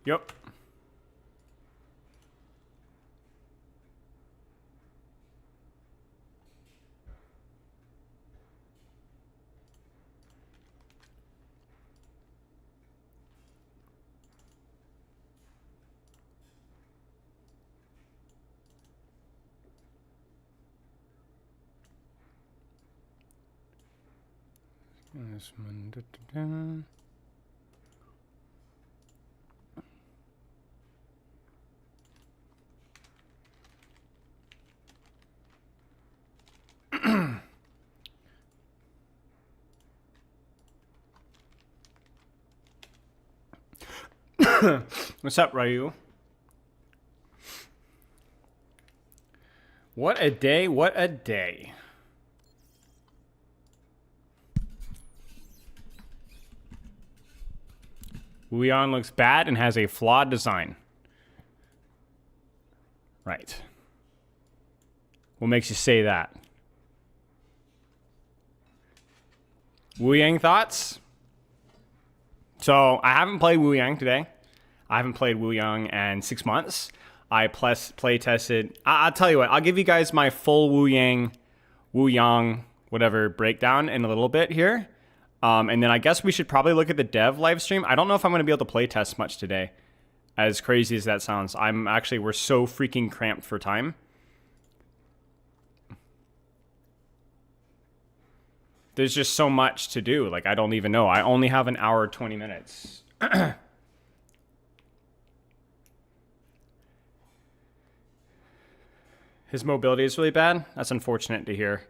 Yep. This one. What's up, Ryu? What a day, what a day. Wuyan looks bad and has a flawed design. Right. What makes you say that? Wu Yang thoughts? So I haven't played Wu Yang today. I haven't played Wu Yang in 6 months. I play tested. I'll tell you what. I'll give you guys my full Wu Yang, whatever breakdown in a little bit here. And then I guess we should probably look at the dev live stream. I don't know if I'm going to be able to play test much today. As crazy as that sounds. We're so freaking cramped for time. There's just so much to do. Like, I don't even know. I only have an hour, 20 minutes. His mobility is really bad. That's unfortunate to hear.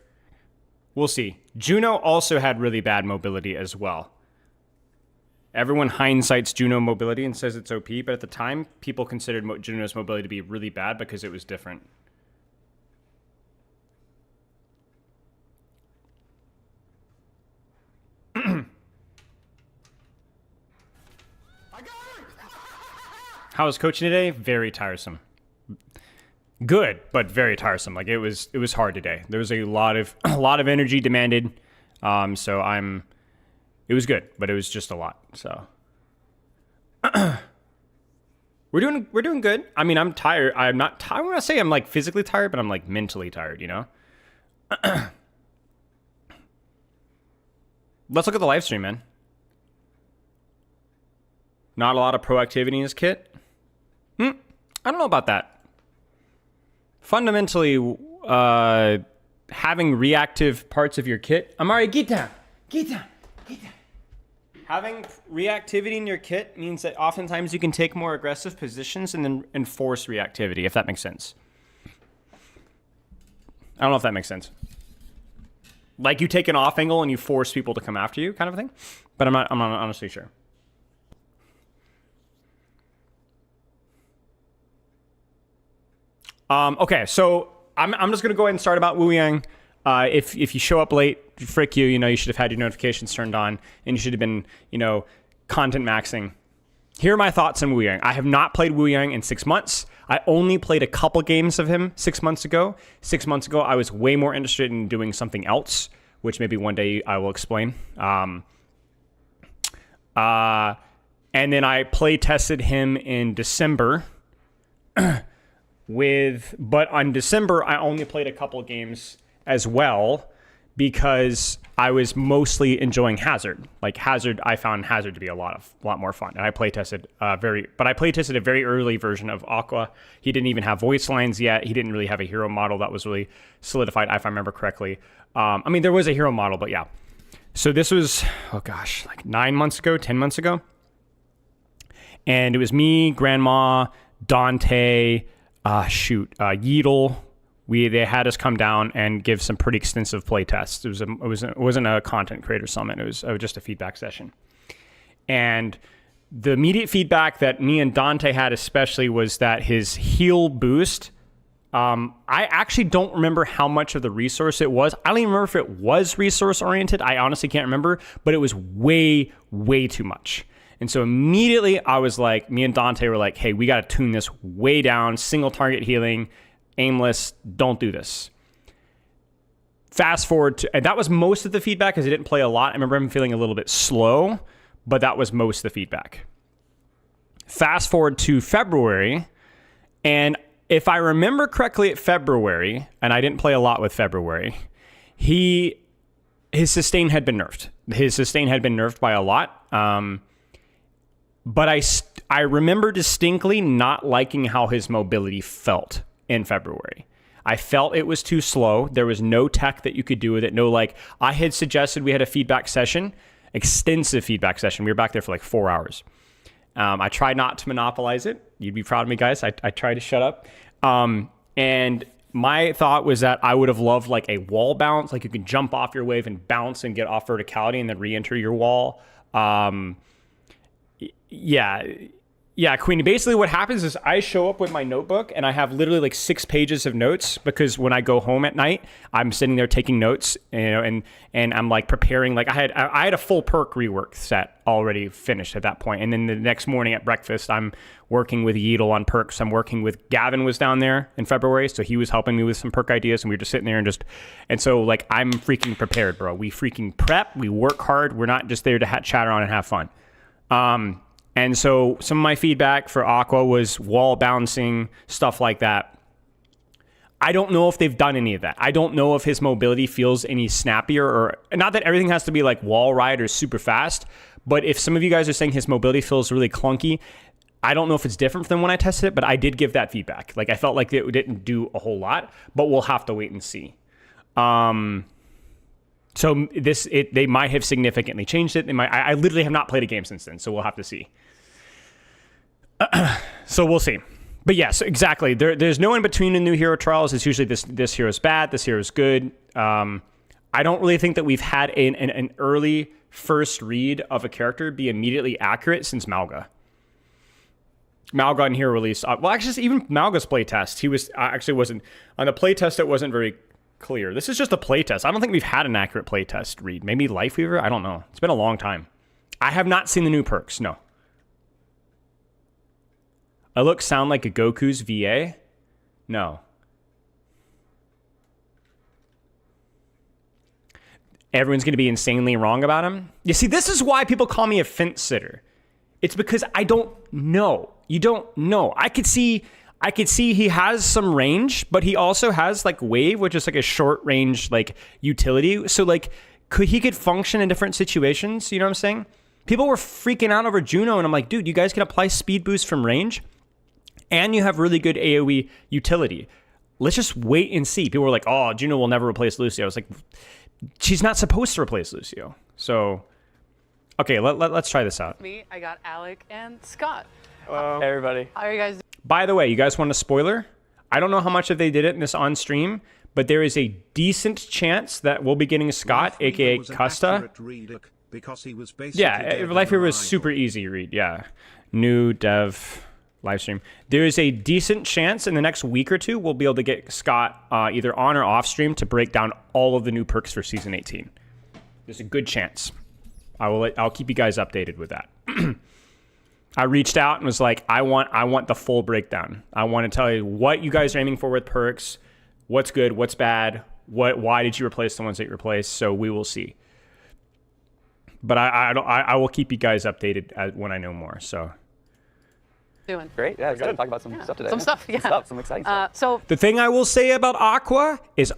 We'll see. Juno also had really bad mobility as well. Everyone hindsights Juno mobility and says it's OP, but at the time, people considered Juno's mobility to be really bad because it was different. How was coaching today? Very tiresome. Good, but very tiresome. Like it was hard today. There was a lot of energy demanded. It was good, but it was just a lot. So we're doing good. I mean, I'm tired. I'm not tired. I want to say I'm like physically tired, but I'm like mentally tired, you know? Let's look at the live stream, man. Not a lot of proactivity in his kit. I don't know about that. Fundamentally, having reactive parts of your kit. Amari, get down. Having reactivity in your kit means that oftentimes you can take more aggressive positions and then enforce reactivity, if that makes sense. I don't know if that makes sense. Like you take an off angle and you force people to come after you, kind of a thing. But I'm not honestly sure. Okay, so I'm just gonna go ahead and start about Wu Yang. If you show up late, frick you. You know you should have had your notifications turned on, and you should have been content maxing. Here are my thoughts on Wu Yang. I have not played Wu Yang in 6 months. I only played a couple games of him 6 months ago. 6 months ago, I was way more interested in doing something else, which maybe one day I will explain. And then I play tested him in December. But on December, I only played a couple games as well because I was mostly enjoying Hazard. Like Hazard, I found Hazard to be a lot more fun. And I play tested a very early version of Aqua. He didn't even have voice lines yet. He didn't really have a hero model that was really solidified, if I remember correctly. I mean, there was a hero model, but yeah. So this was, like 9 months ago, 10 months ago. And it was me, Grandma, Dante, Yeetle. They had us come down and give some pretty extensive play tests. It wasn't a content creator summit. It was just a feedback session. And the immediate feedback that me and Dante had especially was that his heal boost, I actually don't remember how much of the resource it was. I don't even remember if it was resource oriented. I honestly can't remember, but it was way, way too much. And so immediately I was like, me and Dante were like, hey, we got to tune this way down, single target healing, aimless, don't do this. Fast forward to, and that was most of the feedback because he didn't play a lot. I remember him feeling a little bit slow, but that was most of the feedback. Fast forward to February, and if I remember correctly, at February, and I didn't play a lot with February, his sustain had been nerfed. His sustain had been nerfed by a lot. But I remember distinctly not liking how his mobility felt in February. I felt it was too slow. There was no tech that you could do with it. No, like, I had suggested we had a feedback session, extensive feedback session. We were back there for like 4 hours. I tried not to monopolize it. You'd be proud of me, guys. I tried to shut up. And my thought was that I would have loved like a wall bounce, like you can jump off your wave and bounce and get off verticality and then re-enter your wall. Yeah, Queenie. Basically what happens is I show up with my notebook and I have literally like 6 pages of notes, because when I go home at night, I'm sitting there taking notes, and I'm like preparing. Like I had a full perk rework set already finished at that point. And then the next morning at breakfast, I'm working with Yeatle on perks. I'm working with Gavin was down there in February, so he was helping me with some perk ideas, and we were just sitting there and so like I'm freaking prepared, bro. We freaking prep, we work hard. We're not just there to chat around and have fun. And so some of my feedback for Aqua was wall bouncing, stuff like that. I don't know if they've done any of that. I don't know if his mobility feels any snappier, or not that everything has to be like wall ride or super fast, but if some of you guys are saying his mobility feels really clunky, I don't know if it's different than when I tested it, but I did give that feedback. Like I felt like it didn't do a whole lot, but we'll have to wait and see. So they might have significantly changed it. I literally have not played a game since then, so we'll have to see. So we'll see. But yes, exactly. There's no in between in new hero trials. It's usually this hero is bad, this hero is good. I don't really think that we've had an early first read of a character be immediately accurate since Malga. Malga in hero release. Well, actually, even Malga's playtest, he was actually wasn't on the playtest. It wasn't very clear. This is just a playtest. I don't think we've had an accurate playtest read. Maybe Lifeweaver. I don't know. It's been a long time. I have not seen the new perks. No. I sound like a Goku's VA? No. Everyone's going to be insanely wrong about him? You see, this is why people call me a fence sitter. It's because I don't know. You don't know. I could see he has some range, but he also has like wave, which is like a short range like utility. So like he could function in different situations. You know what I'm saying? People were freaking out over Juno, and I'm like, dude, you guys can apply speed boost from range, and you have really good AoE utility. Let's just wait and see. People were like, oh, Juno will never replace Lucio. I was like, she's not supposed to replace Lucio. So, okay, let's try this out. I got Alec and Scott. Hello. Hey, everybody. How are you guys doing? By the way, you guys want a spoiler? I don't know how much of they did it in this on stream, but there is a decent chance that we'll be getting a Scott, aka Custa. Because he was basically Lifeweaver was super easy read. Yeah, new dev live stream. There is a decent chance in the next week or two we'll be able to get Scott either on or off stream to break down all of the new perks for season 18. There's a good chance. I'll keep you guys updated with that. I reached out and was like, I want the full breakdown. I want to tell you what you guys are aiming for with perks, what's good, what's bad, why did you replace the ones that you replaced. So we will see. But I will keep you guys updated when I know more. So. Doing great. Yeah, excited to talk about some stuff today. Some stuff, yeah. Some exciting stuff. So the thing I will say about Aqua is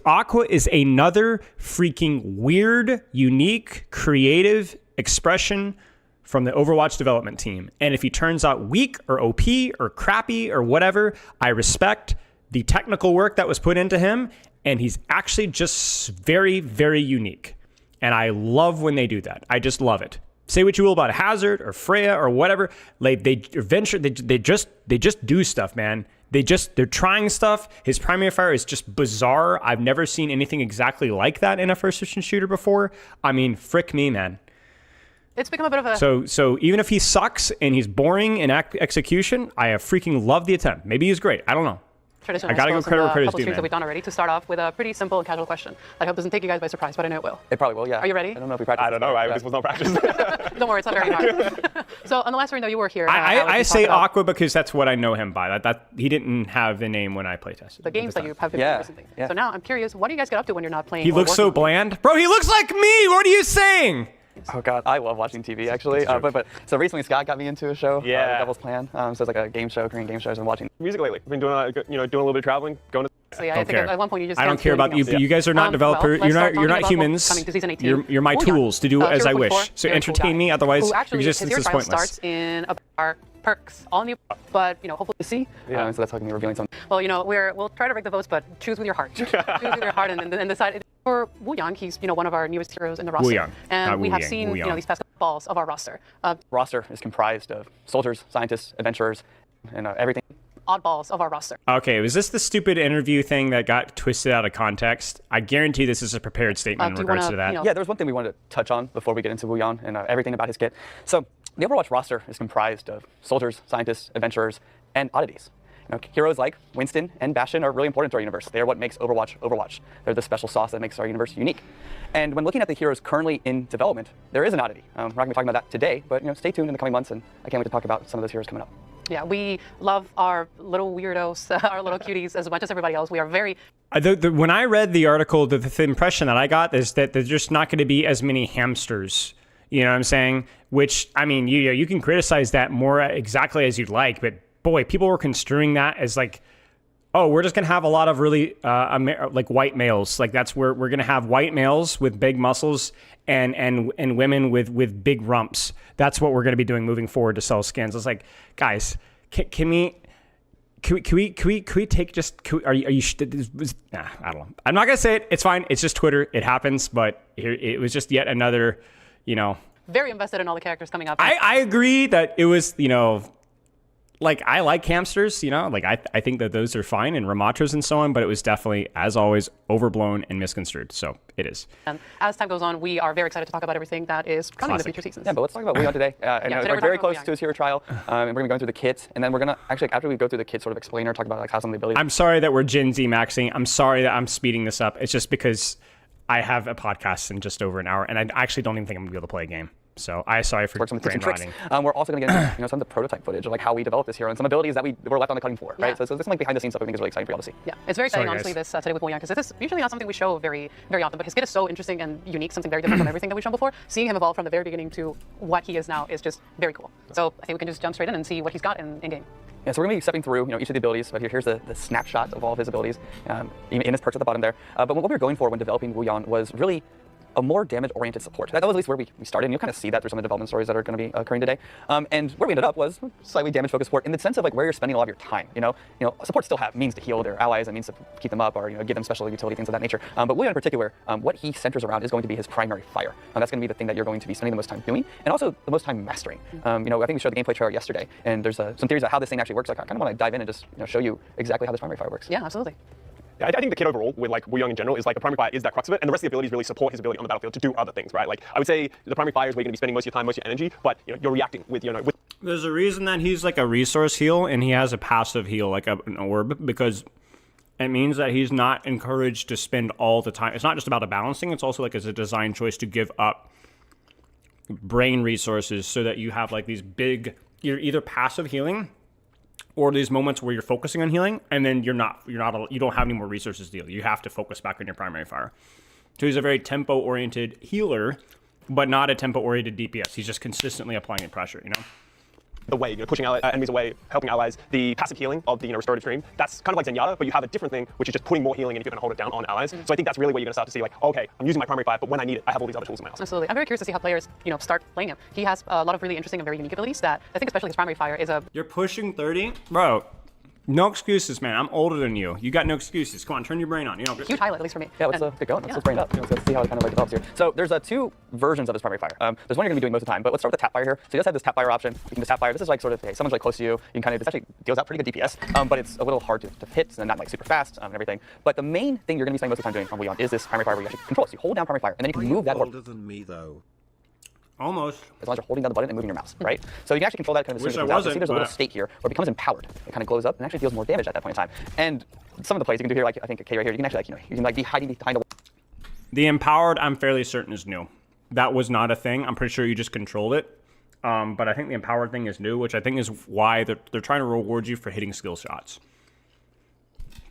another freaking weird, unique, creative expression from the Overwatch development team. And if he turns out weak or OP or crappy or whatever, I respect the technical work that was put into him. And he's actually just very, very unique. And I love when they do that. I just love it. Say what you will about Hazard or Freya or whatever. Like they just do stuff, man. They're trying stuff. His primary fire is just bizarre. I've never seen anything exactly like that in a first-person shooter before. I mean, frick me, man. It's become a bit of a... So even if he sucks and he's boring in execution, I have freaking loved the attempt. Maybe he's great. I don't know. Traditional. I gotta give credit where credit's due, streams that we've done already to start off with a pretty simple and casual question. I hope it doesn't take you guys by surprise, but I know it will. It probably will, yeah. Are you ready? I don't know if we practiced. I don't know. This was no practice. Don't worry, it's not very hard. So on the last stream, though, you were here. I say Aqua because that's what I know him by. That he didn't have the name when I playtested. The games that you have been playing recently. So now I'm curious, what do you guys get up to when you're not playing? He looks so bland. Bro, he looks like me. What are you saying? movies? Oh God, I love watching TV actually. But so recently Scott got me into a show, Yeah. Devil's Plan. So it's like a game show, Korean game shows, and watching Music lately. I've been doing doing a little bit of traveling, going to. So yeah, I think at one point you just I don't can't care do about you. anything else. You guys are not developers. Well, let's start you're talking not about humans. coming to season 18. You're my Booyah. tools to do as I Hero wish. 44, So very cool entertain guy, me. Otherwise, who actually, existence his is hero trial pointless. starts in our perks, all new, but hopefully to see. So that's like me revealing something. Well, we'll try to break the votes, but choose with your heart. Choose with your heart and decide. For Woo Young, he's one of our newest heroes in the roster. Woo Young, and not we Woo have Yang, seen Woo Young. these past couple balls of our roster. Roster is comprised of soldiers, scientists, adventurers, and everything. Oddballs of our roster. Okay, was this the stupid interview thing that got twisted out of context? I guarantee this is a prepared statement in do you regards wanna, to that. Yeah, there was one thing we wanted to touch on before we get into Woo Yan and everything about his kit. So the Overwatch roster is comprised of soldiers, scientists, adventurers, and oddities. Heroes like Winston and Bastion are really important to our universe. They are what makes Overwatch Overwatch. They're the special sauce that makes our universe unique. And when looking at the heroes currently in development, there is an oddity. We're not going to be talking about that today, but stay tuned in the coming months, and I can't wait to talk about some of those heroes coming up. Yeah, we love our little weirdos, our little cuties as much as everybody else. We are very... When I read the article, the impression that I got is that there's just not going to be as many hamsters. You know what I'm saying? Which, I mean, you can criticize that more exactly as you'd like, but boy, people were construing that as like, oh, we're just going to have a lot of really like white males. Like that's where we're going to have white males with big muscles and women with big rumps. That's what we're going to be doing moving forward to sell skins. It's like, guys, can we take just, are you, nah, I don't know. I'm not going to say it. It's fine. It's just Twitter. It happens. But it was just yet another, very invested in all the characters coming up. I agree that it was, like I like hamsters, like I think that those are fine and Ramatras and so on, but it was definitely, as always, overblown and misconstrued. So it is. And as time goes on, we are very excited to talk about everything that is coming in the future seasons. Yeah, but let's talk about Woo Yan today. today we're we're very talking close about to his hero trial, and we're going to be going through the kit, and then we're going to actually, after we go through the kit, sort of explain or talk about like how some of the abilities. I'm sorry that we're Gen Z maxing. I'm sorry that I'm speeding this up. It's just because I have a podcast in just over an hour, and I actually don't even think I'm going to be able to play a game. So sorry for some tips and brain tricks. rotting. We're also going to get into some of the prototype footage of like how we developed this hero and some abilities that we were left on the cutting floor, right? So this is like behind the scenes stuff I think is really exciting for y'all to see. Yeah, it's very exciting, Sorry, honestly, guys. this today with Woo Young, because this is usually not something we show very, very often, but his kit is so interesting and unique, something very different from everything that we've shown before. Seeing him evolve from the very beginning to what he is now is just very cool. So I think we can just jump straight in and see what he's got in game. Yeah, so we're going to be stepping through, each of the abilities. But here's the snapshot of all of his abilities, in his perks at the bottom there. But what we were going for when developing Woo Yan was really a more damage-oriented support. That was at least where we started, and you'll kind of see that through some of the development stories that are going to be occurring today. And where we ended up was slightly damage-focused support in the sense of like where you're spending a lot of your time. Support still have means to heal their allies and means to keep them up or give them special utility, things of that nature. But Woo Yan in particular, what he centers around is going to be his primary fire. That's going to be the thing that you're going to be spending the most time doing, and also the most time mastering. I think we showed the gameplay trailer yesterday, and there's some theories about how this thing actually works. I kind of want to dive in and just show you exactly how this primary fire works. Yeah, absolutely. I think the kit overall with like Woo Young in general is like the primary fire is that crux of it, and the rest of the abilities really support his ability on the battlefield to do other things, right? Like I would say the primary fire is where you're going to be spending most of your time, most of your energy, but you're reacting with with. There's a reason that he's like a resource heal and he has a passive heal like an orb, because it means that he's not encouraged to spend all the time. It's not just about a balancing, it's also like as a design choice to give up brain resources so that you have like these big, you're either passive healing or these moments where you're focusing on healing and then you don't have any more resources to heal. You have to focus back on your primary fire. So he's a very tempo-oriented healer, but not a tempo-oriented DPS. He's just consistently applying pressure, The way, pushing enemies away, helping allies, the passive healing of the restorative stream, that's kind of like Zenyatta, but you have a different thing, which is just putting more healing in if you're going to hold it down on allies. So I think that's really where you're going to start to see like, okay, I'm using my primary fire, but when I need it, I have all these other tools in my arsenal. Absolutely. I'm very curious to see how players, start playing him. He has a lot of really interesting and very unique abilities that I think especially his primary fire is a... You're pushing 30? Bro, no excuses, man. I'm older than you. You got no excuses. Come on, turn your brain on. Huge highlight, at least for me. Yeah, let's get going. Let's brain up. Let's see how it kind of like develops here. So there's two versions of his primary fire. There's one you're going to be doing most of the time, but let's start with the tap fire here. So he does have this tap fire option. You can just tap fire. This is like sort of, hey, someone's like close to you. You can kind of, this actually deals out pretty good DPS, but it's a little hard to hit and not like super fast and everything. But the main thing you're going to be spending most of the time doing on Woo Yan is this primary fire where you actually control it. So you hold down primary fire, and then you can move that orb. Older than me though. Almost. As long as you're holding down the button and moving your mouse, right? So you can actually control that kind of as Wish soon as it I comes out. You see there's a little wasn't, state here where it becomes empowered. It kind of glows up and actually deals more damage at that point in time. And some of the plays you can do here, like I think K right here, you can actually you can like be hiding behind a wall. The empowered, I'm fairly certain, is new. That was not a thing. I'm pretty sure you just controlled it. But I think the empowered thing is new, which I think is why they're trying to reward you for hitting skill shots.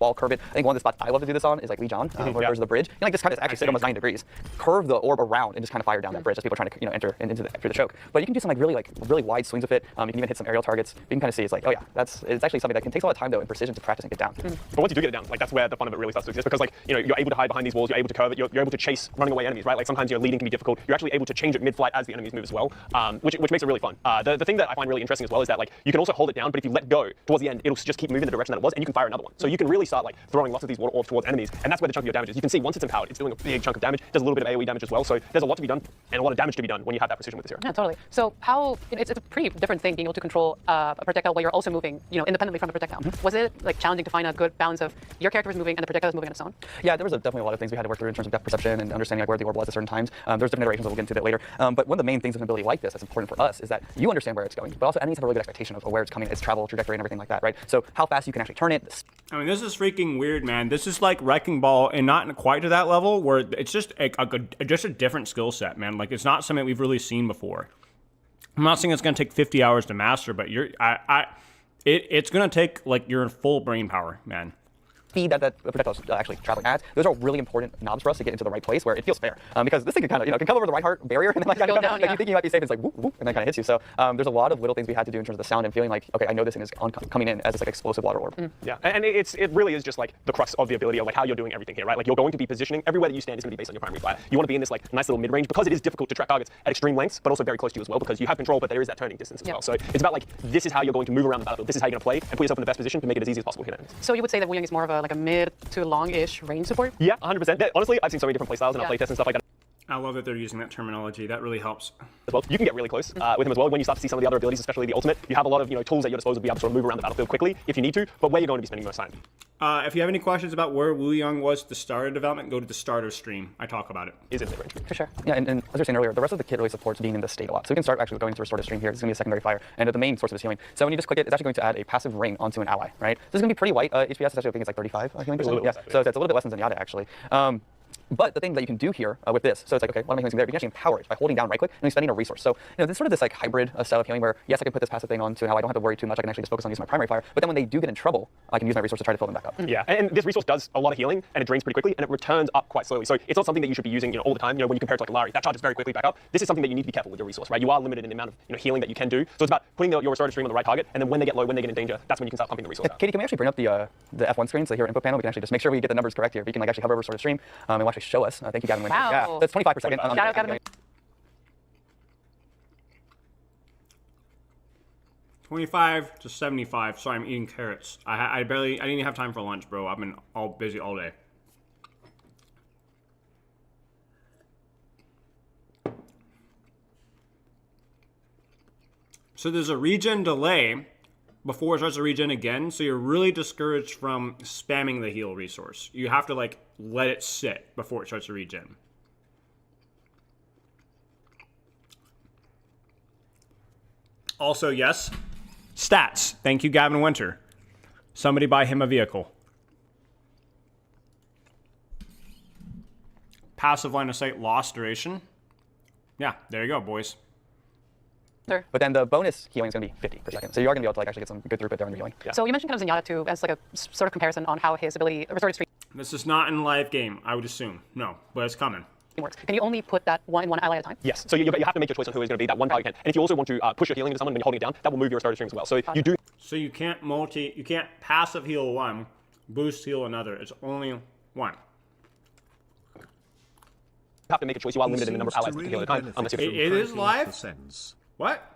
wall, curve it. I think one of the spots I love to do this on is like Lee John, where there's the bridge. You can like just kind of actually sit almost 90 degrees, curve the orb around, and just kind of fire down that bridge as people are trying to enter into the choke. But you can do some really wide swings with it. You can even hit some aerial targets. You can kind of see it's like, oh yeah, it's actually something that can take a lot of time though and precision to practice and get down. But once you do get it down, like that's where the fun of it really starts to exist, because like you're able to hide behind these walls, you're able to curve it, you're able to chase running away enemies, right? Like sometimes leading can be difficult. You're actually able to change it mid-flight as the enemies move as well, which makes it really fun. The thing that I find really interesting as well is that like you can also hold it down, but if you let go towards the end, it'll just keep moving the direction that it was, and you can fire another one. So you can really start like throwing lots of these water orbs towards enemies, and that's where the chunk of your damage is. You can see once it's empowered, it's doing a big chunk of damage. Does a little bit of AoE damage as well. So there's a lot to be done and a lot of damage to be done when you have that precision with this hero. Yeah, totally. So how it's a pretty different thing being able to control a projectile while you're also moving, independently from the projectile. Was it like challenging to find a good balance of your character was moving and the projectile is moving on its own? Yeah, there was definitely a lot of things we had to work through in terms of depth perception and understanding like where the orb was at certain times. There's different iterations that we'll get into that later. But one of the main things with an ability like this that's important for us is that you understand where it's going, but also enemies have a really good expectation of where it's coming, its travel trajectory and everything like that, right? So how fast you can actually turn it. I mean, this is freaking weird, man. This is like Wrecking Ball, and not quite to that level where it's just just a different skill set, man. Like it's not something we've really seen before. I'm not saying it's going to take 50 hours to master, but it's going to take like your full brain power, man. Speed that the projectile is actually traveling at. Those are really important knobs for us to get into the right place where it feels fair. Because this thing can kind of, can come over the right heart barrier and then you think you might be safe, it's like whoop, whoop, and then kind of hits you. So there's a lot of little things we had to do in terms of the sound and feeling like, okay, I know this thing is coming in as this like explosive water orb. Yeah, and it really is just like the crux of the ability of like how you're doing everything here, right? Like you're going to be positioning everywhere that you stand is going to be based on your primary fire. You want to be in this like nice little mid-range because it is difficult to track targets at extreme lengths, but also very close to you as well because you have control, but there is that turning distance as well. So it's about like this is how you're going to move around the battlefield. This is how you're going to play and put yourself in the best position to make it as easy as possible to hit enemies. So you would say that Wu Yang is more of a mid to long-ish range support? Yeah, 100%. Honestly, I've seen so many different playstyles and our playtests and stuff like that. I love that they're using that terminology. That really helps. As well, you can get really close with him as well. When you start to see some of the other abilities, especially the ultimate, you have a lot of tools at your disposal to be able to sort of move around the battlefield quickly if you need to. But where you're going to be spending most time. If you have any questions about where Wu Yang was at the start of development, go to the starter stream. I talk about it. Is in the range. For sure. Yeah, and as I was saying earlier, the rest of the kit really supports being in this state a lot. So we can start actually going to restorative stream here. This is going to be a secondary fire, and the main source of this healing. So when you just click it, it's actually going to add a passive ring onto an ally, right? So this is going to be pretty light. HPS is actually, I think it's like 35 healing percent. Yeah, so it's a little bit less than Zenyatta actually. But the thing that you can do here with this, so it's like, okay, what am I healing there? You can actually empower it by holding down right click and spending a resource. So, this sort of this like hybrid style of healing where, yes, I can put this passive thing on to how I don't have to worry too much. I can actually just focus on using my primary fire. But then when they do get in trouble, I can use my resource to try to fill them back up. Yeah, and this resource does a lot of healing and it drains pretty quickly and it returns up quite slowly. So it's not something that you should be using all the time. When you compare it to like Larry, that charges very quickly back up. This is something that you need to be careful with your resource, right? You are limited in the amount of healing that you can do. So it's about putting your restorative stream on the right target, and then when they get low, when they get in danger, that's when you can start pumping the resource out. Katie, can we actually bring up the F1 screen? So here input panel, we can actually just make sure we get the numbers correct here. We can like actually hover over restorative stream and actually show us. Thank you, Gavin. Wow. Yeah, that's 25 per second. Shout out, Gavin. 25 to 75. Sorry, I'm eating carrots. I didn't even have time for lunch, bro. I've been all busy all day. So there's a regen delay before it starts to regen again, so you're really discouraged from spamming the heal resource. You have to like let it sit before it starts to regen. Also, yes, stats. Thank you, Gavin Winter. Somebody buy him a vehicle. Passive line of sight loss duration. Yeah, there you go, boys. Sure. But then the bonus healing is going to be 50 per second. So you are going to be able to like actually get some good throughput there on your healing. Yeah. So you mentioned kind of Zenyatta too as like a sort of comparison on how his ability restorative stream This is not in live game, I would assume. No, but it's coming. works. Can you only put that one ally at a time? Yes. So you have to make your choice on who is going to be that one target. And if you also want to push your healing into someone when you're holding it down, that will move your restorative stream as well. So you do. So you can't passive heal one, boost heal another. It's only one. You have to make a choice. You are limited in the number of allies you can heal at a time, unless you're It is live? What?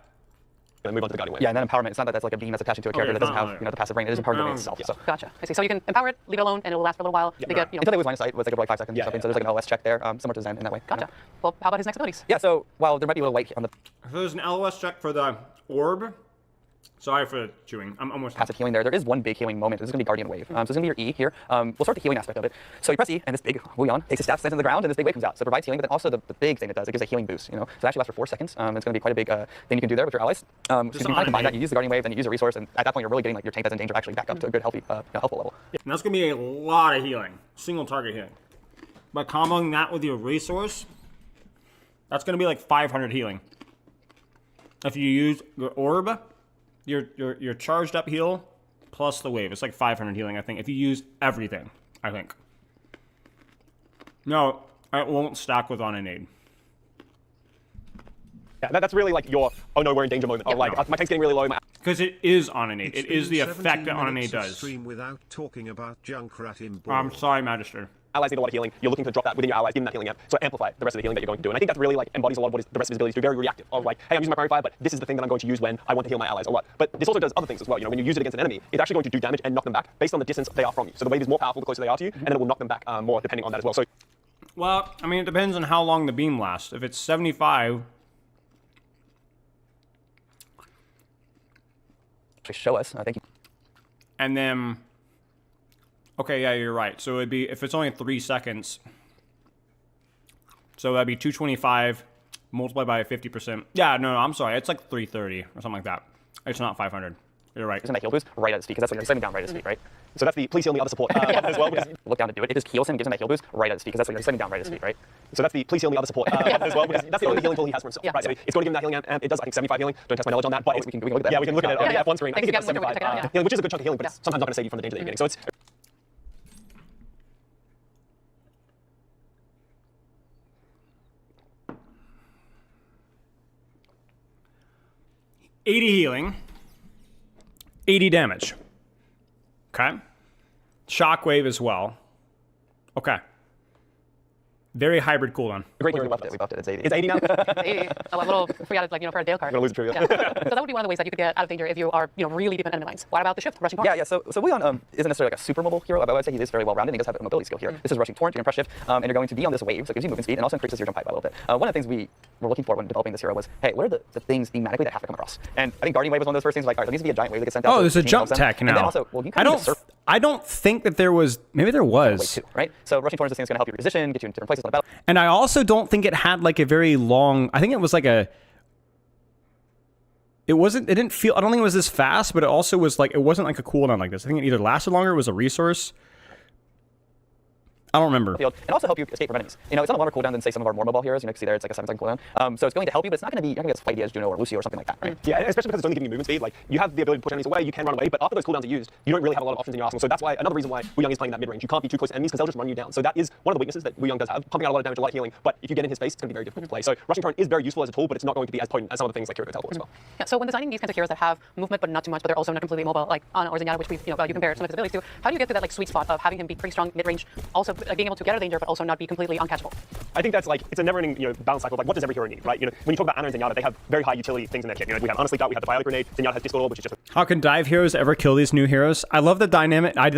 going to move on to the Guardian Wave. Yeah, and then empowerment. It's not that that's like a beam that's attaching to a character that doesn't have the passive ring. It is empowerment itself. So. Gotcha. I see. So you can empower it, leave it alone, and it will last for a little while. Yeah. They get, Until they lose line of sight, was like for like 5 seconds or something. So there's like an LOS check there, similar to Zen in that way. Gotcha. Well, how about his next abilities? Yeah, so while there might be a little weight on the So there's an LOS check for the orb. Sorry for chewing. I'm almost passive healing there is one big healing moment. This is going to be Guardian Wave. So this is going to be your E here. We'll start the healing aspect of it. So you press E, and this big Wu Yan takes a staff, stands on the ground, and this big wave comes out. So it provides healing, but then also the big thing it does, it gives a healing boost. So it actually lasts for 4 seconds. It's going to be quite a big thing you can do there with your allies. So you can kind of combine that. You use the Guardian Wave, then you use a resource, and at that point you're really getting like your tank that's in danger actually back up to a good healthy, helpful level. And that's going to be a lot of healing. Single target healing. By comboing that with your resource, that's going to be like 500 healing. If you use your orb, your charged up heal plus the wave. It's like 500 healing, I think, if you use everything, I think. No, it won't stack with on a nade. Yeah, that's really like your, oh no, we're in danger moment. Of like, my tank's getting really low. Because it is on a nade. It is the effect that on a nade does. Without talking about Junkrat in I'm sorry, Magister. Allies need a lot of healing. You're looking to drop that within your allies, give them that healing amp, so amplify the rest of the healing that you're going to do. And I think that really like embodies a lot of what the rest of his abilities do. Very reactive. Of like, hey, I'm using my primary fire, but this is the thing that I'm going to use when I want to heal my allies a lot. But this also does other things as well. You know, when you use it against an enemy, it's actually going to do damage and knock them back based on the distance they are from you. So the wave is more powerful the closer they are to you, and then it will knock them back more depending on that as well. So, well, I mean, it depends on how long the beam lasts. If it's 75. Show us. Thank you. And then, okay, yeah, you're right. So it'd be, if it's only 3 seconds, so that'd be 225 multiplied by 50%. Yeah, no, I'm sorry. It's like 330 or something like that. It's not 500. You're right. Isn't that heal boost right at his feet? Because that's what you're sending down right at his feet, right? so that's the please heal me other support as well. Because, Look down to do it. It just heals him and gives him that heal boost right at his feet. Because that's what you're sending down right at his feet, right? so that's the please heal me other support as well. Because that's the only healing tool he has for himself. Right. So it's going to give him that healing amp. It does, I think, 75 healing. Don't test my knowledge on that. But we can look at that. Yeah, we can look at it on the F1 screen. I think it's Thanks again, 75 healing, which is a good chunk of healing, but it's sometimes not going to save you from the danger that you're getting. So it's 80 healing, 80 damage. Okay. Shockwave as well. Okay. Very hybrid cooldown. great We healing buffed weapons. it. We buffed it. It's 80. It's 80 now. Hey, a little free out of, like, you know, for a Dale card. I'm gonna lose the trivia. Yeah. So that would be one of the ways that you could get out of danger if you are, you know, really deep in enemy lines. What about the shift, rushing torrent? Yeah. So Wuyon isn't necessarily like a super mobile hero, but I would say he is very well rounded. And he does have a mobility skill here. This is rushing torrent. You can press shift, and you're going to be on this wave, so it gives you movement speed and also increases your jump height by a little bit. One of the things we were looking for when developing this hero was, hey, what are the things thematically that have to come across? And I think Guardian Wave was one of those first things. Like, all right, there needs to be a giant wave that gets sent out. Oh, to there's a team jump them. tech And then now. also, well, you kind of I don't think that there was. Maybe there was. wave too, right? So rushing torrent is going to help you reposition, get you in different places on the battle. And I also don't think it had like a very long. I think it was like a. It wasn't. It didn't feel. I don't think it was this fast, but it also was like. It wasn't like a cooldown like this. I think it either lasted longer. Or it was a resource. I don't remember. Field, and also help you escape from enemies. You know, it's on a longer cooldown than say some of our more mobile heroes. You know, you can see there it's like a 7-second cooldown. So it's going to help you, but it's not going to be. You're not going to get as flighty as Juno or Lucio or something like that, right? Yeah, especially because it's only giving you movement speed. Like, you have the ability to push enemies away, you can run away, but after those cooldowns are used, you don't really have a lot of options in your arsenal. So that's why another reason why Wu Young is playing that mid range. You can't be too close to enemies because they'll just run you down. So that is one of the weaknesses that Wu Young does have, pumping out a lot of damage, a lot of healing. But if you get in his face, it's going to be very difficult to play. So rushing torrent is very useful as a tool, but it's not going to be as potent as some of the things like Kiriko teleport as well. Yeah, so when designing these kinds of heroes that have movement but not too much, but they're also not completely immobile, like Ana or Zenyatta, which we, you know, you compare some of his abilities to, how do you get to that like sweet spot of having him be pretty strong mid-range, also like, being able to get out of danger, but also not be completely uncatchable? I think that's like, it's a never-ending, you know, balance cycle of like, what does every hero need, right? You know, when you talk about Ana and Zenyatta, they have very high utility things in their kit. You know, we have honestly, we have the Violet Grenade, Zenyatta has Discord Orb, which is just How can dive heroes ever kill these new heroes? I love the dynamic. I'm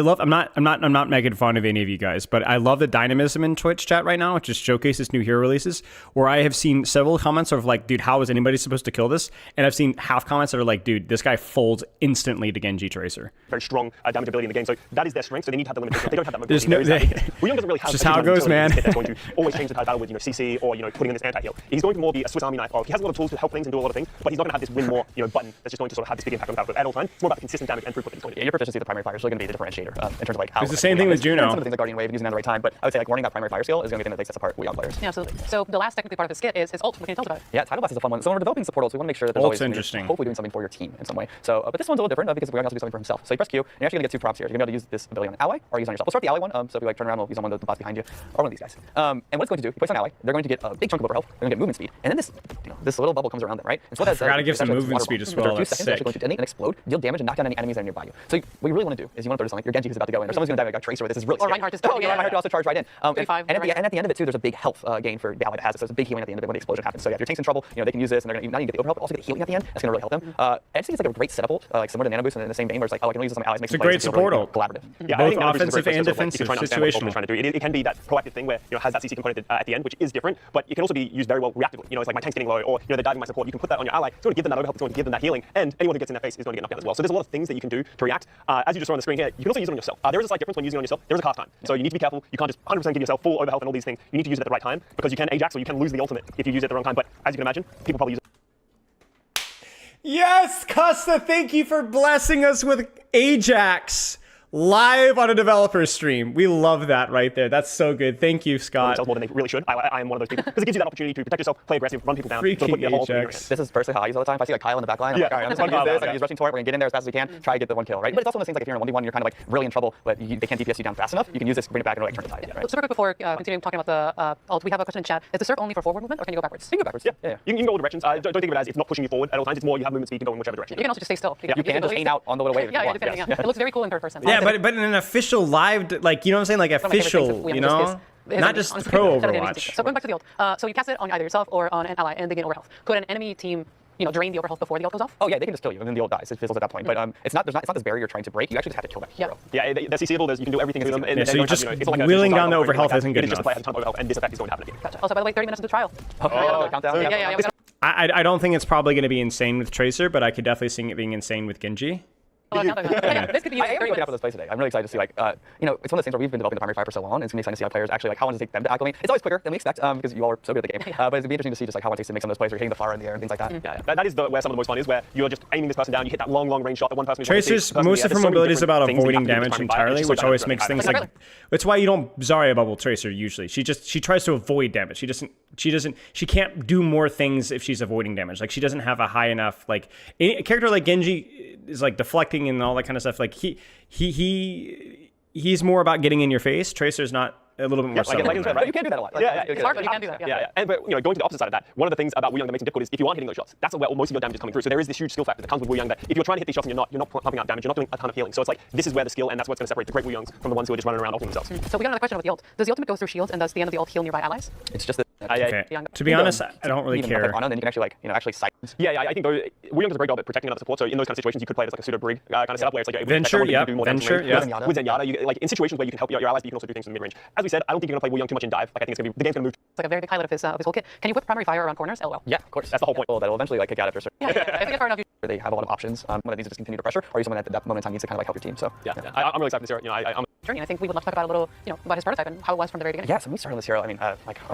not making fun of any of you guys, but I love the dynamism in Twitch chat right now, which just showcases new hero releases. Where I have seen several comments of like, dude, how is anybody supposed to kill this? And I've seen half comments that are like, dude, this guy folds instantly to Genji Tracer. very strong damage ability in the game. So that is their strength. So they need to have the limitation. If they don't have that There's mobility, no- there is that weakness. Wu Young doesn't really have just how it goes, man. That's going to always change the tide battle with, you know, CC or, you know, putting in this anti-heal. He's going to more be a Swiss Army knife. He has a lot of tools to help things and do a lot of things, but he's not going to have this win more, you know, button that's just going to sort of have this big impact on the battle at all times. It's more about the consistent damage and throughput that he's going to Yeah, do. your proficiency with the primary fire is really going to be the differentiator in terms of like how. It's the same thing with Juno. And some of the things like Guardian Wave and using that at the right time, but I would say like learning that primary fire skill is going to be the thing that sets apart Wu Young players. Yeah, absolutely. So the last technically part of the skit is his ult. What can you tell us about it? Yeah, Tidal Blast is a fun one. So when we're developing support ults, we want to make sure that there's Ult's always interesting. hopefully doing something for your team in some way. So, but this one's a little different because Wu Young has to do something for himself. So you press Q, and you're actually going to get 2 prompts here. You're going to be able to use this ability on an ally or use it on yourself. We'll start the ally one. So if you like turn around, we'll use on one of the bots behind you or one of these guys. And what it's going to do, you place an ally, they're going to get a big chunk of overhealth. They're going to get movement speed, and then this, you know, this little bubble comes around them, right? And so what that forgot to does give is some essentially movement water speed bomb. as well. After 2 That's seconds, they're actually sick. going to detonate and explode, deal damage, and knock down any enemies that are nearby you. So what you really want to do is you want to throw this on like your Genji who's about to go in, or someone's going to die like a Tracer. This is really Or scary. Reinhardt is Oh, dying, yeah, yeah. Reinhardt could also charge right in. And 35, at right. the end of it too, there's a big health gain for the ally that has it. So there's a big healing at the end of it when the explosion happens. So yeah, if your tank's in trouble, you know they can use this, and they're going to not even get the overhealth, but also get the healing at the end. That's going to really help them. I just think it's like a great setup ult, like similar to Nano Boost in the same vein, where it's like, oh, I can only use this on my allies. It's a great support ult. Collaborative. Yeah, I Both think Nano Boost is a offensive great and place to, like, if defensive you're trying to understand what situational. Opponent's trying to do. It can be that proactive thing where, you know, has that CC component at the end, which is different, but it can also be used very well reactively. You know, it's like my tank's getting low, or, you know, they're diving my support. You can put that on your ally. It's going to give them that overhealth. It's going to give them that healing, and anyone who gets in their face is going to get knocked down as well. So there's a lot of things that you can do to react. As you just saw on the screen here, you can also use it on yourself. There is a slight difference when using it on yourself. There is a cast time, so you need to be careful. You can't just 100% give yourself full overhealth and all these things. You need to use it at the right time because you can Ajax or you can lose the ultimate if you use it at the wrong time. But as you can imagine, people probably use it. Yes, Costa, thank you for blessing us with Ajax. live on a developer stream. We love that right there. That's so good. Thank you, Scott. More than they really should. I am one of those people because it gives you that opportunity to protect yourself, play aggressive, run people down, Freaking sort of put your whole thing in your Ajax. hands. This is personally how I use it all the time. If I see like Kyle in the back line, I'm like, all right, I'm just gonna use this. Like, he's rushing toward. We're gonna get in there as fast as we can. Try to get the 1 kill, right? But it's also one of those things like if you're in a 1v1, you're kind of like really in trouble, but they can't DPS you down fast enough. You can use this, bring it back, and like turn the tide. Right? Super quick before continuing talking about the ult, we have a question in chat. Is the surf only for forward movement, or can you go backwards? You can go backwards. Yeah. You can go all directions. Don't think of it as it's not pushing you forward at all times. It's more you have movement speed. You can go in whichever direction. You can also just stay still. You can just hang out on the way. Yeah, depending. It looks very cool in third person. Yeah, but in an official live, like, you know what I'm saying? Like official, you know? Not just pro Overwatch. So going back to the ult. So you cast it on either yourself or on an ally and they gain overhealth. Could an enemy team drain the overhealth before the ult goes off? Oh yeah, they can just kill you and then the ult dies. It fizzles at that point. But it's not this barrier you're trying to break. You actually just have to kill that hero. Yeah, they're CCable. You can do everything to them. Yeah, so you just wheeling down the overhealth isn't good enough. Just enough. play has a ton of overhealth, and this effect is going to happen again. Gotcha. Also, by the way, 30 minutes of the trial. Oh, countdown. Yeah. I don't think it's probably going to be insane with Tracer, but I could definitely see it being insane with Genji. This could be I am really happy with this play today. I'm really excited to see it's one of those things where we've been developing the primary fire for so long, and it's gonna be exciting to see how players actually how long does it take them to acclimate. It's always quicker than we expect because you all are so good at the game. But it's gonna be interesting to see just like how long it takes to make some of those plays where you're hitting the flower in the air and things like that. Yeah, that is where some of the most fun is, where you're just aiming this person down, you hit that long range shot that one person. Tracer's most of her mobility is about avoiding damage entirely, which always makes things like. It's why you don't Zarya bubble Tracer usually. She tries to avoid damage. She can't do more things if she's avoiding damage. Like she doesn't have a high enough a character like Genji is like deflecting and all that kind of stuff. Like he's more about getting in your face. Tracer's not a little bit more subtle. But you can do that a lot. It's hard, but you can do that. Yeah. And but going to the opposite side of that, one of the things about Wu Young that makes it difficult is if you aren't hitting those shots, that's where most of your damage is coming through. So there is this huge skill factor that comes with Wu Young that if you're trying to hit these shots and you're not pumping out damage, you're not doing a ton of healing. So it's like this is where the skill and that's what's going to separate the great Wu Youngs from the ones who are just running around ulting themselves. So we got another question about the ult. Does the ultimate go through shields and does the end of the ult heal nearby allies? It's just that. Okay. To be honest, I don't really care. Then you can actually actually sight. Yeah, I think Wu Young does a great job at protecting another support. So in those kind of situations, you could play it as like a pseudo brig kind of setup where it's like Venture, With Zenyatta, you like in situations where you can help your allies, but you can also do things in the mid range. As we said, I don't think you're going to play Wu Young too much in dive. Like I think it's going to be the game's going to move. It's like a very big highlight of his whole kit. Can you whip primary fire around corners? LOL. Yeah, of course. That's the whole point. Well, that will eventually kick out after a certain. Yeah. I think if far enough. They have a lot of options. One that needs to just continue to pressure, or are you someone at that moment in time needs to kind of help your team? So I'm really excited this year. I'm journey. I think we would love to talk about a little, about his prototype and how it was from the very beginning. Yeah, so we started on this hero. I mean,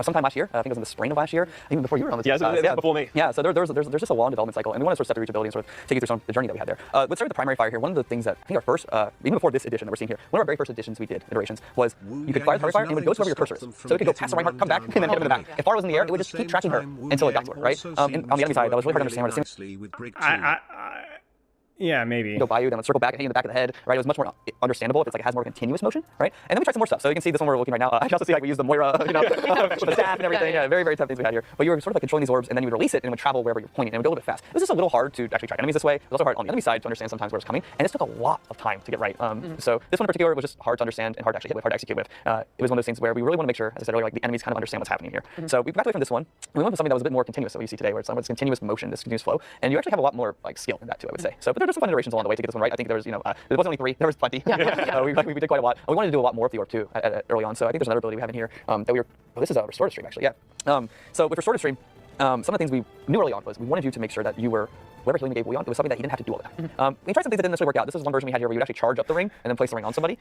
sometime last year. I think it was in the spring of last year, even before you were on the team. Yeah, it was before me. Yeah, so there's just a long development cycle, and we want to sort of set the reachability and sort of take you through the journey that we had there. Let's start with the primary fire here. One of the things that I think our first, even before this edition that we're seeing here, one of our very first editions we did, iterations, was you could fire the primary fire and it would go to wherever your cursor is. So it could go past the Reinhardt, come back, and then hit him in the back. If Pharah was in the air, it would just keep tracking her until it got to her, right? And on the enemy side, that was really hard to understand. Yeah, maybe. Go by you, then circle back and hit you in the back of the head, right? It was much more understandable if it's like it has more continuous motion, right? And then we tried some more stuff. So you can see this one we're looking right now. I can also see like we used the Moira, with the staff and everything. Yeah, very tough things we had here. But you were sort of like controlling these orbs, and then you would release it, and it would travel wherever you're pointing, and it would go a little bit fast. It was just a little hard to actually track enemies this way. It was also hard on the enemy side to understand sometimes where it's coming, and this took a lot of time to get right. So this one in particular was just hard to understand and hard to actually hit with, hard to execute with. It was one of those things where we really want to make sure, as I said earlier, like the enemies kind of understand what's happening here. So we backed away from this one. We went with something that was a bit more continuous, that we see today, where it's continuous motion, this continuous flow, and you actually have a lot more like skill in that too, I would say. So, but there were some fun iterations along the way to get this one right. I think there was, there wasn't only 3, there was plenty. We did quite a lot. We wanted to do a lot more with the orb too early on. So I think there's another ability we have in here that we were. Oh, this is a restorative stream actually. Yeah. So with restorative stream, some of the things we knew early on was we wanted you to make sure that you were. Whatever healing we gave Wu Young, it was something that he didn't have to do all the time. We tried some things that didn't necessarily work out. This is one version we had here where you would actually charge up the ring and then place the ring on somebody.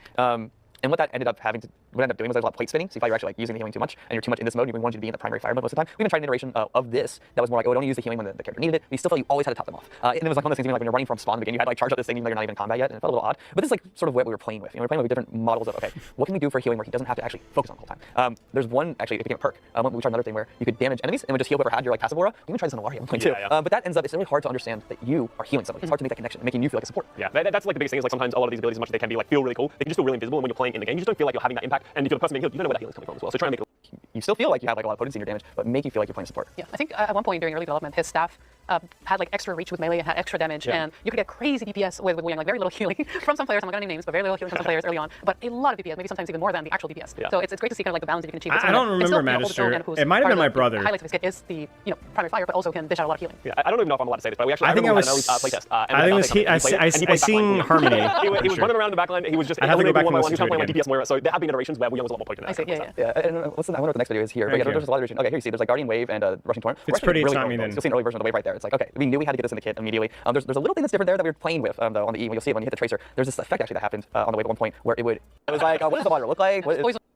And what that ended up doing was there's a lot of plate spinning. So if you're actually like using the healing too much and you're too much in this mode, we wanted you to be in the primary fire mode most of the time. We even tried an iteration of this that was more like, don't use the healing when the character needed it. We still felt you always had to top them off. And it was like one of those things, even like when you're running from spawn again, you had to like charge up this thing even though you're not even in combat yet, and it felt a little odd. But this is like sort of what we were playing with. We were playing with different models of what can we do for healing where he doesn't have to actually focus on the whole time. There's one actually it became a perk. We tried another thing where you could damage enemies and would just heal whoever had your like passive aura. We even tried this on Alaria too. But that ends up it's really hard to understand that you are healing somebody. It's hard to make that connection, making you feel like a support. Yeah, that's like the biggest thing is like sometimes a lot of these abilities, as much as they can be like feel really cool, they can just feel really invisible. And when you're playing in the game, you just don't feel like you're having that impact. And if you're the person being healed, you don't know where that healing is coming from as well. So try and make it. You still feel like you have like a lot of potency in your damage, but make you feel like you're playing support. Yeah, I think at one point during early development, his staff had like extra reach with melee and had extra damage, and you could get crazy DPS with Wu Young, like very little healing from some players. I'm not gonna name names, but very little healing from some players early on, but a lot of DPS, maybe sometimes even more than the actual DPS. So it's great to see kind of like the balance that you can achieve. I don't remember Magister. It might have been my brother. The highlights of his kit is the primary fire, but also can dish out a lot of healing. Yeah, I don't even know if I'm allowed to say this, but we actually I think I was playtest. I seen Harmony. He was running around the backline. He was just. I have to go back and he listen was to playing it like DPS Moira. So there have been iterations where Wu Young was a lot more potent. I see. Yeah. And I wonder what the next video is here. But yeah, there's a lot of iteration. Okay, here you see there's like Guardian Wave and Rushing Torrent. It's pretty really chummy then. You'll see an early version of the wave right there. It's like, okay, we knew we had to get this in the kit immediately. There's a little thing that's different there that we were playing with though on the E. When you'll see it when you hit the tracer. There's this effect actually that happened on the wave at one point where it was like, what does the water look like?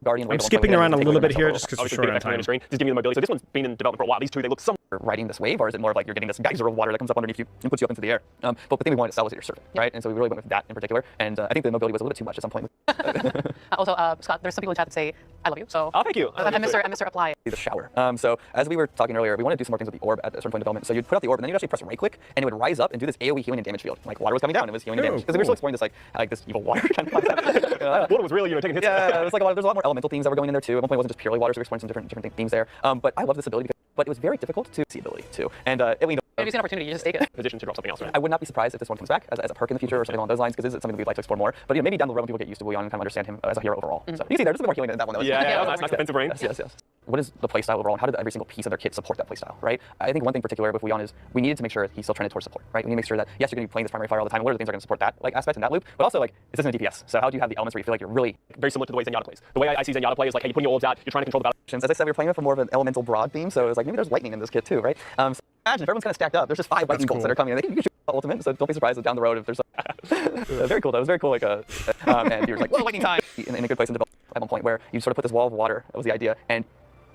Guardian. I'm skipping around a little bit here just because we're Obviously, short big on effect on time. the screen. Just give you the mobility. So this one's been in development for a while. These two, they look somewhat Riding this wave, or is it more of like you're getting this geyser of water that comes up underneath you and puts you up into the air? But the thing we wanted to sell was at your surfing, right? And so we really went with that in particular. And I think the mobility was a little bit too much at some point. Also, Scott, there's some people in chat that say, I love you. So Oh, thank you. I'm Mr. Apply. The shower. So as we were talking earlier, we wanted to do some more things with the orb at a certain point in development. So you'd put out the orb, and then you'd actually press right click, and it would rise up and do this AoE healing and damage field. Like water was coming down, and it was healing and damage. Because we were still exploring this like this evil water kind of concept. Water was really, taking hits. Yeah, it was like there's a lot more elemental themes that were going in there too. At one point, it wasn't just purely water, so we were exploring some different themes there. But I love this ability, but it was very difficult to see ability too. And If you see an opportunity, you just take it. Position to drop something else, right? I would not be surprised if this one comes back as a perk in the future or something along those lines, because it's something that we'd like to explore more. But maybe down the road when people get used to Wuyan and kind of understand him as a hero overall. So you can see there's a bit more healing in that one though. Yeah, nice defensive range. Yes. What is the playstyle overall, and how did every single piece of their kit support that playstyle, right? I think one thing in particular with Wuyan is we needed to make sure that he's still trending towards support, right? We need to make sure that yes, you're going to be playing this primary fire all the time. What are the things that are going to support that like aspect in that loop? But also like is this in a DPS? So how do you have the elements where you feel like you're really Very similar to the way Zenyatta plays. The way I see Zenyatta play is like, hey, you're putting your orbs out, you're trying to control the battle. as I said, we were playing it for more of an elemental broad theme, so it was like maybe there's lightning in this kit too, right? So imagine if everyone's kind of stacked up. There's just 5 lightning bolts that are coming, and they can shoot ultimate. So don't be surprised if down the road if there's very cool. That was very cool. Like and you're like, whoa, lightning time! In a good place in development at one point where you sort of put this wall of water. That was the idea, and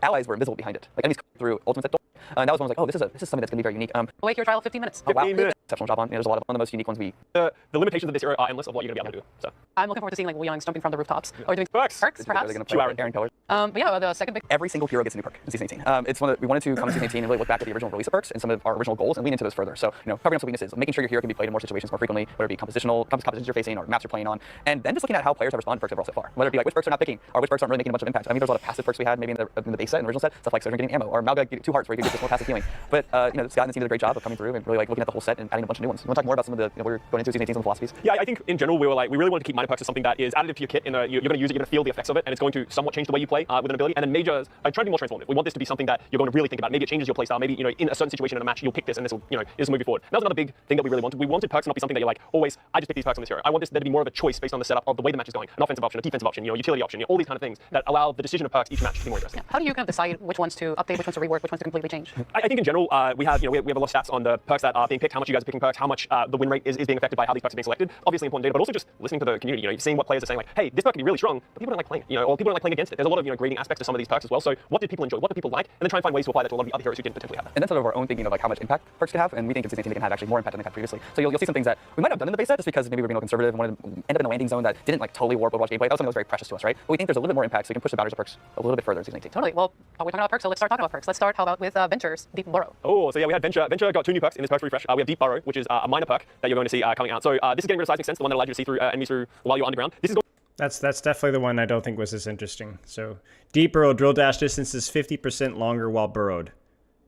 allies were invisible behind it. Like enemies through ultimates that don't. And that was when I was like, oh, this is something that's going to be very unique. Wait your trial of 15 minutes. Oh, wow. 15 minutes. Exceptional job on. There's a lot of one of the most unique ones we. The limitations of this era are endless of what you're going to be able to do. So I'm looking forward to seeing like Wu Yang jumping from the rooftops or doing perks, perks perhaps. They're going to 2 play hours. Aaron colors. But yeah, the second big. Every single hero gets a new perk in season 18. It's one that we wanted to come to season 18 and really look back at the original release of perks and some of our original goals and lean into those further. So, covering up some weaknesses, making sure your hero can be played in more situations more frequently, whether it be compositions you're facing or maps you're playing on, and then just looking at how players have responded to perks overall so far. Whether it be like which perks are not picking or which perks aren't really making much of an impact. I mean, there's a lot of passive perks we had maybe in the base set and the original set, stuff like Surgeon getting ammo or Malga getting 2 hearts where you could get just more passive healing. But Scott and the team did a great job of coming through and really like looking at the whole set and adding a bunch of new ones. You want to talk more about some of the we're going into season 18 some philosophies? yeah, I think in general we really wanted to keep minor perks as something that is additive to your kit. You're going to use it, you're going to feel the effects of it, and it's going to somewhat change the way you play with an ability. And then majors, I try to be more transformative. We want this to be something that you're going to really think about. Maybe it changes your playstyle. Maybe in a certain situation in a match you'll pick this, and this will this will move you forward. And that was another big thing that we really wanted. We wanted perks to not be something that you're like always. I just pick these perks on this hero. I want there to be more of a choice based on the setup of the way the match is going. An offensive option, a defensive option, utility option, all these kind of things that allow the decision of perks each match to be more interesting. How do you kind of decide which ones to update, which ones to rework, which ones to completely change? I think in general we have a lot of stats on the perks that are being picked, how much you guys are picking perks, how much the win rate is being affected by how these perks are being selected. Obviously important data, but also just listening to the community. You're seeing what players are saying like, hey, this perk can be really strong, but people don't like playing it, or people don't like playing against it. There's a lot of grading aspects to some of these perks as well. So what did people enjoy? What do people like? And then try and find ways to apply that to a lot of the other heroes who didn't potentially have that. And that's sort of our own thinking of like how much impact perks could have, and we think in season 18 they can have actually more impact than they had previously. So you'll see some things that we might have done in the base set just because maybe we were being a little conservative and wanted to end up in a landing zone that didn't like totally warp Overwatch gameplay. That was something that was very precious to us, right? But we think there's a little bit more impact, so we can push the boundaries of perks a little bit further in season 18. Totally. Well, we're talking about perks, so let's start talking about perks. Let's start, how about with Ventures, Deep Burrow? Oh, so yeah, we had Venture. Venture got 2 new perks in this perks refresh. We have Deep Burrow, which is a minor perk that you're going to see coming out. So this is getting rid of seismic sense, the one that allowed you to see through enemies through while you're underground. This is going That's definitely the one I don't think was as interesting. So deep burrow drill dash distance is 50% longer while burrowed.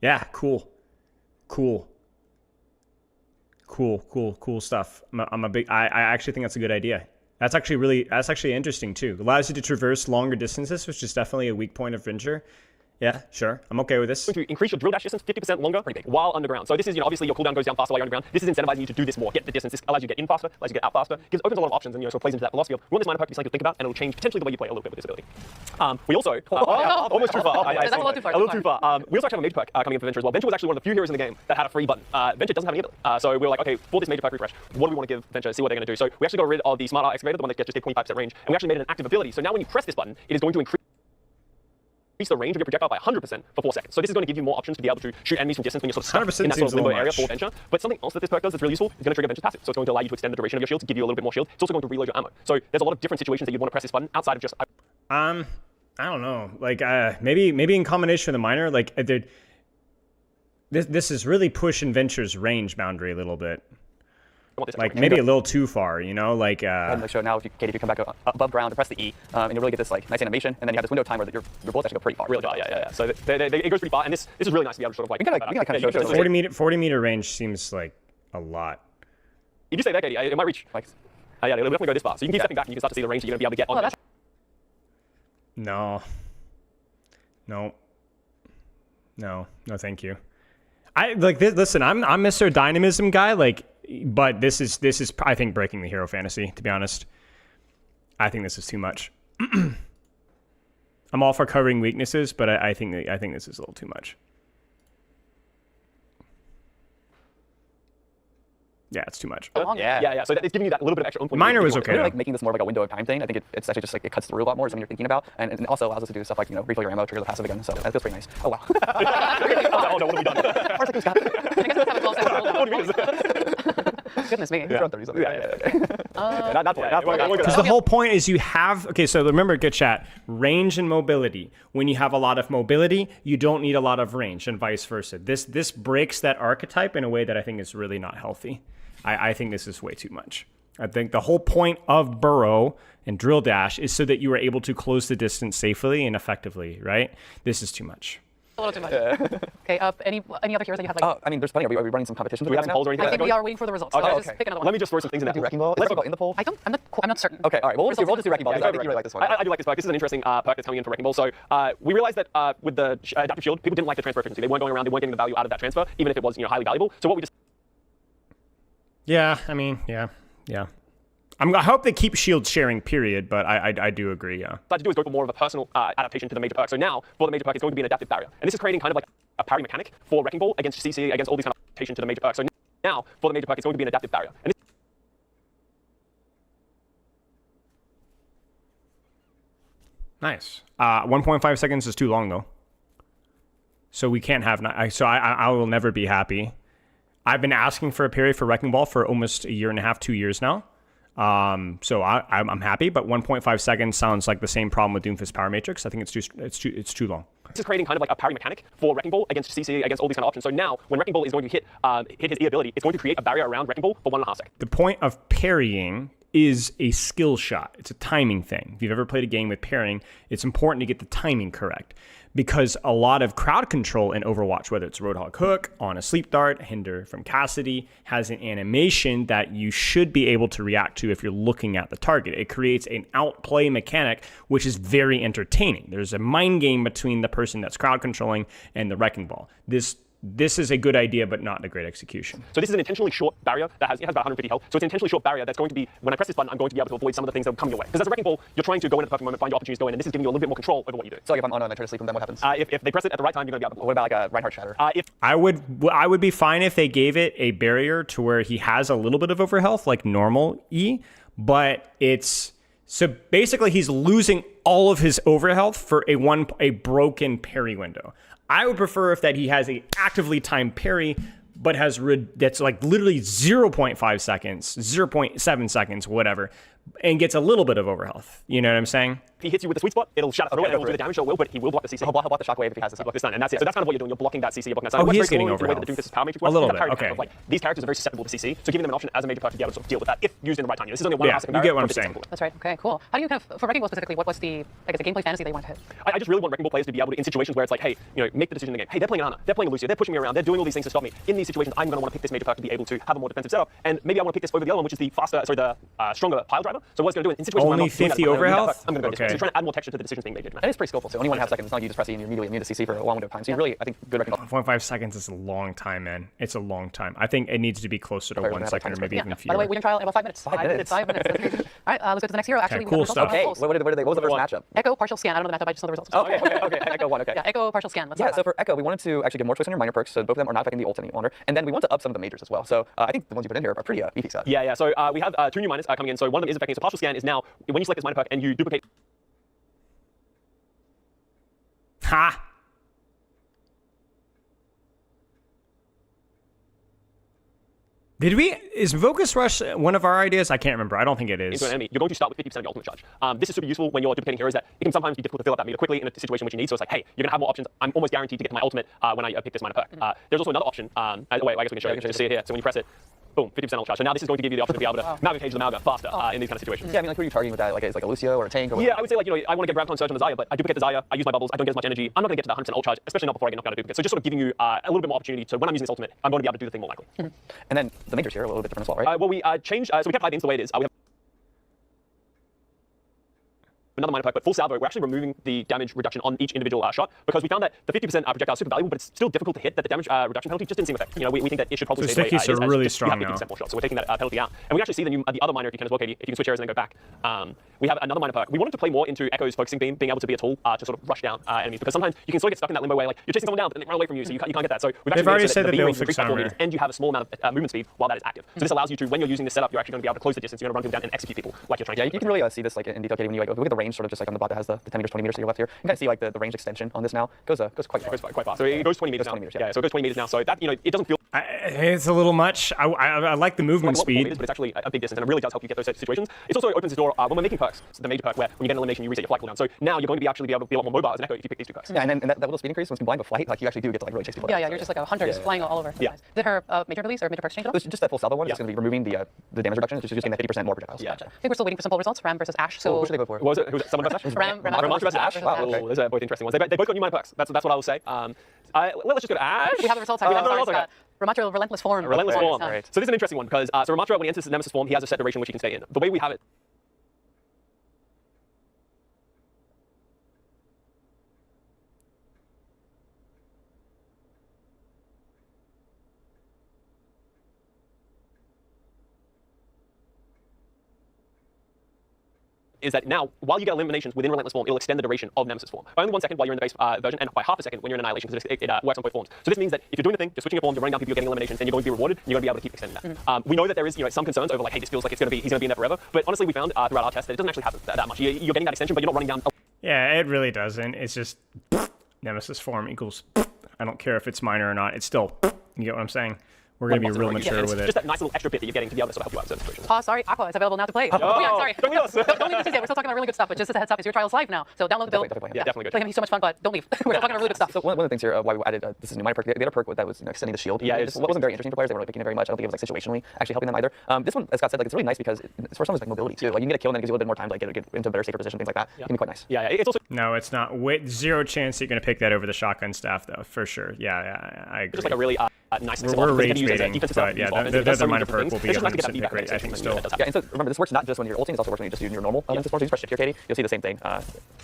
Yeah, cool stuff. I actually think that's a good idea. That's actually interesting too. Allows you to traverse longer distances, which is definitely a weak point of Venture. Yeah, sure. I'm okay with this. to increase your drill dash distance 50% longer while underground. So this is, obviously your cooldown goes down faster while you're underground. This is incentivizing you to do this more, get the distance. This allows you to get in faster, allows you to get out faster, opens a lot of options, and so it plays into that philosophy of we want this minor perk to be something to think about, and it'll change potentially the way you play a little bit with this ability. We also almost too far. That's a little too far. A little too far. We also actually have a major perk coming in for Venture as well. Venture was actually one of the few heroes in the game that had a free button. Venture doesn't have any ability. So we were like, okay, for this major perk refresh, what do we want to give Venture? See what they're going to do. So we actually got rid of the Smart Art Excavator, the one that just did 25% range, and we actually made it an active ability. So now when you press this button, it is going to increase the range of your projectile by 100% for 4 seconds. So this is going to give you more options to be able to shoot enemies from distance when you're sort of stuck in that sort of limbo area for Venture. But something else that this perk does that's really useful is going to trigger Venture's passive. So it's going to allow you to extend the duration of your shield to give you a little bit more shield. It's also going to reload your ammo. So there's a lot of different situations that you'd want to press this button outside of just. I don't know. Like maybe in combination with the minor, like this is really pushing Venture's range boundary a little bit. Like maybe a little too far, like. And so now, if you come back above ground and press the E, and you really get this like nice animation, and then you have this window of time where your bullets actually go pretty far. Really far, yeah. So it goes pretty far, and this is really nice to be able to sort of like. We can kind of show 40 meter range seems like a lot. You just say that, Katie. It might reach. Like, yeah, it'll definitely go this far. So you can keep stepping back, and you can start to see the range that you're going to be able to get on. No, thank you. I like this. Listen, I'm Mr. Dynamism guy, but this is I think breaking the hero fantasy, to be honest. I think this is too much. I'm all for covering weaknesses, but I think this is a little too much. Yeah, it's too much. Yeah. So it's giving you that little bit of extra oomph. Minor was okay. Like making this more of like a window of time thing. I think it's actually just like it cuts through a lot more. Something you're thinking about, and it also allows us to do stuff like refill your ammo, trigger the passive again. So that feels pretty nice. Oh wow. Oh no, what have we done? 4 seconds, Scott. I guess let's have a 12 second hold. Goodness me. Around 30 something. Not for Because the whole point is you have, okay, so remember, good chat, range and mobility. When you have a lot of mobility, you don't need a lot of range, and vice versa. This breaks that archetype in a way that I think is really not healthy. I think this is way too much. I think the whole point of burrow and drill dash is so that you are able to close the distance safely and effectively, right? This is too much. A little too much. Okay, any other heroes that you have? Like, I mean, there's plenty. Are we running some competitions? Do we have some polls or anything? I think we are waiting for the results. Okay, So okay. just pick another one. Let me just throw some things in there. Do Wrecking Ball? Is Wrecking Ball in the poll? I'm not certain. Okay, all right. Well, we'll just do Wrecking Ball. Yeah, I think you really like this one. I do like this perk. This is an interesting perk that's coming in for Wrecking Ball. So we realized that with the adaptive shield, people didn't like the transfer efficiency. They weren't going around. They weren't getting the value out of that transfer, even if it was highly valuable. So what we just Yeah, I mean, yeah. I hope they keep shield sharing, period, but I do agree, yeah. decided to do is go for more of a personal adaptation to the major perk. So now, for the major perk, it's going to be an adaptive barrier. And this is creating kind of like a parry mechanic for Wrecking Ball against CC, against all these kind of adaptation to the major perk. So now, for the major perk, it's going to be an adaptive barrier. And this Nice. 1.5 seconds is too long, though. So we can't have, so I will never be happy. I've been asking for a parry for Wrecking Ball for almost a year and a half, 2 years now. So I'm happy, but 1.5 seconds sounds like the same problem with Doomfist Power Matrix. I think it's too long. This is creating kind of like a parry mechanic for Wrecking Ball against CC, against all these kind of options. So now, when Wrecking Ball is going to hit his E ability, it's going to create a barrier around Wrecking Ball for 1.5 seconds. The point of parrying is a skill shot. It's a timing thing. If you've ever played a game with parrying, it's important to get the timing correct. Because a lot of crowd control in Overwatch, whether it's Roadhog Hook, on a Sleep Dart, Hinder from Cassidy, has an animation that you should be able to react to if you're looking at the target. It creates an outplay mechanic, which is very entertaining. There's a mind game between the person that's crowd controlling and the Wrecking Ball. This is a good idea, but not a great execution. So this is an intentionally short barrier that has about 150 health. So it's an intentionally short barrier that's going to be, when I press this button, I'm going to be able to avoid some of the things that are coming your way. Because as a Wrecking Ball, you're trying to go in at the perfect moment, find your opportunities to go in, and this is giving you a little bit more control over what you do. So like if I'm on and I try to sleep with them, what happens? If they press it at the right time, you're going to be able to. What about like a Reinhardt Shatter? I would be fine if they gave it a barrier to where he has a little bit of overhealth, like normal E, but it's so basically he's losing all of his overhealth for a broken parry window. I would prefer if that he has a actively timed parry, but has that's like literally 0.5 seconds, 0.7 seconds, whatever, and gets a little bit of overhealth. You know what I'm saying? If he hits you with the sweet spot, it'll shut out. It'll do the damage, so it will, but he will block the CC. He'll block the shockwave if he has this. Block the stun, and that's it. So that's kind of what you're doing. You're blocking that CC. You're blocking that stun. Oh, he is getting The way overhealth. that Doomfist Power Matrix A works, little it's bit, parry okay. mechanic of, like, these characters are very susceptible to CC, so giving them an option as a major perk to be able to deal with that if used in the right time. This is only a 1.5 second Yeah, barrier. you get what I'm saying. That's right. Okay, cool. How do you for Wrecking Ball specifically, what was the gameplay fantasy they wanted to hit? I just really want Wrecking Ball players to be able to, in situations where it's like, hey, make the decision in the game. Hey, they're playing Ana, they're playing Lucia, they're pushing me around, they're doing all these things to stop me. In these situations, I'm going to want to pick this major perk to be able to have a more defensive setup, and maybe I want to pick this over the other one, which is the stronger pile driver. So what it's going to do in situations where I'm Only not doing that, 50 overhealth? I'm going to go this way. Okay. So you're trying to add more texture to the decisions being made. That is pretty skillful. So only 1.5 seconds. It's not like you just press E and you're immediately immune to CC for a long window of time. So you really, I think, good Wrecking Ball. 0.5 seconds is a long time, man. It's a long time. I think it needs to be closer to Okay, 1 second or maybe even By the fewer. way, we can trial in about 5 minutes. 5 minutes. 5 minutes. All right, let's go to the next hero. Actually, cool we have the results. stuff. Okay, Close. what was the first matchup? Echo partial scan. I don't know the matchup. I just know the results. Okay. Echo 1, okay. Yeah, Echo partial scan. Let's Yeah, talk so about for Echo, we wanted to actually give more choice on your minor perks, so both of them are not affecting the ult any longer. And then we want to up some of the majors as well. So I think the ones you put in here are pretty beefy stuff. Yeah. So we have 2 new minors coming in. So one of them is affecting. So partial scan is now when you select this minor perk and you duplicate. Ha! Is Focus Rush one of our ideas? I can't remember. I don't think it is. Into an enemy, you're going to start with 50% of the ultimate charge. This is super useful when you're duplicating heroes that it can sometimes be difficult to fill up that meter quickly in a situation which you need. So it's like, hey, you're going to have more options. I'm almost guaranteed to get to my ultimate when I pick this minor perk. There's also another option. Wait, I guess we can show you. Just see it here. So when you press it, boom, 50% ult charge. So now this is going to give you the option to be able to Malga cage the Malga faster in these kind of situations. Yeah, I mean, like, who are you targeting with that? Like, is like a Lucio or a tank? Or Yeah, I would say, like, I want to get Gravcon Surge on the Zarya, but I duplicate the Zarya, I use my bubbles, I don't get as much energy. I'm not going to get to that 100% ult charge, especially not before I get knocked out of duplicate. So just sort of giving you a little bit more opportunity. So when I'm using this ultimate, I'm going to be able to do the thing more likely. And then the majors here are a little bit different as well, right? Well, we changed, so we kept 5 beams the way it is. We have another minor perk, but full salvo, we're actually removing the damage reduction on each individual shot because we found that the 50% projectile is super valuable, but it's still difficult to hit. That the damage reduction penalty just didn't seem effective. You know, we think that it should probably So stay the way stickies it is, are as really just, you have strong 50% now. more shots, so we're taking that penalty out. And we actually see the other minor if you can as well, Katie. If you can switch areas and then go back. We have another minor perk. We wanted to play more into Echo's focusing beam, being able to be a tool to sort of rush down enemies because sometimes you can sort of get stuck in that limbo where like you're chasing someone down, but then they run away from you, so you can't get that. So we've actually already made it so said that the beam they'll range fix increases by 4 armor. meters, and you have a small amount of movement speed while that is active. So this allows you to, when you're using this setup, you're actually going to be able to close the distance. You're going to run people down and execute people like you're trying to. Yeah, you can really see this like in detail, Katie, when you like look at the range, sort of just like on the bot that has the 10 meters, 20 meters to your left here. You can see like the range extension on this now goes quite far. Quite fast. So it goes 20 meters now. 20 meters, yeah. So it goes 20 meters now. So that, you know, it doesn't feel It's a little much. I like the movement like 4 meters, speed. but it's actually a big distance, and it really does help you get those situations. It also opens the door when we're making perks. So the major perk where when you get an elimination, you reset your flight cooldown. So now you're going to be able to be a lot more mobile as an Echo if you pick these two perks. Yeah, and then that little speed increase, once combined with flight, like you actually do get to like really chase people down. Yeah, you're just like a hunter just flying all over. Yeah. Did her major release or major perks change at all? Just that full salvo one, Yeah. it's going to be removing the damage reduction. It's just getting that 50% more projectiles. Yeah. Gotcha. I think we're still waiting for some poll results. Ram versus Ash. So Who should they go for? What was it? Who was it? Someone versus Ash? Ram versus Ash. Wow, Oh, okay. those are both interesting ones. They both got new minor perks. That's what I will say. Let's just go to Ash. we have the results. We have the results. Okay. Ramatra Relentless Form. Relentless Form. Right. So this is an interesting one because so Ramatra, when he enters Nemesis form, he has a set duration which he can stay in. The way we have it. Is that now, while you get eliminations within Relentless Form, it'll extend the duration of Nemesis Form. By only 1 second while you're in the base version, and by half a second when you're in Annihilation, because it works on both forms. So this means that if you're doing the thing, you're switching your form, you're running down people, you're getting eliminations, and you're going to be rewarded, and you're going to be able to keep extending that. We know that there is, some concerns over like, hey, this feels like he's going to be in there forever. But honestly, we found throughout our test that it doesn't actually happen that much. You're getting that extension, but you're not running down. Yeah, it really doesn't. It's just Nemesis form equals. I don't care if it's minor or not. It's still. You get what I'm saying? We're going to be real mature with it. Just that nice little extra bit that you're getting to be able to sort of help you out in certain situations. Oh, sorry, Aqua is available now to play. Oh, yeah, sorry. don't leave us. Don't leave us yet. We're still talking about really good stuff, but just as a heads up, is your trials live now. So download the build. Definitely. Yeah, definitely good. Play him. He's so much fun, but don't leave. We're still talking about really good stuff. So one of the things here, why we added this is a new minor perk. The other perk that was extending the shield. Yeah, it wasn't very interesting for players. They weren't really picking it very much. I don't think it was like situationally actually helping them either. This one, as Scott said, like it's really nice because it's for some like mobility too. Like you can get a kill and then it gives you a little bit more time to like get into a better safer position, things like that. It can be quite nice. Yeah, it's also No, it's not. Zero chance that you're going to pick that over the shotgun staff, though, for sure. Yeah, I agree. just like a really nice. We're rage baiting, but yeah, the other minor perk will be 100% pick rate, I think, still. Yeah, and so remember, this works not just when you're ulting, it also works when you're just using your normal Nemesis form. So you press shift here, Katie, you'll see the same thing.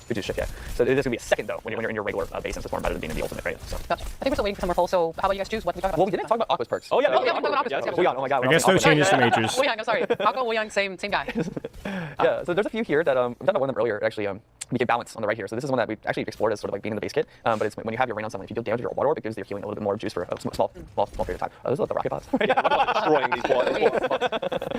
We do shift, yeah. So it is going to be a second, though, when you're in your regular base Nemesis form rather than being in the ultimate, right? So. Gotcha. I think we're still waiting for some more polls, so how about you guys choose? What can we talk about? Well, we didn't talk about Aqua's perks. Oh, yeah. Oh, yeah, we're talking about Yeah, Aqua's. Wuyang, oh my god. I guess no Aqua's changes to majors. Wuyang, I'm sorry. Aqua, Wuyang, same guy. Yeah, so there's a few here that we've done one of them earlier. Actually, we get balance on the right here. So this is one that we actually explored as sort of like being in the base kit. But it's when you have your rain on someone, if you deal damage to your water orb, it gives your healing a little bit more juice for a small period of time. Those are like the rocket pods. destroying these quads.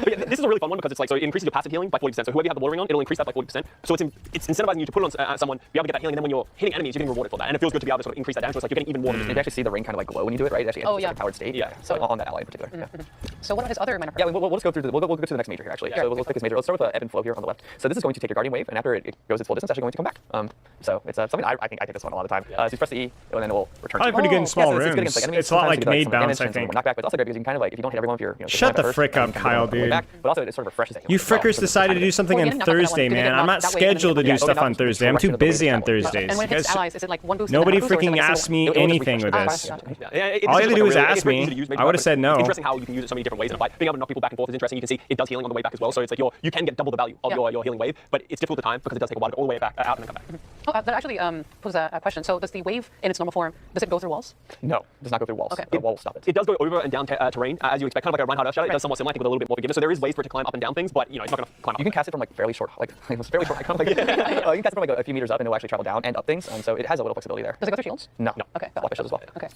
But yeah, this is a really fun one because it's like, so it increases your passive healing by 40%. So whoever you have the water ring on, it'll increase that by 40%. So it's incentivizing you to put it on someone, be able to get that healing, and then when you're hitting enemies, you're getting rewarded for that. And it feels good to be able to sort of increase that damage. So it's like you're getting even more. You can actually see the ring kind of like glow when you do it, right? It actually enters like a powered state. Yeah. So on that ally in particular. Yeah. So what about his other minor perks? Yeah, we'll just go through we'll go to the next major here actually. So we'll pick this major. Let's start with ebb and flow here on the left. So this is going to take your guardian wave, and after it goes its full distance, it's actually going to come back. So it's something I think this one a lot of the time. So you press the E, and then it will return. Probably pretty good in small so it's good rooms. against, like, enemies. It's a lot Sometimes like you get, nade some bounce, damage I and some think. knockback, but it's also good because you can kind of like if you don't hit everyone with your Shut the first, frick then up, you can Kyle, go way dude. back, but also it sort of refreshes that. You frickers decided to do something Well, on you didn't knock that Thursday, one. You man. didn't I'm knock not that way, scheduled to and then do you stuff did on it. Thursday. I'm too busy on Thursdays. And when it You hits guys- allies, is it like one boost? Nobody and then another boost, or is freaking it like a asked me single- anything with Ah, this. gotcha. All you had to do was ask me. I would've said no. It's interesting how you can use it so many different ways in a fight. Being able to knock people back and forth is interesting. You can see it does healing on the way back as well. So it's like you can get double the value of your healing wave, but it's difficult to time because it does take a while to go all the way back out and then come back. Oh, that actually poses a question. So does the wave in its normal form, does it go through walls? No, it does not go through walls. Okay. The wall will stop it. It does go over and down terrain as you expect, kind of like a Reinhardt Earthshadow. It does somewhat similar, I think, with a little bit more forgiveness. So there is ways for it to climb up and down things, but it's not going to climb up. You can cast it from like fairly short, like fairly short. Kind of like, you can cast it from like a few meters up, and it'll actually travel down and up things. So it has a little flexibility there. Does it go through shields? No. Okay, got Block it. shields as well. Okay.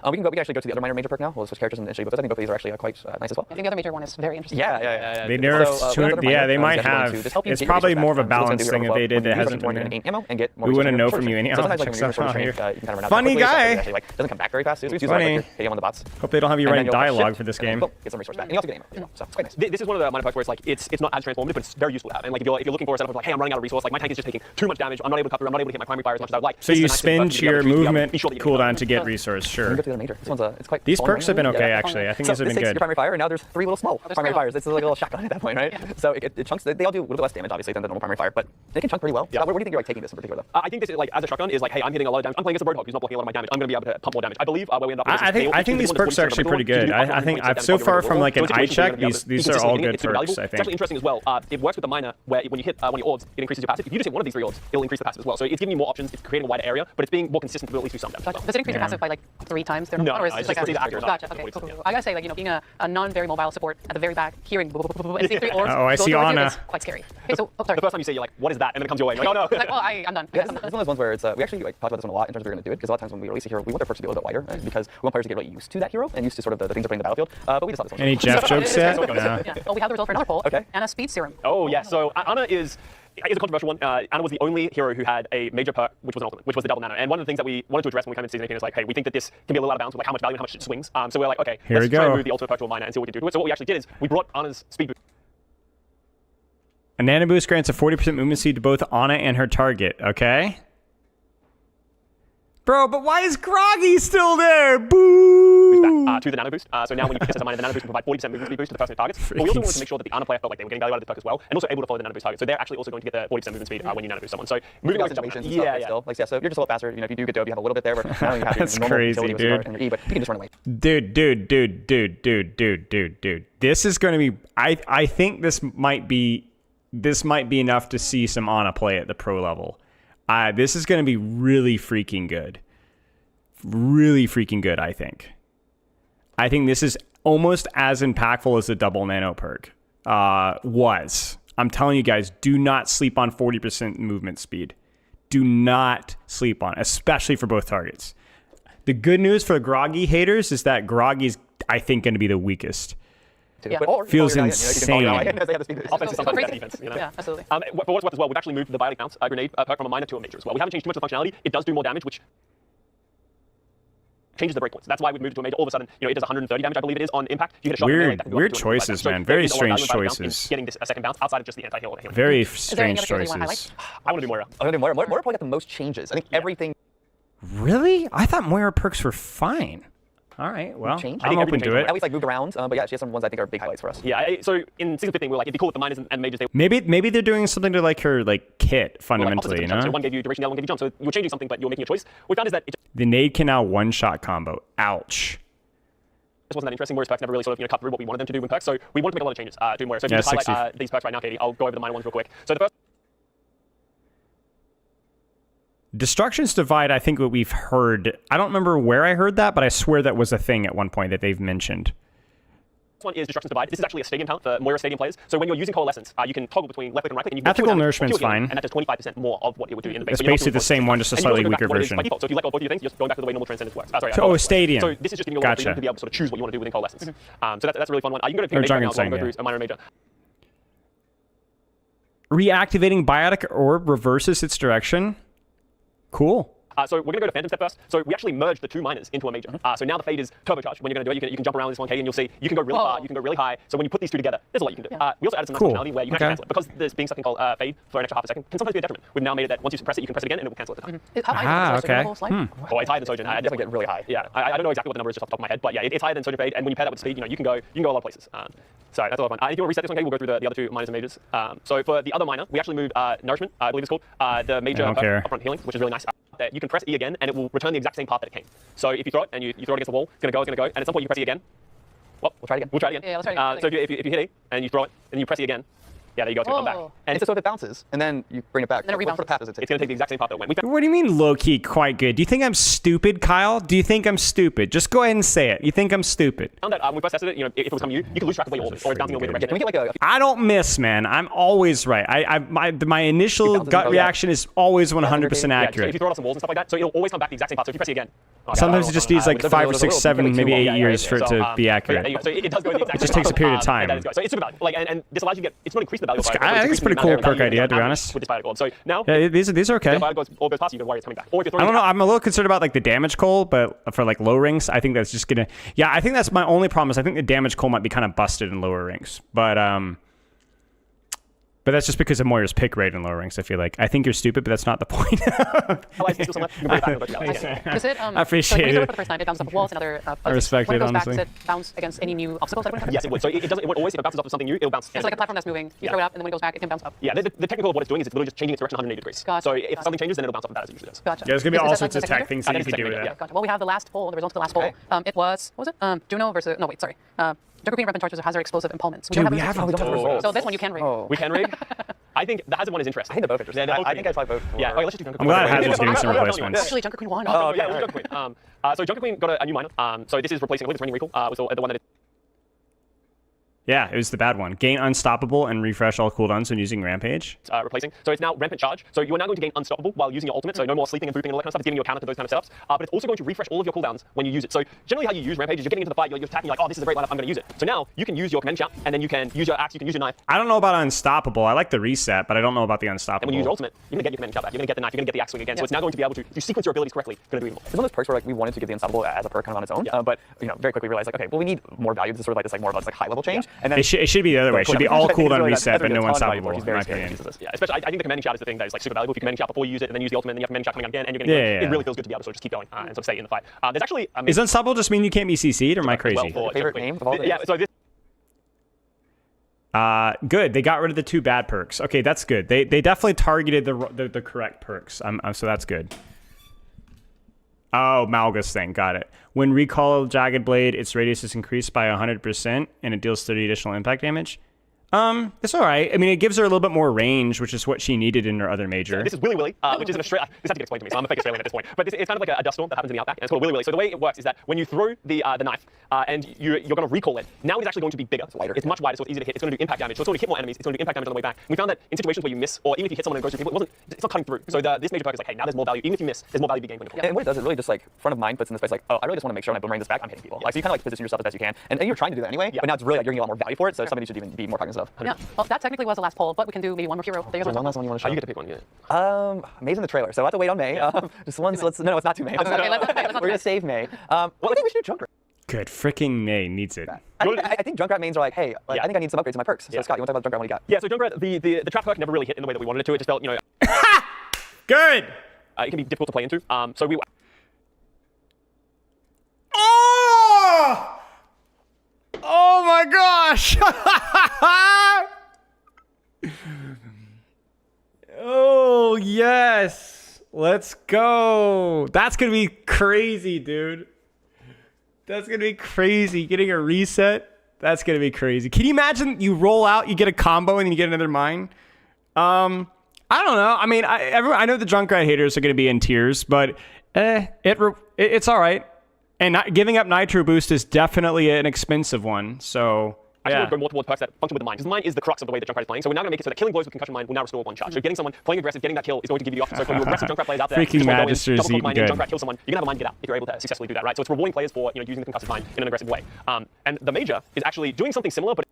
We can actually go to the other major perk now. We'll switch characters and show you both. I think both of these are actually quite nice as well. I think the other major one is very interesting. Yeah. They So, nerfed. we have another Yeah, minor, they might that's going have. to just help you It's get your probably resources more of a back. So it's gonna balance do thing that overflow. they did When you that use hasn't more been. gain ammo and get more We wouldn't resources know from from you anyhow. Sometimes like Check when you're stuff out short here. you can kind of run out Funny quickly, so guy. it actually like doesn't come back very fast. So it's used Funny. like hitting on the bots. Hope they don't have you And writing then you'll dialogue shift, for this and then game. boom, get some resource back. And you also get ammo. So it's quite nice. This is one of the minor perks where it's like it's not as transformative, but it's very useful to have. And like if you're looking for a setup of like, hey, I'm running out of resource, like my tank is just taking too much damage. I'm not able to cut through. I'm not able to hit my primary fire as much as I would like. So This is you a nice thing for us spend to be able your to be able to movement be sure that you get it cooldown to get resource. Let Sure. me go to the other major. This one's it's quite. These fun perks have been right now. okay, Yeah. actually. I think So these have this been takes your good. primary fire, and now there's 3 little small there's primary three. fires. It's like a little shotgun at that point, right? So it chunks. They all do a little bit less damage, obviously, than the normal primary fire, but they can chunk pretty well. Yeah. So where do you think you're like taking this in particular, though? I think this is like as a shotgun is like, hey, I'm hitting a lot of damage. I'm playing against a Roadhog who's not blocking a lot of my damage. I'm going to be able to pump more damage. I believe where we end up. I think these perks are actually pretty good. I think so far from like an eye check, these are all good perks. I It's actually think. interesting as well. It works with the miner where when you hit one of your orbs, it increases your passive. If you just hit one of these 3 orbs, it'll increase the passive as well. So it's giving you more options. It's creating a wider area, but it's being more consistent to at least do some damage. Gotcha. Does it increase your passive by like 3 times? No, or is it's like just accurate. Gotcha. Okay, cool. I gotta say, like, being a non-very mobile support at the very back, hearing and seeing 3 orbs. Oh, I go see towards you Ana. is quite scary. Okay, so sorry. The first time you say, you're like, what is that? And then it comes your way. Like, oh no. Like, well, I'm done. Yeah, it's one of those ones where it's, we actually talked about this one a lot in terms of we're going to do it, because a lot of times when we release a hero, we want their perks to be a little bit wider, because we want players to get really used to that hero and used to sort of the things that bring the battlefield. But we just thought this one. Any Jeff jokes yet? No. Yeah. Oh, we have the result for another poll. Okay. Anna Speed Serum. Oh yeah. So Ana is a controversial one. Ana was the only hero who had a major perk, which was an ultimate, which was the double nano. And one of the things that we wanted to address when we came into season 18 is like, hey, we think that this can be a little out of bounds with like how much value and how much it swings. So we're like, okay, Here let's we try and go. move the ultimate perk to a minor and see what we can do to it. So what we actually did is we brought Ana's speed boost. A nano boost grants a 40% movement speed to both Ana and her target. Okay. Bro, but why is Groggy still there? Boo! Back to the nano boost. So now when you pick this as a minor, the nano boost can provide 40% movement speed boost to the person who targets. But we also wanted to make sure that the Ana player felt like they were getting value out of this perk as well, and also able to follow the nano boost target. So they're actually also going to get the 40% movement speed when you nano boost someone. So moving on to Situations and yeah, stuff, yeah. still. Like, yeah, so if you're just a little faster, you know, if you do get dope, you have a little bit there, but now you have That's your normal crazy, utility with your dude. and your E, but you can just run away. Dude. This is going to be. I think this might be enough to see some Ana play at the pro level. This is going to be really freaking good. Really freaking good, I think. I think this is almost as impactful as the double nano perk was. I'm telling you guys, do not sleep on 40% movement speed. Do not sleep on, especially for both targets. The good news for Groggy haters is that Groggy's, I think, going to be the weakest. Yeah. Or Feels you can call it out, insane. because they have the speed boost. Offense is sometimes Great. better defense. You know? Yeah, absolutely. For what's worth as well, we've actually moved the Violent Bounce grenade perk from a minor to a major as well. We haven't changed too much of the functionality. It does do more damage, which changes the breakpoints. That's why we've moved to a major. All of a sudden, you know, it does 130 damage, I believe it is, on impact. You get a shot. Weird choices, so man. Very there's a lot of strange value in choices. getting this a second bounce outside of just the anti-heal. Very there any strange other character you wanna choices. I want to do Moira. I'm gonna do Moira. Moira probably got the most changes. I think everything Really? I thought Moira perks were fine. All right, well, changed. I'm open to At it. least like moved around, but yeah, she has some ones I think are big highlights for us. Yeah, so in season 15, we were like, it'd be cool if the minors and majors, they Maybe they're doing something to like her like kit were like fundamentally, opposites you of each other. So know? one gave you duration, the other one gave you jump. So you were changing something, but you were making a choice. What we found is that it The nade can now one-shot combo. Ouch. just wasn't that interesting. Moira's perks never really sort of cut through what we wanted them to do with perks. So we wanted to make a lot of changes to Moira. So if you Yeah, just highlight 60. these perks right now, Katie, I'll go over the minor ones real quick. So the first Destruction's Divide, I think what we've heard. I don't remember where I heard that, but I swear that was a thing at one point that they've mentioned. one is Destruction's Divide. This is actually a stadium talent for Moira stadium players. So when you're using Coalescence, you can toggle between left click and right click, and you can Ethical do it Nourishment's again, fine. and that does 25% more of what it would do in the base. It's So you're not basically doing the same one, just a and you also slightly go back weaker to what it is version. by default. So if you let go of both of your things, you're just going back to the way normal Transcendence works. Sorry, So, apologies. Stadium. So this is just giving you a lot of Gotcha. freedom to be able to sort of choose what you want to do within Coalescence. So that's a really fun one. You can go to Or major right now, Jungle so I'll go Saying, through a minor and major. Reactivating Biotic Orb reverses its direction. Cool. So we're going to go to Phantom Step first. So we actually merged the 2 minors into a major. So now the fade is turbocharged. When you're going to do it, you can jump around this one, Katie, and you'll see you can go really far, you can go really high. So when you put these 2 together, there's a lot you can do. We also added some nice Cool. functionality where you can Okay. actually cancel it. Because there's being something called fade for an extra half a second can sometimes be a detriment. We've now made it that once you press it, you can press it again and it will cancel at the time. How high is the okay. level slide? Oh, it's higher than Sojourn. I definitely get really high. Yeah, I don't know exactly what the number is just off the top of my head, but yeah, it's higher than Sojourn Fade. And when you pair that with speed, you can go a lot of places. So that's a lot of fun. If you want to reset this one, Katie, we'll go through the other 2 minors and majors. So for the other minor, we actually moved Nourishment, I believe it's called, the major don't care. upfront healing, which is really nice. You can press E again, and it will return the exact same path that it came. So if you throw it and you throw it against the wall, it's gonna go, and at some point you press E again. Well, We'll try it again. We'll try it again. Yeah, let's try it again. So if you hit E and you throw it and you press E again, yeah, there you go. It's gonna come back. Whoa. And So if it bounces, and then you bring it back, Then it what rebounds. sort of path does it take? it's gonna take the exact same path that it went. We found What do you mean low-key quite good? Do you think I'm stupid, Kyle? Do you think I'm stupid? Just go ahead and say it. You think I'm stupid? that when we first tested it, if it was coming you could lose track of where your orb is, or it's bouncing away the Yeah, can we get like a I don't miss, man. I'm always right. My initial bounces gut and goes, yeah. reaction is always 100% Yeah, just if accurate. you throw it on some walls and stuff like that, so it'll always come back the exact same path. So if you press it again. Sometimes it just needs like doesn't 5 or really- 6, doesn't 7, really maybe too 8 long. years for it to be there accurate. you go. So it does go in the exact It just same takes a path, period of and time. that is good. So it's super valuable. And this allows you to get, it's not increasing the value of I think it's a pretty cool perk idea, to be honest. With this Biotic Orb. So now, Yeah, these are okay. if Biotic Orb goes past you, don't worry, it's coming back. Or if you're throwing I don't it know. out- I'm a little concerned about like the damage coal, but for like low rings, I think that's just gonna. Yeah, I think that's my only problem. Is I think the damage coal might be kind of busted in lower rings. But But that's just because of Moira's pick rate in lower ranks, I feel like. I think you're stupid, but that's not the point. I appreciate so when you it. for the first time, it bounces off of walls and other I respect when it, it goes back, honestly. does it bounce against any new obstacles that would happen? Yes, it would. So it would always, if it bounces off of something new, it'll bounce. It's like a platform that's moving. You throw it up, and then when it goes back, it can bounce up. Yeah, the technical of what it's doing is it's literally just changing its direction 180 degrees. Gotcha. So if something changes, then it'll bounce off of that as it usually does. Gotcha. Yeah, there's going to be all Is that sorts of the tech second things major? that you can do with Yeah. it. Gotcha. Well, we have the last poll, the results of the last poll. It was, what was it? Juno versus, no, wait, sorry. Junker Queen weapon charges has her explosive impalements. Dude, we have we don't have them. results. So this one you can read. We can rig. I think the Hazard one is interesting. I think they're both interesting. I think I'd probably vote for. Yeah, let's just do Junker I'm Queen. glad Yeah, Hazard's getting some yeah, replacements. Actually, Junker Queen won. Oh, yeah, Junker Queen. So Junker Queen got a new minor. So this is replacing, I believe it's Raining Recall, was the one that Yeah, it was the bad one. Gain Unstoppable and refresh all cooldowns when using Rampage. it's replacing. So it's now Rampant Charge. So you are now going to gain Unstoppable while using your ultimate. So no more sleeping and booping and all that kind of stuff. It's giving you a counter to those kind of setups. But it's also going to refresh all of your cooldowns when you use it. So generally how you use Rampage is you're getting into the fight, you're attacking, you're like, oh, this is a great lineup, I'm going to use it. So now you can use your command shout, and then you can use your axe, you can use your knife. I don't know about Unstoppable. I like the reset, but I don't know about the And Unstoppable. when you use your ultimate, you're going to get your command shout back. You're going to get the knife, you're going to get the axe swing again. So it's now going to be able to, if you sequence your abilities correctly, it's going to do even more. It's one of those perks where like we wanted to give the Unstoppable as a perk kind of on its own, but very quickly realized like, okay, well we need more value. This is sort of like this like more of a like high level change. And then It should be the other way. It should be all cooldown reset, but no one Unstoppable, in my opinion. Yeah, especially I think the commanding shout is the thing that is like super valuable. If you commanding shout before you use it, and then use the ultimate, and then you have commanding shout coming out again, and you're going to it really feels good to be able to sort of just keep going and sort of stay in the fight. There's actually Is Unstoppable just mean you can't be CC'd, or am I crazy? favorite name of all the yeah, so this Good. They got rid of the 2 bad perks. Okay, that's good. They definitely targeted the correct perks. So that's good. Oh, Malgus thing. Got it. When recall Jagged Blade, its radius is increased by 100%, and it deals 30 additional impact damage. It's all right. I mean, it gives her a little bit more range, which is what she needed in her other major. This is Willy Willy, which is an Australian. This has to get explained to me, so I'm a fake Australian at this point. But it's kind of like a dust storm that happens in the outback, and it's called Willy Willy. So the way it works is that when you throw the knife and you're going to recall it, now it's actually going to be bigger. It's lighter. It's much wider, so it's easier to hit. It's going to do impact damage. So it's going to hit more enemies. It's going to do impact damage on the way back. We found that in situations where you miss, or even if you hit someone and it goes through people, it's not cutting through. So this major perk is like, hey, now there's more value. Even if you miss, there's more value to be gained when you And what it does, it really just like front of mind puts in the space like, oh, I really just want to make sure when I boomerang this back, I'm hitting people. Like so you kind of like position yourself as best you can, and you're trying to do that anyway. But now it's really like you're getting a lot more value for it. So somebody should even be more cognizant of. Yeah. Well, that technically was the last poll, but we can do maybe one more hero. There's One last one you want to show? you get to pick one. Yeah. May's in the trailer, so we'll have to wait on May. Just one. So no, it's not too May. Okay, let's We're gonna save May. Well, I think we should do Junkrat. Good. Freaking May needs it. I think Junkrat mains are like, hey, I think I need some upgrades to my perks. So Scott, you want to talk about Junkrat? What do you got? Yeah, so Junkrat, the trap perk never really hit in the way that we wanted it to. It just felt, Good. it can be difficult to play into. So we. Oh! Oh my gosh! Oh, yes. Let's go. That's going to be crazy, dude. That's going to be crazy. Getting a reset, that's going to be crazy. Can you imagine you roll out, you get a combo, and then you get another mine? I don't know. I mean, I know the Junkrat haters are going to be in tears, but it's all right. And giving up Nitro Boost is definitely an expensive one, so... I actually want to go more towards perks that function with the mine, because the mine is the crux of the way that Junkrat is playing. So we're now going to make it so that killing blows with concussion mine will now restore 1 charge. So getting someone playing aggressive, getting that kill is going to give you the option. So for you aggressive Junkrat players out there, Freaking just want to go in, Magister's double click mine, eating Junkrat kill someone, you're going to have a mine get out if you're able to successfully do that, right? So it's rewarding players for using the concussive mine in an aggressive way. And the major is actually doing something similar, but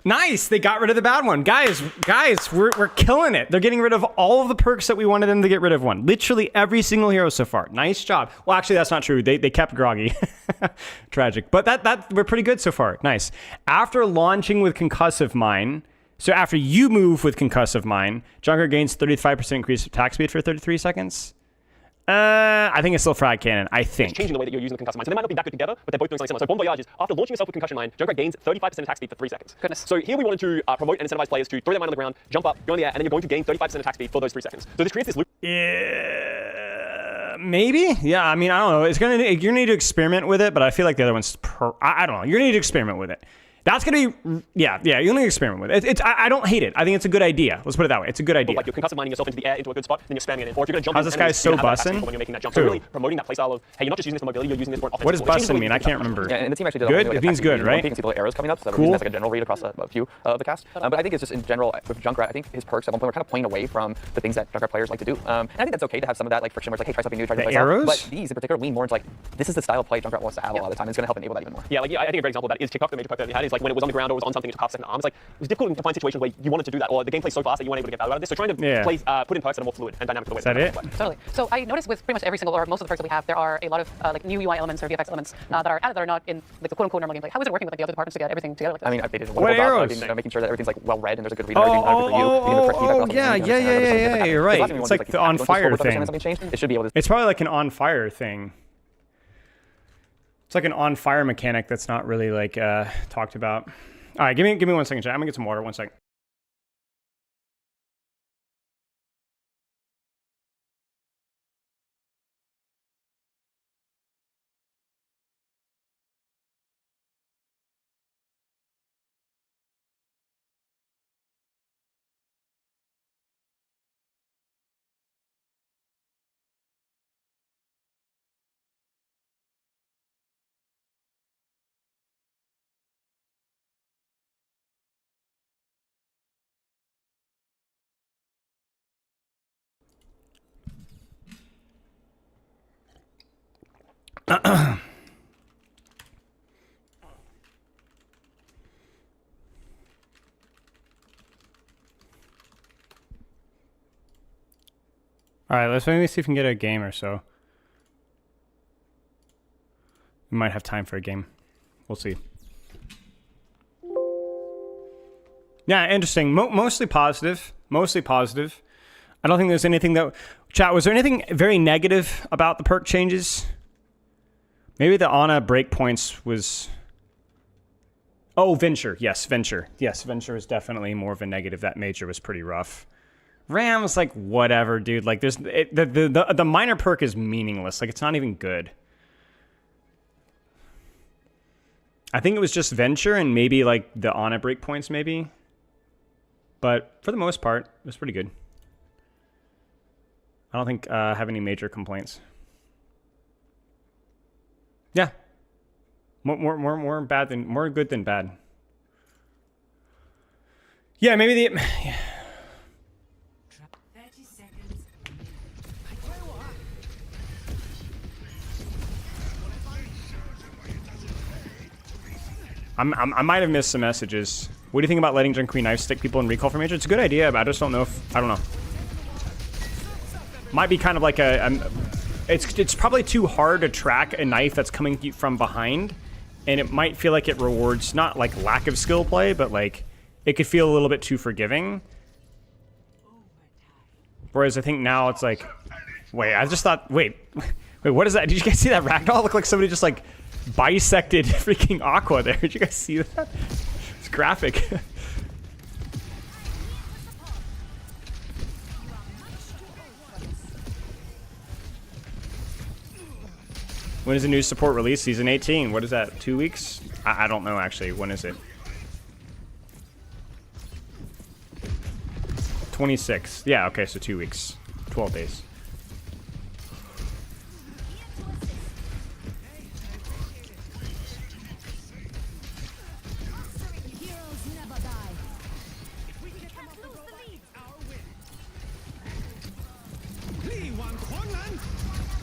Nice, they got rid of the bad one. Guys, we're killing it. They're getting rid of all of the perks that we wanted them to get rid of one. Literally every single hero so far. Nice job. Well, actually, that's not true. They kept Groggy. Tragic. But that we're pretty good so far. Nice. After launching with Concussive Mine, so after you move with Concussive Mine, Junker gains 35% increased attack speed for 33 seconds. I think it's still Frag Cannon, I think. It's changing the way that you're using the concussive mine. So they might not be that good together, but they're both doing something similar. So Bon Voyage is, after launching yourself with Concussion Mine, Junkrat gains 35% attack speed for 3 seconds. Goodness. So here we wanted to promote and incentivize players to throw their mine on the ground, jump up, go in the air, and then you're going to gain 35% attack speed for those 3 seconds. So this creates this loop. Yeah, maybe. Yeah, I mean, I don't know. You're gonna need to experiment with it, but I feel like the other one's. I don't know. You're gonna need to experiment with it. That's gonna be. Yeah. You'll need to experiment with it. I don't hate it. I think it's a good idea. Let's put it that way. It's a good idea. Like you're concussive mining yourself into the air into a good spot, then you're spamming it in. Or if you're gonna jump. How's this guy so bussin'? When you're making that jump, so really promoting that playstyle of hey, you're not just using this for mobility, you're using this for an offensive. What does goal. It changes the bussin' way mean? you I think can't about remember. Yeah, and the team actually did Good? really It means good, right? You can see the arrows coming up, so Cool. that's like a general read across a few of the cast. But I think it's just in general with Junkrat, I think his perks at one point were kind of pulling away from the things that Junkrat players like to do. And I think that's okay to have some of that like friction where it's like, hey, try something new, try something arrows? But these in particular lean more into like this is the style of play Junkrat wants to have a lot of the time. It's going to help enable that even more. Yeah, I think a great example of that is TikTok, the major perk that he had is like when it was on the ground or was on something to cast second arm. It's like it was difficult to find situations where you wanted to do that, or the gameplay's so fast that you weren't able to get value out of this. So trying to play, put in perks that are more fluid and dynamic. Is that it? Totally. So I noticed with pretty much every single or most of the perks that we have, there are a lot of like new UI elements or VFX elements that are added that are not in like the quote-unquote normal gameplay. How is it working with like, the other departments to get everything together like this? I mean, they did a wonderful job of making sure that everything's like well read and there's a good read and yeah, you're right. It's like the on fire thing. It should be able to. It's probably like an on fire thing. It's like an on fire mechanic that's not really like talked about. All right, give me 1 second, chat. I'm gonna get some water. 1 second. All right, let's maybe see if we can get a game or so. We might have time for a game. We'll see. Yeah, interesting. Mostly positive. Mostly positive. I don't think there's anything that... Chat, was there anything very negative about the perk changes? Maybe the Ana breakpoints was... Oh, Venture. Yes, Venture. Yes, Venture is definitely more of a negative. That Major was pretty rough. Ram was like, whatever, dude. Like, there's... The minor perk is meaningless. Like, it's not even good. I think it was just Venture and maybe, like, the Ana breakpoints, maybe. But for the most part, it was pretty good. I don't think I have any major complaints. Yeah. More bad than... More good than bad. Yeah, maybe the... Yeah. I might have missed some messages. What do you think about letting Junk Queen knife stick people in recall for major? It's a good idea, but I just don't know if... I don't know. Might be kind of like it's probably too hard to track a knife that's coming from behind, and it might feel like it rewards, not like lack of skill play, but like it could feel a little bit too forgiving. Whereas I think now it's like... Wait, I just thought... Wait, what is that? Did you guys see that ragdoll? Look like somebody just like... bisected freaking Aqua there. Did you guys see that? It's graphic. When is the new support release? Season 18. What is that? 2 weeks? I don't know actually. When is it? 26. Yeah, okay, so 2 weeks. 12 days.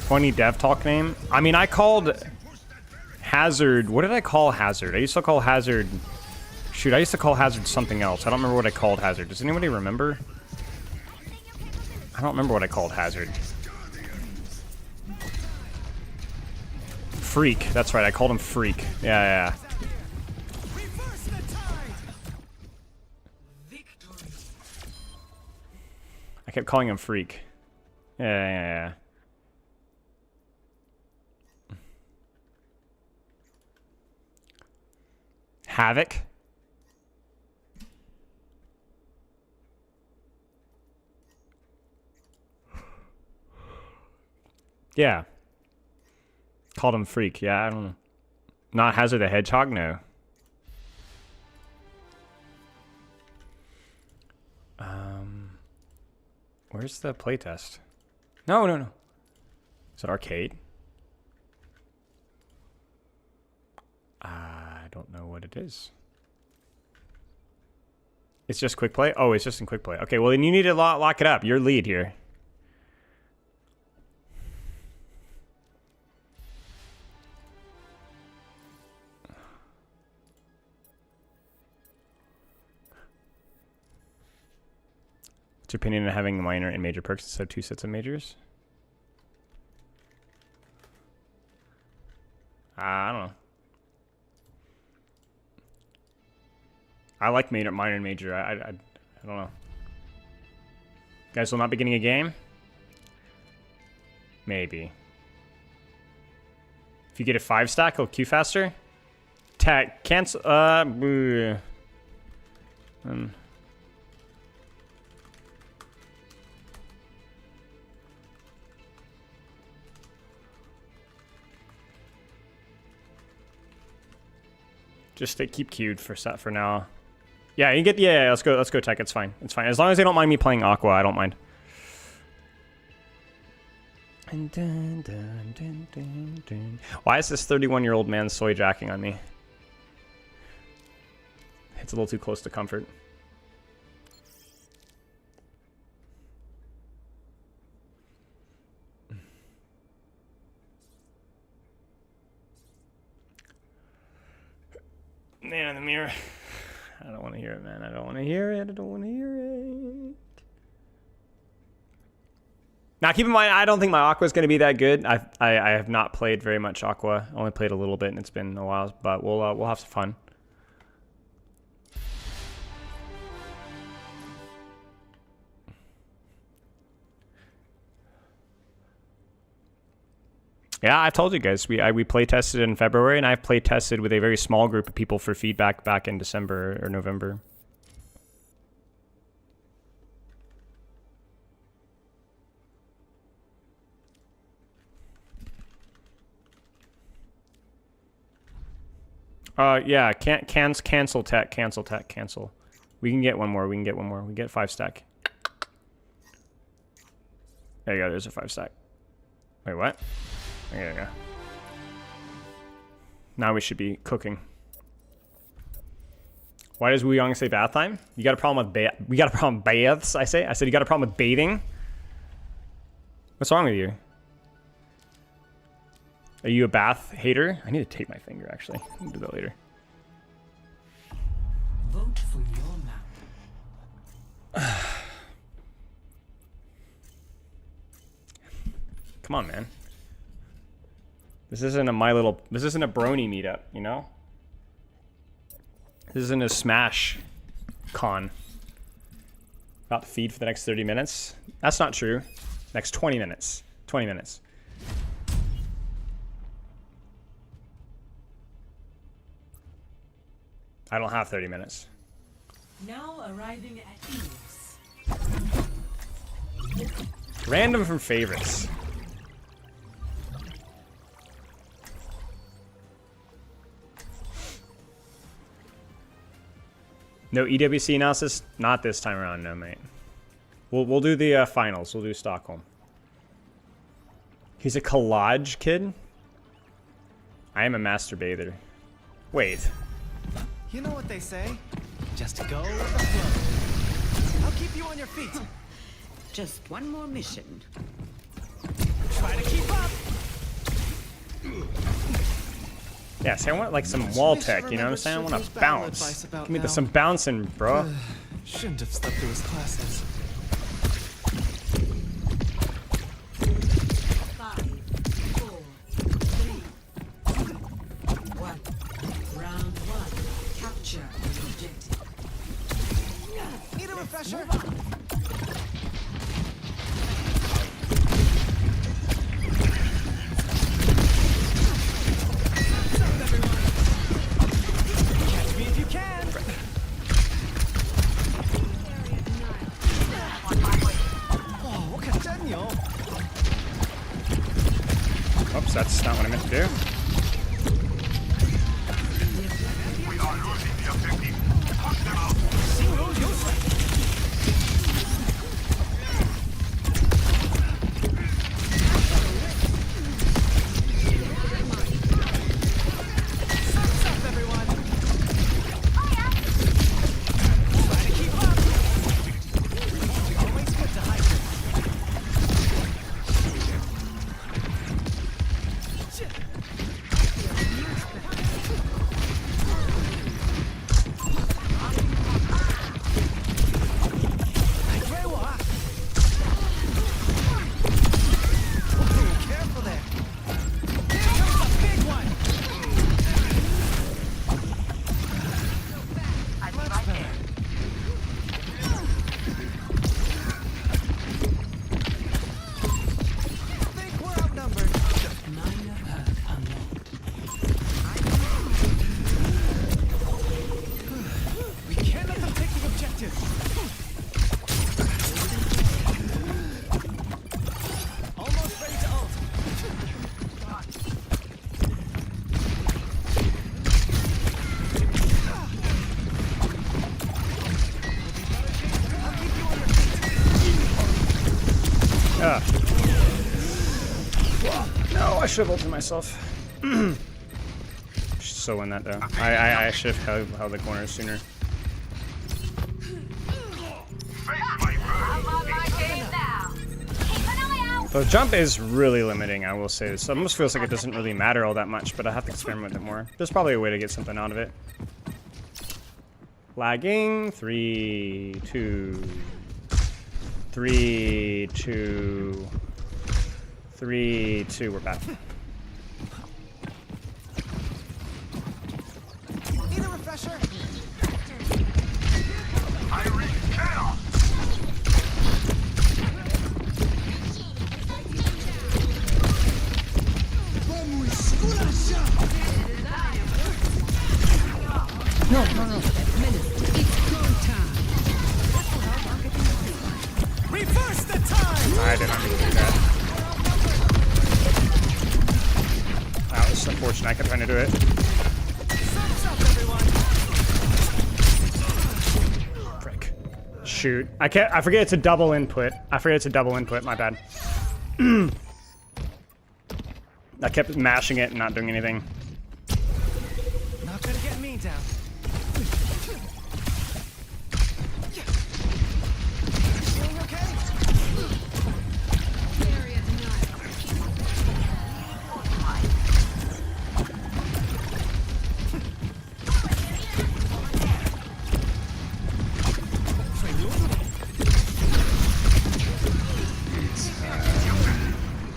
Funny dev talk name. I mean, I called Hazard. What did I call Hazard? I used to call Hazard. Shoot, I used to call Hazard something else. I don't remember what I called Hazard. Does anybody remember? I don't remember what I called Hazard. Freak. That's right. I called him Freak. Yeah. I kept calling him Freak. Yeah. Havoc. Yeah. Called him Freak. Yeah, I don't know. Not Hazard the Hedgehog? No. Where's the playtest? No. Is it arcade? I don't know what it is. It's just quick play? Oh, it's just in quick play. Okay, well then you need to lock it up. Your lead here. What's your opinion on having minor and major perks instead of 2 sets of majors? I don't know. I like minor and major. I don't know. Guys will not be getting a game? Maybe. If you get a 5-stack, it'll queue faster? Tech, cancel, just keep queued for now. Yeah, you get, yeah, let's go tech, it's fine. It's fine. As long as they don't mind me playing Aqua, I don't mind. Why is this 31-year-old man soy jacking on me? It's a little too close to comfort. Man in the mirror. I don't want to hear it, man. I don't want to hear it. I don't want to hear it. Now, keep in mind, I don't think my Aqua is going to be that good. I have not played very much Aqua. I only played a little bit, and it's been a while. But we'll have some fun. Yeah, I've told you guys, we play tested in February, and I've play tested with a very small group of people for feedback back in December or November. Yeah, cancel tech. We can get one more. We get 5-stack. There you go. There's a 5-stack. Wait, what? There you go. Now we should be cooking. Why does Wu Yang say bath time? You got a problem with we got a problem with baths, I said you got a problem with bathing? What's wrong with you? Are you a bath hater? I need to tape my finger, actually. I'll do that later. Vote for your map. Come on, man. This isn't a brony meetup, you know? This isn't a Smash con. About to feed for the next 30 minutes. That's not true. Next 20 minutes. 20 minutes. I don't have 30 minutes. Now arriving at Eos. Random from favorites. No EWC analysis? Not this time around, no, mate. We'll do the finals. We'll do Stockholm. He's a collage kid? I am a master bather. Wait. You know what they say? Just go with the flow. I'll keep you on your feet. Just one more mission. Try to keep up. Yeah, see, I want like some wall tech, you know what I'm saying? I want to bounce. Give me some bouncing, bro. Shouldn't have slept through his classes. 5, 4, 3, 1. Round 1. Capture objective. Need a refresher? Catch me if you can. Oh, what can Oops, that's not what I meant to do. We are losing the objective. Push them out. What's up, everyone? Try to keep up. Always good to hydrate. No, I should have ulted myself. Should so win that though. I should have held the corner sooner. The jump is really limiting, I will say. This almost feels like it doesn't really matter all that much, but I have to experiment with it more. There's probably a way to get something out of it. Lagging. 3, 2. 3, 2. 3, 2. We're back. Need a refresher? I reach chaos. Reverse the time! I did not mean to do that. Wow, this is unfortunate. I kept trying to do it. Thumbs up, everyone! Frick. Shoot. I forget it's a double input. My bad. I kept mashing it and not doing anything. Not gonna get me down. Feeling okay?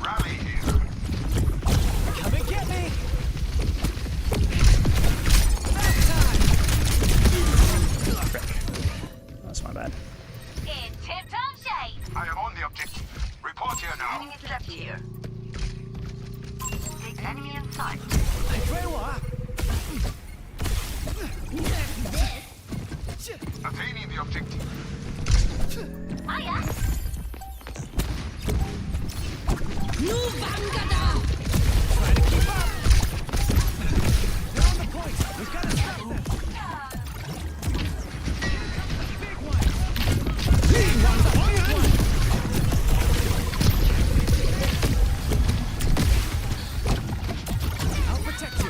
Rally here. Come and get me! That's my bad. In tip-top shape. I am on the objective. Report here now. Enemy to left here. Big enemy in sight. Attaining the objective. Hiya. Trying to keep up! They're on the point! We've got to stop them! Big one! Big one's a big one! I'll protect you!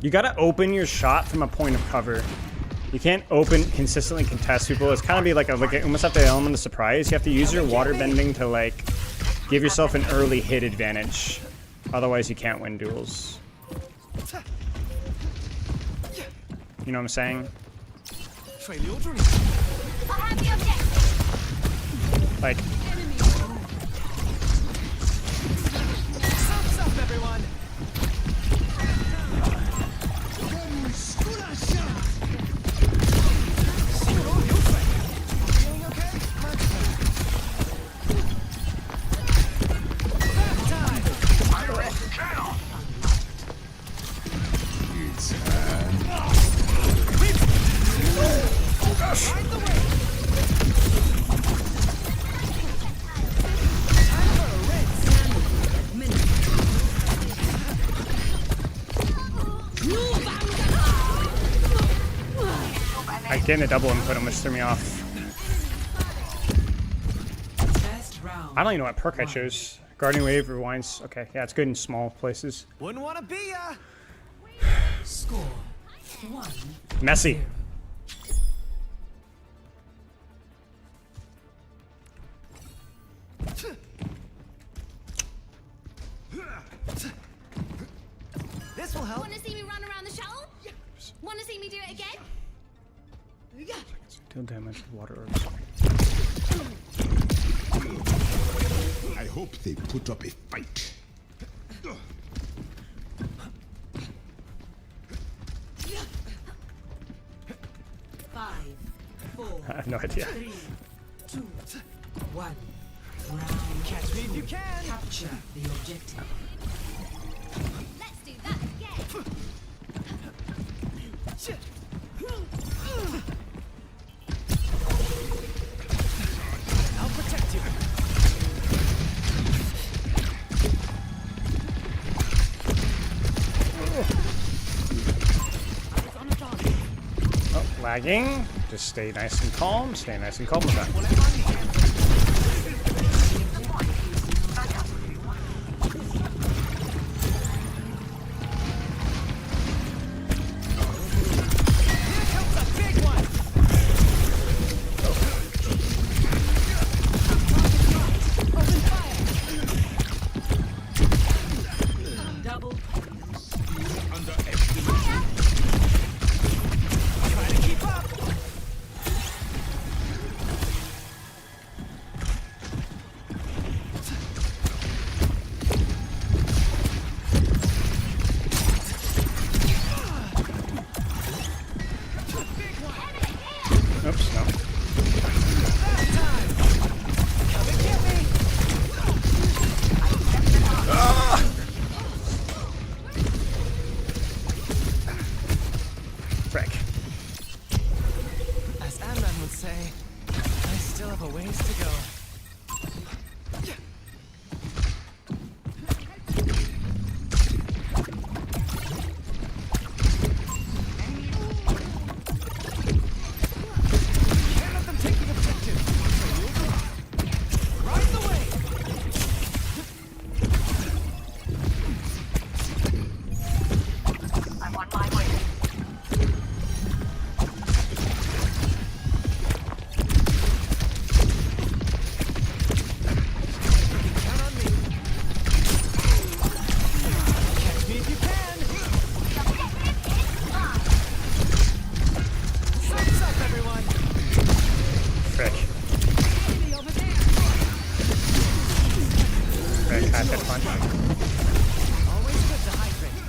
You gotta open your shot from a point of cover. You can't consistently contest people. It's kind of be like you almost have the element of surprise. You have to use your water bending to like give yourself an early hit advantage. Otherwise, you can't win duels. You know what I'm saying? I have the objective. Like, Thumbs up, everyone! Feeling okay? Much better. Back time! I reach chaos. Ride the wave! Time for a rinse! getting a double input almost threw me off. First round. I don't even know what perk I chose. Guardian Wave rewinds. Okay, yeah, it's good in small places. Wouldn't want to be ya! Score 1. Messy. This will help. Want to see me run around the shuttle? Want to see me do it again? Deal damage with water orbs. I hope they put up a fight. 5, 4, I have no idea. 3, 2, 1. Round Catch me if you can! capture the objective. Let's do that again. I'll protect you. lagging. Just stay nice and calm. Stay nice and calm with that. Oops, no. Frick. As Ant-Man would say, I still have a ways to go. Can't let them take the objective. Right the way. I'm on my way. Count on me. Catch me if you can. Thumbs up, everyone. Frick. Frick, half hit punch. Always good to hydrate.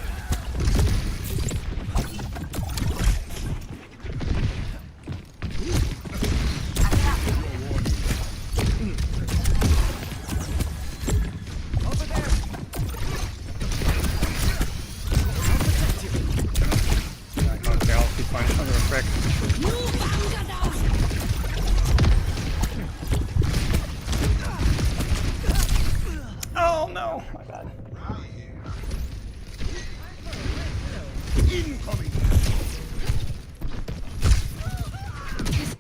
Over there. I'll protect you. Okay, I'll keep punching under a frick. Oh no, my bad.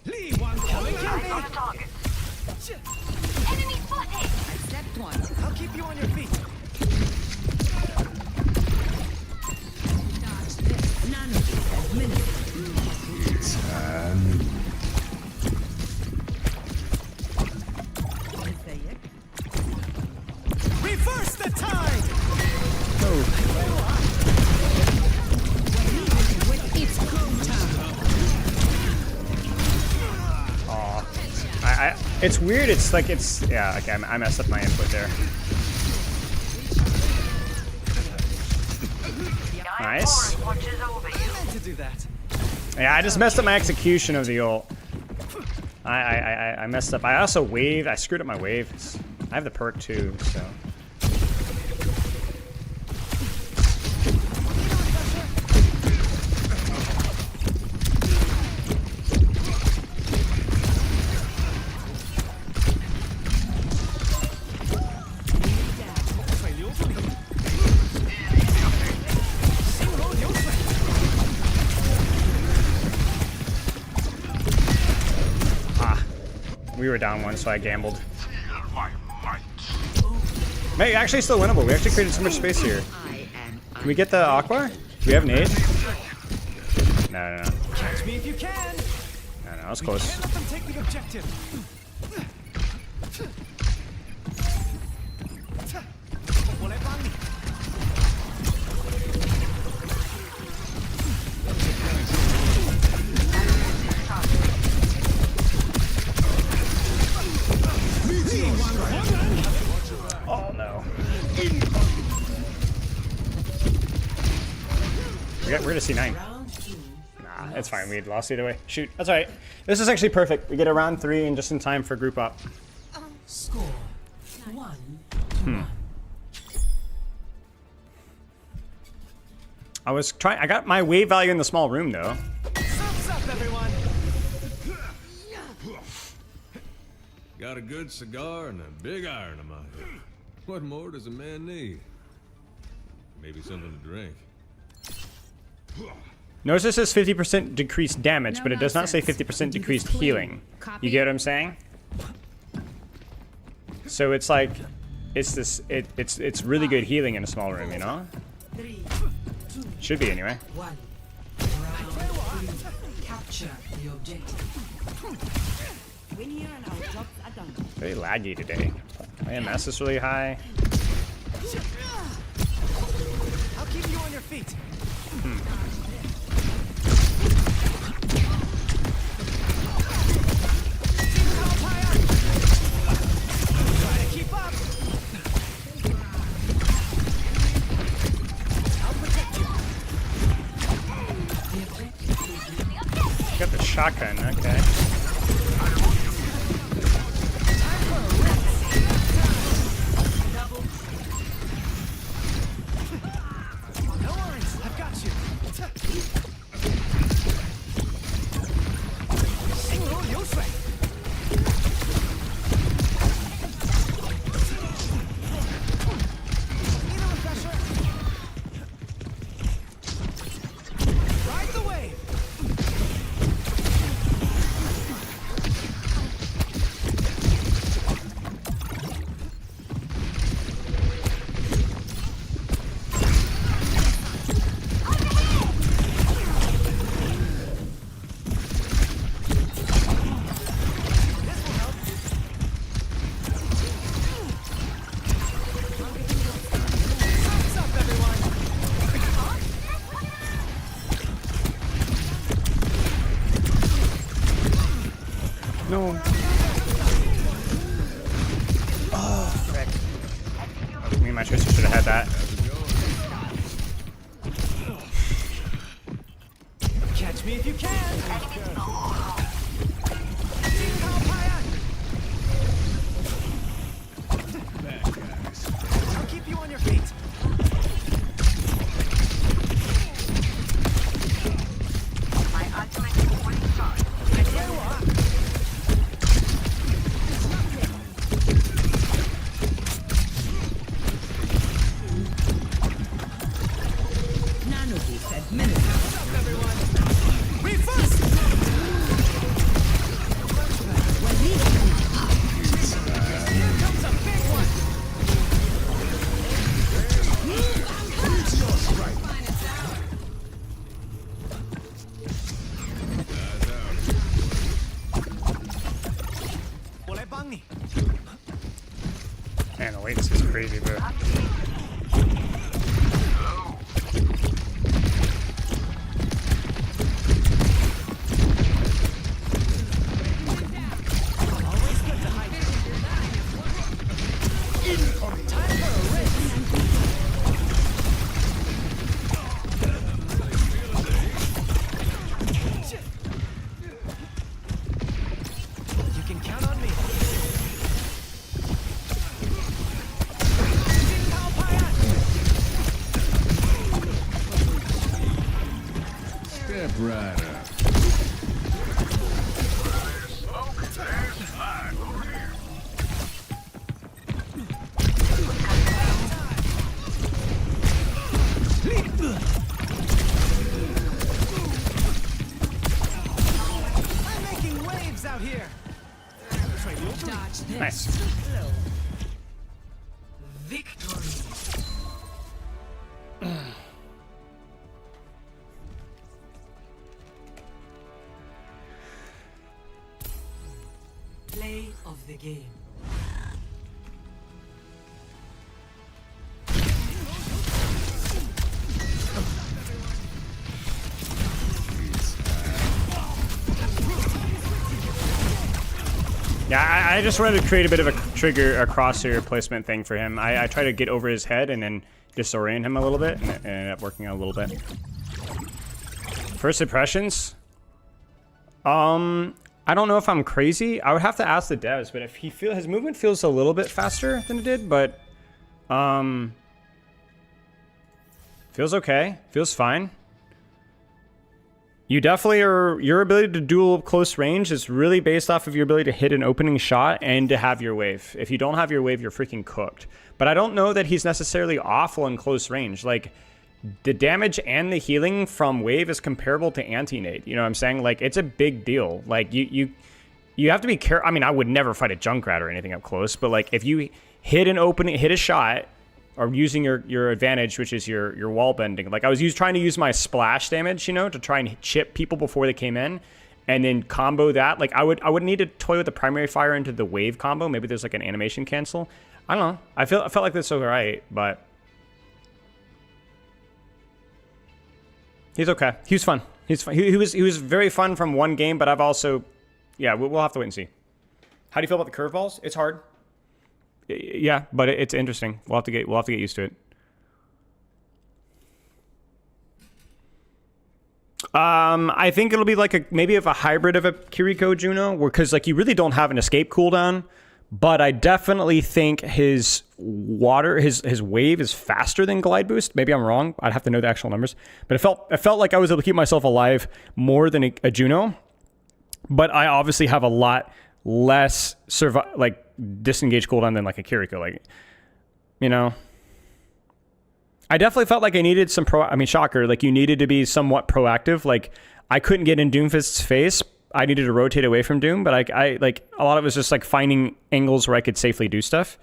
Lee, one coming. On a target. Enemy spotted. Accept one. I'll keep you on your feet. None of you has ministered. Reverse the tide. It's go time. It's weird. It's like it's yeah. Okay, I messed up my input there. Nice. Watches over you. Meant to do that. Yeah, I just messed up my execution of the ult. I messed up. I also waved. I screwed up my wave. I have the perk too, so. We were down one, so I gambled. May actually still winnable. We actually created so much space here. Can we get the aqua? Do we have nade? No. Catch me if you can. No, that was close. Can't let them take the objective. Oh no. We're gonna C9. Nah, it's fine. We had lost either way. Shoot, that's alright. This is actually perfect. We get a round 3 and just in time for group up. Score 1-1. I got my wave value in the small room though. Thumbs up, everyone. Got a good cigar and a big iron in my head. What more does a man need? Maybe something to drink. Notice it says 50% decreased damage, No but it does not say nonsense. 50% Do decreased this clean. healing. Copy? You get what I'm saying? So it's like, it's really good healing in a small room, you know? 3, 2, Should be anyway. 1. Round 3. Capture the objective. When here and our jobs are done. Very laggy today. My MS is really high. I'll keep you on your feet. Try to keep up. I'll protect you. Got the shotgun, okay. No worries, I've got you. Single, you'll sway. Need a refresher? Ride the wave. What's up, everyone? No. Oh, frick. Me and my Tracer should have had that. Catch me if you can. I'll keep you on your feet. Nanoboost administered. We first. Here comes a big one. Boleh bang nih. Man, the latency is crazy, bro. Always good to hide. Time for a race. You can count on me. Step right up. I'm making waves out here. Dodge this. Nice. Victory. Play of the game. Yeah, I just wanted to create a bit of a trigger, a crosshair placement thing for him. I try to get over his head and then disorient him a little bit, and it ended up working out a little bit. First impressions? I don't know if I'm crazy. I would have to ask the devs, but if his movement feels a little bit faster than it did, but feels okay, feels fine. You definitely are, your ability to duel close range is really based off of your ability to hit an opening shot and to have your wave. If you don't have your wave, you're freaking cooked. But I don't know that he's necessarily awful in close range. Like, the damage and the healing from wave is comparable to anti-nade. You know what I'm saying? Like, it's a big deal. Like, you have to be careful. I mean, I would never fight a Junkrat or anything up close, but like, if you hit an opening, hit a shot, or using your advantage, which is your wall bending. Like, I was trying to use my splash damage, you know, to try and chip people before they came in, and then combo that. Like, I would need to toy with the primary fire into the wave combo. Maybe there's like an animation cancel. I don't know. I felt like this was alright, but he's okay. He was fun. He's fun. He was very fun from one game, but I've also, yeah, we'll have to wait and see. How do you feel about the curveballs? It's hard. Yeah, but it's interesting. We'll have to get used to it. I think it'll be like maybe a hybrid of a Kiriko Juno, because like you really don't have an escape cooldown, but I definitely think his wave is faster than Glide Boost. Maybe I'm wrong. I'd have to know the actual numbers, but it felt like I was able to keep myself alive more than a Juno. But I obviously have a lot less disengage cooldown than like a Kiriko. Like, you know, I definitely felt like I needed some shocker. Like, you needed to be somewhat proactive. Like, I couldn't get in Doomfist's face. I needed to rotate away from Doom, but I like a lot of it was just like finding angles where I could safely do stuff.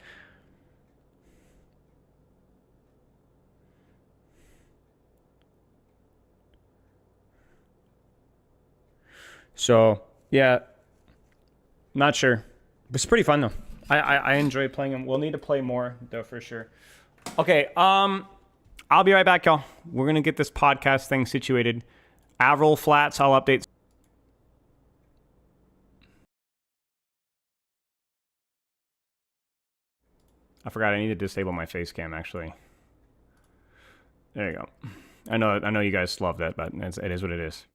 So yeah, not sure. It's pretty fun though. I enjoy playing them. We'll need to play more though for sure. Okay, I'll be right back, y'all. We're gonna get this podcast thing situated. AVRL flats, I'll update. I forgot I need to disable my face cam actually. There you go. I know you guys love that, but it is what it is.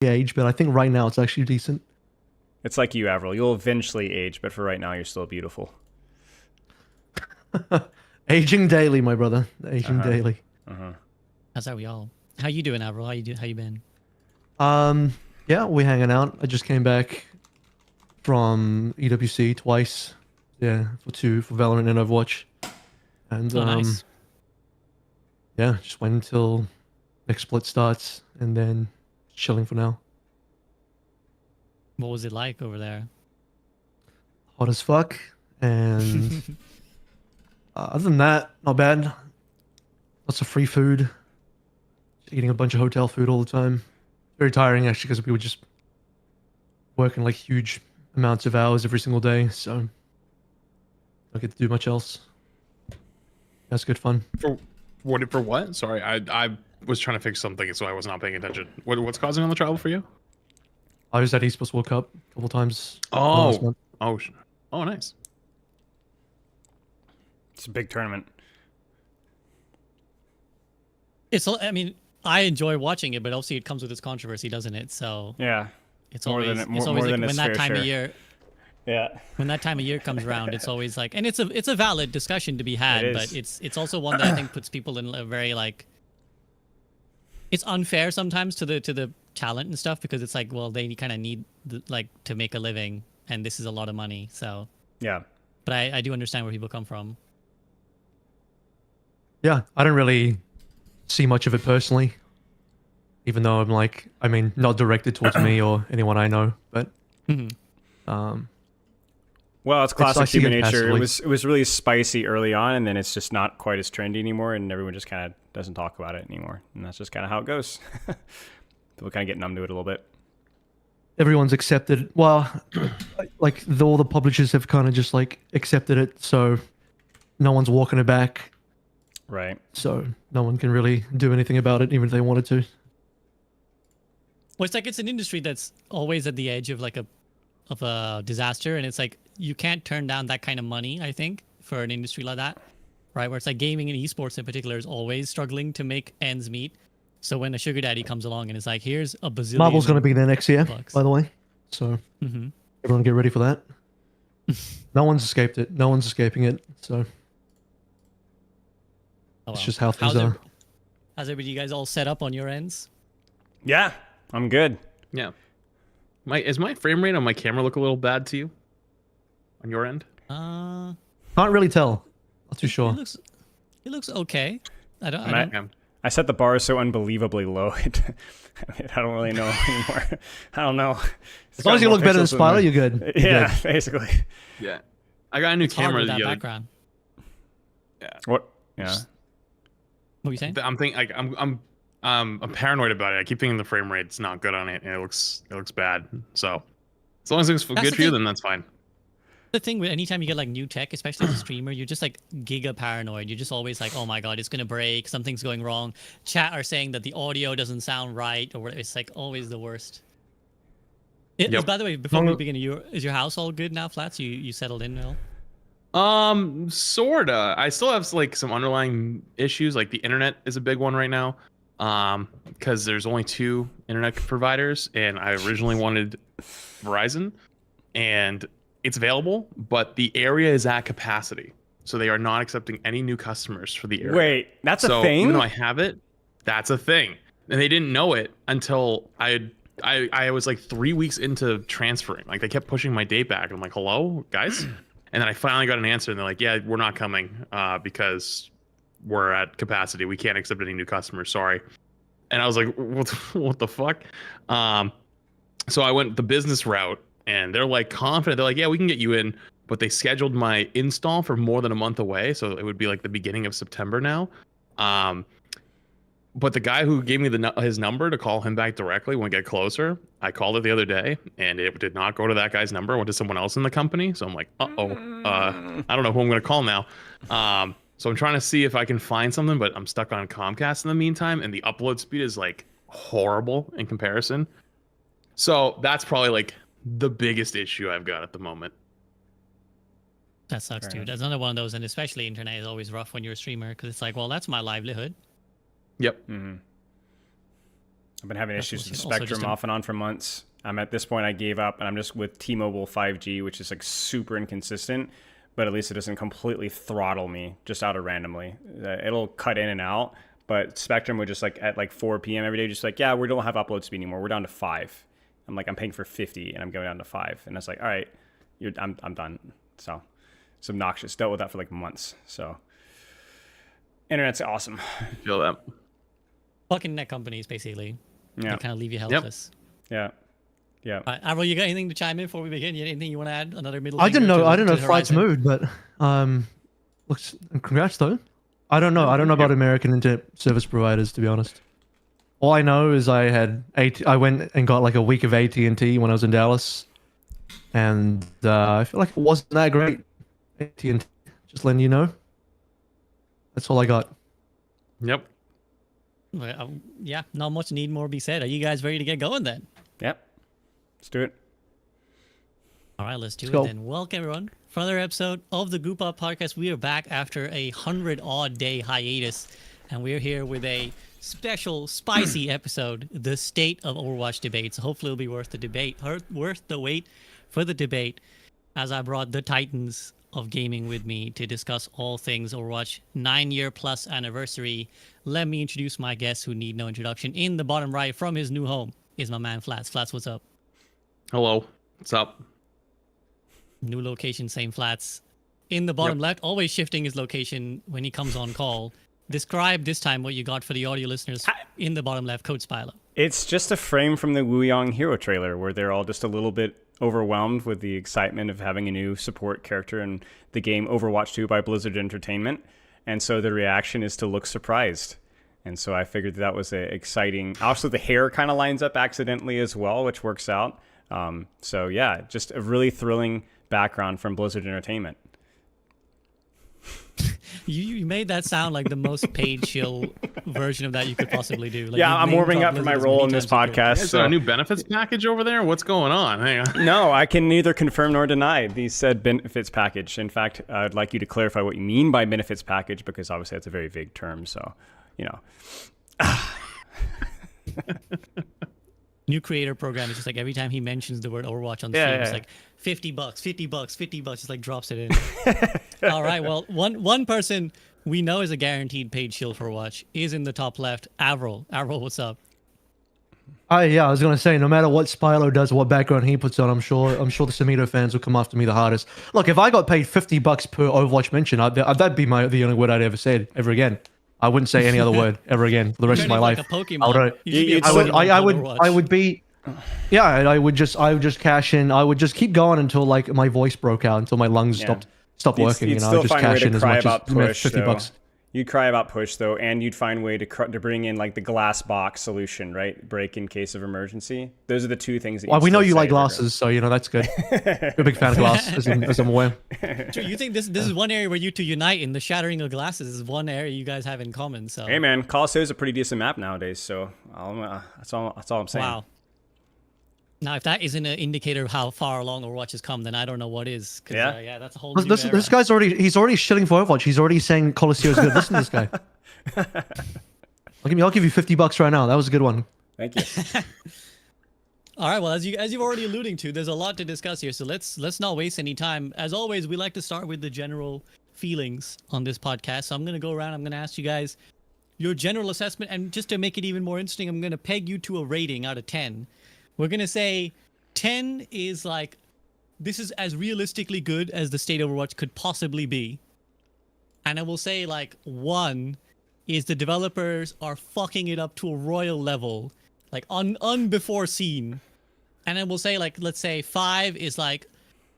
age, but I think right now it's actually decent. It's like you, Avril. You'll eventually age, but for right now, you're still beautiful. Aging daily, my brother. Aging daily. That's how we all. How you doing, Avril? How you been? Yeah, we're hanging out. I just came back from EWC twice. Yeah, for Valorant and Overwatch. And Nice. yeah, just wait until next split starts and then chilling for now. What was it like over there? Hot as fuck. And other than that, not bad. Lots of free food. Eating a bunch of hotel food all the time. Very tiring actually because we were just working like huge amounts of hours every single day. So don't get to do much else. That's good fun. For what? Sorry, I was trying to fix something, so I was not paying attention. What's causing all the travel for you? I was at Esports World Cup a couple times. Oh, nice. It's a big tournament. I mean, I enjoy watching it, but obviously it comes with its controversy, doesn't it? So yeah, it's always like when that time of year. Yeah. When that time of year comes around, it's always like, and it's a valid discussion to be had, but it's also one that I think puts people in a very like. It's unfair sometimes to the talent and stuff because it's like, well, they kind of need to make a living, and this is a lot of money. So yeah. But I do understand where people come from. Yeah, I don't really see much of it personally, even though not directed towards me or anyone I know, but well, it's classic human nature. Passively. It was really spicy early on, and then it's just not quite as trendy anymore, and everyone just kind of doesn't talk about it anymore, and that's just kind of how it goes. People kind of get numb to it a little bit. Everyone's accepted. Well, all the publishers have kind of just like accepted it, so no one's walking it back. Right. So no one can really do anything about it, even if they wanted to. Well, it's like it's an industry that's always at the edge of a disaster, and it's like you can't turn down that kind of money. I think for an industry like that, right? Where it's like gaming and esports in particular is always struggling to make ends meet. So when a sugar daddy comes along and is like, "Here's a bazillion," Marvel's going to be there next year, bucks. by the way. So everyone get ready for that. No one's escaped it. No one's escaping it. So. It's just how things are. How's everybody? You guys all set up on your ends? Yeah, I'm good. Yeah. Is my frame rate on my camera look a little bad to you? On your end? Can't really tell. Not too sure. It looks okay. I set the bar so unbelievably low. I don't really know anymore. I don't know. As long as you look better than Spider, you're good. Yeah, basically. Yeah. I got a new camera the other. Background. Yeah. What? Yeah. What are you saying? I'm thinking I'm paranoid about it. I keep thinking the frame rate's not good on it, and it looks bad. So as long as it looks good for you, then that's fine. The thing with anytime you get like new tech, especially as a streamer, you're just like giga paranoid. You're just always like, oh my god, it's gonna break, something's going wrong. Chat are saying that the audio doesn't sound right, or it's like always the worst. By the way, before we begin, is your house all good now, Flats? You settled in now? Sorta. I still have like some underlying issues. Like the internet is a big one right now. Because there's only 2 internet providers, and I originally wanted Verizon, and it's available, but the area is at capacity, so they are not accepting any new customers for the area. Wait, that's a thing? Even though I have it, that's a thing, and they didn't know it until I was like 3 weeks into transferring. Like they kept pushing my date back. I'm like, hello, guys. And then I finally got an answer, and they're like, yeah, we're not coming because we're at capacity. We can't accept any new customers. Sorry. And I was like, what the fuck? So I went the business route, and they're like confident. They're like, yeah, we can get you in. But they scheduled my install for more than a month away. So it would be like the beginning of September now. But the guy who gave me his number to call him back directly when we get closer, I called it the other day, and it did not go to that guy's number. It went to someone else in the company. So I'm like, I don't know who I'm going to call now. So I'm trying to see if I can find something, but I'm stuck on Comcast in the meantime, and the upload speed is like horrible in comparison. So that's probably like the biggest issue I've got at the moment. That sucks, dude. That's another one of those, and especially internet is always rough when you're a streamer, because it's like, well, that's my livelihood. Yep. Mm-hmm. I've been having issues with also just Spectrum off and on for months. I'm at this point, I gave up, and I'm just with T-Mobile 5G, which is like super inconsistent, but at least it doesn't completely throttle me just out of randomly. It'll cut in and out, but Spectrum would just like at like 4 p.m. every day, just like, yeah, we don't have upload speed anymore. We're down to 5. I'm like, I'm paying for 50, and I'm going down to 5, and it's like, all right, I'm done. So it's obnoxious. Dealt with that for like months. So internet's awesome. Feel that. Fucking net companies, basically. Yeah. They kind of leave you helpless. Yeah. Yeah. Avril, you got anything to chime in before we begin? Anything you want to add? Another middle. I didn't know. I don't know Flight's Horizon? mood, but looks. Congrats though. I don't know. I don't know about American internet service providers, to be honest. All I know is I went and got like a week of AT&T when I was in Dallas, and I feel like it wasn't that great. AT&T, just letting you know. That's all I got. Yep. Well, yeah, not much need more be said. Are you guys ready to get going then? Yep. Let's do it. All right, let's do Let's it go. then. Welcome everyone for another episode of the Goop Up Podcast. We are back after a 100-odd day hiatus, and we're here with a special spicy episode, the state of Overwatch debate. So hopefully it'll be worth the debate, worth the wait for the debate, as I brought the Titans of gaming with me to discuss all things Overwatch 9-year plus anniversary. Let me introduce my guests who need no introduction. In the bottom right from his new home is my man Flats. Flats, what's up? Hello. What's up? New location, same Flats. In the bottom left, always shifting his location when he comes on call. Describe this time what you got for the audio listeners. In the bottom left, Code Spilo. It's just a frame from the Wuyong hero trailer where they're all just a little bit overwhelmed with the excitement of having a new support character in the game Overwatch 2 by Blizzard Entertainment. And so the reaction is to look surprised. And so I figured that was exciting. Also, the hair kind of lines up accidentally as well, which works out. So yeah, just a really thrilling background from Blizzard Entertainment. You made that sound like the most paid chill version of that you could possibly do. Like, yeah, I'm warming up for my role in this podcast. Is there a new benefits package over there? What's going on? Hang on. No, I can neither confirm nor deny the said benefits package. In fact, I'd like you to clarify what you mean by benefits package, because obviously that's a very vague term. So, you know. New creator program is just like every time he mentions the word Overwatch on the stream, it's like $50, $50, $50, just like drops it in. All right, well, one person we know is a guaranteed paid shield for Overwatch is in the top left. Avril, what's up? Yeah, I was gonna say, no matter what Spilo does, what background he puts on, I'm sure the Samito fans will come after me the hardest. Look, if I got paid $50 per Overwatch mention, that'd be the only word I'd ever said ever again. I wouldn't say any other word ever again for the rest of my life. Like a Pokemon. I would be. Yeah, I would just cash in. I would just keep going until like my voice broke out, until my lungs stopped working. You'd I still would just find a way cash to in as cry much about as push, $50. You'd cry about push though, and you'd find a way to bring in like the glass box solution, right? Break in case of emergency. Those are the two things that. Well, we know you like glasses, so you know that's good. You're a big fan of glass, as I'm aware. Sure, you think this is one area where you two unite, and the shattering of glasses is one area you guys have in common. So hey man, Colosseo is a pretty decent map nowadays. So that's all I'm saying. Wow. Now, if that isn't an indicator of how far along Overwatch has come, then I don't know what is. Yeah, that's a whole. This guy's already shilling for Overwatch. He's already saying Colosseo is good. Listen to this guy. I'll give you $50 right now. That was a good one. Thank you. All right. Well, as you've already alluding to, there's a lot to discuss here. So let's not waste any time. As always, we like to start with the general feelings on this podcast. So I'm gonna go around. I'm gonna ask you guys your general assessment, and just to make it even more interesting, I'm gonna peg you to a rating out of 10. We're going to say 10 is like, this is as realistically good as the state of Overwatch could possibly be. And I will say like 1 is the developers are fucking it up to a royal level, like unbefore seen. And I will say like, let's say 5 is like,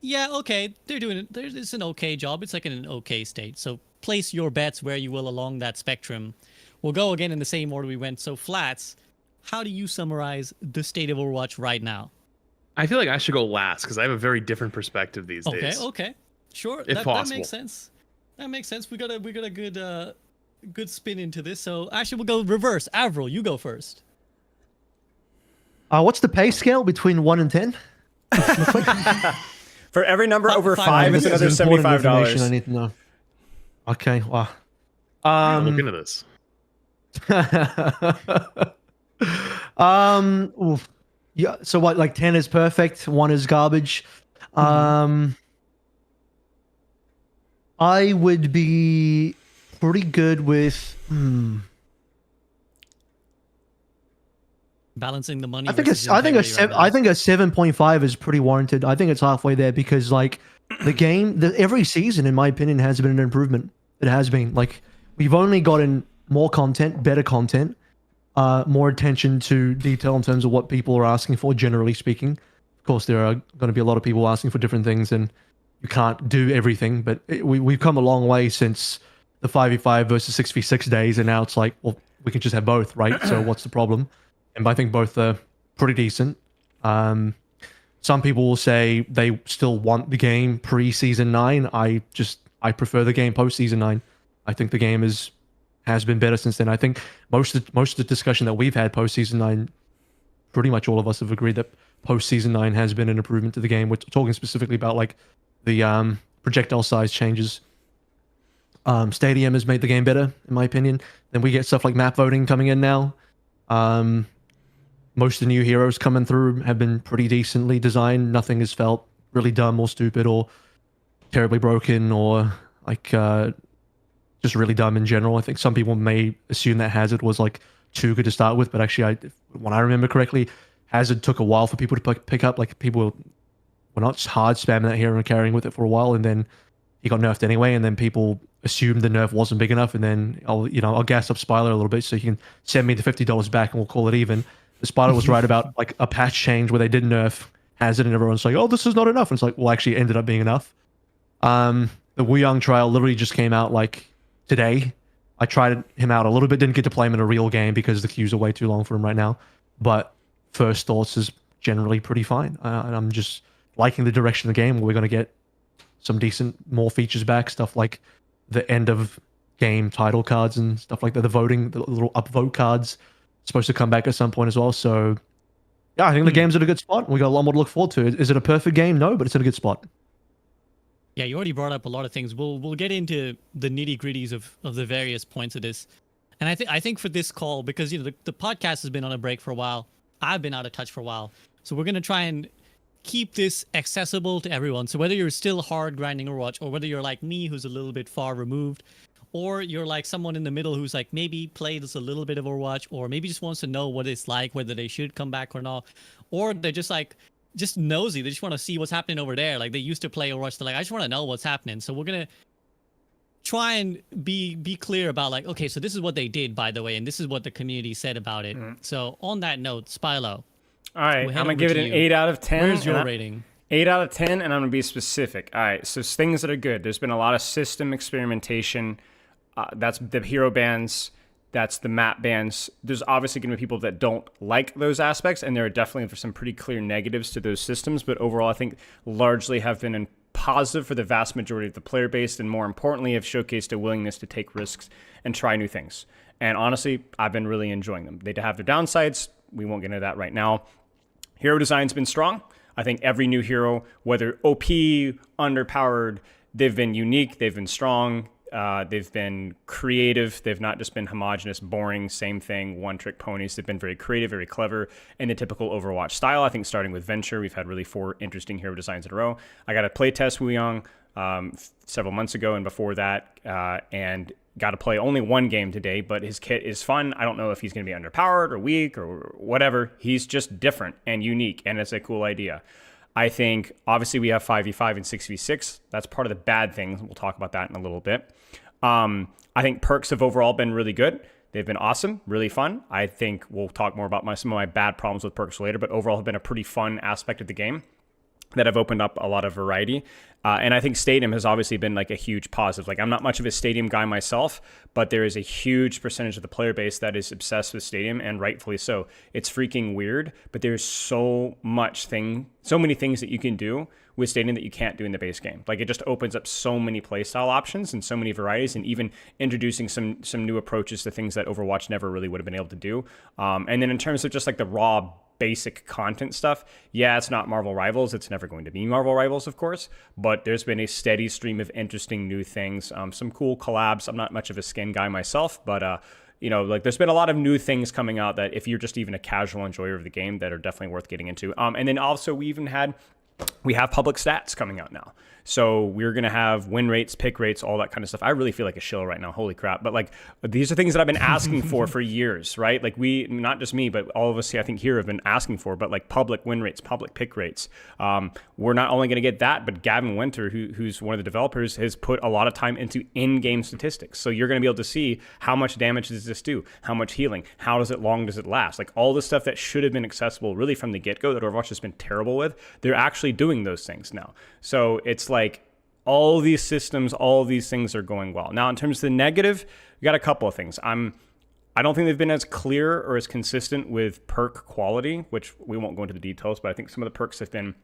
yeah, okay, they're doing it. It's an okay job. It's like in an okay state. So place your bets where you will along that spectrum. We'll go again in the same order we went. So Flats, how do you summarize the state of Overwatch right now? I feel like I should go last because I have a very different perspective these days. Okay. Sure. If possible. That makes sense. That makes sense. We got a good spin into this. So actually we'll go reverse. Avril, you go first. What's the pay scale between 1 and 10? For every number over 5, it's another $75. I need to know. Okay. Wow. Look into this. Oof. Yeah. So what? Like 10 is perfect. 1 is garbage. I would be pretty good with. Balancing the money. I think versus I think integrity right now. I think a 7.5 is pretty warranted. I think it's halfway there because like the game, every season, in my opinion, has been an improvement. It has been like we've only gotten more content, better content, more attention to detail in terms of what people are asking for. Generally speaking, of course, there are going to be a lot of people asking for different things, and you can't do everything. But we've come a long way since the 5v5 versus 6v6 days, and now it's like, well, we can just have both, right? So what's the problem? And I think both are pretty decent. Some people will say they still want the game pre-season 9. I prefer the game post-season 9. I think the game has been better since then. I think most of the discussion that we've had post-season 9, pretty much all of us have agreed that post-season 9 has been an improvement to the game. We're talking specifically about like the projectile size changes. Stadium has made the game better, in my opinion. Then we get stuff like map voting coming in now. Most of the new heroes coming through have been pretty decently designed. Nothing has felt really dumb or stupid or terribly broken or like just really dumb in general. I think some people may assume that Hazard was like too good to start with, but actually, when I remember correctly, Hazard took a while for people to pick up. Like people were not hard spamming that hero and carrying with it for a while, and then he got nerfed anyway, and then people assumed the nerf wasn't big enough, and then I'll gas up Spyler a little bit so you can send me the $50 back and we'll call it even. The Spyler was right about like a patch change where they did nerf Hazard and everyone's like, oh, this is not enough. And it's like, well, actually it ended up being enough. The Wuyang trial literally just came out like today. I tried him out a little bit, didn't get to play him in a real game because the queues are way too long for him right now. But first thoughts is generally pretty fine. And I'm just liking the direction of the game. We're going to get some decent more features back, stuff like the end of game title cards and stuff like that. The voting, the little upvote cards, supposed to come back at some point as well. So yeah, I think the game's in a good spot. We got a lot more to look forward to. Is it a perfect game? No, but it's in a good spot. Yeah, you already brought up a lot of things. We'll get into the nitty gritties of the various points of this. And I think for this call, because the podcast has been on a break for a while, I've been out of touch for a while. So we're gonna try and keep this accessible to everyone. So whether you're still hard grinding Overwatch, or whether you're like me who's a little bit far removed, or you're like someone in the middle who's like maybe played a little bit of Overwatch, or maybe just wants to know what it's like, whether they should come back or not, or they're just nosy. They just want to see what's happening over there. Like they used to play Overwatch. They're like, I just want to know what's happening. So we're gonna try and be clear about like, okay, so this is what they did, by the way, and this is what the community said about it. So on that note, Spylo. All right, I'm gonna give it an 8 out of 10. Where's your rating? 8 out of 10, and I'm gonna be specific. All right, so things that are good. There's been a lot of system experimentation. That's the hero bans. That's the map bans. There's obviously going to be people that don't like those aspects, and there are definitely some pretty clear negatives to those systems. But overall, I think largely have been positive for the vast majority of the player base, and more importantly, have showcased a willingness to take risks and try new things. And honestly, I've been really enjoying them. They have their downsides. We won't get into that right now. Hero design's been strong. I think every new hero, whether OP, underpowered, they've been unique, they've been strong. They've been creative. They've not just been homogenous, boring, same thing, one-trick ponies. They've been very creative, very clever in the typical Overwatch style. I think starting with Venture, we've had really 4 interesting hero designs in a row. I got to playtest Wuyang several months ago and before that, and got to play only one game today, but his kit is fun. I don't know if he's going to be underpowered or weak or whatever. He's just different and unique, and it's a cool idea. I think, obviously, we have 5v5 and 6v6. That's part of the bad things. We'll talk about that in a little bit. I think perks have overall been really good. They've been awesome, really fun. I think we'll talk more about some of my bad problems with perks later, but overall have been a pretty fun aspect of the game that have opened up a lot of variety. And I think Stadium has obviously been like a huge positive. Like I'm not much of a Stadium guy myself, but there is a huge percentage of the player base that is obsessed with Stadium, and rightfully so. It's freaking weird, but there's so many things that you can do with Stadium that you can't do in the base game. Like it just opens up so many playstyle options and so many varieties, and even introducing some new approaches to things that Overwatch never really would have been able to do. And then in terms of just like the raw basic content stuff, yeah, it's not Marvel Rivals. It's never going to be Marvel Rivals, of course, but there's been a steady stream of interesting new things. Some cool collabs. I'm not much of a skin guy myself, but like there's been a lot of new things coming out that if you're just even a casual enjoyer of the game that are definitely worth getting into. And then also we have public stats coming out now. So we're going to have win rates, pick rates, all that kind of stuff. I really feel like a shill right now. Holy crap. But like, these are things that I've been asking for years, right? Like not just me, but all of us, I think here have been asking for, but like public win rates, public pick rates. We're not only going to get that, but Gavin Winter, who's one of the developers, has put a lot of time into in-game statistics. So you're going to be able to see how much damage does this do? How much healing? How long does it last? Like all the stuff that should have been accessible really from the get-go that Overwatch has been terrible with, they're actually doing those things now. So it's like all these systems, all these things are going well. Now, in terms of the negative, we got a couple of things. I don't think they've been as clear or as consistent with perk quality, which we won't go into the details, but I think some of the perks have been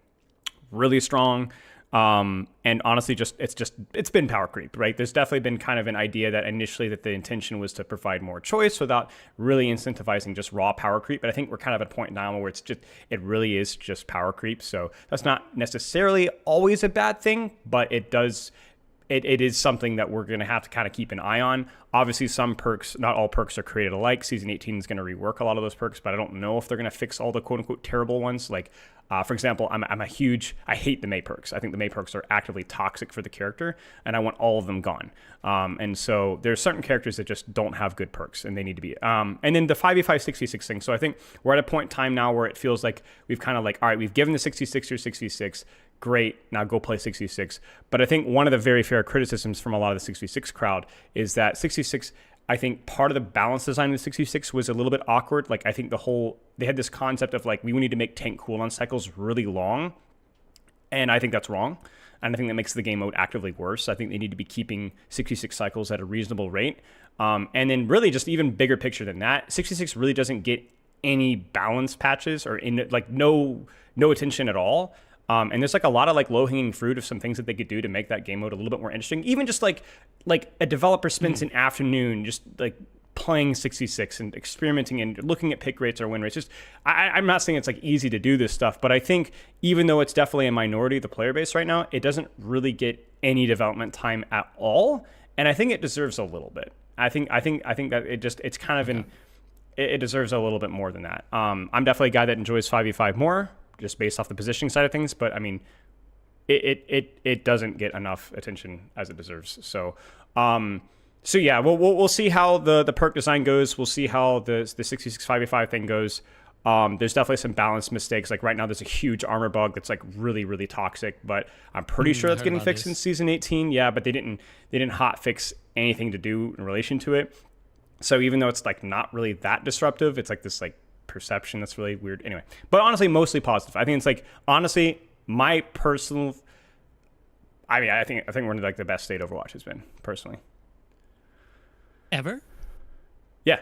really strong. And honestly, it's been power creep, right? There's definitely been kind of an idea that initially that the intention was to provide more choice without really incentivizing just raw power creep. But I think we're kind of at a point now where it really is just power creep. So that's not necessarily always a bad thing, but it is something that we're going to have to kind of keep an eye on. Obviously, some perks, not all perks are created alike. Season 18 is going to rework a lot of those perks, but I don't know if they're going to fix all the quote-unquote terrible ones. Like, for example, I hate the May perks. I think the May perks are actively toxic for the character, and I want all of them gone. And so there's certain characters that just don't have good perks, and they need to be. And then the 5v5 66 thing. So I think we're at a point in time now where it feels like we've kind of like, all right, we've given the 66 or 66. Great, now go play 66. But I think one of the very fair criticisms from a lot of the 66 crowd is that 66, I think part of the balance design of the 66 was a little bit awkward. Like I think they had this concept of like, we need to make tank cooldown cycles really long. And I think that's wrong. And I think that makes the game mode actively worse. I think they need to be keeping 66 cycles at a reasonable rate. And then really just even bigger picture than that, 66 really doesn't get any balance patches or no attention at all. And there's like a lot of like low-hanging fruit of some things that they could do to make that game mode a little bit more interesting. Even just like a developer spends an afternoon just like playing 66 and experimenting and looking at pick rates or win rates. Just I'm not saying it's like easy to do this stuff, but I think even though it's definitely a minority of the player base right now, it doesn't really get any development time at all. And I think it deserves a little bit. I think that it's kind of it deserves a little bit more than that. I'm definitely a guy that enjoys 5v5 more, just based off the positioning side of things, but I mean, it doesn't get enough attention as it deserves. So yeah, we'll see how the perk design goes. We'll see how the 66 5v5 thing goes. There's definitely some balance mistakes. Like right now, there's a huge armor bug that's like really, really toxic, but I'm pretty sure that's getting fixed in season 18. Yeah, but they didn't hot fix anything to do in relation to it. So even though it's like not really that disruptive, it's like this like perception that's really weird. Anyway, but honestly, mostly positive. I think it's like honestly, my personal. I mean, I think we're in like the best state Overwatch has been personally. Ever? Yeah.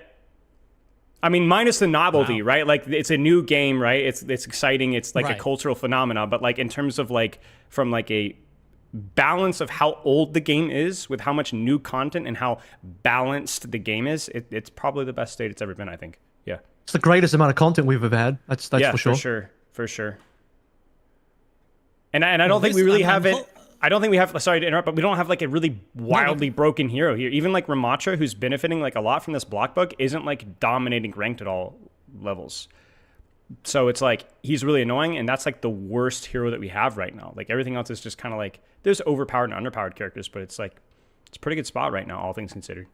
I mean, minus the novelty, right? Like it's a new game, right? It's exciting. It's like a cultural phenomenon. But like in terms of like from like a balance of how old the game is with how much new content and how balanced the game is, it's probably the best state it's ever been, I think. Yeah. It's the greatest amount of content we've ever had. That's yeah, for sure. For sure. And I don't think we really have it. I don't think we have, sorry to interrupt, but we don't have like a really wildly broken hero here. Even like Ramatra, who's benefiting like a lot from this block bug, isn't like dominating ranked at all levels. So it's like, he's really annoying, and that's like the worst hero that we have right now. Like everything else is just kind of like, there's overpowered and underpowered characters, but it's like, it's a pretty good spot right now, all things considered.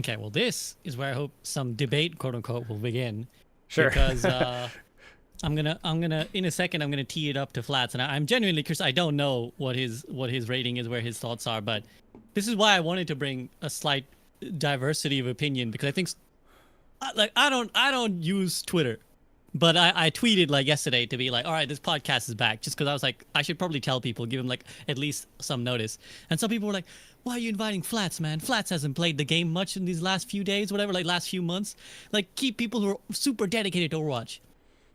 Okay, well, this is where I hope some debate, quote unquote, will begin. Sure. Because I'm gonna in a second I'm gonna tee it up to Flats, and I'm genuinely curious. I don't know what his rating is, where his thoughts are, but this is why I wanted to bring a slight diversity of opinion, because I think like I don't use Twitter, but I tweeted like yesterday to be like, all right, this podcast is back, just because I was like, I should probably tell people, give them like at least some notice. And some people were like, why are you inviting Flats, man? Flats hasn't played the game much in these last few days, whatever, like last few months. Like, keep people who are super dedicated to Overwatch.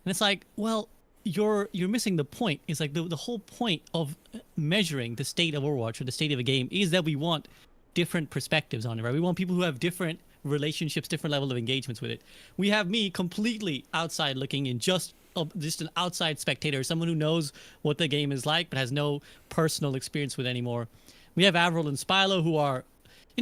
And it's like, well, you're missing the point. It's like the whole point of measuring the state of Overwatch or the state of a game is that we want different perspectives on it, right? We want people who have different relationships, different level of engagements with it. We have me completely outside looking in, just an outside spectator, someone who knows what the game is like but has no personal experience with it anymore. We have AVRL and Spilo, who are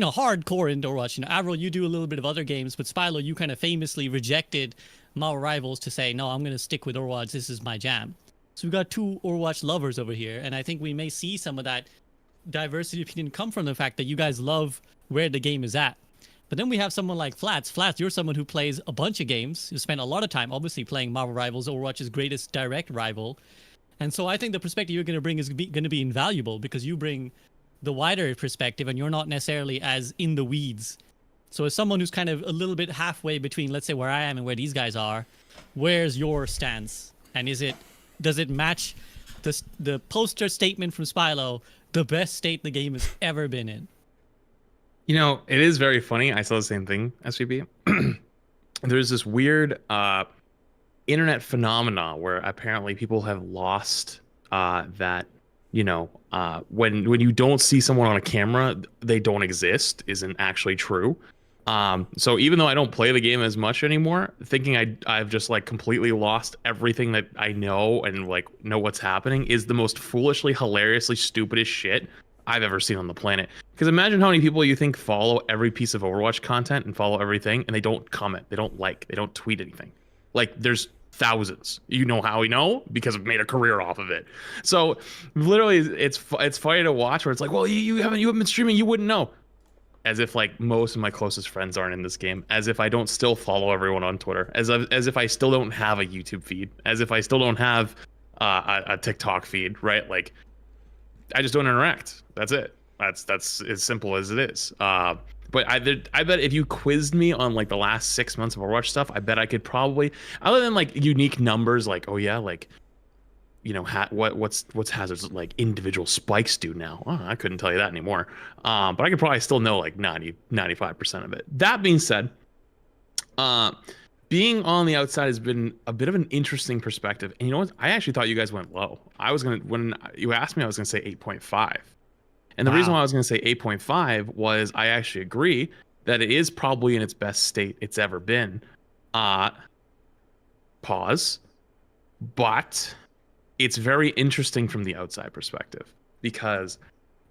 hardcore into Overwatch. AVRL, you do a little bit of other games, but Spilo, you kind of famously rejected Marvel Rivals to say, no, I'm going to stick with Overwatch. This is my jam. So we've got two Overwatch lovers over here, and I think we may see some of that diversity of opinion come from the fact that you guys love where the game is at. But then we have someone like Flats. Flats, you're someone who plays a bunch of games. You spent a lot of time, obviously, playing Marvel Rivals, Overwatch's greatest direct rival. And so I think the perspective you're going to bring is going to be invaluable because you bring the wider perspective and you're not necessarily as in the weeds. So as someone who's kind of a little bit halfway between, let's say, where I am and where these guys are, where's your stance? And does it match the poster statement from Spilo, the best state the game has ever been in? It is very funny. I saw the same thing, SVB. There's this weird internet phenomena where apparently people have lost that, when you don't see someone on a camera, they don't exist isn't actually true. So even though I don't play the game as much anymore, thinking I've just like completely lost everything that I know and like know what's happening is the most foolishly, hilariously stupidest shit I've ever seen on the planet. Because imagine how many people you think follow every piece of Overwatch content and follow everything, and they don't comment, they don't like, they don't tweet anything. Like there's thousands. You know how we know? Because I've made a career off of it. So literally, it's funny to watch where it's like, well, you haven't been streaming, you wouldn't know. As if like most of my closest friends aren't in this game. As if I don't still follow everyone on Twitter. As if I still don't have a YouTube feed. As if I still don't have a TikTok feed. Right? Like I just don't interact. That's it. That's as simple as it is. But I bet if you quizzed me on like the last 6 months of Overwatch stuff, I bet I could probably, other than like unique numbers, like oh yeah, like what's Hazard's like individual spikes do now? Oh, I couldn't tell you that anymore. But I could probably still know like 95% of it. That being said, being on the outside has been a bit of an interesting perspective. And you know what? I actually thought you guys went low. When you asked me, I was gonna say 8.5. And the reason why I was gonna say 8.5 was I actually agree that it is probably in its best state it's ever been. Pause. But it's very interesting from the outside perspective because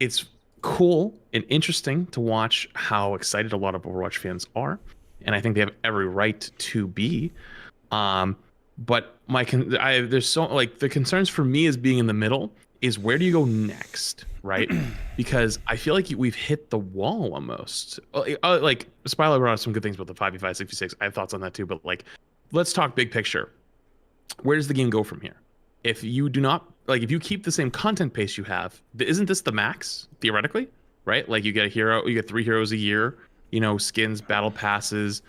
it's cool and interesting to watch how excited a lot of Overwatch fans are. And I think they have every right to be. But there's so like the concerns for me as being in the middle is where do you go next, right? Because I feel like we've hit the wall almost. Like Spilo brought up some good things about the 5v5, 66. I have thoughts on that too, but like, let's talk big picture. Where does the game go from here? If you do not, like, if you keep the same content pace you have, isn't this the max, theoretically, right? Like you get a hero, you get 3 heroes a year, skins, battle passes,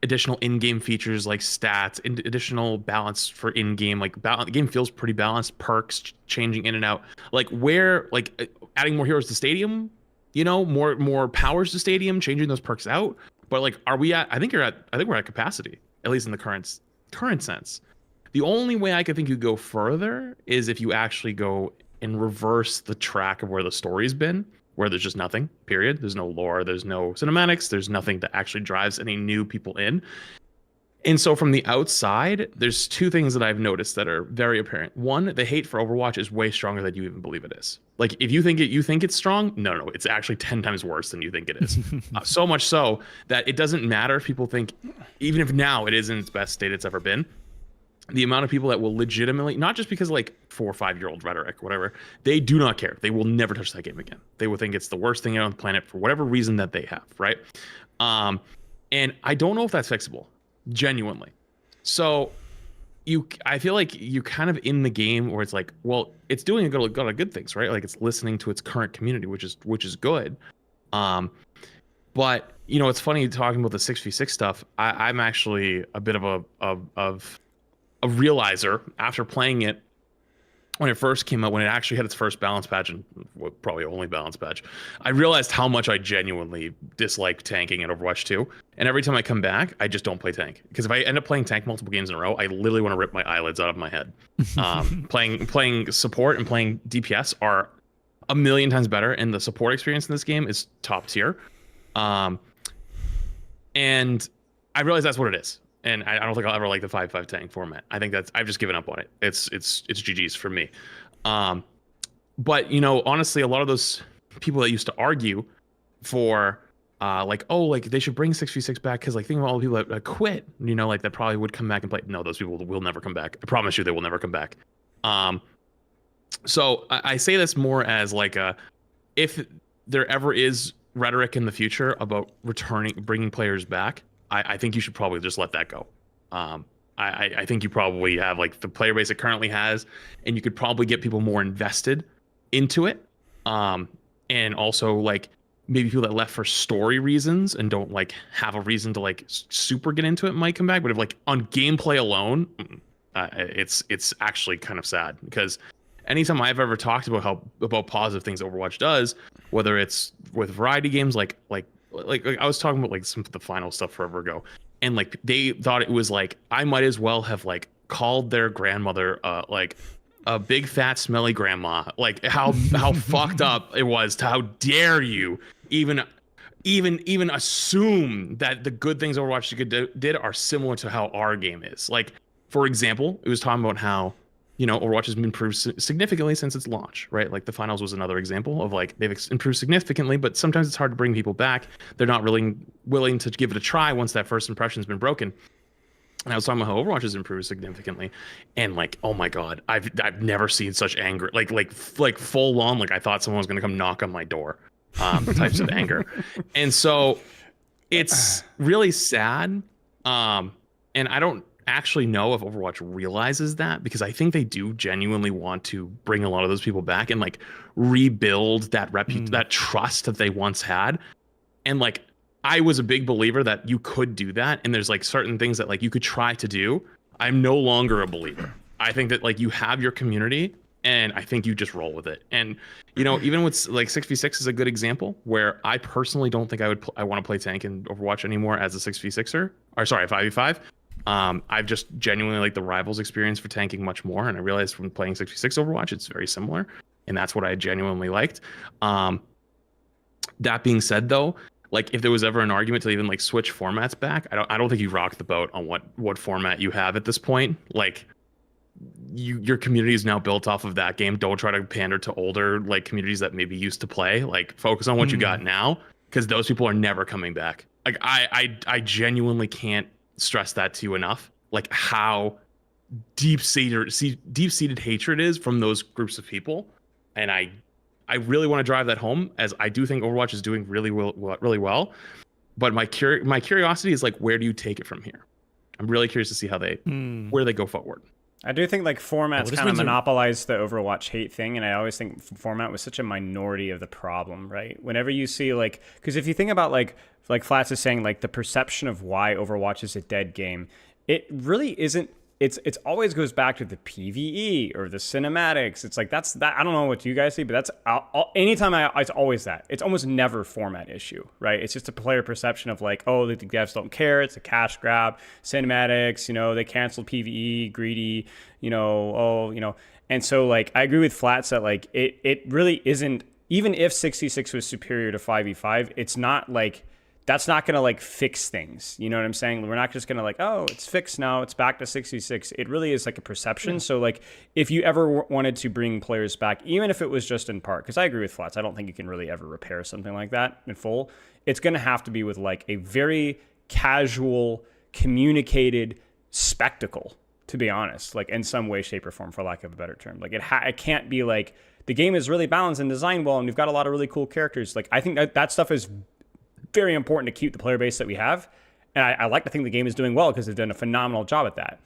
additional in-game features like stats, additional balance for in-game, like the game feels pretty balanced, perks changing in and out. Like where, like adding more heroes to stadium, more powers to stadium, changing those perks out. But like, are we at, I think we're at capacity, at least in the current sense. The only way I could think you go further is if you actually go and reverse the track of where the story's been, where there's just nothing, period. There's no lore, there's no cinematics, there's nothing that actually drives any new people in. And so from the outside, there's 2 things that I've noticed that are very apparent. One, the hate for Overwatch is way stronger than you even believe it is. Like if you think it's strong, no, it's actually 10 times worse than you think it is. So much so that it doesn't matter if people think, even if now it is in its best state it's ever been, the amount of people that will legitimately, not just because of like 4 or 5-year-old rhetoric, whatever, they do not care. They will never touch that game again. They will think it's the worst thing on the planet for whatever reason that they have, right? And I don't know if that's fixable, genuinely. So I feel like you kind of in the game where it's like, well, it's doing a lot of good things, right? Like it's listening to its current community, which is good. But it's funny talking about the 6v6 stuff. I'm actually a bit of a realizer after playing it when it first came out, when it actually had its first balance patch, and probably only balance patch. I realized how much I genuinely dislike tanking in Overwatch 2. And every time I come back, I just don't play tank. Because if I end up playing tank multiple games in a row, I literally want to rip my eyelids out of my head. Playing support and playing DPS are a million times better, and the support experience in this game is top tier. And I realize that's what it is. And I don't think I'll ever like the 5-5 tank format. I think I've just given up on it. It's GG's for me. But honestly, a lot of those people that used to argue for like, oh, like they should bring 6v6 back because like think of all the people that quit, you know, like that probably would come back and play. No, those people will never come back. I promise you, they will never come back. So I say this more as like if there ever is rhetoric in the future about bringing players back, I think you should probably just let that go. I think you probably have like the player base it currently has, and you could probably get people more invested into it. And also like maybe people that left for story reasons and don't like have a reason to like super get into it might come back. But if like on gameplay alone, it's actually kind of sad, because anytime I've ever talked about positive things Overwatch does, whether it's with variety games like I was talking about like some of the final stuff forever ago, and like they thought it was like I might as well have like called their grandmother like a big fat smelly grandma, like how fucked up it was to how dare you even assume that the good things Overwatch did are similar to how our game is. Like, for example, it was talking about how, you know, Overwatch has improved significantly since its launch, right? Like the finals was another example of like they've improved significantly, but sometimes it's hard to bring people back. They're not really willing to give it a try once that first impression's been broken. And I was talking about how Overwatch has improved significantly, and like, oh my god, I've never seen such anger, like full on, like I thought someone was gonna come knock on my door, types of anger, and so it's really sad, and I don't actually know if Overwatch realizes that, because I think they do genuinely want to bring a lot of those people back and like rebuild that that trust that they once had, and like I was a big believer that you could do that, and there's like certain things that like you could try to do. I'm no longer a believer. I think that like you have your community, and I think you just roll with it. And you know, even with like 6v6 is a good example where I personally don't think I want to play tank in Overwatch anymore as a 6v6er, or sorry, 5v5. I've just genuinely like the Rivals experience for tanking much more, and I realized from playing 6v6 Overwatch it's very similar, and that's what I genuinely liked. That being said, though, like if there was ever an argument to even like switch formats back, I don't think you rock the boat on what format you have at this point. Like your community is now built off of that game. Don't try to pander to older like communities that maybe used to play. Like focus on what you got now, because those people are never coming back. Like I genuinely can't stress that to you enough. Like how deep-seated hatred is from those groups of people, and I really want to drive that home, as I do think Overwatch is doing really well. But my curiosity is like, where do you take it from here? I'm really curious to see how where they go forward. I do think like formats kind of monopolize the Overwatch hate thing, and I always think format was such a minority of the problem, right? Whenever you see like, because if you think about like Flats is saying, like the perception of why Overwatch is a dead game, it really isn't. It's always goes back to the PvE or the cinematics. It's like that's that. I don't know what you guys see, but that's anytime it's always that. It's almost never format issue, right? It's just a player perception of like, oh, the devs don't care. It's a cash grab. Cinematics, you know, they canceled PvE, greedy, you know, oh, you know. And so like I agree with Flats that like it really isn't. Even if 66 was superior to 5v5, it's not like. That's not going to like fix things. You know what I'm saying? We're not just going to like, oh, it's fixed now, it's back to 66. It really is like a perception. So like if you ever wanted to bring players back, even if it was just in part, because I agree with Flats, I don't think you can really ever repair something like that in full. It's going to have to be with like a very casual, communicated spectacle, to be honest, like in some way, shape, or form, for lack of a better term. Like it can't be like the game is really balanced and designed well, and we've got a lot of really cool characters. Like I think that stuff is very important to keep the player base that we have, and I like to think the game is doing well because they've done a phenomenal job at that.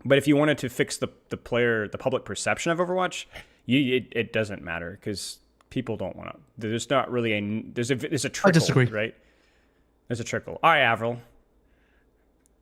But if you wanted to fix the public perception of Overwatch, it doesn't matter, because people don't want to. There's not really there's a trickle. I disagree. Right? There's a trickle. All right, AVRL.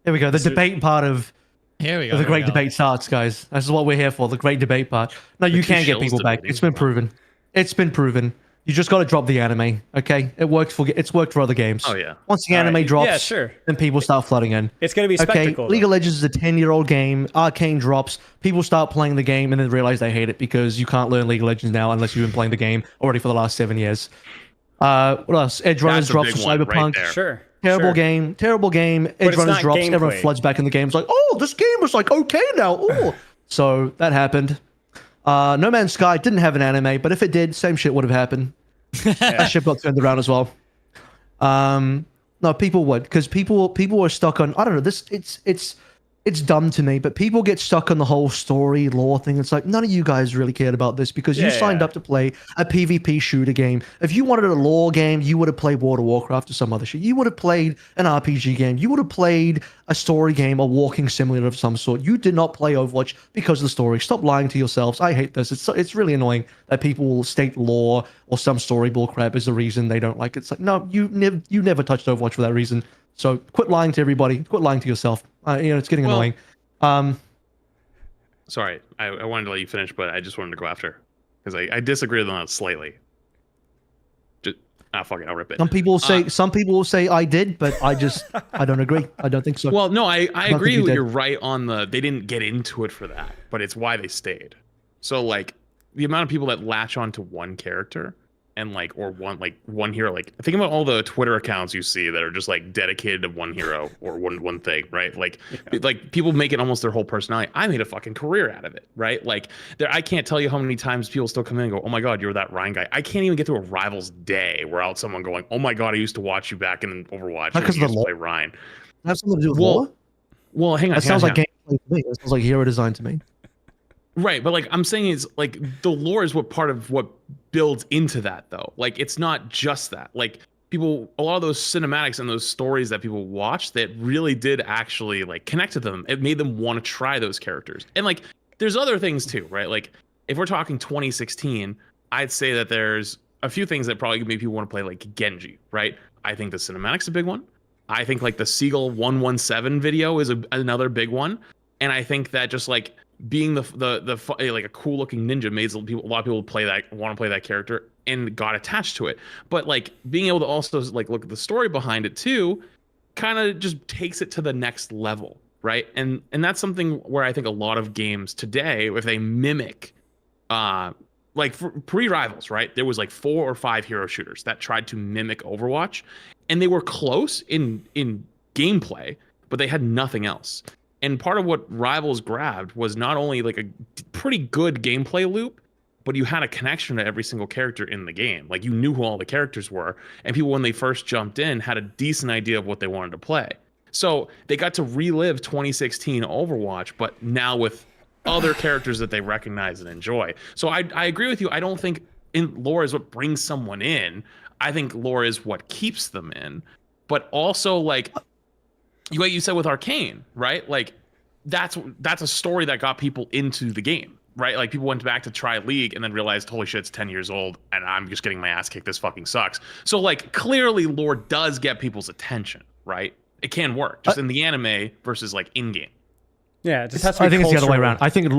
Here we go. The debate part of here we go. The great debate starts, guys. This is what we're here for. The great debate part. No, you can get people back. It's been proven. It's been proven. You just got to drop the anime, okay? It's worked for other games. Oh yeah. Once the anime drops, then people start flooding in. It's gonna be spectacle. Okay, League of Legends is a 10-year-old game. Arcane drops. People start playing the game and then realize they hate it, because you can't learn League of Legends now unless you've been playing the game already for the last 7 years. What else? Edge Runners drops for Cyberpunk. Right sure. Terrible game. Edge Runners drops. Gameplay. Everyone floods back in the game. It's like, oh, this game is like okay now. Oh, so that happened. No Man's Sky didn't have an anime, but if it did, same shit would have happened. That ship got turned around as well. No, people would, because people are stuck on, I don't know, this it's dumb to me, but people get stuck on the whole story lore thing. It's like, none of you guys really cared about this because you signed up to play a PvP shooter game. If you wanted a lore game, you would have played World of Warcraft or some other shit. You would have played an RPG game. You would have played a story game, a walking simulator of some sort. You did not play Overwatch because of the story. Stop lying to yourselves. I hate this. It's really annoying that people will state lore or some story bullcrap is the reason they don't like it. It's like, no, you never touched Overwatch for that reason. So quit lying to everybody. Quit lying to yourself. It's getting annoying. Sorry, I wanted to let you finish, but I just wanted to go after because I disagree with that slightly. Just fuck it, I'll rip it. Some people will say I did, but I don't agree. I don't think so. Well, no, I agree. You're right on they didn't get into it for that, but it's why they stayed. So like the amount of people that latch on to one character and or one hero, think about all the Twitter accounts you see that are just dedicated to one hero or one thing, right? Like people make it almost their whole personality. I made a fucking career out of it, right? I can't tell you how many times people still come in and go, oh my God, you're that Ryan guy. I can't even get through a Rivals day without someone going, oh my God, I used to watch you back in Overwatch. Because of the lore. Play Ryan. That has something to do with lore? Well, hang on. That sounds like gameplay to me. That sounds like hero design to me. Right, but I'm saying is the lore is part of what builds into that though. It's not just that. A lot of those cinematics and those stories that people watch that really did actually connect to them. It made them want to try those characters. And there's other things too, right? If we're talking 2016, I'd say that there's a few things that probably make people want to play Genji, right? I think the cinematics a big one. I think the Seagull 117 video is another big one. And I think that just being a cool looking ninja made a lot of people want to play that character and got attached to it. But being able to also look at the story behind it too, kind of just takes it to the next level, right? And that's something where I think a lot of games today, if they mimic, pre-Rivals, right? There was 4 or 5 hero shooters that tried to mimic Overwatch, and they were close in gameplay, but they had nothing else. And part of what Rivals grabbed was not only a pretty good gameplay loop, but you had a connection to every single character in the game. You knew who all the characters were, and people, when they first jumped in, had a decent idea of what they wanted to play. So they got to relive 2016 Overwatch, but now with other characters that they recognize and enjoy. So I agree with you. I don't think lore is what brings someone in. I think lore is what keeps them in. But also, what you said with Arcane, right? That's a story that got people into the game, right? People went back to try League and then realized, holy shit, it's 10 years old and I'm just getting my ass kicked. This fucking sucks. So clearly lore does get people's attention, right? It can work just in the anime versus in game. Yeah, it just has to be I think it's the other way around. I think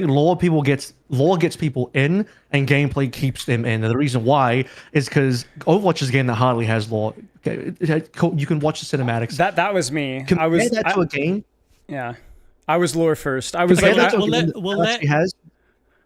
lore gets people in and gameplay keeps them in. And the reason why is because Overwatch is a game that hardly has lore. You can watch the cinematics. That was me. Compare that to a game. Yeah, I was lore first. I was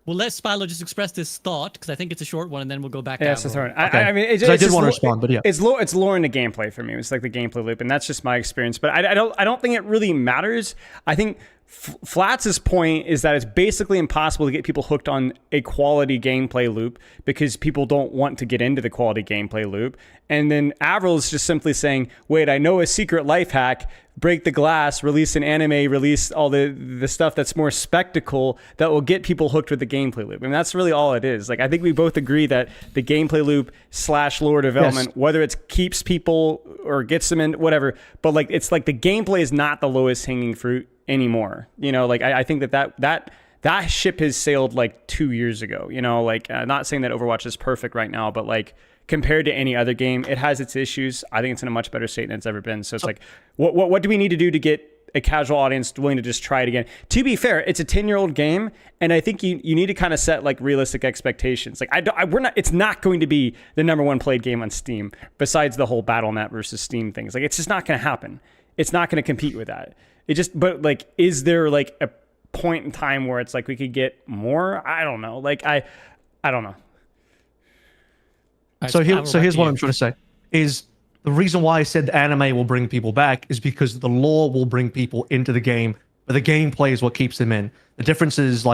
we'll let Spilo just express this thought because I think it's a short one, and then we'll go back. Yeah, to so I mean, I did want to respond, but yeah, it's lore in the gameplay for me. It's the gameplay loop, and that's just my experience. But I don't think it really matters. I think Flats' point is that it's basically impossible to get people hooked on a quality gameplay loop because people don't want to get into the quality gameplay loop. And then AVRL is just simply saying, wait, I know a secret life hack, break the glass, release an anime, release all the stuff that's more spectacle that will get people hooked with the gameplay loop. I mean, that's really all it is. I think we both agree that the gameplay loop / lore development, whether it keeps people or gets them in, whatever, but it's the gameplay is not the lowest hanging fruit anymore. I think that ship has sailed 2 years ago. Not saying that Overwatch is perfect right now, but compared to any other game, it has its issues. I think it's in a much better state than it's ever been. So it's what do we need to do to get a casual audience willing to just try it again? To be fair, it's a 10-year-old game, and I think you need to kind of set realistic expectations. It's not going to be the #1 played game on Steam besides the whole Battle.net versus Steam things. It's just not going to happen. It's not going to compete with that. But is there a point in time where it's we could get more? I don't know. I don't know. So here's what I'm trying to say is the reason why I said the anime will bring people back is because the lore will bring people into the game, but the gameplay is what keeps them in. The difference is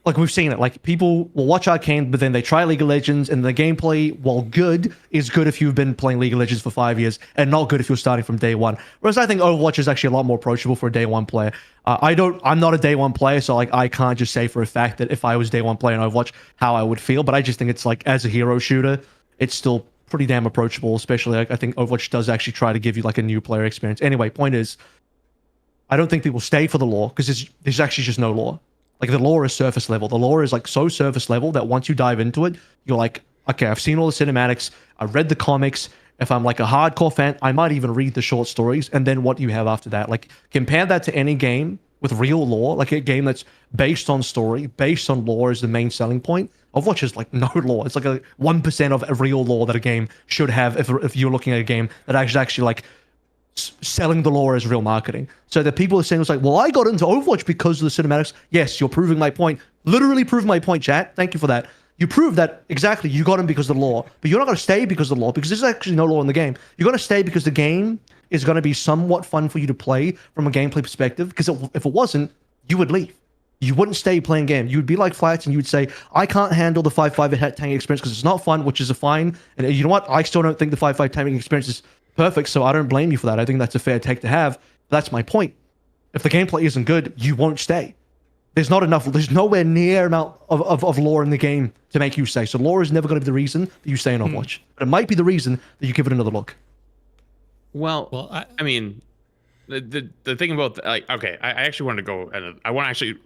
like we've seen it. Like people will watch Arcane, but then they try League of Legends, and the gameplay, while good, is good if you've been playing League of Legends for 5 years, and not good if you're starting from day one. Whereas I think Overwatch is actually a lot more approachable for a day one player. I'm not a day one player, so like I can't just say for a fact that if I was day one player in Overwatch, how I would feel. But I just think it's like, as a hero shooter, it's still pretty damn approachable. Especially like I think Overwatch does actually try to give you like a new player experience. Anyway, point is, I don't think people stay for the lore because there's actually just no lore. Like the lore is surface level. The lore is like so surface level that once you dive into it, you're like, okay, I've seen all the cinematics. I've read the comics. If I'm like a hardcore fan, I might even read the short stories. And then what do you have after that? Like compare that to any game with real lore, like a game that's based on story, based on lore is the main selling point. Overwatch is like no lore. It's like a 1% of a real lore that a game should have if you're looking at a game that actually like selling the lore as real marketing. So the people are saying it's like, well, I got into Overwatch because of the cinematics. Yes, you're proving my point. Literally proving my point, chat. Thank you for that. You proved that exactly. You got in because of the lore, but you're not going to stay because of the lore because there's actually no lore in the game. You're going to stay because the game is going to be somewhat fun for you to play from a gameplay perspective. Because if it wasn't, you would leave. You wouldn't stay playing game. You would be like Flats and you would say, I can't handle the 5-5 tanking experience because it's not fun, which is a fine. And you know what? I still don't think the 5-5 tanking experience is perfect, so I don't blame you for that. I think that's a fair take to have. But that's my point. If the gameplay isn't good, you won't stay. There's nowhere near amount of lore in the game to make you stay. So lore is never going to be the reason that you stay in Overwatch. But it might be the reason that you give it another look. Well, I mean, the thing about, like, okay, I actually wanted to go, and I want to actually,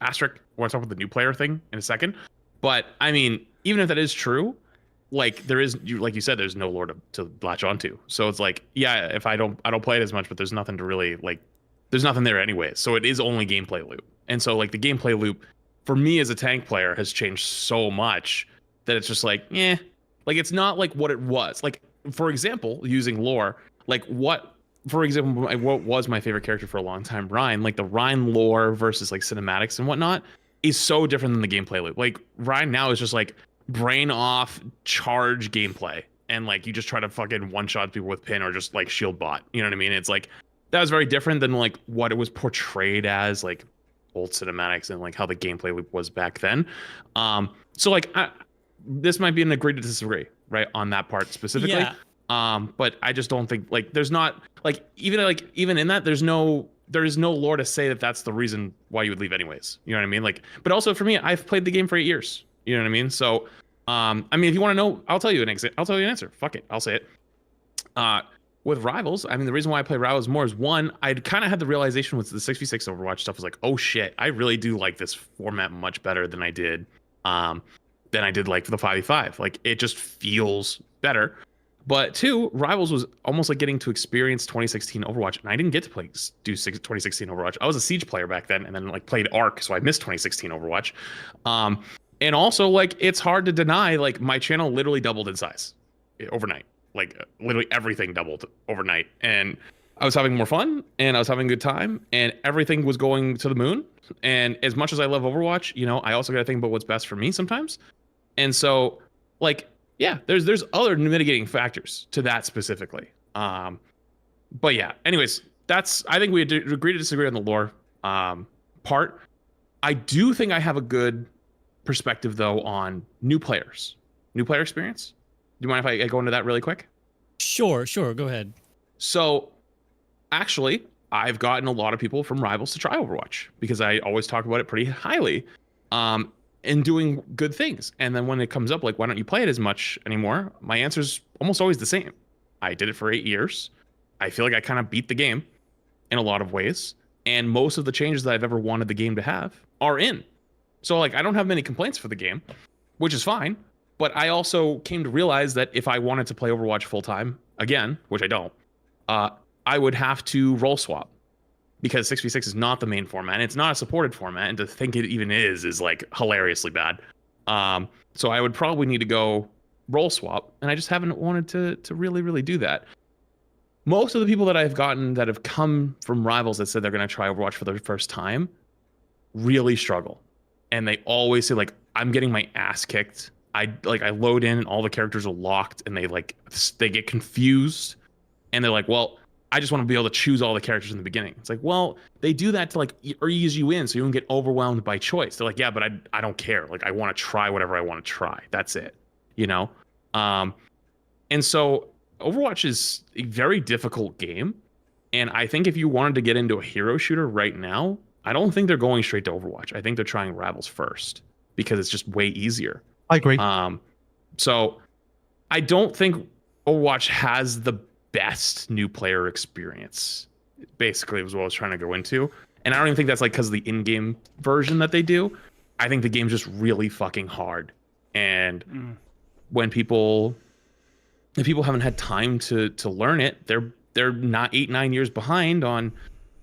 asterisk, I want to talk about the new player thing in a second. But, I mean, even if that is true, like there is, like you said, there's no lore to latch onto. So it's like, yeah, if I don't play it as much, but there's nothing to really like, there's nothing there anyway. So it is only gameplay loop. And so like the gameplay loop for me as a tank player has changed so much that it's just like, like it's not like what it was. Like, for example, using lore, like what was my favorite character for a long time, Ryan, like the Ryan lore versus like cinematics and whatnot is so different than the gameplay loop. Like Ryan now is just like brain off charge gameplay, and like you just try to fucking one shot people with pin or just like shield bot, you know what I mean? It's like that was very different than like what it was portrayed as, like old cinematics and like how the gameplay loop was back then. So like this might be an agree to disagree, right, on that part specifically. But I just don't think like there's not like even in that there is no lore to say that that's the reason why you would leave anyways, you know what I mean? Like, but also for me, I've played the game for 8 years. You know what I mean? So, I mean, if you want to know, I'll tell you an answer. Fuck it, I'll say it. With Rivals, I mean, the reason why I play Rivals more is one, I'd kind of had the realization with the 6v6 Overwatch stuff was like, oh shit, I really do like this format much better than I did like the 5v5. Like it just feels better. But two, Rivals was almost like getting to experience 2016 Overwatch, and I didn't get to do 2016 Overwatch. I was a Siege player back then, and then like played Arc, so I missed 2016 Overwatch. And also, like, it's hard to deny, like, my channel literally doubled in size overnight. Like, literally everything doubled overnight. And I was having more fun, and I was having a good time, and everything was going to the moon. And as much as I love Overwatch, you know, I also got to think about what's best for me sometimes. And so, like, yeah, there's other mitigating factors to that specifically. But yeah, anyways, I think we agree to disagree on the lore part. I do think I have a good perspective though on new player experience. Do you mind if I go into that really quick? Sure, go ahead. So actually, I've gotten a lot of people from Rivals to try Overwatch because I always talk about it pretty highly and doing good things. And then when it comes up like, why don't you play it as much anymore, my answer's almost always the same. I did it for 8 years. I feel like I kind of beat the game in a lot of ways, and most of the changes that I've ever wanted the game to have are in. So like, I don't have many complaints for the game, which is fine. But I also came to realize that if I wanted to play Overwatch full time again, which I don't, I would have to role swap because 6v6 is not the main format and it's not a supported format. And to think it even is like hilariously bad. So I would probably need to go role swap, and I just haven't wanted to really do that. Most of the people that I've gotten that have come from Rivals that said they're going to try Overwatch for the first time really struggle. And they always say like, I'm getting my ass kicked. I load in and all the characters are locked, and they get confused, and they're like, well, I just want to be able to choose all the characters in the beginning. It's like, well, they do that to like ease you in so you don't get overwhelmed by choice. They're like, yeah, but I don't care. Like I want to try whatever I want to try. That's it, you know? And so Overwatch is a very difficult game. And I think if you wanted to get into a hero shooter right now, I don't think they're going straight to Overwatch. I think they're trying Rivals first because it's just way easier. I agree. So I don't think Overwatch has the best new player experience. Basically, was what I was trying to go into. And I don't even think that's like because of the in-game version that they do. I think the game's just really fucking hard. And if people haven't had time to learn it, they're not 8-9 years behind on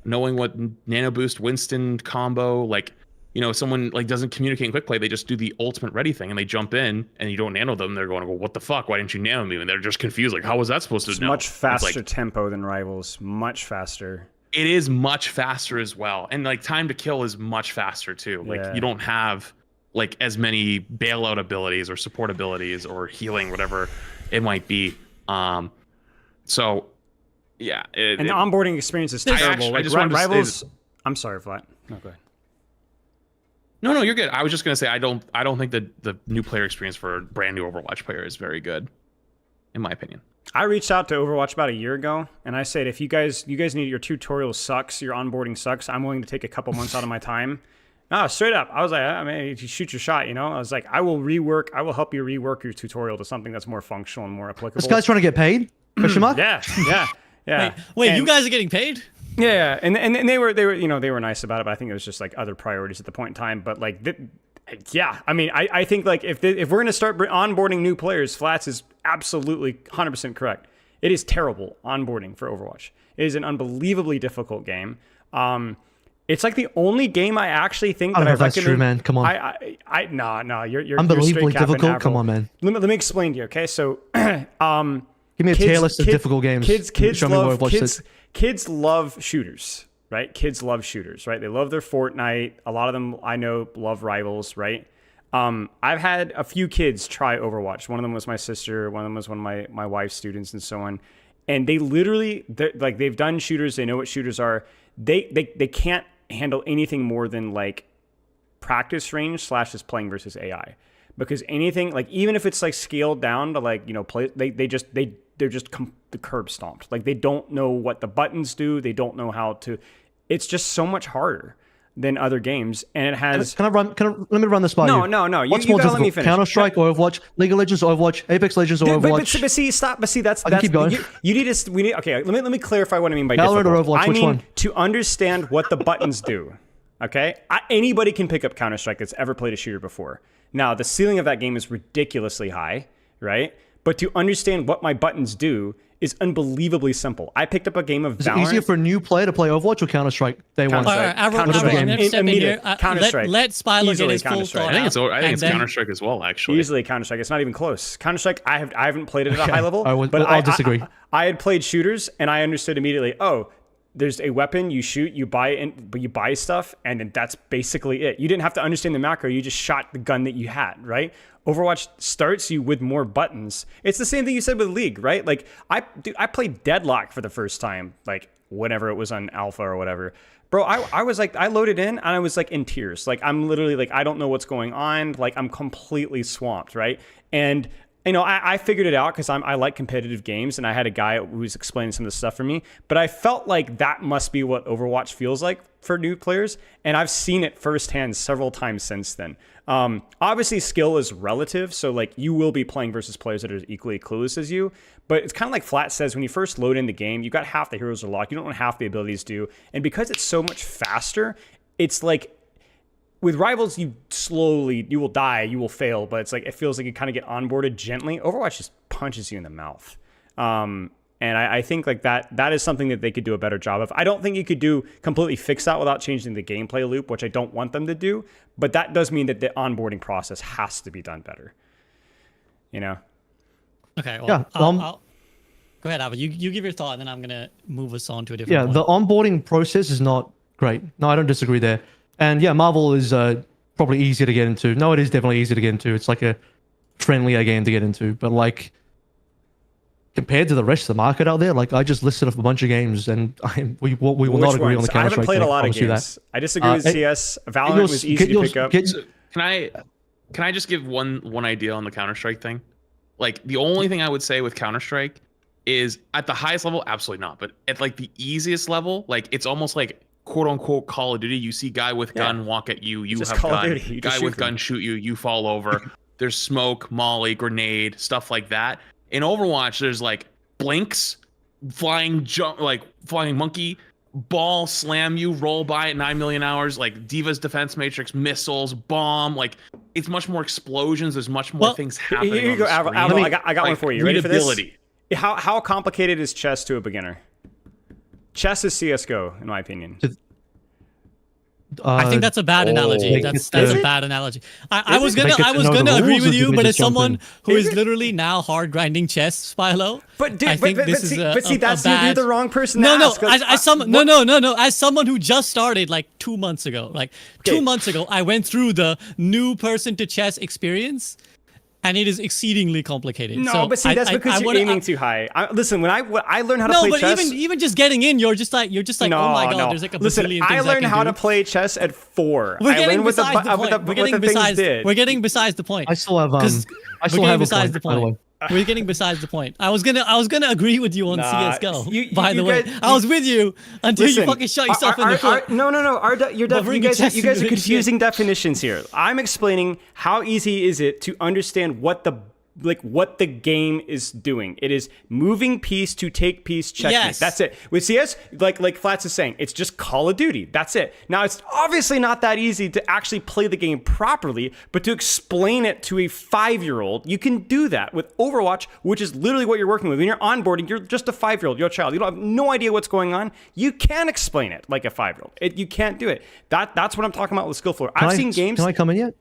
knowing what Nano Boost Winston combo, like, you know, someone like doesn't communicate in quick play, they just do the ultimate ready thing and they jump in and you don't nano them. They're going, well, what the fuck? Why didn't you nano me? And they're just confused. Like, how was that supposed to know? Much faster tempo than Rivals. Much faster. It is much faster as well. And like time to kill is much faster too. Like you don't have like as many bailout abilities or support abilities or healing, whatever it might be. So yeah. And the onboarding experience is terrible. Like Rivals. I'm sorry, Flat. No, go ahead. No, you're good. I was just gonna say I don't think that the new player experience for a brand new Overwatch player is very good, in my opinion. I reached out to Overwatch about a year ago, and I said, if you guys need your tutorial sucks, your onboarding sucks, I'm willing to take a couple months out of my time. No, straight up. I was like, I mean, if you shoot your shot, you know. I was like, I will help you rework your tutorial to something that's more functional and more applicable. This guy's trying to get paid? Question mark? Yeah. Wait, you guys are getting paid? Yeah, and they were nice about it, but I think it was just like other priorities at the point in time. But like, I mean, I think like if we're gonna start onboarding new players, Flats is absolutely 100% correct. It is terrible onboarding for Overwatch. It is an unbelievably difficult game. It's like the only game I actually think that I recommend. That's true, man. Come on. No, you're unbelievably difficult. Come on, man. Let me explain to you. Okay, so give me a tier list of difficult games. Kids love shooters, right? Kids love shooters, right? They love their Fortnite. A lot of them I know love Rivals, right? I've had a few kids try Overwatch. One of them was my sister. One of them was one of my wife's students and so on. And they literally, they've done shooters. They know what shooters are. They can't handle anything more than like practice range / just playing versus AI. Because anything, like even if it's like scaled down to like, you know, play, they're just the curb stomped. Like they don't know what the buttons do. They don't know how to. It's just so much harder than other games, and it has. Let me run this by you. No. What's more difficult, Counter Strike or Overwatch, League of Legends or Overwatch, Apex Legends or Overwatch? But see, that's keep going. You need to. We need. Okay, let me clarify what I mean by Valorant difficult. or Overwatch, which one? To understand what the buttons do. Okay, anybody can pick up Counter Strike that's ever played a shooter before. Now, the ceiling of that game is ridiculously high, right? But to understand what my buttons do is unbelievably simple. I picked up a game of Valorant. Is it easier for a new player to play Overwatch or Counter Strike day one? I'm going to step in here. Let Spylo get his full thought. I think it's Counter Strike as well, actually. Easily Counter Strike. It's not even close. Counter Strike, I haven't played it at a high level. But I'll disagree. I had played shooters, and I understood immediately, there's a weapon, you shoot, you buy stuff, and then that's basically it. You didn't have to understand the macro, you just shot the gun that you had, right? Overwatch starts you with more buttons. It's the same thing you said with League, right? Like, I played Deadlock for the first time, like, whenever it was on Alpha or whatever. Bro, I was like, I loaded in, and I was like in tears. Like, I'm literally like, I don't know what's going on. Like, I'm completely swamped, right? And you know, I figured it out because I like competitive games, and I had a guy who was explaining some of the stuff for me. But I felt like that must be what Overwatch feels like for new players, and I've seen it firsthand several times since then. Obviously, skill is relative, so like you will be playing versus players that are equally clueless as you. But it's kind of like Flat says, when you first load in the game, you got half the heroes are locked. You don't know what half the abilities do, and because it's so much faster, it's like. With Rivals, you will die, you will fail, but it's like, it feels like you kind of get onboarded gently. Overwatch just punches you in the mouth. And I think like that is something that they could do a better job of. I don't think you could completely fix that without changing the gameplay loop, which I don't want them to do, but that does mean that the onboarding process has to be done better. You know? Okay, well, I'll go ahead, Albert. You give your thought, and then I'm going to move us on to a different one. The onboarding process is not great. No, I don't disagree there. And yeah, Marvel is probably easier to get into. No, it is definitely easier to get into. It's like a friendlier game to get into. But like, compared to the rest of the market out there, like I just listed off a bunch of games, and we will Which not agree on ones? the Counter Strike. I haven't played a lot of thing, games. I disagree with CS. Valorant was easy to pick up. Can I just give one idea on the Counter Strike thing? Like the only thing I would say with Counter Strike is at the highest level, absolutely not. But at like the easiest level, like it's almost like quote unquote Call of Duty. You see guy with gun walk at you, you have gun. Guy with gun shoot you, you fall over. There's smoke, molly, grenade, stuff like that. In Overwatch, there's like blinks, flying monkey, ball slam you, roll by at 9 million hours, like Diva's defense matrix, missiles, bomb. Like it's much more explosions. There's much more things happening. Here you go, AVRL. I got one for you. Ready for this? How complicated is chess to a beginner? Chess is CS:GO, in my opinion. I think that's a bad analogy. That's a bad analogy. I was gonna agree with you, but as someone who is literally now hard grinding chess, Spilo, I think this is a bad... you're the wrong person. No, as someone who just started like 2 months ago, 2 months ago, I went through the new person to chess experience. And it is exceedingly complicated. No, so but see, that's because you're aiming too high. Listen, when I learned how to play chess... No, but even just getting in, you're just like, oh my god, there's like a bazillion things I learned how to play chess at 4. We're getting besides the point. We're getting besides the point. I still have a point. We're getting besides the point. I was gonna agree with you on CS:GO. By the way, I was with you until you fucking shot yourself in the foot. No. You guys are confusing definitions here. I'm explaining how easy is it to understand what the game is doing. It is moving piece to take piece checkmate. Yes. That's it. With CS, like Flats is saying, it's just Call of Duty. That's it. Now, it's obviously not that easy to actually play the game properly, but to explain it to a 5-year-old, you can do that. With Overwatch, which is literally what you're working with. When you're onboarding, you're just a 5-year-old. You're a child. You don't have no idea what's going on. You can't explain it like a 5-year-old. You can't do it. That's what I'm talking about with skill floor. I've seen games... Can I come in yet?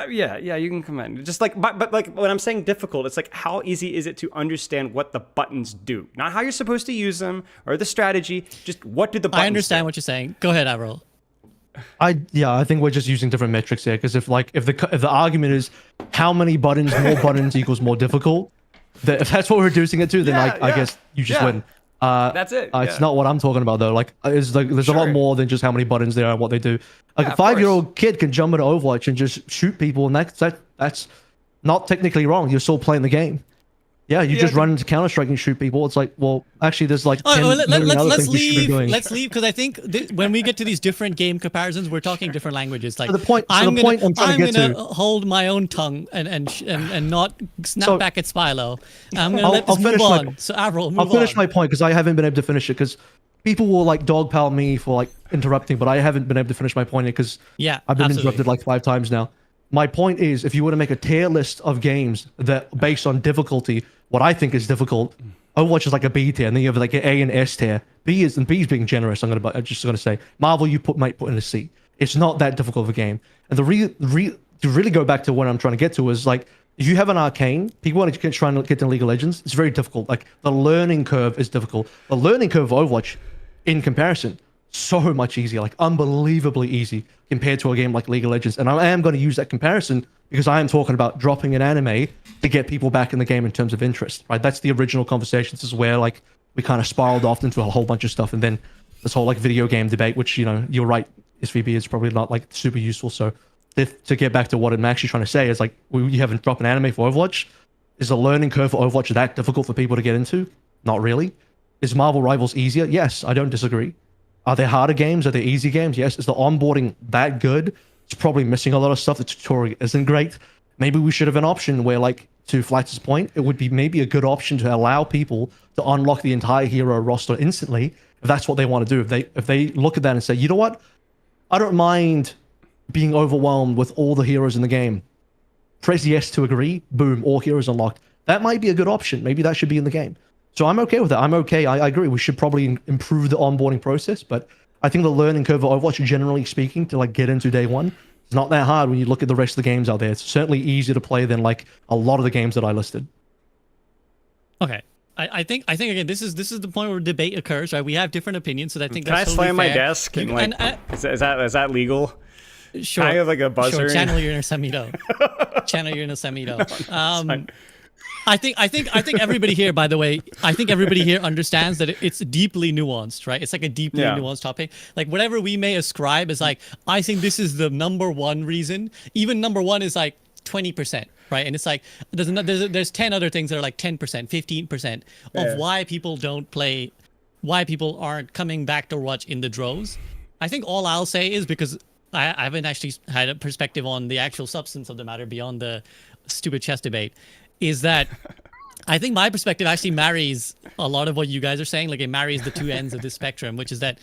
Yeah, you can come in. Just like, but like when I'm saying difficult, it's like how easy is it to understand what the buttons do, not how you're supposed to use them or the strategy. Just what did the buttons? I understand what you're saying. Go ahead, AVRL. I think we're just using different metrics here because if the argument is how many buttons, more buttons equals more difficult, if that's what we're reducing it to, then I guess you just win. That's it. It's not what I'm talking about though. There's a lot more than just how many buttons there are and what they do. Like a 5-year-old kid can jump into Overwatch and just shoot people, and that's not technically wrong. You're still playing the game. Yeah, you just run into Counter Strike and shoot people. It's like, well, actually, there's like 10 million other things you should be doing. Let's leave because I think when we get to these different game comparisons, we're talking different languages. Like I'm gonna hold my own tongue and not snap back at Spilo. I'm gonna let this move on. So AVRL, move on. I'll finish my point because I haven't been able to finish it because people will like dogpile me for like interrupting, but I haven't been able to finish my point because I've been interrupted like 5 times now. My point is, if you were to make a tier list of games that based on difficulty, what I think is difficult, Overwatch is like a B tier, and then you have like an A and S tier. B is being generous. I'm just gonna say Marvel might put in a C. It's not that difficult of a game. And to really go back to what I'm trying to get to is like if you have an arcane, people want to try and get to League of Legends. It's very difficult. Like the learning curve is difficult. The learning curve of Overwatch, in comparison, so much easier, like unbelievably easy compared to a game like League of Legends. And I am going to use that comparison because I am talking about dropping an anime to get people back in the game in terms of interest, right? That's the original conversation. This is where like we kind of spiraled off into a whole bunch of stuff. And then this whole like video game debate, which, you're right, SVB is probably not like super useful. So to get back to what I'm actually trying to say is like, you haven't dropped an anime for Overwatch. Is the learning curve for Overwatch that difficult for people to get into? Not really. Is Marvel Rivals easier? Yes, I don't disagree. Are there harder games? Are there easy games? Yes. Is the onboarding that good? It's probably missing a lot of stuff. The tutorial isn't great. Maybe we should have an option where, like, to Flax's point, it would be maybe a good option to allow people to unlock the entire hero roster instantly if that's what they want to do. If they look at that and say, you know what? I don't mind being overwhelmed with all the heroes in the game. Press yes to agree. Boom, all heroes unlocked. That might be a good option. Maybe that should be in the game. So I'm okay with that. I'm okay. I agree. We should probably improve the onboarding process, but I think the learning curve of Overwatch, generally speaking, to like get into day one, it's not that hard when you look at the rest of the games out there. It's certainly easier to play than like a lot of the games that I listed. Okay. I think again, this is the point where debate occurs, right? We have different opinions, so I think Can that's I slam totally my fair. desk and like is that legal? Sure. Can I have like a buzzer? Sure. Channel your inner Semido. Channel your inner Semido. I think everybody here, by the way, I think everybody here understands that it's deeply nuanced, right? It's like a deeply nuanced topic. Like whatever we may ascribe is like, I think this is the number one reason. Even number one is like 20%, right? And it's like there's 10 other things that are like 10%, 15% of why people don't play, why people aren't coming back to Overwatch in the droves. I think all I'll say is, because I haven't actually had a perspective on the actual substance of the matter beyond the stupid chess debate, is that I think my perspective actually marries a lot of what you guys are saying. Like it marries the two ends of the spectrum, which is that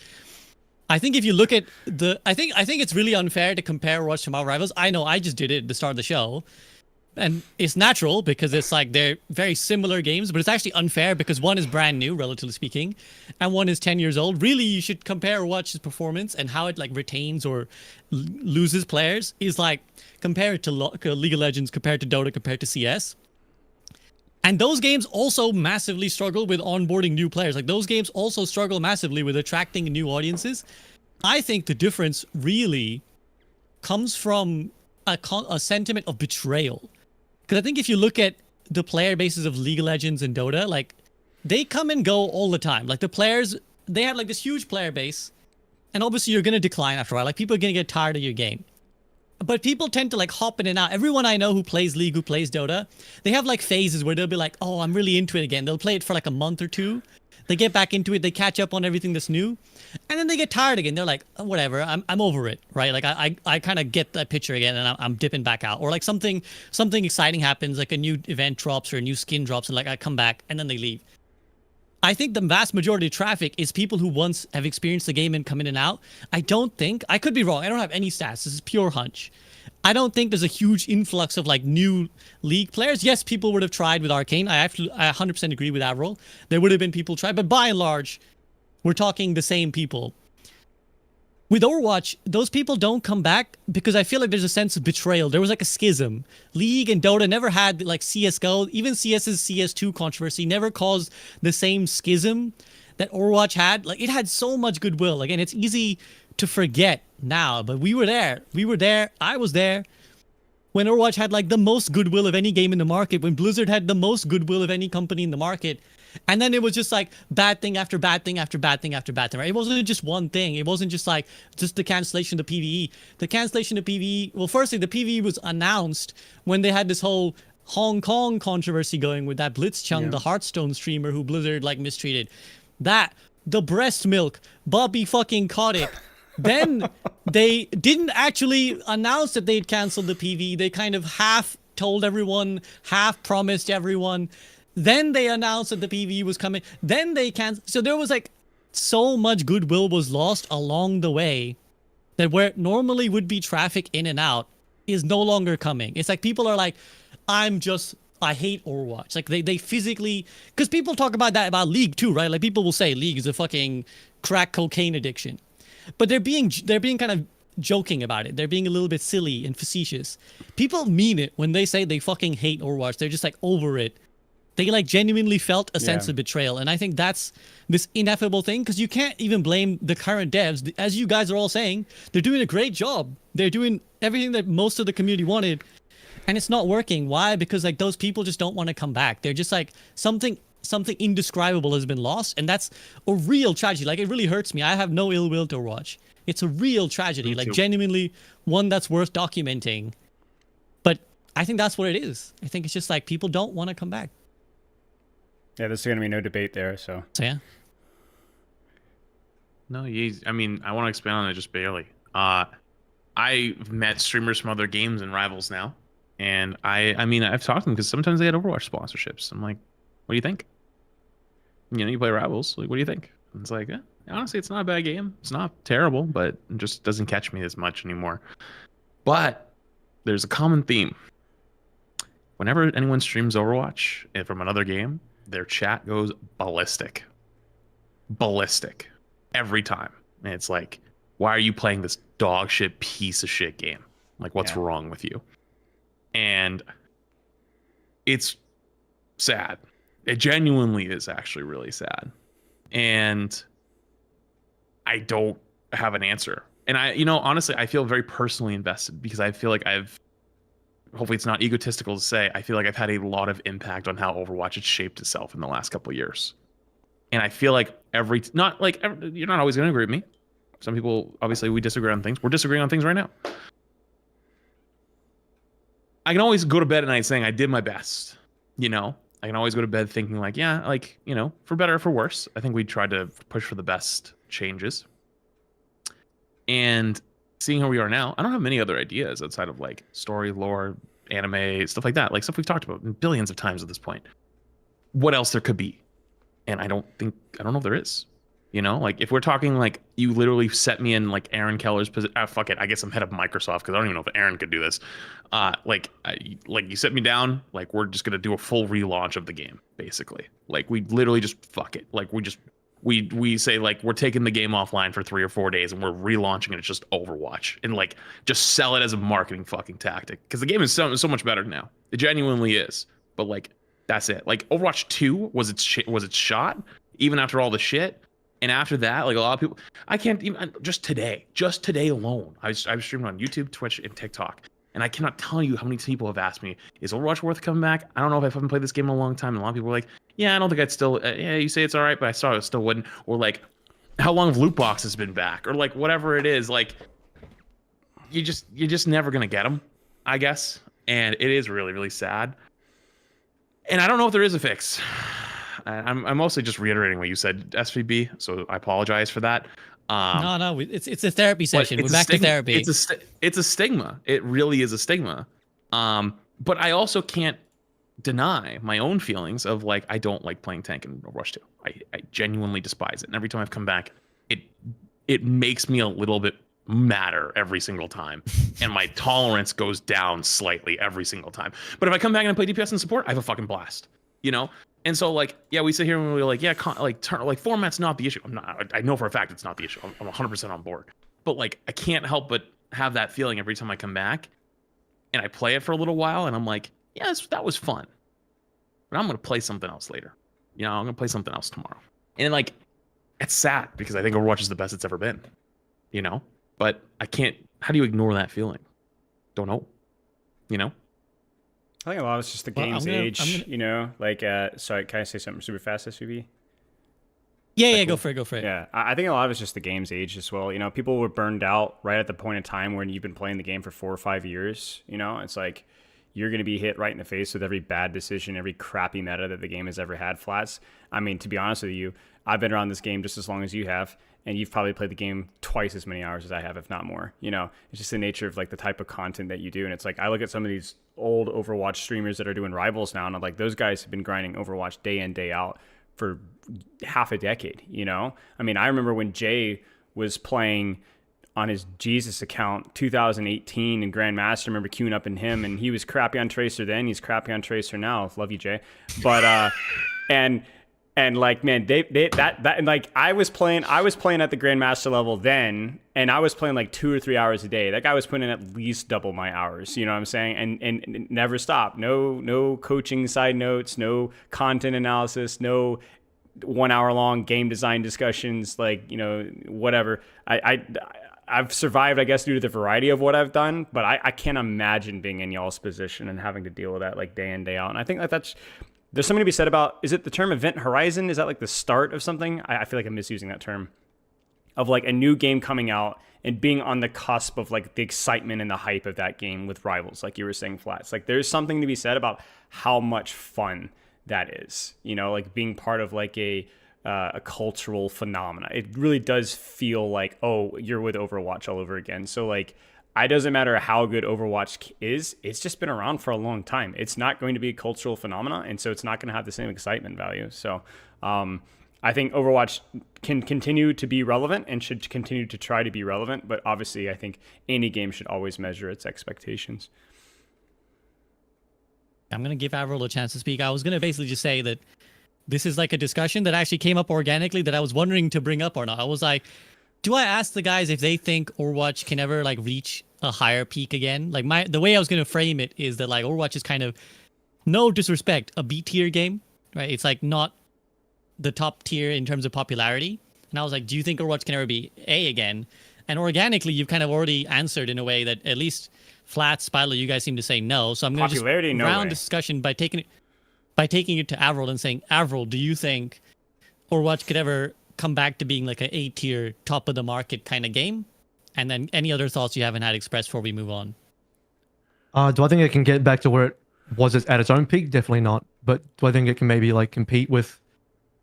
I think if you look at I think it's really unfair to compare Overwatch to Marvel Rivals. I know I just did it at the start of the show, and it's natural because it's like they're very similar games, but it's actually unfair because one is brand new, relatively speaking, and one is 10 years old. Really, you should compare Overwatch's performance and how it like retains or loses players is like compared to League of Legends, compared to Dota, compared to CS. And those games also massively struggle with onboarding new players. Like those games also struggle massively with attracting new audiences. I think the difference really comes from a sentiment of betrayal. Because I think if you look at the player bases of League of Legends and Dota, like they come and go all the time. Like the players, they have like this huge player base, and obviously you're going to decline after a while. Like people are going to get tired of your game. But people tend to like hop in and out. Everyone I know who plays League, who plays Dota, they have like phases where they'll be like, oh, I'm really into it again. They'll play it for like a month or two. They get back into it. They catch up on everything that's new. And then they get tired again. They're like, oh, whatever, I'm over it, right? Like I kind of get that picture again and I'm dipping back out. Or like something exciting happens, like a new event drops or a new skin drops and like I come back and then they leave. I think the vast majority of traffic is people who once have experienced the game and come in and out. I don't think, I could be wrong, I don't have any stats, this is pure hunch. I don't think there's a huge influx of like new League players. Yes, people would have tried with Arcane. I 100% agree with AVRL. There would have been people try, but by and large, we're talking the same people. With Overwatch, those people don't come back because I feel like there's a sense of betrayal. There was like a schism. League and Dota never had like CSGO, even CS's CS2 controversy never caused the same schism that Overwatch had. Like it had so much goodwill. Again, it's easy to forget now, but we were there. We were there. I was there when Overwatch had like the most goodwill of any game in the market, when Blizzard had the most goodwill of any company in the market. And then it was just like bad thing after bad thing after bad thing after bad thing, right? It wasn't just one thing. It wasn't just like just the cancellation of the PvE. The cancellation of PvE, well, firstly, the PvE was announced when they had this whole Hong Kong controversy going with that Blitzchung, the Hearthstone streamer who Blizzard like mistreated. That, the breast milk, Bobby fucking Kotick. Then they didn't actually announce that they'd canceled the PvE. They kind of half told everyone, half promised everyone. Then they announced that the PvE was coming. Then they canceled. So there was like so much goodwill was lost along the way that where normally would be traffic in and out is no longer coming. It's like people are like, I hate Overwatch. Like they physically, because people talk about that about League too, right? Like people will say League is a fucking crack cocaine addiction. But they're being kind of joking about it. They're being a little bit silly and facetious. People mean it when they say they fucking hate Overwatch. They're just like over it. They like genuinely felt a sense of betrayal. And I think that's this ineffable thing because you can't even blame the current devs. As you guys are all saying, they're doing a great job. They're doing everything that most of the community wanted. And it's not working. Why? Because like those people just don't want to come back. They're just like something indescribable has been lost, and that's a real tragedy. Like it really hurts me. I have no ill will to Overwatch. It's a real tragedy, like genuinely one that's worth documenting. But I think that's what it is. I think it's just like people don't want to come back. Yeah, there's gonna be no debate there. So yeah. No, I mean, I want to expand on it just barely. I've met streamers from other games and Rivals now, and I mean, I've talked to them because sometimes they had Overwatch sponsorships. I'm like, what do you think? You know, you play Rivals. Like, what do you think? And it's like, honestly, it's not a bad game. It's not terrible, but it just doesn't catch me as much anymore. But there's a common theme. Whenever anyone streams Overwatch from another game, their chat goes ballistic. Ballistic. Every time. And it's like, why are you playing this dog shit piece of shit game? Like, what's wrong with you? And it's sad. It genuinely is actually really sad. And I don't have an answer. And honestly, I feel very personally invested because I feel like I've hopefully it's not egotistical to say, I feel like I've had a lot of impact on how Overwatch has shaped itself in the last couple of years. And I feel like you're not always going to agree with me. Some people, obviously, we disagree on things. We're disagreeing on things right now. I can always go to bed at night saying I did my best. You know, I can always go to bed thinking like, yeah, like, you know, for better or for worse, I think we tried to push for the best changes. And seeing how we are now, I don't have many other ideas outside of like story, lore, anime, stuff like that. Like stuff we've talked about billions of times at this point. What else there could be? And I don't know if there is. You know, like if we're talking like you literally set me in like Aaron Keller's position. Fuck it. I guess I'm head of Microsoft because I don't even know if Aaron could do this. Like you set me down, like we're just gonna do a full relaunch of the game, basically. Like we literally just fuck it. Like we say like we're taking the game offline for 3 or 4 days and we're relaunching it. It's just Overwatch and like just sell it as a marketing fucking tactic because the game is so much better now. It genuinely is. But like that's it. Like Overwatch 2 was its shot even after all the shit. And after that, like a lot of people, I can't even, just today alone, I was streaming on YouTube, Twitch, and TikTok. And I cannot tell you how many people have asked me, is Overwatch worth coming back? I don't know if I haven't played this game in a long time. And a lot of people are like, yeah, I don't think I'd still, yeah, you say it's all right, but I still wouldn't. Or like, how long have loot boxes been back? Or like, whatever it is, like, you're just never going to get them, I guess. And it is really, really sad. And I don't know if there is a fix. I'm mostly just reiterating what you said, SVB. So I apologize for that. No, it's a therapy session. We're back to therapy. It's a stigma. It really is a stigma. But I also can't deny my own feelings of like I don't like playing tank in Overwatch 2. I genuinely despise it. And every time I've come back, it makes me a little bit madder every single time, and my tolerance goes down slightly every single time. But if I come back and I play DPS and support, I have a fucking blast. You know. And so, like, yeah, we sit here and we're like, yeah, format's not the issue. I know for a fact it's not the issue. I'm 100% on board. But, like, I can't help but have that feeling every time I come back and I play it for a little while and I'm like, yes, that was fun. But I'm going to play something else later. You know, I'm going to play something else tomorrow. And, like, it's sad because I think Overwatch is the best it's ever been. You know? But I can't, how do you ignore that feeling? Don't know. You know? I think a lot of it's just the game's age, you know? Like, sorry, can I say something super fast, SVB? Yeah, go for it. Yeah, I think a lot of it's just the game's age as well. You know, people were burned out right at the point in time when you've been playing the game for 4 or 5 years. You know, it's like you're going to be hit right in the face with every bad decision, every crappy meta that the game has ever had, Flats. I mean, to be honest with you, I've been around this game just as long as you have, and you've probably played the game twice as many hours as I have, if not more. You know, it's just the nature of like the type of content that you do. And it's like, I look at some of these old Overwatch streamers that are doing Rivals now, and I'm like, those guys have been grinding Overwatch day in, day out for half a decade, you know? I mean, I remember when Jay was playing on his Jesus account 2018 in Grandmaster. I remember queuing up in him, and he was crappy on Tracer then. He's crappy on Tracer now. Love you, Jay. But and like, man, and like I was playing at the Grandmaster level then, and I was playing like 2 or 3 hours a day. That guy was putting in at least double my hours. You know what I'm saying? And never stopped. No coaching side notes, no content analysis, no 1 hour long game design discussions. Like, you know, whatever. I've survived, I guess, due to the variety of what I've done, but I can't imagine being in y'all's position and having to deal with that like day in, day out. And I think there's something to be said about, is it the term event horizon? Is that like the start of something? I feel like I'm misusing that term. Of like a new game coming out and being on the cusp of like the excitement and the hype of that game with Rivals, like you were saying, Flats. Like there's something to be said about how much fun that is, you know, like being part of like a cultural phenomena. It really does feel like, oh, you're with Overwatch all over again. So like, it doesn't matter how good Overwatch is, it's just been around for a long time. It's not going to be a cultural phenomena, and so it's not going to have the same excitement value. So I think Overwatch can continue to be relevant and should continue to try to be relevant, but obviously I think any game should always measure its expectations. I'm going to give AVRL a chance to speak. I was going to basically just say that this is like a discussion that actually came up organically that I was wondering to bring up or not. I was like, do I ask the guys if they think Overwatch can ever like reach a higher peak again? Like the way I was going to frame it is that like Overwatch is kind of, no disrespect, a B tier game, right? It's like not the top tier in terms of popularity. And I was like, do you think Overwatch can ever be A again? And organically, you've kind of already answered in a way that, at least Flat, Spilo, you guys seem to say no. So I'm going to just Popularity, no round way. discussion by taking it to Avril and saying, Avril, do you think Overwatch could ever come back to being like an A-tier, top of the market kind of game? And then any other thoughts you haven't had expressed before we move on? Do I think it can get back to where it was at its own peak? Definitely not. But do I think it can maybe like compete with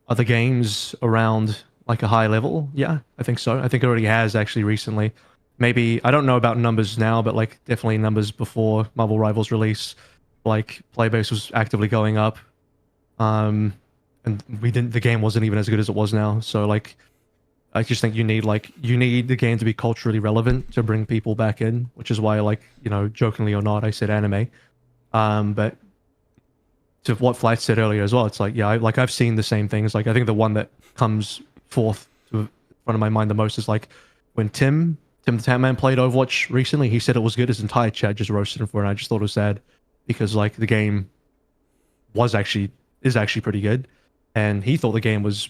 other games around like a high level? Yeah, I think so. I think it already has actually recently. Maybe, I don't know about numbers now, but like definitely numbers before Marvel Rivals release, like playbase was actively going up. And the game wasn't even as good as it was now. So like, I just think you need the game to be culturally relevant to bring people back in, which is why, like, you know, jokingly or not, I said anime. But to what Flight said earlier as well, it's like, yeah, I've seen the same things. Like, I think the one that comes forth to front of my mind the most is like when Tim the Tatman played Overwatch recently. He said it was good. His entire chat just roasted him for it. And I just thought it was sad because like the game is actually pretty good, and he thought the game was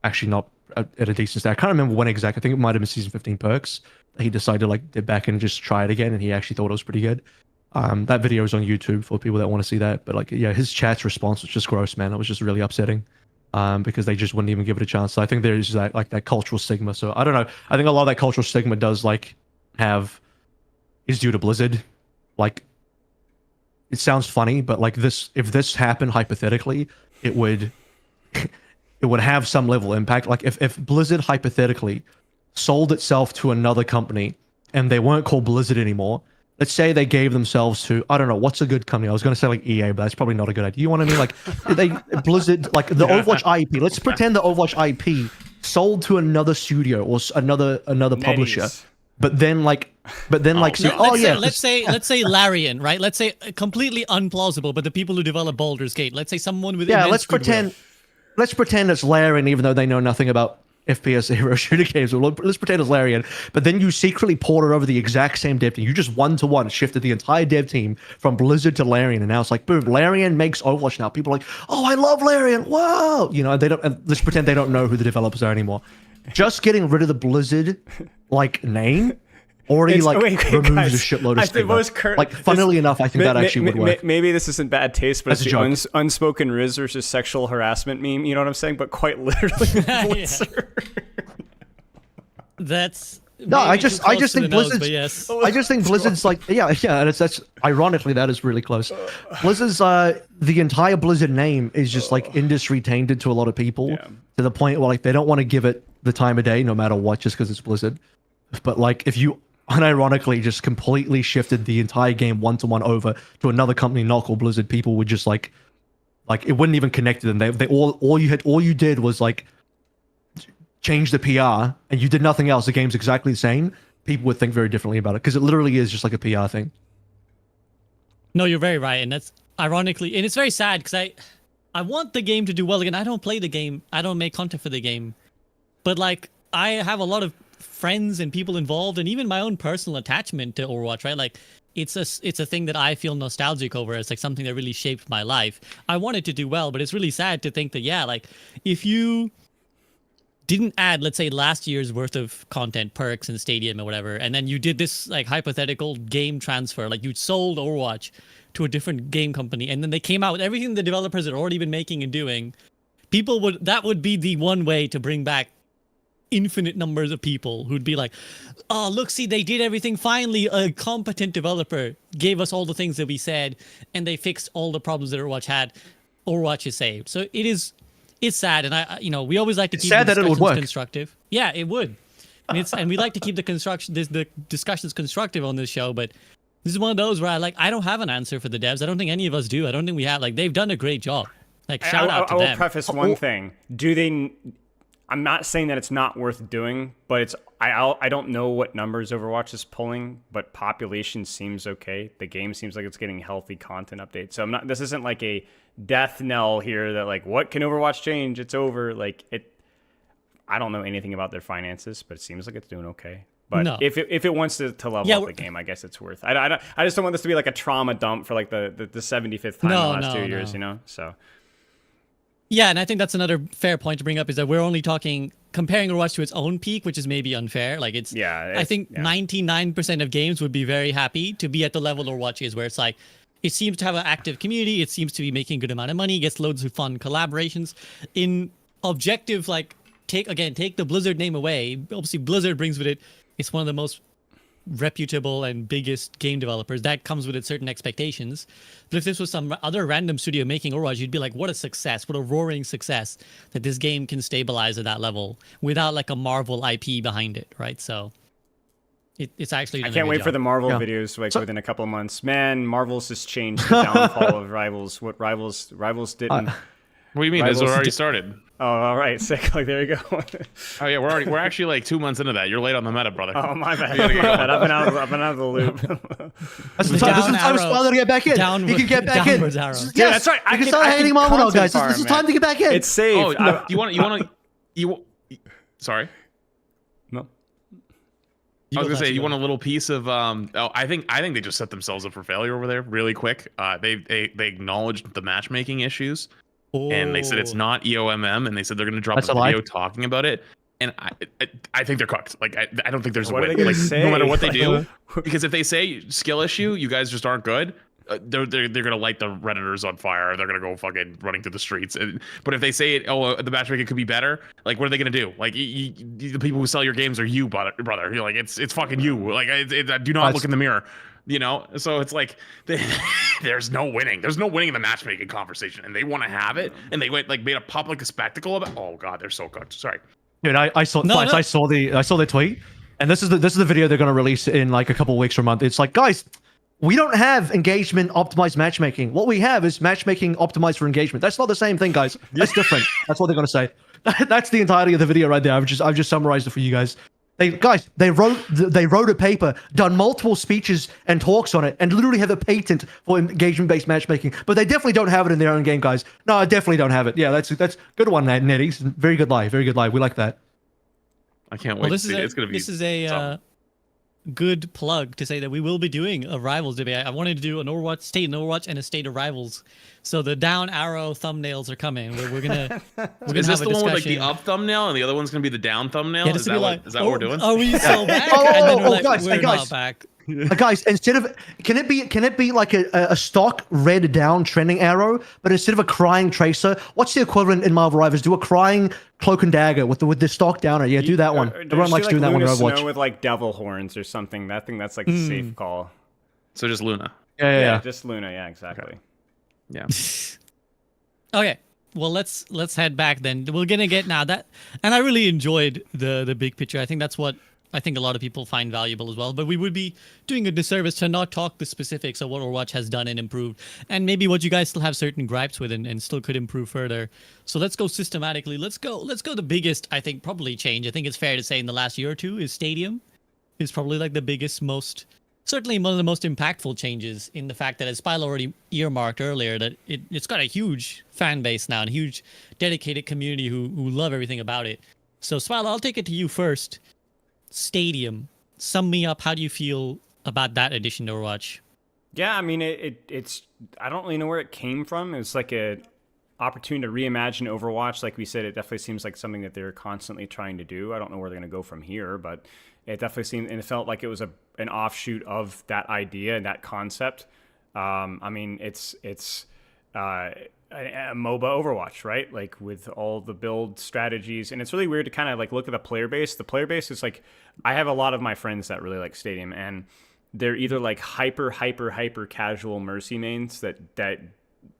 actually not at a decent state. I can't remember when exactly. I think it might have been season 15 perks. He decided to like dip back and just try it again, and he actually thought it was pretty good. That video is on YouTube for people that want to see that. But like, yeah, his chat's response was just gross, man. It was just really upsetting. Because they just wouldn't even give it a chance. So I think there's that cultural stigma. So I don't know. I think a lot of that cultural stigma does is due to Blizzard. Like, it sounds funny, but like if this happened hypothetically, it would have some level of impact. Like if Blizzard hypothetically sold itself to another company and they weren't called Blizzard anymore. Let's say they gave themselves to, I don't know, what's a good company? I was going to say like EA, but that's probably not a good idea. You know what I mean? Like Blizzard, like the Overwatch IP. Let's pretend the Overwatch IP sold to another studio or another publisher. But then like, let's say Larian, right? Let's say completely unplausible, but the people who develop Baldur's Gate. Let's say someone with let's pretend it's Larian, even though they know nothing about FPS hero shooter games. Let's pretend it's Larian, but then you secretly ported over the exact same dev team. You just one-to-one shifted the entire dev team from Blizzard to Larian, and now it's like, boom, Larian makes Overwatch now. People are like, oh, I love Larian. Wow, you know, they don't. Let's pretend they don't know who the developers are anymore. Just getting rid of the Blizzard like name already removes guys, a shitload of stigma. Like, funnily enough, I think that actually would work. Maybe this isn't bad taste, but it's the unspoken Riz versus sexual harassment meme. You know what I'm saying? But quite literally, Blizzard. That's no. I just think Blizzard's. Yes. I just think Blizzard's like yeah, and that's ironically that is really close. Blizzard's the entire Blizzard name is just like industry tainted to a lot of people to the point where like they don't want to give it the time of day no matter what just because it's Blizzard. But like if you unironically just completely shifted the entire game one-to-one over to another company not called Blizzard, people would just like it wouldn't even connect to them. They all you did was like change the PR and you did nothing else. The game's exactly the same. People would think very differently about it because it literally is just like a PR thing. No, you're very right, and that's ironically, and it's very sad because I want the game to do well again. I don't play the game. I don't make content for the game, but like I have a lot of friends and people involved, and even my own personal attachment to Overwatch, right? Like it's a thing that I feel nostalgic over. It's like something that really shaped my life. I want it to do well, but it's really sad to think that like if you didn't add, let's say, last year's worth of content, perks and stadium or whatever, and then you did this like hypothetical game transfer, like you sold Overwatch to a different game company, and then they came out with everything the developers had already been making and doing, that would be the one way to bring back infinite numbers of people who'd be like, oh, look, see, they did everything. Finally, a competent developer gave us all the things that we said, and they fixed all the problems that Overwatch had. Overwatch is saved. So it's sad, and we always like to keep the discussions constructive. Yeah, it would. And we like to keep the discussions constructive on this show, but this is one of those where I don't have an answer for the devs. I don't think any of us do. I don't think we have. Like, they've done a great job. Like, shout out to them. I will preface one thing. I'm not saying that it's not worth doing, but I don't know what numbers Overwatch is pulling, but population seems okay. The game seems like it's getting healthy content updates. So this isn't like a death knell here that like, what can Overwatch change? It's over. Like I don't know anything about their finances, but it seems like it's doing okay. But no. if it wants to level up the game, I guess it's worth. I just don't want this to be like a trauma dump for like the 75th time in the last 2 years, you know? So. Yeah, and I think that's another fair point to bring up is that we're only talking comparing Overwatch to its own peak, which is maybe unfair. Like I think 99% of games would be very happy to be at the level Overwatch is, where it's like, it seems to have an active community. It seems to be making a good amount of money. Gets loads of fun collaborations. In objective, like take the Blizzard name away. Obviously, Blizzard brings with it. It's one of the most reputable and biggest game developers. That comes with it certain expectations. But if this was some other random studio making Overwatch, you'd be like, what a success! What a roaring success that this game can stabilize at that level without like a Marvel IP behind it, right? So. It's actually. I can't wait for the Marvel videos within a couple of months. Man, Marvel's just changed the downfall of Rivals. What Rivals didn't. What do you mean? It's already started. Oh, all right, sick. Like there you go. Oh yeah, we're actually like 2 months into that. You're late on the meta, brother. Oh my bad. I've been out of the loop. That's the time. This is the time to get back in. You can get back in. Yes, that's right. I can start hating Marvel now, guys. This is time to get back in. It's safe. Oh, you want? Sorry. No. I was gonna say, you want a little piece of I think they just set themselves up for failure over there really quick. They acknowledged the matchmaking issues, and they said it's not EOMM, and they said they're gonna drop a video talking about it. And I think they're cooked. Like I don't think there's a way. Like, no matter what they do, because if they say skill issue, you guys just aren't good. They're gonna light the Redditors on fire. They're gonna go fucking running through the streets. But if they say the matchmaking could be better, like what are they gonna do? Like the people who sell your games are you, brother. You're like it's fucking you. Like do not look in the mirror. You know, so it's like there's no winning. There's no winning in the matchmaking conversation, and they want to have it, and they went like made a public spectacle of it. Oh god, they're so cooked. Sorry, dude. I saw the tweet, and this is the video they're gonna release in like a couple of weeks or a month. It's like, guys, we don't have engagement optimized matchmaking. What we have is matchmaking optimized for engagement. That's not the same thing, guys. That's different. That's what they're gonna say. That's the entirety of the video right there. I've just summarized it for you guys. They wrote a paper, done multiple speeches and talks on it, and literally have a patent for engagement-based matchmaking. But they definitely don't have it in their own game, guys. No, I definitely don't have it. Yeah, that's good one, Nettie. Very good lie. Very good lie. We like that. I can't wait. This is a good plug to say that we will be doing a Rivals debate. I wanted to do an Overwatch state in Overwatch and a state of Rivals. So the down arrow thumbnails are coming. We're gonna is this the one with like the up thumbnail and the other one's gonna be the down thumbnail? Yeah, is that what we're doing? Are we so back? And then we're like, guys, we're not back. Guys, instead of can it be like a stock red down trending arrow, but instead of a crying tracer, what's the equivalent in Marvel Rivals? Do a crying cloak and dagger with the stock downer. Yeah, do that one. Everyone likes doing that one in Overwatch. With like devil horns or something. I think that's like a safe call. So just Luna. Yeah. Just Luna. Yeah, exactly. Okay. Yeah. Okay. Well, let's head back then. We're gonna get now that, and I really enjoyed the big picture. I think that's what I think a lot of people find valuable as well. But we would be doing a disservice to not talk the specifics of what Overwatch has done and improved, and maybe what you guys still have certain gripes with and still could improve further. So let's go systematically. Let's go the biggest, I think, probably change. I think it's fair to say in the last year or two is Stadium is probably like the biggest, certainly one of the most impactful changes, in the fact that, as Spilo already earmarked earlier, that it's got a huge fan base now and a huge dedicated community who love everything about it. So Spilo, I'll take it to you first. Stadium, sum me up. How do you feel about that addition to Overwatch? Yeah, I mean, it's I don't really know where it came from. It's like a opportunity to reimagine Overwatch. Like we said, it definitely seems like something that they're constantly trying to do. I don't know where they're going to go from here, but it definitely seemed, and it felt like it was an offshoot of that idea and that concept. I mean, it's a MOBA Overwatch, right? Like with all the build strategies, and it's really weird to kind of like look at the player base. The player base is like, I have a lot of my friends that really like Stadium, and they're either like hyper casual Mercy mains that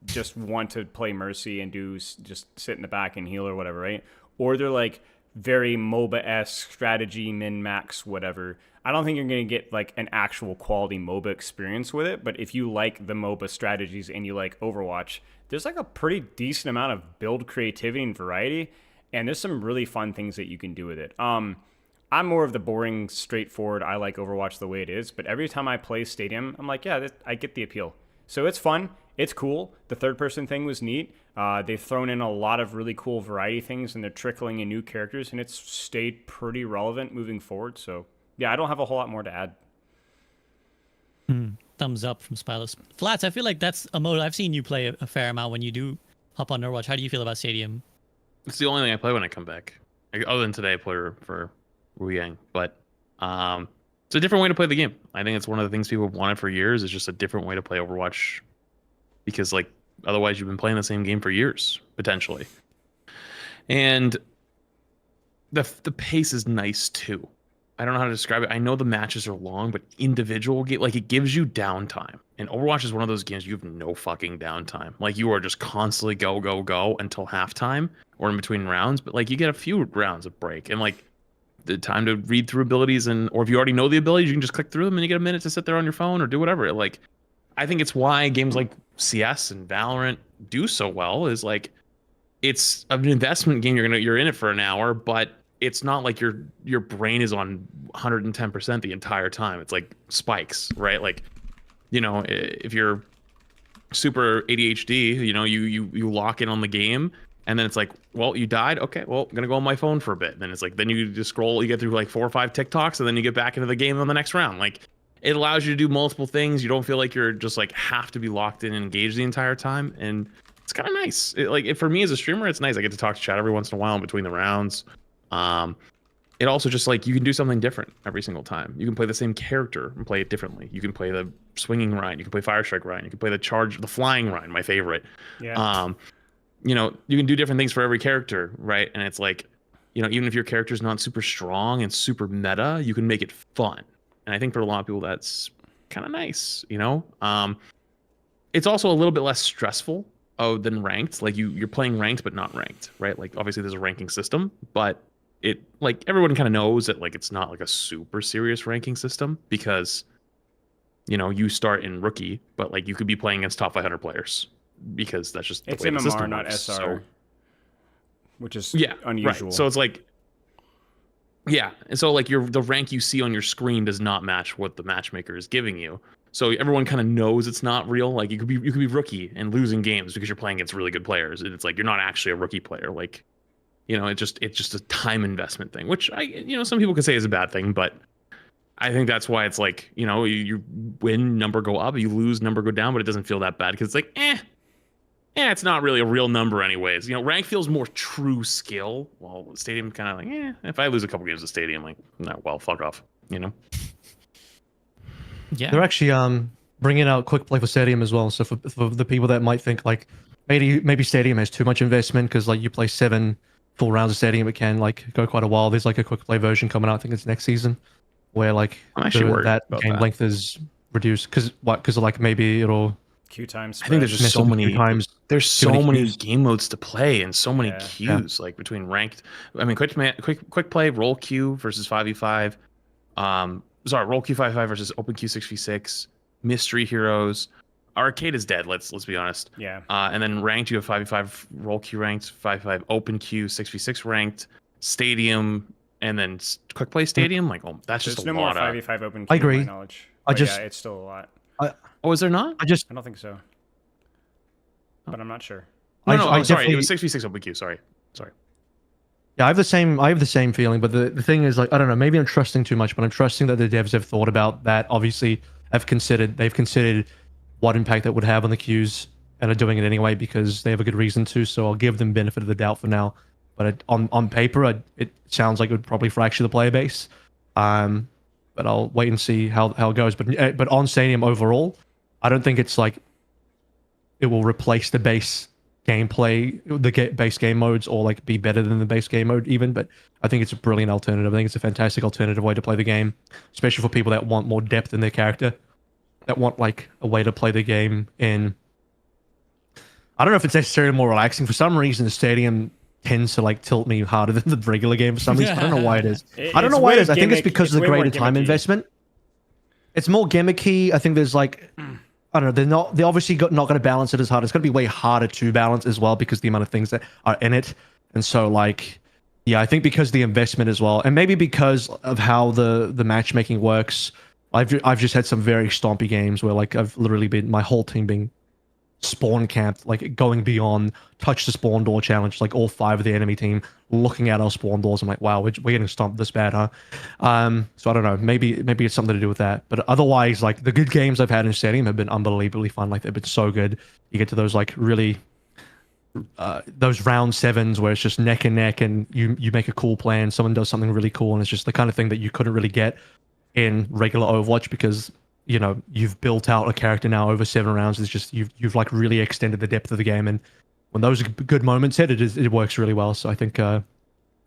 just want to play Mercy and just sit in the back and heal or whatever, right? Or they're like very MOBA-esque strategy, min-max, whatever. I don't think you're going to get like an actual quality MOBA experience with it, but if you like the MOBA strategies and you like Overwatch, there's like a pretty decent amount of build creativity and variety, and there's some really fun things that you can do with it. I'm more of the boring, straightforward, I like Overwatch the way it is, but every time I play Stadium, I'm like, yeah, I get the appeal. So it's fun. It's cool. The third-person thing was neat. They've thrown in a lot of really cool variety things, and they're trickling in new characters, and it's stayed pretty relevant moving forward. So, yeah, I don't have a whole lot more to add. Thumbs up from Spilus. Flats, I feel like that's a mode I've seen you play a fair amount when you do hop on Overwatch. How do you feel about Stadium? It's the only thing I play when I come back. Like, other than today, I play for Wu Yang, but it's a different way to play the game. I think it's one of the things people have wanted for years. Is just a different way to play Overwatch, because like otherwise you've been playing the same game for years potentially, and the pace is nice too. I don't know how to describe it. I know the matches are long, but individual game, like it gives you downtime. And Overwatch is one of those games you have no fucking downtime. Like you are just constantly go, go, go until halftime or in between rounds. But like you get a few rounds of break and like the time to read through abilities, and or if you already know the abilities, you can just click through them and you get a minute to sit there on your phone or do whatever. Like I think it's why games like CS and Valorant do so well. Is like it's an investment game. You're in it for an hour, but it's not like your brain is on 110% the entire time. It's like spikes, right? Like, you know, if you're super ADHD, you know, you lock in on the game, and then it's like, well, you died. Okay, well, I'm gonna go on my phone for a bit. Then it's like, then you just scroll, you get through like 4 or 5 TikToks, and then you get back into the game on the next round. Like, it allows you to do multiple things. You don't feel like you're just like have to be locked in and engaged the entire time, and it's kind of nice. For me as a streamer, it's nice. I get to talk to chat every once in a while in between the rounds. It also just like you can do something different every single time. You can play the same character and play it differently. You can play the swinging Ryan, you can play Fire Strike Ryan, you can play the flying Ryan, my favorite. Yeah. You know, you can do different things for every character, right? And it's like, you know, even if your character's not super strong and super meta, you can make it fun. And I think for a lot of people that's kind of nice, you know? It's also a little bit less stressful than ranked. Like you're playing ranked but not ranked, right? Like obviously there's a ranking system, but it like everyone kind of knows that like it's not like a super serious ranking system, because you know you start in rookie, but like you could be playing against top 500 players, because that's just the way MMR, the system not works. SR, So, which is Right. unusual. So it's like, yeah, and so like the rank you see on your screen does not match what the matchmaker is giving you. So everyone kind of knows it's not real. Like you could be rookie and losing games because you're playing against really good players. And it's like you're not actually a rookie player. Like, you know, it's just a time investment thing, which some people could say is a bad thing, but I think that's why it's like, you know, you win, number go up, you lose, number go down, but it doesn't feel that bad because it's like, it's not really a real number anyways. You know, rank feels more true skill. Well, stadium kind of like, if I lose a couple games of stadium, like, no, well, fuck off, you know? Yeah. They're actually bringing out quick play for stadium as well. So for the people that might think like maybe stadium has too much investment because like you play 7 full rounds of stadium, it can like go quite a while. There's like a quick play version coming out. I think it's next season, where like that game length is reduced because of like maybe it'll queue times. I think there's just so many times. There's so many queues. game modes to play and so many queues like between ranked. I mean, quick play, roll queue versus 5v5. Roll queue 5v5 versus open queue 6v6. Mystery heroes. Arcade is dead. Let's be honest. Yeah. And then ranked, you have 5v5 roll queue ranked, 5v5 open queue 6v6 ranked, stadium, and then quick play stadium. Like, oh, that's just There's a no lot more of. 5v5 open queue. I agree. To my knowledge. I But just yeah, it's still a lot. Oh, is there not? I don't think so. But I'm not sure. No, sorry. It was 6v6 open queue. Sorry. Yeah, I have the same feeling, but the thing is like I don't know, maybe I'm trusting too much, but I'm trusting that the devs have thought about that. Obviously, they've considered what impact that would have on the queues and are doing it anyway because they have a good reason to. So I'll give them benefit of the doubt for now. But on paper, it sounds like it would probably fracture the player base. But I'll wait and see how it goes. But on Stadium overall, I don't think it's like it will replace the base gameplay, base game modes, or like be better than the base game mode even. But I think it's a brilliant alternative. I think it's a fantastic alternative way to play the game, especially for people that want more depth in their character, that want like a way to play the game in. I don't know if it's necessarily more relaxing. For some reason, the Stadium tends to like tilt me harder than the regular game for some reason. I don't know why it is. I don't know why it is. I think it's because of the greater time investment. It's more gimmicky. I think there's like, I don't know. They're obviously not going to balance it as hard. It's going to be way harder to balance as well because the amount of things that are in it. And so like, yeah, I think because the investment as well, and maybe because of how the matchmaking works, I've just had some very stompy games where like I've literally been my whole team being spawn camped, like going beyond touch the spawn door challenge, like all 5 of the enemy team looking at our spawn doors. I'm like, wow, we're getting stomped this bad, huh? So I don't know, maybe it's something to do with that. But otherwise, like the good games I've had in Stadium have been unbelievably fun. Like they've been so good. You get to those like really those round sevens where it's just neck and neck, and you make a cool plan, someone does something really cool, and it's just the kind of thing that you couldn't really get in regular Overwatch because you've built out a character now over 7 rounds. It's just you've like really extended the depth of the game, and when those good moments hit, it works really well. So I think they're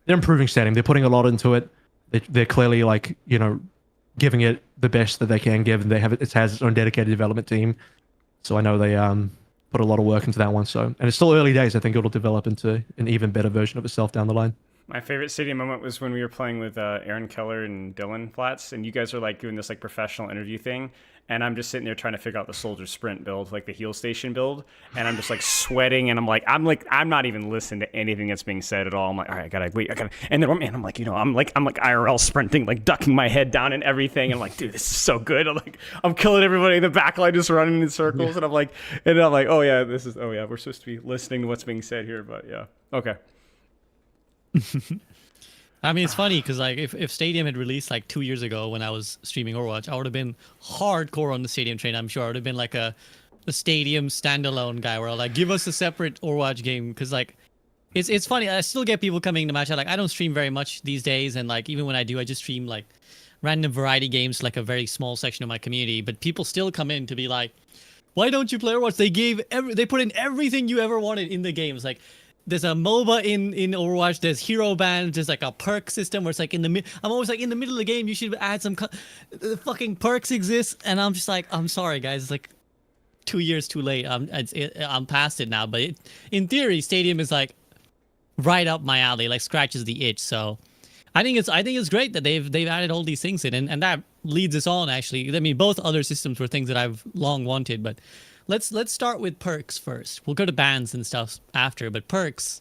improving Stadium. They're putting a lot into it. They're clearly like giving it the best that they can give, and it has its own dedicated development team. So I know they put a lot of work into that one. So, and it's still early days. I think it'll develop into an even better version of itself down the line. My favorite Stadium moment was when we were playing with Aaron Keller and Dylan Flats, and you guys are like doing this like professional interview thing, and I'm just sitting there trying to figure out the soldier sprint build, like the heal station build, and I'm just like sweating, and I'm not even listening to anything that's being said at all. I'm like, all right, I gotta, and then I'm like, I'm like IRL sprinting, like ducking my head down and everything, and I'm like, dude, this is so good. I'm killing everybody in the backline, just running in circles, and I'm like, oh yeah, we're supposed to be listening to what's being said here, but yeah, okay. I mean, it's funny because like if Stadium had released like 2 years ago when I was streaming Overwatch, I would have been hardcore on the Stadium train. I'm sure I would have been like a Stadium standalone guy where I'll like give us a separate Overwatch game because like it's funny. I still get people coming to my chat. Like I don't stream very much these days, and like even when I do, I just stream like random variety games, like a very small section of my community. But people still come in to be like, why don't you play Overwatch? They put in everything you ever wanted in the games, like. There's a MOBA in Overwatch. There's hero bands. There's like a perk system where it's like I'm always like in the middle of the game. You should add some. The fucking perks exist, and I'm just like, I'm sorry, guys. It's like 2 years too late. I'm past it now. But in theory, Stadium is like right up my alley. Like scratches the itch. So I think it's great that they've added all these things in, and that leads us on actually. I mean, both other systems were things that I've long wanted, but. Let's start with perks first. We'll go to bans and stuff after, but perks,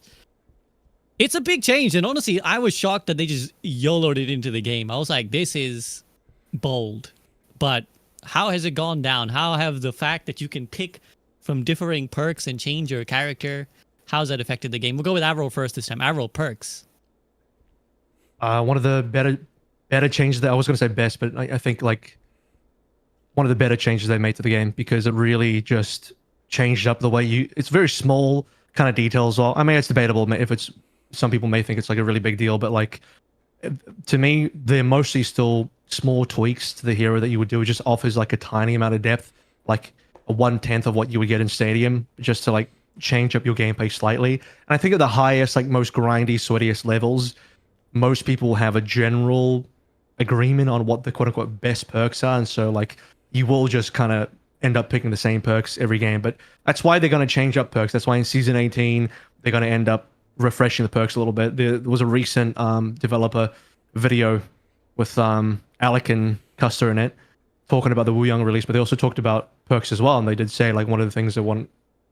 it's a big change. And honestly, I was shocked that they just YOLO'd it into the game. I was like, this is bold. But how has it gone down? How have the fact that you can pick from differing perks and change your character, how's that affected the game? We'll go with AVRL first this time. AVRL perks. One of the better changes that I was going to say best, but I think like one of the better changes they made to the game because it really just changed up the way it's very small kind of details. I mean, it's debatable if some people may think it's like a really big deal, but like to me, they're mostly still small tweaks to the hero that you would do. It just offers like a tiny amount of depth, like a 1/10 of what you would get in Stadium, just to like change up your gameplay slightly. And I think at the highest, like most grindy, sweatiest levels, most people have a general agreement on what the quote unquote best perks are. And so like, you will just kind of end up picking the same perks every game. But that's why they're going to change up perks. That's why in Season 18, they're going to end up refreshing the perks a little bit. There was a recent developer video with Alec and Custer in it, talking about the Wu Young release, but they also talked about perks as well. And they did say, like, one of the things they want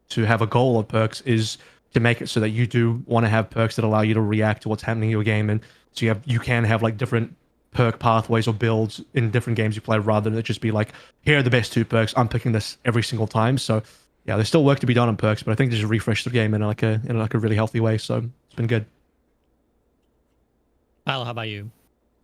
to have a goal of perks is to make it so that you do want to have perks that allow you to react to what's happening in your game. And so you can have, like, different perk pathways or builds in different games you play rather than it just be like, here are the best 2 perks, I'm picking this every single time. So yeah, there's still work to be done on perks, but I think they just refreshed the game in like a really healthy way. So it's been good. Kyle, how about you?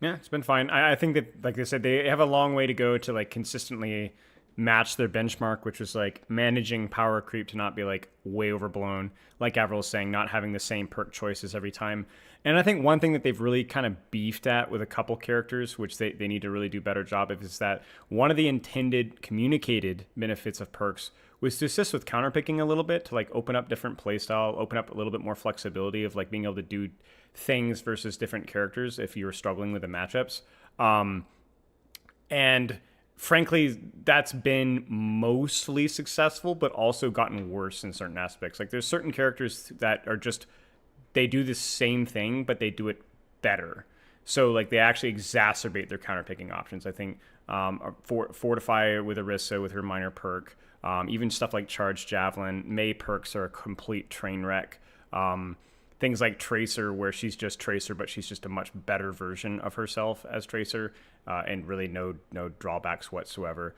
Yeah, it's been fine. I think that, like I said, they have a long way to go to like consistently match their benchmark, which was like managing power creep to not be like way overblown. Like Avril was saying, not having the same perk choices every time. And I think one thing that they've really kind of beefed at with a couple characters, which they need to really do a better job of, is that one of the intended communicated benefits of perks was to assist with counterpicking a little bit, to like open up different playstyle, open up a little bit more flexibility of like being able to do things versus different characters if you were struggling with the matchups. And frankly, that's been mostly successful, but also gotten worse in certain aspects. Like there's certain characters that are just, they do the same thing, but they do it better. So like they actually exacerbate their counterpicking options. I think Fortify with Orisa with her minor perk, even stuff like Charge Javelin, Mei perks are a complete train wreck. Things like Tracer, where she's just Tracer, but she's just a much better version of herself as Tracer, and really no drawbacks whatsoever.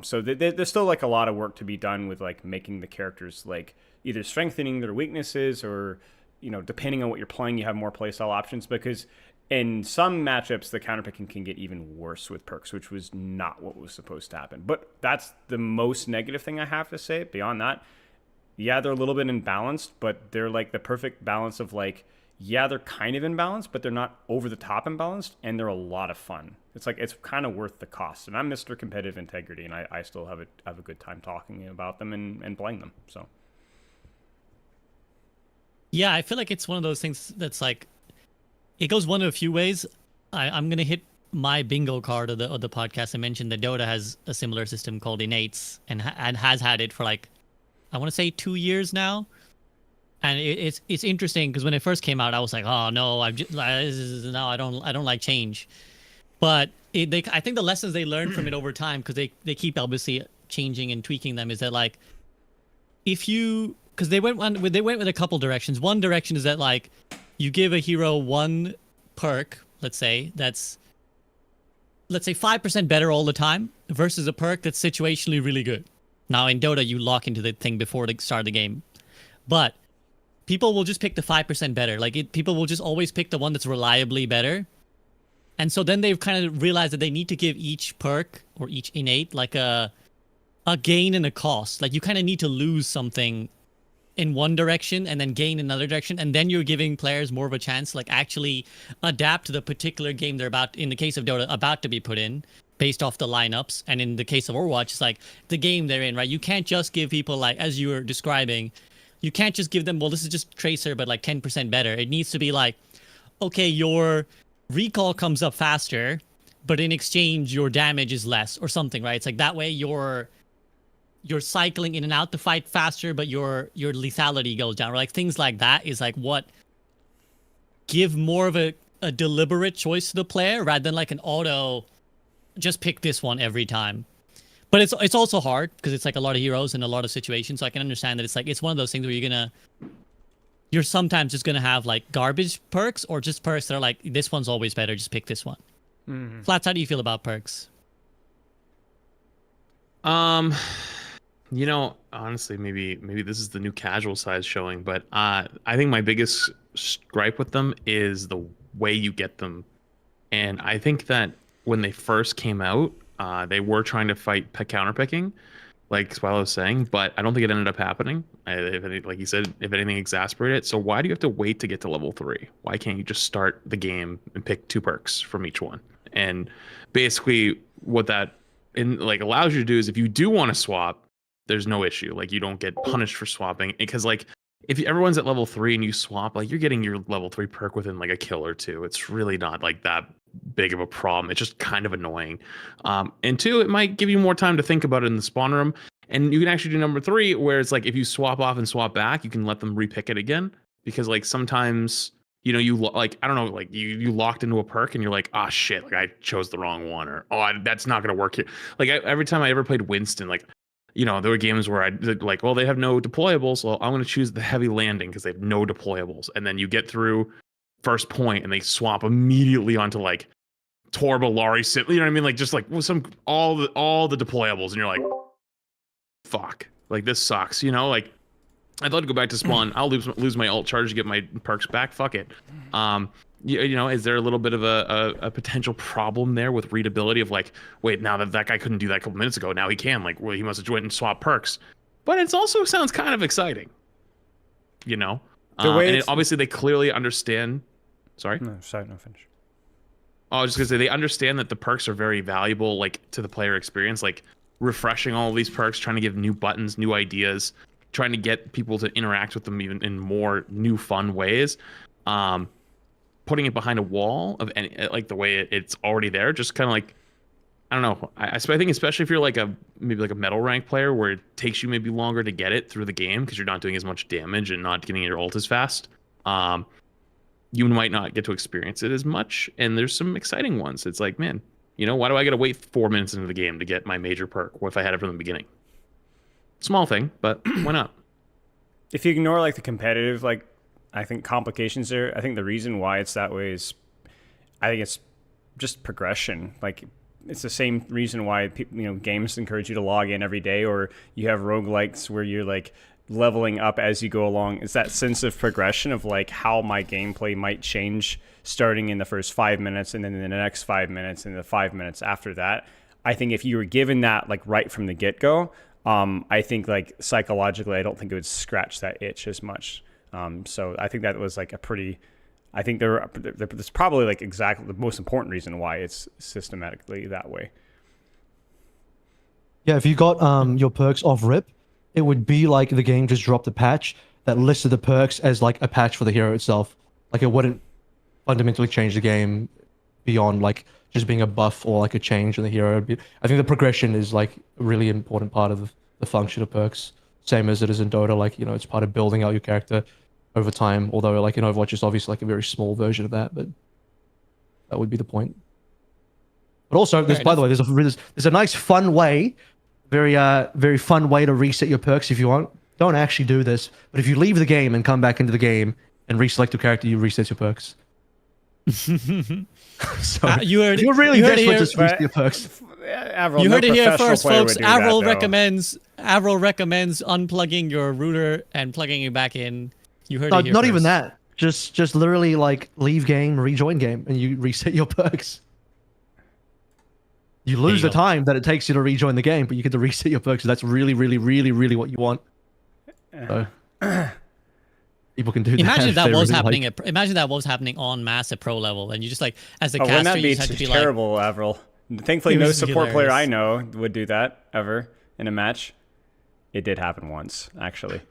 So there's still like a lot of work to be done with like making the characters like either strengthening their weaknesses or, you know, depending on what you're playing, you have more playstyle options, because in some matchups, the counterpicking can get even worse with perks, which was not what was supposed to happen. But that's the most negative thing I have to say. Beyond that, yeah, they're a little bit imbalanced, but they're like the perfect balance of like, yeah, they're kind of imbalanced, but they're not over the top imbalanced, and they're a lot of fun. It's like, it's kind of worth the cost. And I'm Mr. Competitive Integrity, and I still have a good time talking about them and playing them. So yeah, I feel like it's one of those things that's like, it goes one of a few ways. I'm gonna hit my bingo card of the podcast. I mentioned that Dota has a similar system called Innates, and has had it for like, I want to say 2 years now. And it's interesting because when it first came out, I was like, oh no, I don't like change. But I think the lessons they learned from it over time, because they keep obviously changing and tweaking them, is that like, because they went with a couple directions. One direction is that like, you give a hero one perk, let's say 5% better all the time, versus a perk that's situationally really good. Now in Dota, you lock into the thing before the start of the game, but people will just pick the 5% better. Like people will just always pick the one that's reliably better. And so then they've kind of realized that they need to give each perk or each innate like a gain and a cost. Like you kind of need to lose something in one direction and then gain another direction, and then you're giving players more of a chance to like actually adapt to the particular game they're in the case of Dota, about to be put in based off the lineups. And in the case of Overwatch, it's like the game they're in, right? You can't just give people, like, as you were describing, you can't just give them, well, this is just Tracer, but like 10% better. It needs to be like, okay, your recall comes up faster, but in exchange, your damage is less or something, right? It's like that way you're cycling in and out the fight faster, but your lethality goes down. Or like things like that is like what give more of a deliberate choice to the player rather than like an auto, just pick this one every time. But it's also hard because it's like a lot of heroes in a lot of situations. So I can understand that it's one of those things where you're sometimes just gonna have like garbage perks or just perks that are like, this one's always better, just pick this one. Mm-hmm. Flats, how do you feel about perks? You know, honestly, maybe this is the new casual side showing, but I think my biggest gripe with them is the way you get them. And I think that when they first came out, they were trying to fight counterpicking, like Swallow was saying, but I don't think it ended up happening. Like you said, if anything, exasperated it. So why do you have to wait to get to level 3? Why can't you just start the game and pick 2 perks from each one? And basically what that allows you to do is, if you do want to swap, there's no issue. Like, you don't get punished for swapping, because like if everyone's at level 3 and you swap, like you're getting your level 3 perk within like a kill or 2. It's really not like that big of a problem. It's just kind of annoying. And 2, it might give you more time to think about it in the spawn room. And you can actually do number 3, where it's like if you swap off and swap back, you can let them repick it again. Because like sometimes, you know, you like, I don't know, like you locked into a perk and you're like, ah, shit, like I chose the wrong one, or that's not gonna work here. Like every time I ever played Winston, like, you know, there were games where I'd like, well, they have no deployables, well, I'm going to choose the heavy landing because they have no deployables. And then you get through first point and they swap immediately onto like Torba, Lari, you know what I mean? Like just like all the deployables, and you're like, fuck, like this sucks, you know? Like I'd love to go back to spawn. I'll lose my ult charge to get my perks back. Fuck it. You know, is there a little bit of a potential problem there with readability of like, wait, now that guy couldn't do that a couple minutes ago, now he can, like, well, he must have went and swapped perks. But it also sounds kind of exciting, you know? Obviously they clearly understand. Sorry? No, finish. I was just gonna say, they understand that the perks are very valuable, like, to the player experience, like refreshing all of these perks, trying to give new buttons, new ideas, trying to get people to interact with them even in more new fun ways. Putting it behind a wall of any, like the way it's already there, just kind of like, I don't know. I think especially if you're like maybe like a metal rank player, where it takes you maybe longer to get it through the game because you're not doing as much damage and not getting your ult as fast. You might not get to experience it as much. And there's some exciting ones. It's like, man, you know, why do I got to wait 4 minutes into the game to get my major perk? What if I had it from the beginning? Small thing, but why not? If you ignore like the competitive, like, I think complications there, I think the reason why it's that way is, I think it's just progression. Like, it's the same reason why games encourage you to log in every day, or you have roguelikes where you're like leveling up as you go along. It's that sense of progression of like how my gameplay might change starting in the first 5 minutes, and then in the next 5 minutes, and the 5 minutes after that. I think if you were given that like right from the get-go, I think like psychologically, I don't think it would scratch that itch as much. So I think that was like a pretty. I think there's probably like exactly the most important reason why it's systematically that way. Yeah, if you got your perks off rip, it would be like the game just dropped a patch that listed the perks as like a patch for the hero itself. Like it wouldn't fundamentally change the game beyond like just being a buff or like a change in the hero. I think the progression is like a really important part of the function of perks. Same as it is in Dota, like, you know, it's part of building out your character over time. Although like in Overwatch, it's obviously like a very small version of that, but that would be the point. But also, by the way, there's a nice fun way, very fun way to reset your perks if you want. Don't actually do this, but if you leave the game and come back into the game and reselect your character, you reset your perks. So you're really desperate to reset your perks. Avril, you heard it here first, folks. Avril that, recommends unplugging your router and plugging it back in. You heard No, it here not first. even that. Just literally like leave game, rejoin game, and you reset your perks. You lose the time that it takes you to rejoin the game, but you get to reset your perks. So that's really, really, really, really what you want. So, people can do that. Imagine if that they was really happening. like- Imagine that was happening en masse at pro level, and you just like as a wouldn't caster, that you be just had to be terrible, Avril? Thankfully, It no was support player I hilarious. know would do that ever in a match. It did happen once, actually.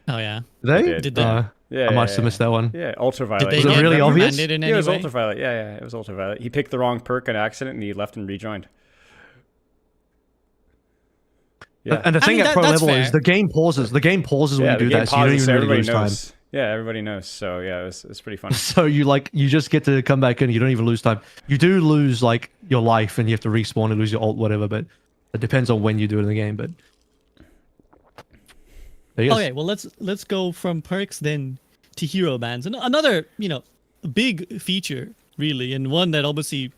like, oh yeah, They? Did they? Yeah, I must have missed that one. Yeah, ultraviolet. Did they Was it get really obvious? reprimanded in Yeah, any it was way? ultraviolet. Yeah, it was ultraviolet. He picked the wrong perk on accident, and he left and rejoined. Yeah. And the thing at pro level is the game pauses. The game pauses when you do that, so you don't even really lose time. Yeah, everybody knows. So yeah, it's pretty fun. So you just get to come back in. You don't even lose time. You do lose like your life, and you have to respawn and lose your ult, whatever. But it depends on when you do it in the game. But there you go. Okay, well let's go from perks then to hero bans, and another big feature really, and one that obviously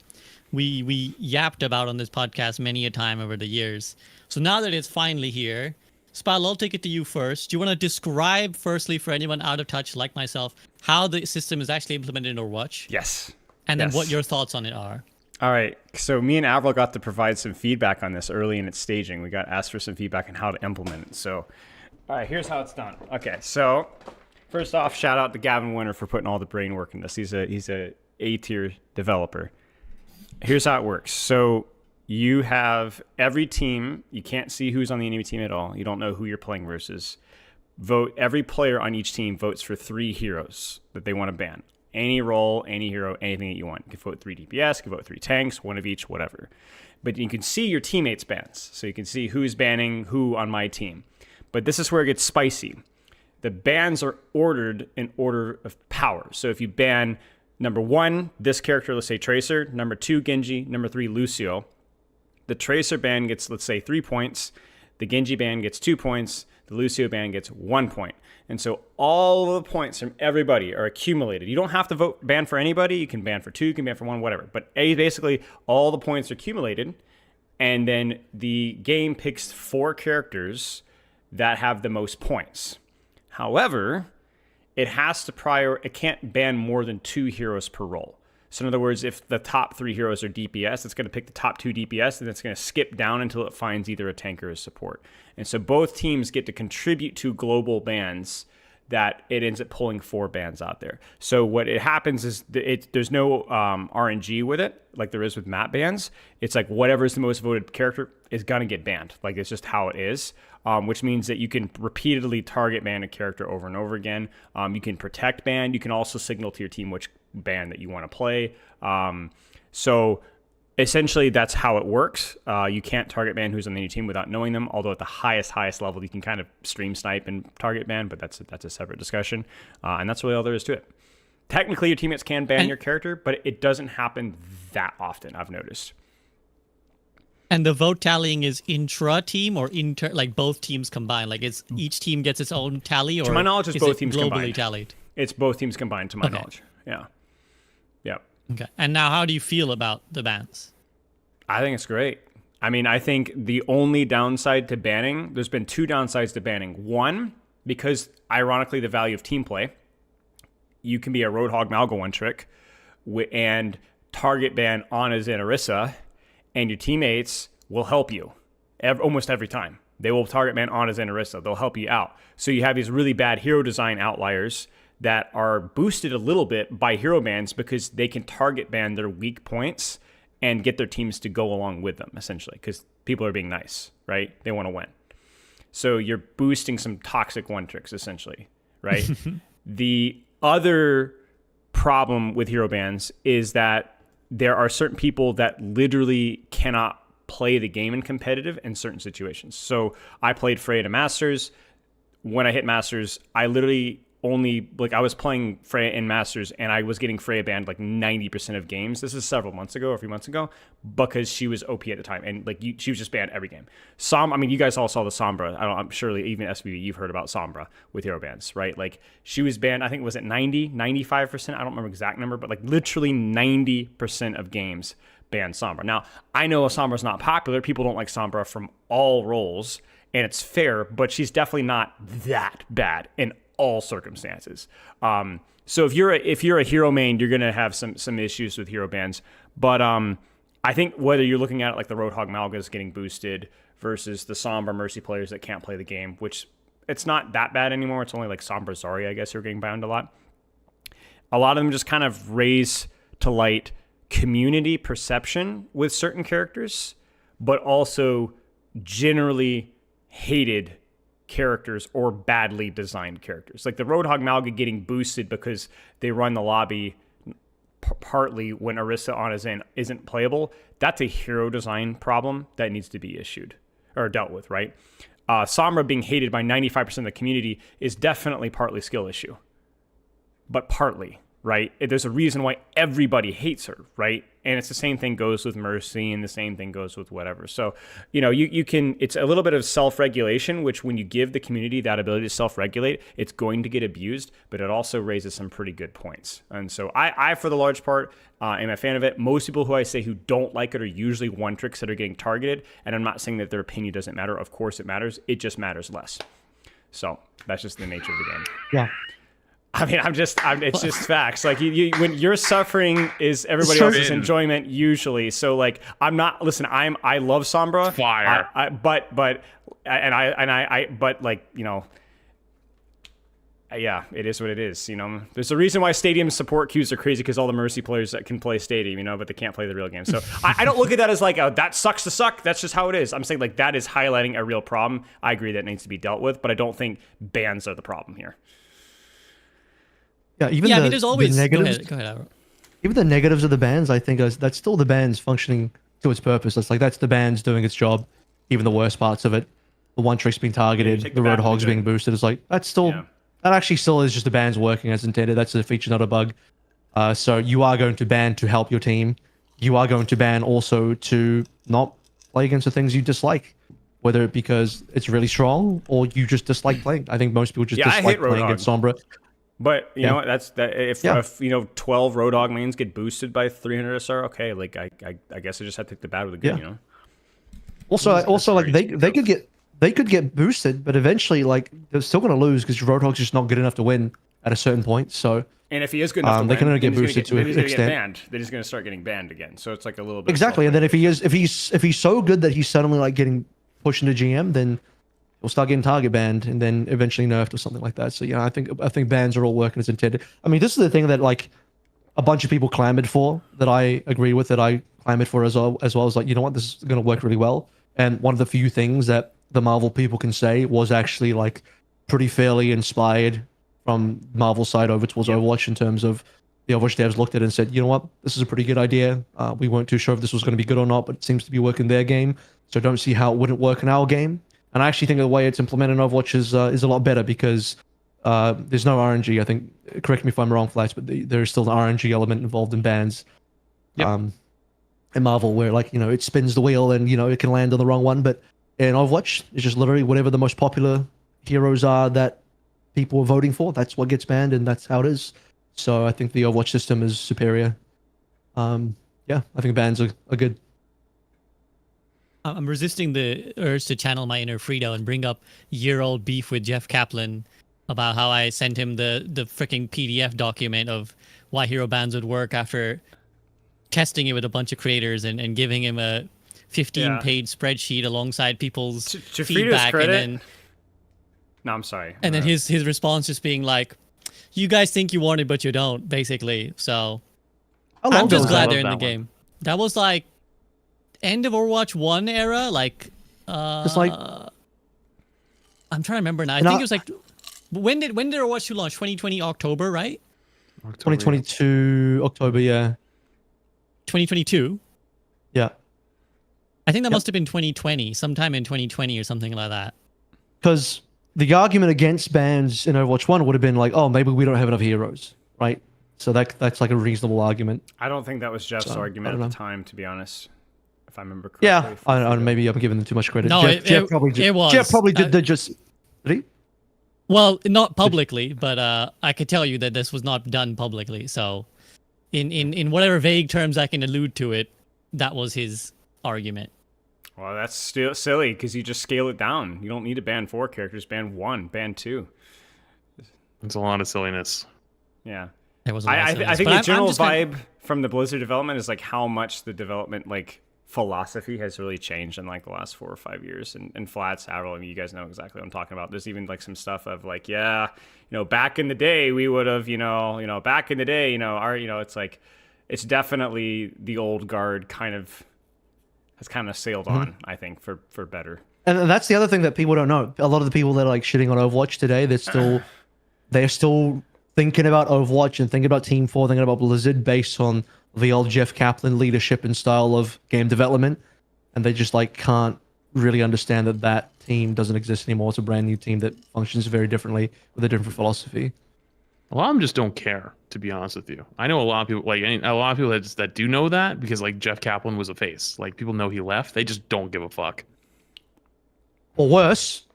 we yapped about on this podcast many a time over the years. So now that it's finally here, Spal, I'll take it to you first. Do you want to describe firstly for anyone out of touch like myself how the system is actually implemented in Overwatch? Yes. And then Yes. what your thoughts on it are. All right. So me and Avril got to provide some feedback on this early in its staging. We got asked for some feedback on how to implement it. So, all right, here's how it's done. Okay. So first off, shout out to Gavin Winter for putting all the brain work in this. He's a A-tier developer. Here's how it works. So you have every team. You can't see who's on the enemy team at all. You don't know who you're playing versus. Every player on each team votes for 3 heroes that they want to ban. Any role, any hero, anything that you want. You can vote 3 DPS, you can vote 3 tanks, 1 of each, whatever. But you can see your teammates' bans. So you can see who's banning who on my team. But this is where it gets spicy. The bans are ordered in order of power. So if you ban number 1, this character, let's say Tracer, number 2, Genji, number 3, Lucio, the Tracer ban gets, let's say, 3 points. The Genji ban gets 2 points. The Lucio ban gets 1 point. And so all of the points from everybody are accumulated. You don't have to vote ban for anybody. You can ban for 2, you can ban for 1, whatever. But basically, all the points are accumulated. And then the game picks 4 characters that have the most points. However, it can't ban more than 2 heroes per role. So in other words, if the top 3 heroes are DPS, it's going to pick the top 2 DPS, and it's going to skip down until it finds either a tank or a support. And so both teams get to contribute to global bans that it ends up pulling 4 bans out there. So what it happens is there's no RNG with it, like there is with map bans. It's like whatever's the most voted character is going to get banned. Like it's just how it is, which means that you can repeatedly target ban a character over and over again. You can protect ban. You can also signal to your team which ban that you want to play. So essentially that's how it works. You can't target ban who's on the new team without knowing them, although at the highest level you can kind of stream snipe and target ban, but that's a separate discussion. And that's really all there is to it. Technically your teammates can ban your character, but it doesn't happen that often, I've noticed. And the vote tallying is intra-team or like both teams combined? Like it's each team gets its own tally, or to my knowledge, it's both teams globally combined. tallied? It's both teams combined, to my knowledge. Yeah. Okay. And now how do you feel about the bans? I think it's great. I mean, I think the only downside to banning, there's been 2 downsides to banning. One, because ironically the value of team play, you can be a Roadhog Malgo one trick and target ban Ana Zanarissa, and your teammates will help you almost every time. They will target ban Ana and Orisa. They'll help you out. So you have these really bad hero design outliers that are boosted a little bit by hero bans because they can target ban their weak points and get their teams to go along with them, essentially, because people are being nice, right? They want to win. So you're boosting some toxic one tricks, essentially, right? The other problem with hero bans is that there are certain people that literally cannot play the game in competitive in certain situations. So I played Freya to Masters. When I hit Masters, I literally only, like, I was playing Freya in Masters and I was getting Freya banned like 90% of games. This is several months ago, a few months ago, because she was OP at the time. And like she was just banned every game. I mean, you guys all saw the Sombra. I'm surely even SVB, you've heard about Sombra with hero bans, right? Like she was banned, I think, was it 90, 95%? I don't remember exact number, but like literally 90% of games banned Sombra. Now, I know Sombra's not popular. People don't like Sombra from all roles, and it's fair, but she's definitely not that bad in all circumstances. So if you're a hero main, you're gonna have some issues with hero bans. But I think whether you're looking at it like the Roadhog Malgas getting boosted versus the Sombra Mercy players that can't play the game, which it's not that bad anymore. It's only like Sombra Zarya, I guess, who are getting banned a lot. A lot of them just kind of raise to light community perception with certain characters, but also generally hated characters or badly designed characters. Like the Roadhog Malga getting boosted because they run the lobby partly when Orisa on Zen isn't playable. That's a hero design problem that needs to be issued or dealt with, right? Sombra being hated by 95% of the community is definitely partly skill issue, but partly, right? There's a reason why everybody hates her, right? And it's the same thing goes with Mercy, and the same thing goes with whatever. So, you know, you can, it's a little bit of self-regulation, which when you give the community that ability to self-regulate, it's going to get abused, but it also raises some pretty good points. And so I for the large part, am a fan of it. Most people who I say who don't like it are usually one tricks that are getting targeted. And I'm not saying that their opinion doesn't matter. Of course it matters. It just matters less. So that's just the nature of the game. Yeah. I mean, it's just facts. Like when your suffering is everybody else's enjoyment usually. So like, I love Sombra. Fire. But like, you know, yeah, it is what it is. You know, there's a reason why Stadium support queues are crazy because all the Mercy players that can play Stadium, you know, but they can't play the real game. So I don't look at that as like, oh, that sucks to suck. That's just how it is. I'm saying like that is highlighting a real problem. I agree that needs to be dealt with, but I don't think bans are the problem here. Yeah, even I mean, there's always negatives. Go ahead, Ira. Even the negatives of the bans, I think, that's still the bans functioning to its purpose. That's the bans doing its job. Even the worst parts of it, the one tricks being targeted, the Roadhogs being boosted, is like that's still that actually still is just the bans working as intended. That's a feature, not a bug. So you are going to ban to help your team. You are going to ban also to not play against the things you dislike, whether it because it's really strong or you just dislike playing. I think most people just dislike playing against Sombra. But you know what? If you know 12 Roadhog mains get boosted by 300 SR, okay, like I guess I just have to take the bad with the good, you know. Also like they could get boosted, but eventually like they're still gonna lose because Roadhog's just not good enough to win at a certain point. So and if he is good enough to they win, can only get boosted to an extent. Banned. They're just gonna start getting banned again. So it's like a little bit exactly. And then if he's so good that he's suddenly like getting pushed into GM, then he'll start getting target banned and then eventually nerfed or something like that. So yeah, I think bans are all working as intended. I mean, this is the thing that like a bunch of people clamored for, that I agree with, that I clamored for as well as like, you know what, this is going to work really well. And one of the few things that the Marvel people can say was actually like pretty fairly inspired from Marvel side over towards Overwatch, in terms of the Overwatch devs looked at it and said, you know what, this is a pretty good idea. We weren't too sure if this was going to be good or not, but it seems to be working their game. So don't see how it wouldn't work in our game. And I actually think the way it's implemented in Overwatch is a lot better because there's no RNG. I think, correct me if I'm wrong, Flats, but there's still an RNG element involved in bans. In Marvel, where like, you know, it spins the wheel and, you know, it can land on the wrong one. But in Overwatch, it's just literally whatever the most popular heroes are that people are voting for, that's what gets banned, and that's how it is. So I think the Overwatch system is superior. I think bans are good. I'm resisting the urge to channel my inner Frito and bring up year-old beef with Jeff Kaplan about how I sent him the freaking PDF document of why hero bans would work after testing it with a bunch of creators and giving him a 15-page spreadsheet alongside people's to Frito's feedback, credit, and then no, I'm sorry. and then his response just being like, "You guys think you want it, but you don't," basically. So How long I'm ago just was glad that? they're in the game. That was like end of Overwatch 1 era, like Just like I'm trying to remember now. I And think I- it was like when did Overwatch 2 launch? 2020 October, right? 2022 October, yeah. 2022. Yeah. I think that must have been 2020, sometime in 2020 or something like that. Because the argument against bans in Overwatch 1 would have been like, oh, maybe we don't have enough heroes, right? So that's like a reasonable argument. I don't think that was Jeff's So, argument I at don't the know. time, to be honest. If I remember correctly. Yeah, maybe I'm giving them too much credit. No, Jeff probably it was. Jeff probably did just. Did he? Well, not publicly, but I could tell you that this was not done publicly. So, in whatever vague terms I can allude to it, that was his argument. Well, that's still silly because you just scale it down. You don't need to ban 4 characters. Ban 1, ban 2. It's a lot of silliness. Yeah. It was a lot of I silliness, think but the I'm general just gonna- vibe from the Blizzard development is like how much the development like philosophy has really changed in like the last 4 or 5 years. And Flats, AVRL, I mean, you guys know exactly what I'm talking about. There's even like some stuff of like, yeah, back in the day we would have, back in the day, it's like, it's definitely the old guard has kind of sailed on, I think, for better. And that's the other thing that people don't know. A lot of the people that are like shitting on Overwatch today, they're still thinking about Overwatch and thinking about Team 4, thinking about Blizzard based on the old Jeff Kaplan leadership and style of game development, and they just like can't really understand that team doesn't exist anymore. It's a brand new team that functions very differently with a different philosophy. A lot of them just don't care, to be honest with you. I know a lot of people, that do know that because like Jeff Kaplan was a face. Like people know he left. They just don't give a fuck. Or worse,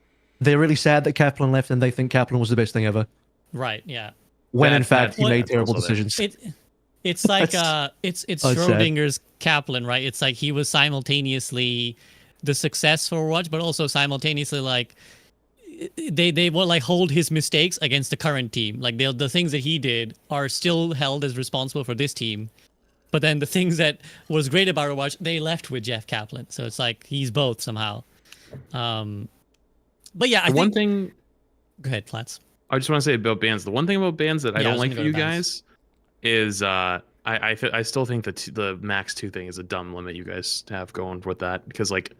they're really sad that Kaplan left and they think Kaplan was the best thing ever. Right. Yeah. When in fact he made that's terrible also there. decisions. It's like it's that's sad. Schrodinger's Kaplan, right? It's like he was simultaneously the success for Overwatch, but also simultaneously like they will like hold his mistakes against the current team. Like the things that he did are still held as responsible for this team, but then the things that was great about Overwatch they left with Jeff Kaplan. So it's like he's both somehow. But yeah, One thing. Go ahead, Flats. I just want to say about bans. The one thing about bans that I Yeah, I don't was like gonna for go you to bans. guys is I still think that the max 2 thing is a dumb limit you guys have going with that because like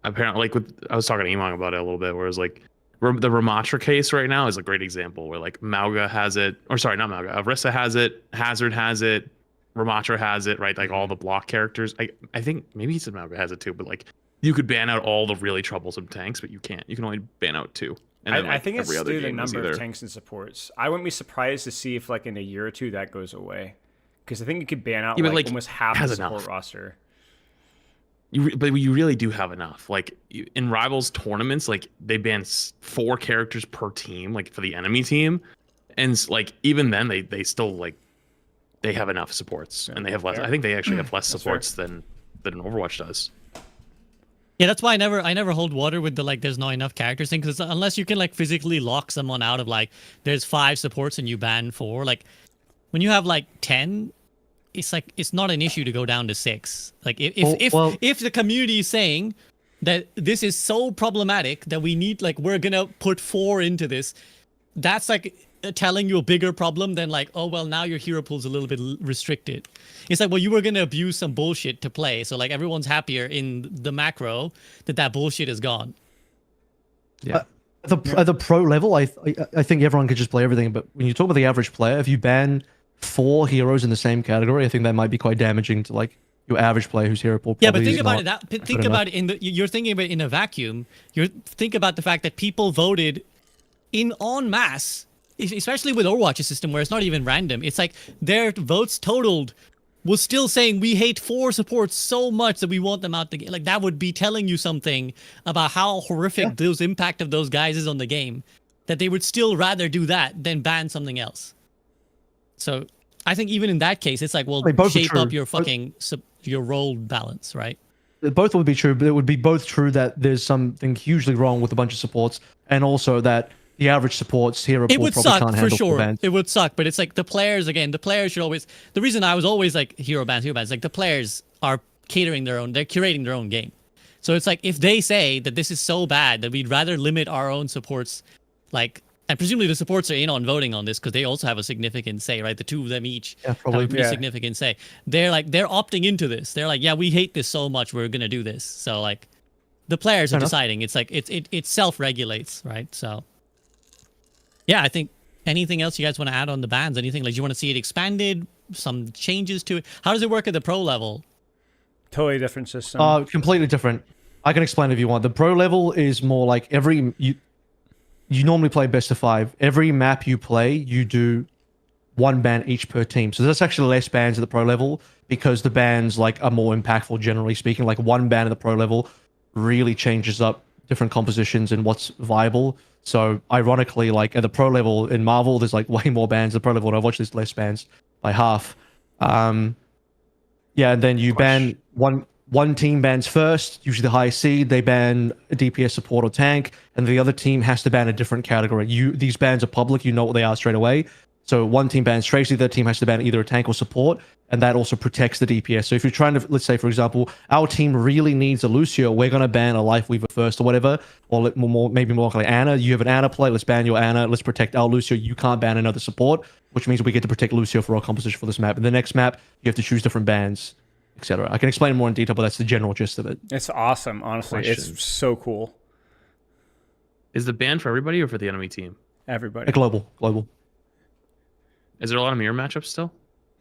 apparently like I was talking to Emong about it a little bit where it's like the Ramatra case right now is a great example where like Mauga has it, or sorry, not Mauga, Arissa has it, Hazard has it, Ramatra has it, right? Like all the block characters. I think maybe he said Mauga has it too, but like you could ban out all the really troublesome tanks, but you can't. You can only ban out 2. And then, I think it's every other due to the game is number of either- tanks and supports. I wouldn't be surprised to see if like in a year or 2 that goes away. Because I think you could ban out Yeah, but, like like, almost half the has support enough. roster. But you really do have enough. Like in Rivals tournaments, like they ban 4 characters per team, like for the enemy team, and like even then they still like they have enough supports, and they have less. fair. I think they actually have less That's supports than an Overwatch does. Yeah, that's why I never hold water with the like there's not enough characters thing, because unless you can like physically lock someone out of like there's 5 supports and you ban 4, like when you have like 10, it's like it's not an issue to go down to 6. Like if the community is saying that this is so problematic that we need like we're gonna put 4 into this, that's like telling you a bigger problem than like, oh well, now your hero pool's a little bit restricted. It's like, well, you were gonna abuse some bullshit to play, so like everyone's happier in the macro that bullshit is gone. Yeah. At the pro level, I think everyone could just play everything. But when you talk about the average player, if you ban 4 heroes in the same category, I think that might be quite damaging to like your average player whose hero pool. Yeah, but probably think is about not it. Think good about enough. it you're thinking about it in a vacuum. Think about the fact that people voted in en masse, especially with Overwatch's system where it's not even random. It's like their votes totaled was still saying we hate 4 supports so much that we want them out the game. Like that would be telling you something about how horrific those impact of those guys is on the game, that they would still rather do that than ban something else. So I think even in that case, it's like, well, I mean, both are shape true. up your fucking your role balance, right? Both would be true, but it would be both true that there's something hugely wrong with a bunch of supports, and also that the average support's hero It pool would probably suck can't for handle 4 sure. bans. It would suck, but it's like the players should always. The reason I was always like hero bans, like the players are catering their own. They're curating their own game. So it's like if they say that this is so bad that we'd rather limit our own supports, like, and presumably the supports are in on voting on this because they also have a significant say, right? The two of them each have a pretty significant say. They're opting into this. They're like, yeah, we hate this so much, we're gonna do this. So like, the players are deciding. It's like it self-regulates, right? So yeah, I think anything else you guys want to add on the bans? Anything like you want to see it expanded? Some changes to it? How does it work at the pro level? Totally different system. Completely different. I can explain if you want. The pro level is more like you normally play best of 5. Every map you play, you do 1 ban each per team. So there's actually less bans at the pro level because the bans like are more impactful, generally speaking. Like 1 ban at the pro level really changes up different compositions and what's viable. So ironically, like at the pro level in Marvel, there's like way more bans. The pro level in Overwatch, there's less bans by half. Yeah, and then you ban one team bans first, usually the highest seed. They ban a DPS support or tank, and the other team has to ban a different category. These bans are public. You know what they are straight away. So one team bans Tracy, the other team has to ban either a tank or support, and that also protects the DPS. So if you're trying to, let's say, for example, our team really needs a Lucio, we're going to ban a Lifeweaver first or whatever, or maybe more like Ana. You have an Ana play, let's ban your Ana, let's protect our Lucio. You can't ban another support, which means we get to protect Lucio for our composition for this map. And the next map, you have to choose different bans, etc. I can explain more in detail, but that's the general gist of it. It's awesome, honestly. It's so cool. Is the ban for everybody or for the enemy team? Everybody. Global. Is there a lot of mirror matchups still?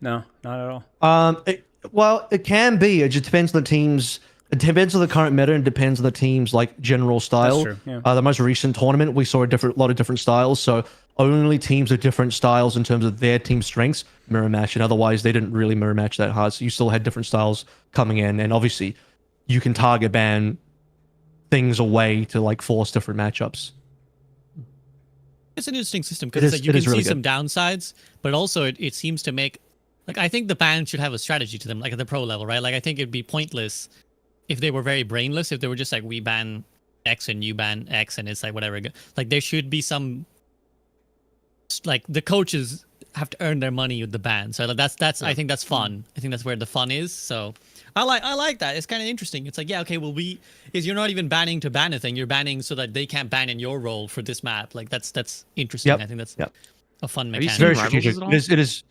No, not at all. Well, it can be. It just depends on the teams. It depends on the current meta and depends on the team's like general style. That's true, yeah. The most recent tournament, we saw a lot of different styles. So only teams with different styles in terms of their team strengths mirror match, and otherwise they didn't really mirror match that hard. So you still had different styles coming in, and obviously you can target ban things away to like force different matchups. It's an interesting system because like, you can see some downsides, but also it seems to make, like, I think the ban should have a strategy to them, like at the pro level, right? Like I think it'd be pointless if they were very brainless, if they were just like, we ban X and you ban X and it's like whatever. Like there should be some, like the coaches have to earn their money with the ban. So that's I think that's fun. I think that's where the fun is. So I like that. It's kind of interesting. It's like, yeah, okay, well you're not even banning to ban a thing. You're banning so that they can't ban in your role for this map. Like that's interesting. Yep. I think that's a fun mechanic. It's very strategic. It is.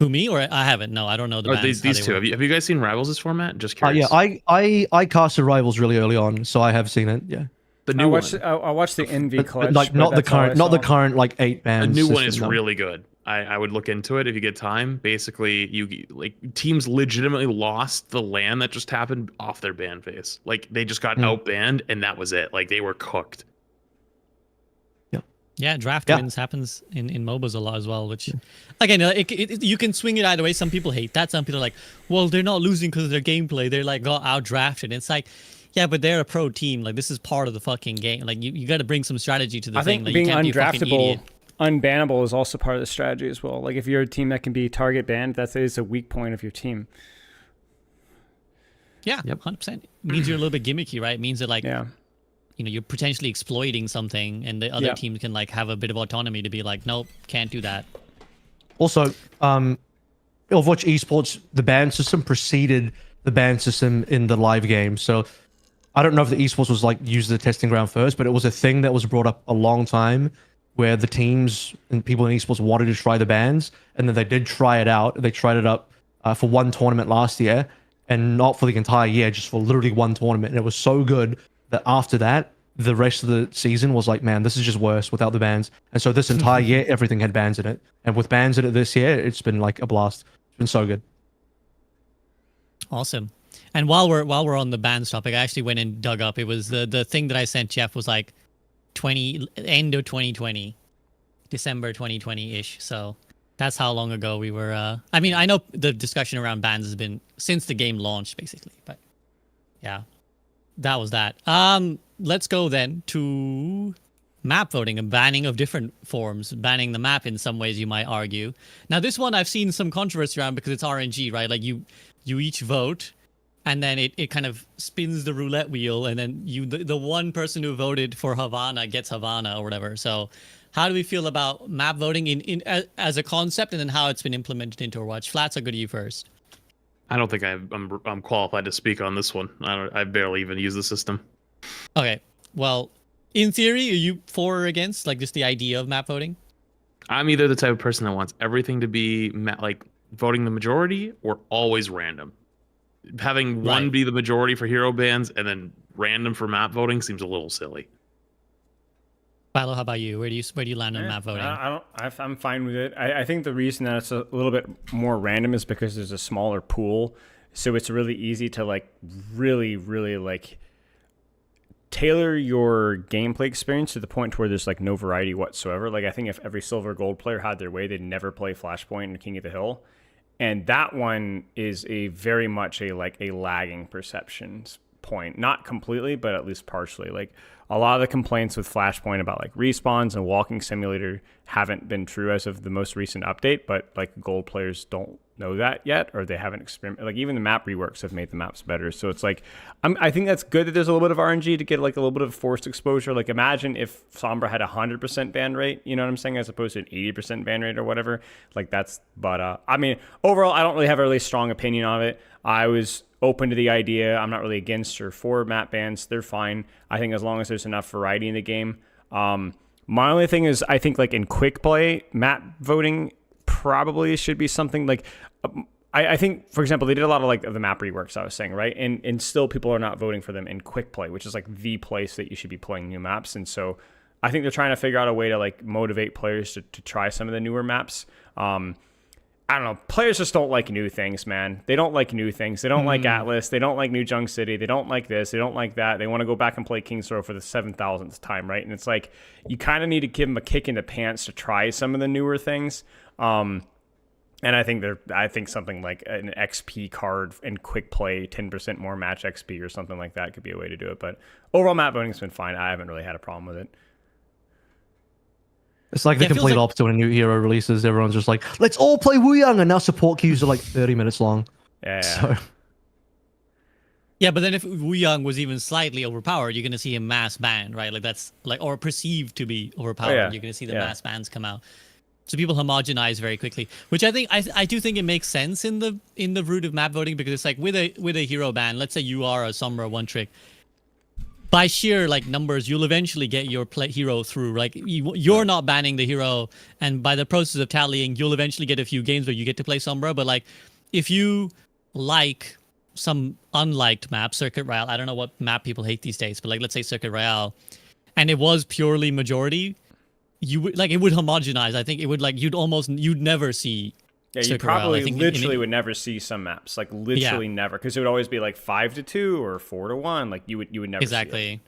Who, me, or I haven't? No, I don't know the bans. These two. Have you guys seen Rivals' this format? Just curious. Yeah, I casted Rivals really early on, so I have seen it. Yeah. The new one. I watched the NV clutch, like not the current like 8 bans. The new one is really good. I would look into it if you get time. Basically, you like teams legitimately lost the LAN that just happened off their ban phase. Like they just got outbanned and that was it. Like they were cooked. Yeah, draft wins happens in MOBAs a lot as well, which, again, you can swing it either way. Some people hate that. Some people are like, well, they're not losing because of their gameplay. They're like got out-drafted. It's like, yeah, but they're a pro team. Like, this is part of the fucking game. Like, you got to bring some strategy to the thing. I think like, being you can't be a fucking undraftable, idiot. unbannable is also part of the strategy as well. Like, if you're a team that can be target banned, that is a weak point of your team. Yeah, 100%. It means you're a little bit gimmicky, right? It means that, like, you know, you're potentially exploiting something, and the other team can like have a bit of autonomy to be like, nope, can't do that. Also, Overwatch esports, the ban system preceded the ban system in the live game. So I don't know if the esports was like used as a testing ground first, but it was a thing that was brought up a long time where the teams and people in esports wanted to try the bans, and then they did try it out. They tried it up for one tournament last year, and not for the entire year, just for literally one tournament. And it was so good that after that, the rest of the season was like, man, this is just worse without the bans. And so this entire year, everything had bans in it. And with bans in it this year, it's been like a blast. It's been so good. Awesome. And while we're on the bans topic, I actually went and dug up. It was the thing that I sent Jeff was like end of 2020, December 2020-ish. So that's how long ago we were. I mean, I know the discussion around bans has been since the game launched, basically. But yeah. That was that. Let's go then to map voting and banning of different forms. Banning the map in some ways, you might argue. Now, this one I've seen some controversy around because it's RNG, right? Like you each vote, and then it kind of spins the roulette wheel, and then the one person who voted for Havana gets Havana or whatever. So, how do we feel about map voting in as a concept, and then how it's been implemented into Overwatch? Flats, I'll go to you first. I don't think I'm qualified to speak on this one. I barely even use the system. Okay. Well, in theory, are you for or against like just the idea of map voting? I'm either the type of person that wants everything to be like voting the majority or always random. Having one be the majority for hero bans and then random for map voting seems a little silly. Philo, how about you? Where do you land on map voting? I'm fine with it. I think the reason that it's a little bit more random is because there's a smaller pool, so it's really easy to like really like tailor your gameplay experience to the point where there's like no variety whatsoever. Like I think if every silver gold player had their way, they'd never play Flashpoint and King of the Hill. And that one is a very much a lagging perceptions point. Not completely, but at least partially. Like a lot of the complaints with Flashpoint about like respawns and walking simulator haven't been true as of the most recent update, but like gold players don't know that yet, or they haven't experimented. Like even the map reworks have made the maps better. So it's like, I think that's good that there's a little bit of RNG to get like a little bit of forced exposure. Like imagine if Sombra had 100% ban rate, you know what I'm saying, as opposed to an 80% ban rate or whatever. Like that's, but I mean, overall, I don't really have a really strong opinion on it. I was open to the idea. I'm not really against or for map bans. They're fine. I think as long as there's enough variety in the game. My only thing is I think like in quick play, map voting probably should be something like, I think, for example, they did a lot of like the map reworks I was saying, right? And still people are not voting for them in quick play, which is like the place that you should be playing new maps. And so I think they're trying to figure out a way to like motivate players to try some of the newer maps. I don't know. Players just don't like new things, man. They don't like new things. They don't like Atlas. They don't like New Junk City. They don't like this. They don't like that. They want to go back and play King's Row for the 7,000th time, right? And it's like you kind of need to give them a kick in the pants to try some of the newer things. And I think something like an XP card in quick play, 10% more match XP or something like that could be a way to do it. But overall, map voting's been fine. I haven't really had a problem with it. It's like the complete opposite when a new hero releases. Everyone's just like, let's all play Wu Yang, and now support queues are like 30 minutes long. Yeah. So. Yeah, but then if Wu Yang was even slightly overpowered, you're going to see a mass ban, right? Like that's like, or perceived to be overpowered. You're going to see the mass bans come out. So people homogenize very quickly, which I think I do think it makes sense in the route of map voting, because it's like with a hero ban, let's say you are a Sombra one trick. By sheer like numbers, you'll eventually get your hero through. Like you're not banning the hero, and by the process of tallying, you'll eventually get a few games where you get to play Sombra. But like, if you like some unliked map, Circuit Royale, I don't know what map people hate these days, but like let's say Circuit Royale, and it was purely majority, you would like it would homogenize. I think it would like you'd never see. Yeah, you probably literally would never see some maps, like literally never, because it would always be like 5-2 or 4-1. Like you would never exactly. See it.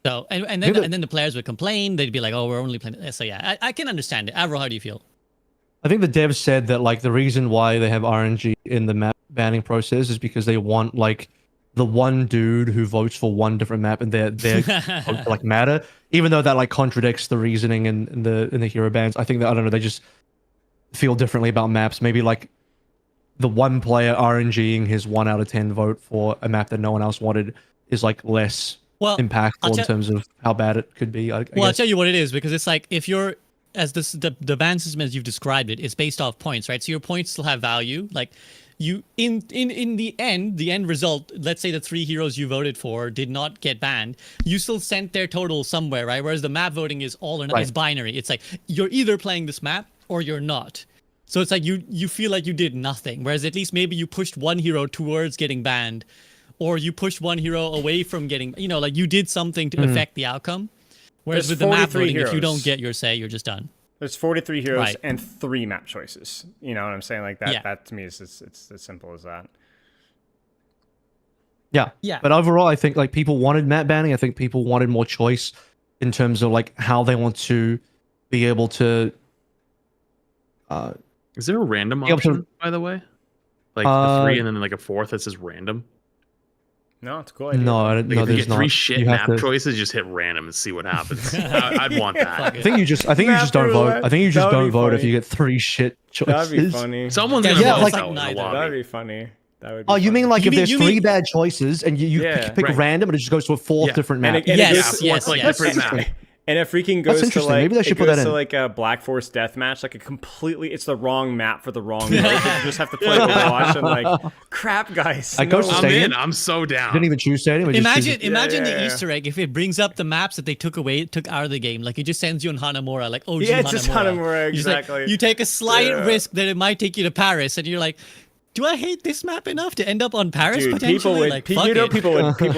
So and then the players would complain. They'd be like, "Oh, we're only playing." So yeah, I can understand it. AVRL, how do you feel? I think the devs said that like the reason why they have RNG in the map banning process is because they want like the one dude who votes for one different map and their votes like matter, even though that like contradicts the reasoning in the hero bans. I think that, I don't know, they just feel differently about maps. Maybe like the one player RNGing his 1 out of 10 vote for a map that no one else wanted is like less impactful in terms of how bad it could be. I guess. I'll tell you what it is, because it's like if you're the ban system as you've described it is based off points, right? So your points still have value. Like you in the end result, let's say the 3 heroes you voted for did not get banned, you still sent their total somewhere, right? Whereas the map voting is all or it's binary. It's like you're either playing this map or you're not. So it's like you feel like you did nothing, whereas at least maybe you pushed one hero towards getting banned, or you pushed one hero away from getting, like you did something to affect the outcome. Whereas with the map voting, if you don't get your say, you're just done. There's 43 heroes and 3 map choices. You know what I'm saying? Like that. Yeah. That to me is it's as simple as that. Yeah. Yeah. But overall, I think like people wanted map banning. I think people wanted more choice in terms of like how they want to be able to. Is there a random option, by the way? Like the 3 and then like a 4th that says random? No, it's a cool idea. No, I don't know. If you get 3 shit map choices, just hit random and see what happens. I'd want that. I think you just don't vote. I think you just don't vote if you get 3 shit choices. That'd be funny. Someone's gonna vote. That'd be funny. That would be you mean like if there's 3 bad choices and you pick random and it just goes to a 4th different map? Yes. Different map. And it freaking goes to interesting. like Maybe they should it put goes that to in. like a Black Forest deathmatch, like a completely it's the wrong map for the wrong mode. You just have to play Overwatch and like crap, guys. I coached no. the I'm stadium. in. I'm so down. Didn't even choose stadium. it just chooses- Imagine Yeah. the Easter egg if it brings up the maps that they took out of the game. Like it just sends you on Hanamura, like OG Yeah, it's just Hanamura, You're just like, exactly. you take a slight Yeah. risk that it might take you to Paris, and you're like, do I hate this map enough to end up on Paris Dude, potentially? people would, like, pe- fuck you know, it. people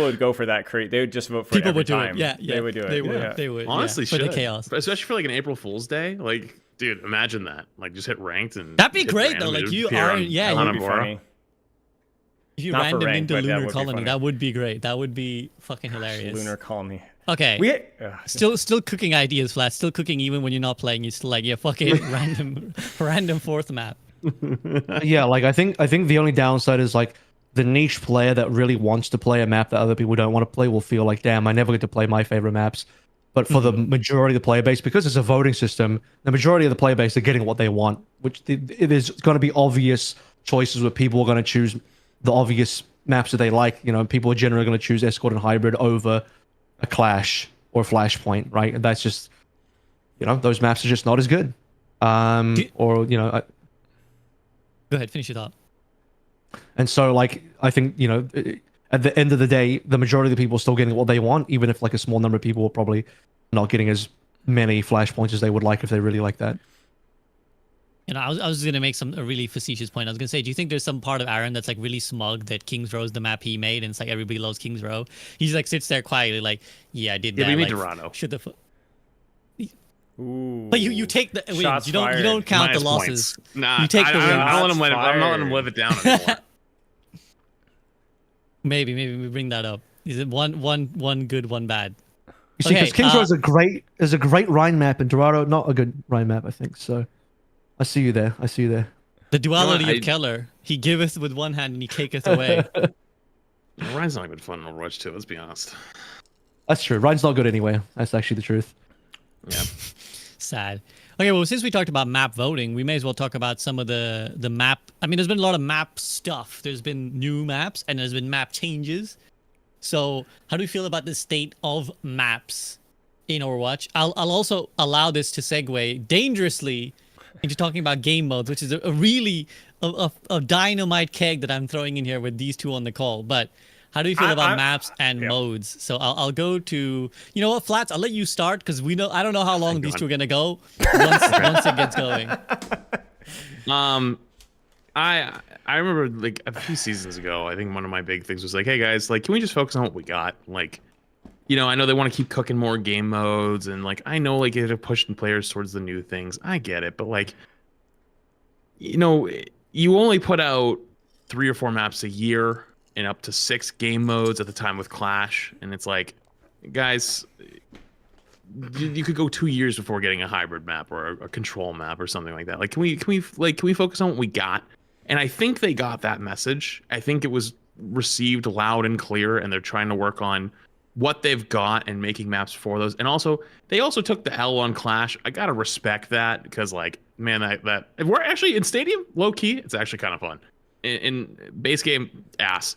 would go for that crate. They would just vote for People it every would do time. it. Yeah, yeah. They would do it. They would. Yeah. They would. Honestly, yeah, for should. the chaos. Especially for like an April Fool's Day. Like, dude, imagine that. Like, just hit ranked and That'd be hit great, random though. and Like, it would you appear are- on yeah, That would be Hanamura. funny. If you Not for random rank, into but that Lunar would be Colony, funny. that would be great. That would be fucking hilarious. Lunar Colony. Okay. We Still cooking ideas, Flat. Still cooking even when you're not playing. You're still like, yeah, fucking random fourth map. Yeah, like I think the only downside is like the niche player that really wants to play a map that other people don't want to play will feel like, damn, I never get to play my favorite maps. But for the majority of the player base, because it's a voting system, the majority of the player base are getting what they want, which it is going to be obvious choices where people are going to choose the obvious maps that they like. You know, people are generally going to choose Escort and Hybrid over a Clash or Flashpoint, right? And that's just, you know, those maps are just not as good. Or, you know, Go ahead, finish your thought. and so, like, I think, you know, at the end of the day, the majority of the people are still getting what they want, even if, like, a small number of people are probably not getting as many flashpoints as they would like if they really like that. You know, I was going to make a really facetious point. I was going to say, do you think there's some part of Aaron that's, like, really smug that Kings Row is the map he made, and it's like everybody loves Kings Row? He's, like, sits there quietly, like, yeah, I did that. Yeah, we like, mean Toronto. Should the... Ooh. But you take the wins. Shots You don't fired. count Minus the losses. points. Nah, You take the wins. I'm not letting him Shots I'm not letting him fired. live it down anymore. Maybe we bring that up. Is it one good, one bad? You see, because Okay, Kings Row is a great Rhine map, and Dorado not a good Rhine map, I think. So, I see you there. The duality You know what, of Keller. He giveth with one hand and he taketh away. Ryan's not even fun in Overwatch 2, let's be honest. That's true. Rhine's not good anyway. That's actually the truth. Yeah. Sad. Okay, well, since we talked about map voting, we may as well talk about some of the map. I mean, there's been a lot of map stuff. There's been new maps and there's been map changes. So, how do you feel about the state of maps in Overwatch? I'll also allow this to segue dangerously into talking about game modes, which is a really a dynamite keg that I'm throwing in here with these two on the call. But how do you feel about maps and modes? So I'll go to, you know what, Flats, I'll let you start because I don't know how long these two are gonna go once it gets going. I remember like a few seasons ago, I think one of my big things was like, hey guys, like, can we just focus on what we got? Like, you know, I know they want to keep cooking more game modes, and like, I know like they're pushing players towards the new things. I get it, but like, you know, you only put out 3 or 4 maps a year and up to 6 game modes at the time with Clash, and it's like, guys, you could go 2 years before getting a hybrid map or a control map or something like that. Like, can we focus on what we got? And I think they got that message. I think it was received loud and clear, and they're trying to work on what they've got and making maps for those. And also, they also took the L on Clash. I gotta respect that because, like, man, that if we're actually in Stadium, low key, it's actually kind of fun. In base game, ass.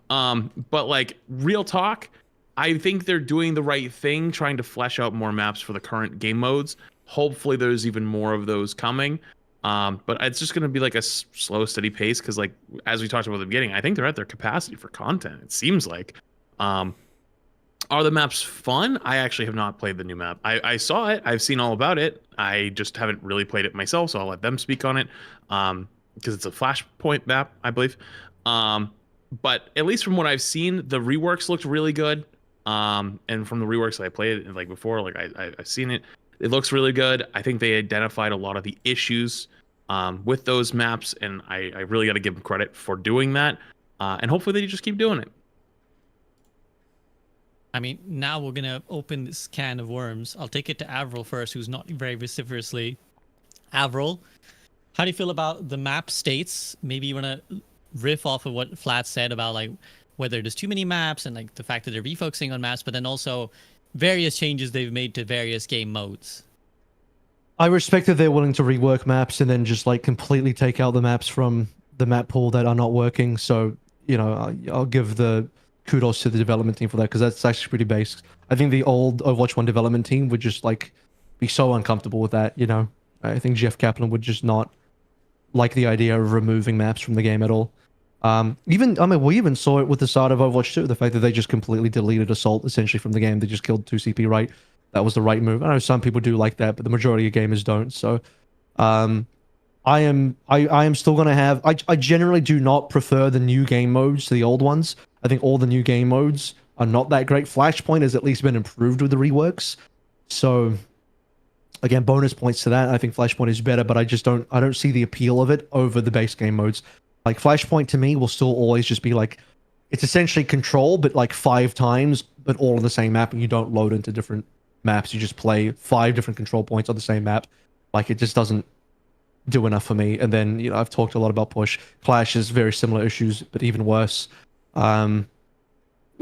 But like, real talk, I think they're doing the right thing, trying to flesh out more maps for the current game modes. Hopefully, there's even more of those coming. But it's just going to be like a slow, steady pace because, like, as we talked about at the beginning, I think they're at their capacity for content. It seems like. Are the maps fun? I actually have not played the new map. I saw it. I've seen all about it. I just haven't really played it myself, so I'll let them speak on it. Because it's a Flashpoint map, I believe. But at least from what I've seen, the reworks looked really good. And from the reworks that I played like before, like I've seen it. It looks really good. I think they identified a lot of the issues with those maps, and I really got to give them credit for doing that. And hopefully they just keep doing it. I mean, now we're gonna open this can of worms. I'll take it to Avril first, who's not very vociferously. Avril, how do you feel about the map states? Maybe you wanna riff off of what Flat said about like whether there's too many maps and like the fact that they're refocusing on maps, but then also various changes they've made to various game modes. I respect that they're willing to rework maps and then just like completely take out the maps from the map pool that are not working. So, you know, I'll give the kudos to the development team for that, because that's actually pretty basic. I think the old Overwatch 1 development team would just like be so uncomfortable with that, you know. I think Jeff Kaplan would just not like the idea of removing maps from the game at all. Even, I mean, we even saw it with the start of Overwatch 2, the fact that they just completely deleted Assault essentially from the game. They just killed 2CP, right? That was the right move. I know some people do like that, but the majority of gamers don't. So, I am still going to have... I generally do not prefer the new game modes to the old ones. I think all the new game modes are not that great. Flashpoint has at least been improved with the reworks. So, again, bonus points to that. I think Flashpoint is better, but I don't see the appeal of it over the base game modes. Like, Flashpoint to me will still always just be like... It's essentially Control, but like 5 times, but all on the same map, and you don't load into different maps. You just play 5 different control points on the same map. Like, it just doesn't do enough for me. And then, you know, I've talked a lot about Push. Clash has very similar issues, but even worse.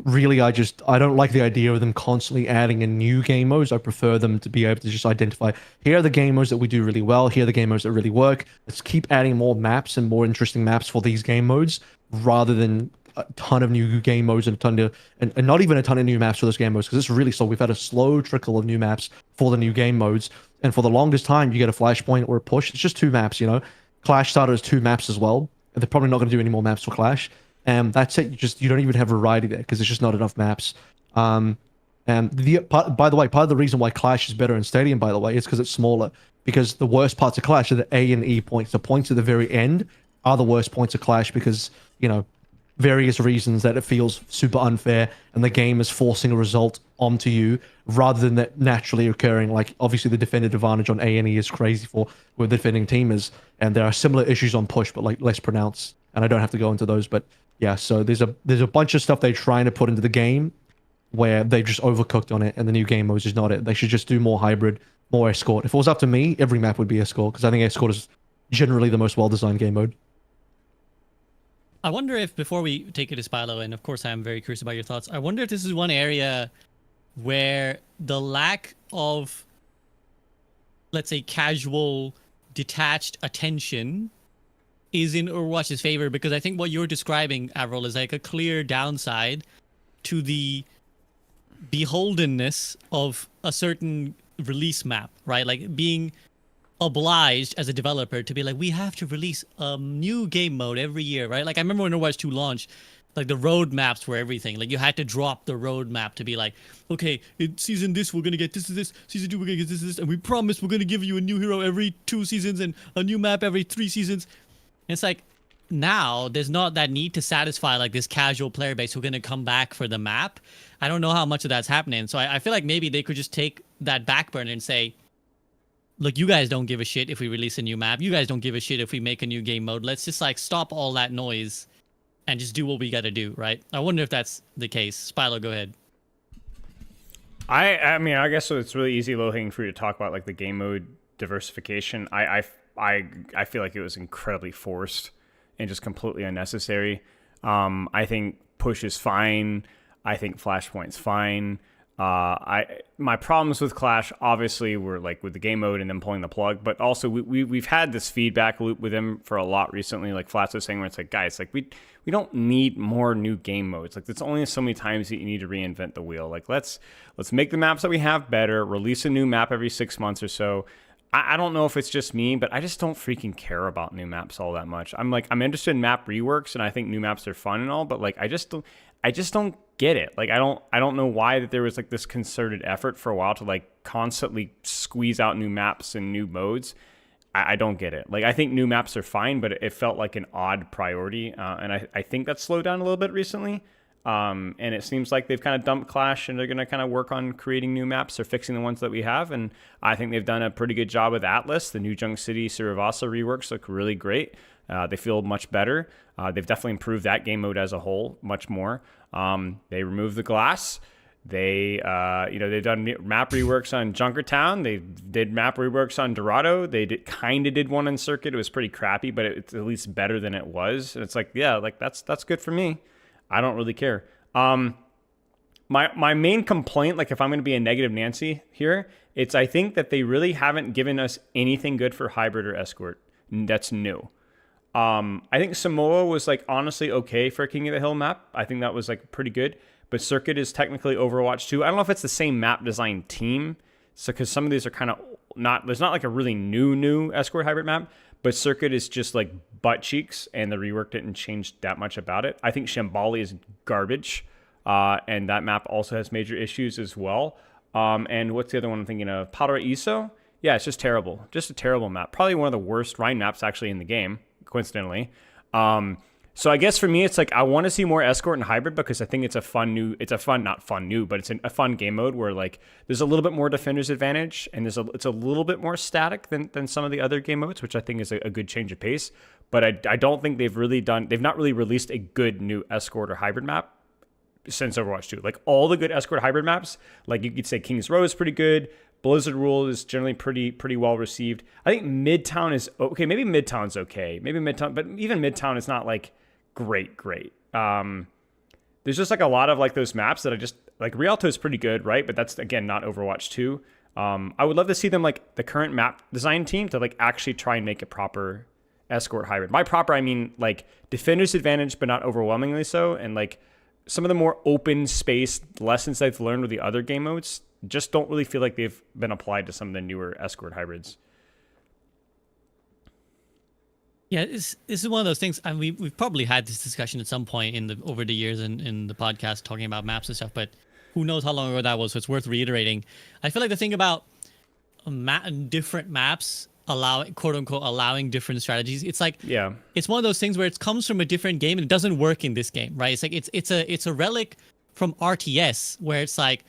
Really, I don't like the idea of them constantly adding in new game modes. I prefer them to be able to just identify, here are the game modes that we do really well, here are the game modes that really work. Let's keep adding more maps and more interesting maps for these game modes, rather than a ton of new game modes and and not even a ton of new maps for those game modes, because it's really slow. We've had a slow trickle of new maps for the new game modes, and for the longest time, you get a Flashpoint or a Push, it's just 2 maps, you know. Clash started as 2 maps as well, and they're probably not going to do any more maps for Clash. And that's it. You don't even have variety there, because there's just not enough maps. And by the way, part of the reason why Clash is better in Stadium, by the way, is because it's smaller. Because the worst parts of Clash are the A and E points. The points at the very end are the worst points of Clash, because, you know, various reasons that it feels super unfair, and the game is forcing a result onto you rather than that naturally occurring. Like, obviously the defended advantage on A and E is crazy for where the defending team is, and there are similar issues on Push, but like less pronounced. And I don't have to go into those, but yeah. So there's a bunch of stuff they're trying to put into the game where they've just overcooked on it, and the new game modes is not it. They should just do more hybrid, more Escort. If it was up to me, every map would be Escort, because I think Escort is generally the most well-designed game mode. I wonder if, before we take it to Spilo, and of course I am very curious about your thoughts, I wonder if this is one area where the lack of, let's say, casual, detached attention is in Overwatch's favor, because I think what you're describing, AVRL, is like a clear downside to the beholdenness of a certain release map, right? Like being obliged as a developer to be like, we have to release a new game mode every year, right? Like, I remember when Overwatch 2 launched, like the road maps were everything. Like, you had to drop the road map to be like, okay, in season this we're gonna get this, season 2 we're gonna get this, and we promise we're gonna give you a new hero every 2 seasons and a new map every 3 seasons. And it's like, now there's not that need to satisfy like this casual player base who're gonna come back for the map. I don't know how much of that's happening. So I feel like maybe they could just take that back burner and say, look, you guys don't give a shit if we release a new map. You guys don't give a shit if we make a new game mode. Let's just like stop all that noise and just do what we gotta do, right? I wonder if that's the case. Spilo, go ahead. I mean, I guess it's really easy, low-hanging fruit to talk about like the game mode diversification. I feel like it was incredibly forced and just completely unnecessary. I think Push is fine. I think Flashpoint's fine. My problems with Clash obviously were like with the game mode and them pulling the plug, but also we've had this feedback loop with them for a lot recently. Like Flats was saying, where it's like, guys, like we don't need more new game modes. Like, there's only so many times that you need to reinvent the wheel. Like, let's make the maps that we have better. Release a new map every 6 months or so. I don't know if it's just me, but I just don't freaking care about new maps all that much. I'm interested in map reworks, and I think new maps are fun and all, but like I just don't get it. Like, I don't know why that there was like this concerted effort for a while to like constantly squeeze out new maps and new modes. I don't get it. Like, I think new maps are fine, but it felt like an odd priority, and I think that's slowed down a little bit recently. And it seems like they've kind of dumped Clash, and they're going to kind of work on creating new maps or fixing the ones that we have. And I think they've done a pretty good job with Atlas. The New Junk City Siravasa reworks look really great. They feel much better. They've definitely improved that game mode as a whole much more. They removed the glass. They've done map reworks on Junkertown. They did map reworks on Dorado. They kind of did one on Circuit. It was pretty crappy, but it's at least better than it was. And it's like, yeah, like that's good for me. I don't really care. My main complaint, like if I'm going to be a negative Nancy here, it's I think that they really haven't given us anything good for hybrid or escort that's new. I think Samoa was like honestly okay for a King of the Hill map. I think that was like pretty good. But Circuit is technically Overwatch 2. I don't know if it's the same map design team. So because some of these are kind of not, there's not like a really new Escort hybrid map, but Circuit is just like butt cheeks, and the rework didn't change that much about it. I think Shambali is garbage, and that map also has major issues as well. And what's the other one I'm thinking of? Paraíso? Yeah, it's just terrible. Just a terrible map. Probably one of the worst Rhine maps actually in the game, coincidentally. So I guess for me, it's like I want to see more Escort and Hybrid because I think it's a fun, not fun new, but it's a fun game mode where like there's a little bit more defender's advantage, and it's a little bit more static than some of the other game modes, which I think is a good change of pace. But I don't think they've not really released a good new Escort or Hybrid map since Overwatch 2. Like all the good Escort Hybrid maps, like you could say King's Row is pretty good. Blizzard Rule is generally pretty well received. I think Midtown is okay. Maybe Midtown's okay. Maybe Midtown, but even Midtown is not like great. There's just like a lot of like those maps that I just like. Rialto is pretty good, right? But that's again not Overwatch 2. I would love to see them like the current map design team to like actually try and make a proper Escort Hybrid. By proper, I mean like defender's advantage, but not overwhelmingly so. And like some of the more open space lessons I've learned with the other game modes just don't really feel like they've been applied to some of the newer Escort hybrids. Yeah, this is one of those things. I mean, we've probably had this discussion at some point over the years in the podcast talking about maps and stuff, but who knows how long ago that was, so it's worth reiterating. I feel like the thing about different maps quote unquote allowing different strategies, it's like, yeah, it's one of those things where it comes from a different game and it doesn't work in this game, right? It's like it's a relic from RTS where it's like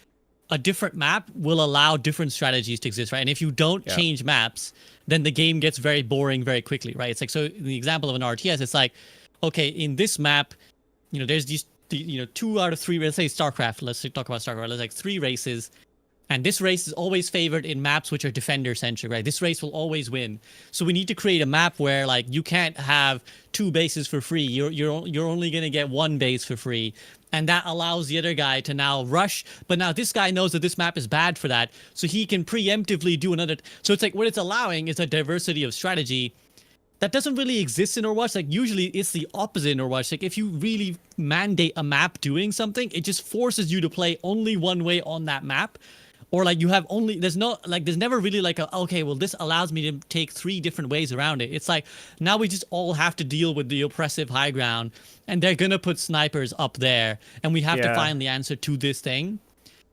a different map will allow different strategies to exist, right? And if you don't change maps, then the game gets very boring very quickly, right? It's like, so in the example of an RTS, it's like, okay, in this map, there's these, 2 out of 3, let's say StarCraft, let's talk about StarCraft, there's like 3 races, and this race is always favored in maps which are defender-centric, right? This race will always win. So we need to create a map where like you can't have 2 bases for free. You're only gonna get 1 base for free. And that allows the other guy to now rush. But now this guy knows that this map is bad for that. So he can preemptively do another. So it's like what it's allowing is a diversity of strategy that doesn't really exist in Overwatch. Like usually it's the opposite in Overwatch. Like if you really mandate a map doing something, it just forces you to play only one way on that map. Or like you have only, there's never really like okay, well, this allows me to take 3 different ways around it. It's like now we just all have to deal with the oppressive high ground, and they're going to put snipers up there, and we have to find the answer to this thing.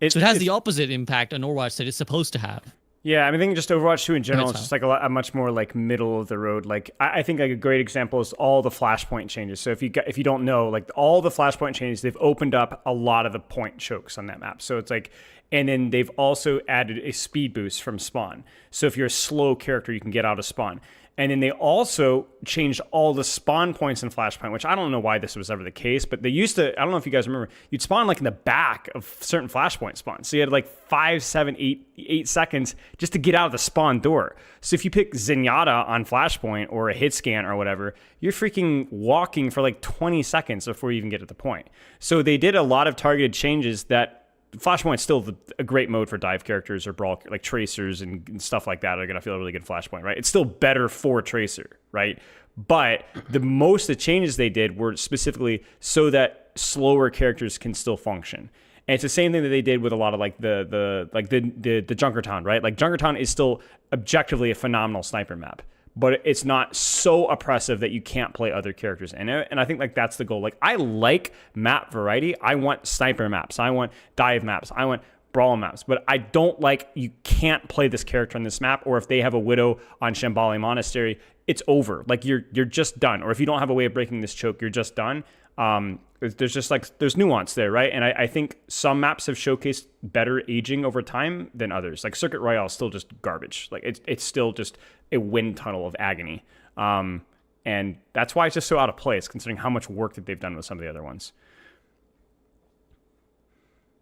So it has the opposite impact on Overwatch that it's supposed to have. Yeah, I mean, I think just Overwatch 2 in general is just like a much more like middle of the road. Like I think like a great example is all the flashpoint changes. So if you don't know, like all the flashpoint changes, they've opened up a lot of the point chokes on that map. So it's like, and then they've also added a speed boost from spawn. So if you're a slow character, you can get out of spawn. And then they also changed all the spawn points in Flashpoint, which I don't know why this was ever the case, but they used to, I don't know if you guys remember, you'd spawn like in the back of certain Flashpoint spawns. So you had like 5, 7, 8 seconds just to get out of the spawn door. So if you pick Zenyatta on Flashpoint or a hit scan or whatever, you're freaking walking for like 20 seconds before you even get to the point. So they did a lot of targeted changes that Flashpoint's still a great mode for dive characters or brawl, like tracers and stuff like that are going to feel really good Flashpoint, right? It's still better for tracer, right? But the changes they did were specifically so that slower characters can still function. And it's the same thing that they did with a lot of like the Junkertown, right? Like Junkertown is still objectively a phenomenal sniper map, but it's not so oppressive that you can't play other characters in it. And I think like that's the goal. Like I like map variety. I want sniper maps. I want dive maps. I want brawl maps. But I don't like you can't play this character on this map. Or if they have a Widow on Shambali Monastery, it's over. Like you're just done. Or if you don't have a way of breaking this choke, you're just done. There's just like there's nuance there, right? And I think some maps have showcased better aging over time than others. Like Circuit Royale is still just garbage. Like it's still just a wind tunnel of agony, and that's why it's just so out of place considering how much work that they've done with some of the other ones.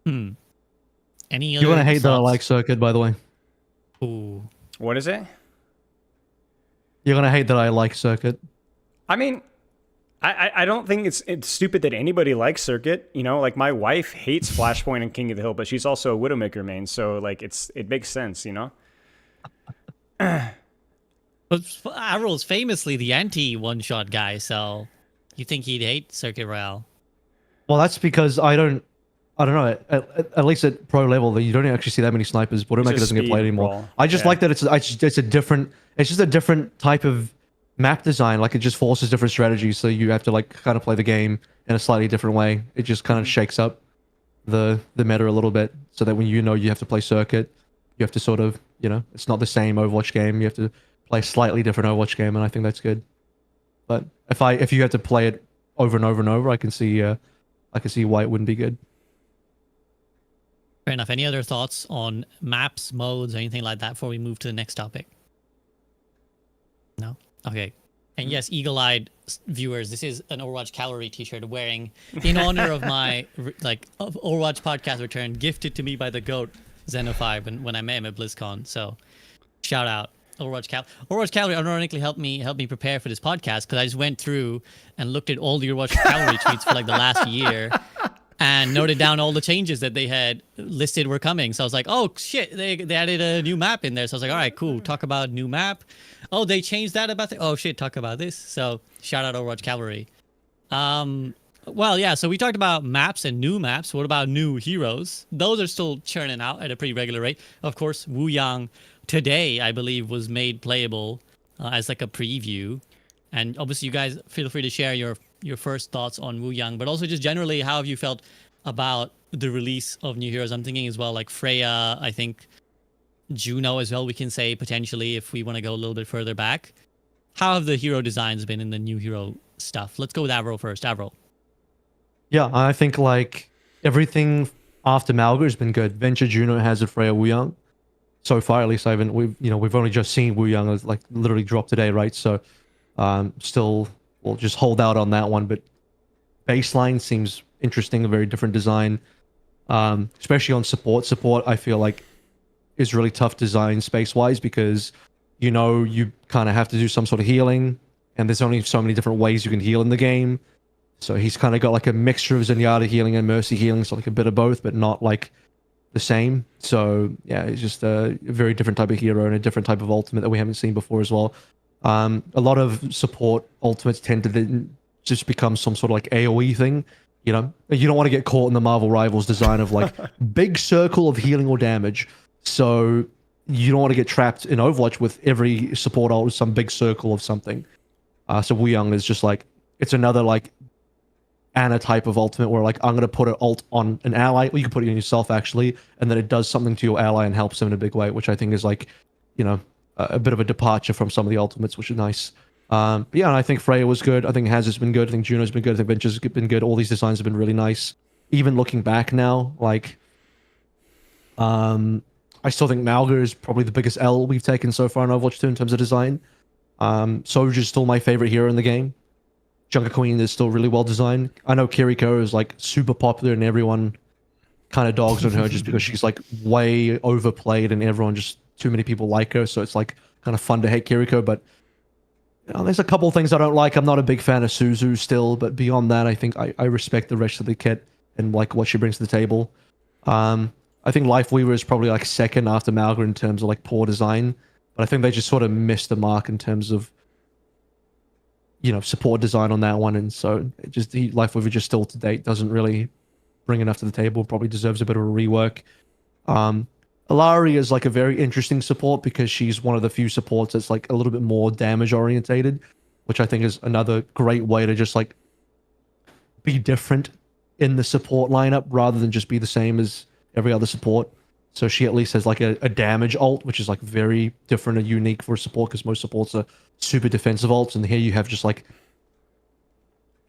Any you're gonna hate that I like Circuit, by the way. Ooh, what is it? You're gonna hate that I like Circuit. I mean, I don't think it's stupid that anybody likes Circuit. You know, like my wife hates Flashpoint and King of the Hill, but she's also a Widowmaker main, so like it makes sense, you know. But AVRL's famously the anti one-shot guy, so you think he'd hate Circuit Royale? Well, that's because I don't know. At least at pro level, you don't actually see that many snipers. Bottlenecker doesn't get played anymore. role. I just like that it's a different. It's just a different type of map design. Like it just forces different strategies, so you have to like kind of play the game in a slightly different way. It just kind of shakes up the meta a little bit, so that when you have to play circuit, you have to sort of it's not the same Overwatch game. You have to play a slightly different Overwatch game, and I think that's good. But if you had to play it over and over and over, I can see why it wouldn't be good. Fair enough. Any other thoughts on maps, modes, or anything like that before we move to the next topic? No? Okay. And yes, eagle-eyed viewers, this is an Overwatch calorie t-shirt wearing in honor of my of Overwatch podcast return, gifted to me by the GOAT, Xeno5, when I met him at BlizzCon. So shout out. Overwatch Calorie ironically helped me prepare for this podcast, because I just went through and looked at all the Overwatch Calorie tweets for like the last year and noted down all the changes that they had listed were coming. So I was like, oh shit, they added a new map in there. So I was like, all right, cool. Talk about new map. Oh, they changed that about oh shit, talk about this. So shout out Overwatch Calorie. Well, yeah, so we talked about maps and new maps. What about new heroes? Those are still churning out at a pretty regular rate. Of course, Wu Yang today, I believe, was made playable as like a preview. And obviously, you guys feel free to share your first thoughts on Wu Yang, but also just generally, how have you felt about the release of new heroes? I'm thinking as well, like Freya, I think Juno as well, we can say potentially if we want to go a little bit further back. How have the hero designs been in the new hero stuff? Let's go with AVRL first. AVRL. Yeah, I think like everything after Malga has been good. Venture, Juno, Hazard, Freya, Wu Yang. So far, at least, we've only just seen Wu Yang like literally drop today, right? So, still, we'll just hold out on that one. But baseline seems interesting, a very different design, especially on support. Support, I feel like, is really tough design space-wise, because you kind of have to do some sort of healing, and there's only so many different ways you can heal in the game. So he's kind of got like a mixture of Zenyatta healing and Mercy healing, so like a bit of both, but not like the same. So yeah, it's just a very different type of hero and a different type of ultimate that we haven't seen before as well. A lot of support ultimates tend to then just become some sort of like AoE thing. You don't want to get caught in the Marvel Rivals design of like big circle of healing or damage. So you don't want to get trapped in Overwatch with every support ult with some big circle of something. So Wu Yang is just like, it's another like Ana type of ultimate where like I'm going to put an ult on an ally, or you can put it on yourself actually, and then it does something to your ally and helps them in a big way, which I think is like, a bit of a departure from some of the ultimates, which is nice. But yeah, and I think Freya was good. I think Hazard's been good. I think Juno's been good. I think Venture's been good. All these designs have been really nice. Even looking back now, like, I still think Malga is probably the biggest L we've taken so far in Overwatch 2 in terms of design. Soldier's still my favorite hero in the game. Junker Queen is still really well designed. I know Kiriko is like super popular and everyone kind of dogs on her just because she's like way overplayed and everyone just too many people like her. So it's like kind of fun to hate Kiriko, but there's a couple of things I don't like. I'm not a big fan of Suzu still, but beyond that, I think I respect the rest of the kit and like what she brings to the table. I think Lifeweaver is probably like second after Malga in terms of like poor design, but I think they just sort of missed the mark in terms of support design on that one, and so Lifeweaver just still to date doesn't really bring enough to the table. Probably deserves a bit of a rework. Alari is like a very interesting support because she's one of the few supports that's like a little bit more damage orientated, which I think is another great way to just like be different in the support lineup rather than just be the same as every other support. So she at least has like a damage ult, which is like very different and unique for a support because most supports are super defensive ults, and here you have just like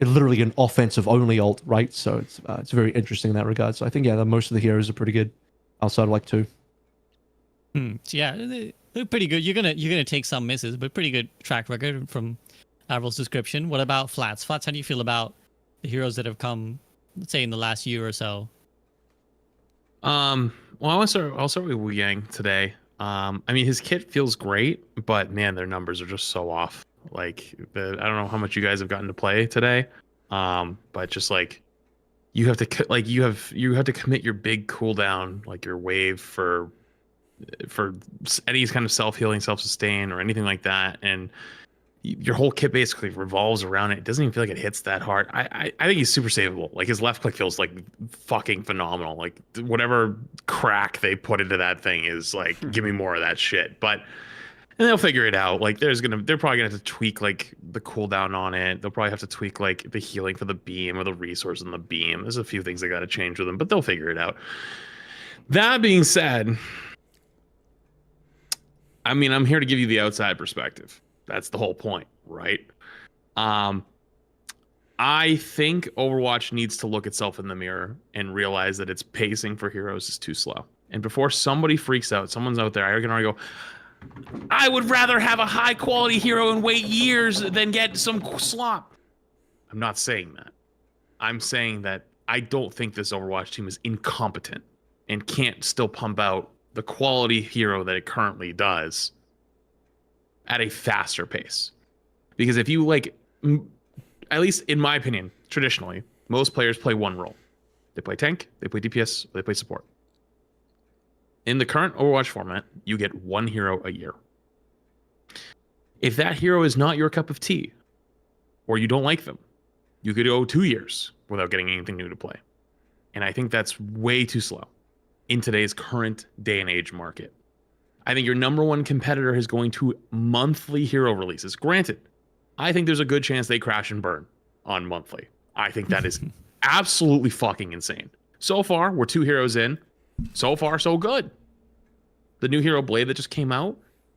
literally an offensive only ult, right? So it's very interesting in that regard. So I think most of the heroes are pretty good outside of like 2. Yeah, they're pretty good. You're gonna take some misses, but pretty good track record from AVRL's description. What about Flats? Flats, how do you feel about the heroes that have come, let's say, in the last year or so? Well, I'll start with Wu Yang today. I mean, his kit feels great, but man, their numbers are just so off. Like, I don't know how much you guys have gotten to play today, but just like you have to commit your big cooldown, like your wave for for any kind of self-healing, self-sustain, or anything like that, and your whole kit basically revolves around it. It doesn't even feel like it hits that hard. I think he's super savable. Like his left click feels like fucking phenomenal. Like whatever crack they put into that thing is like, give me more of that shit. But and they'll figure it out. Like they're probably gonna have to tweak like the cooldown on it. They'll probably have to tweak like the healing for the beam or the resource on the beam. There's a few things they got to change with them, but they'll figure it out. That being said, I mean, I'm here to give you the outside perspective. That's the whole point, right? I think Overwatch needs to look itself in the mirror and realize that its pacing for heroes is too slow. And before somebody freaks out, someone's out there, I can already go, I would rather have a high quality hero and wait years than get some slop. I'm not saying that. I'm saying that I don't think this Overwatch team is incompetent and can't still pump out the quality hero that it currently does at a faster pace. Because if you like, at least in my opinion, traditionally, most players play one role. They play tank, they play DPS, or they play support. In the current Overwatch format, you get one hero a year. If that hero is not your cup of tea, or you don't like them, you could go 2 years without getting anything new to play. And I think that's way too slow in today's current day and age market. I think your number one competitor is going to monthly hero releases. Granted, I think there's a good chance they crash and burn on monthly. I think that is absolutely fucking insane. So far, we're 2 heroes in. So far, so good. The new hero Blade that just came out,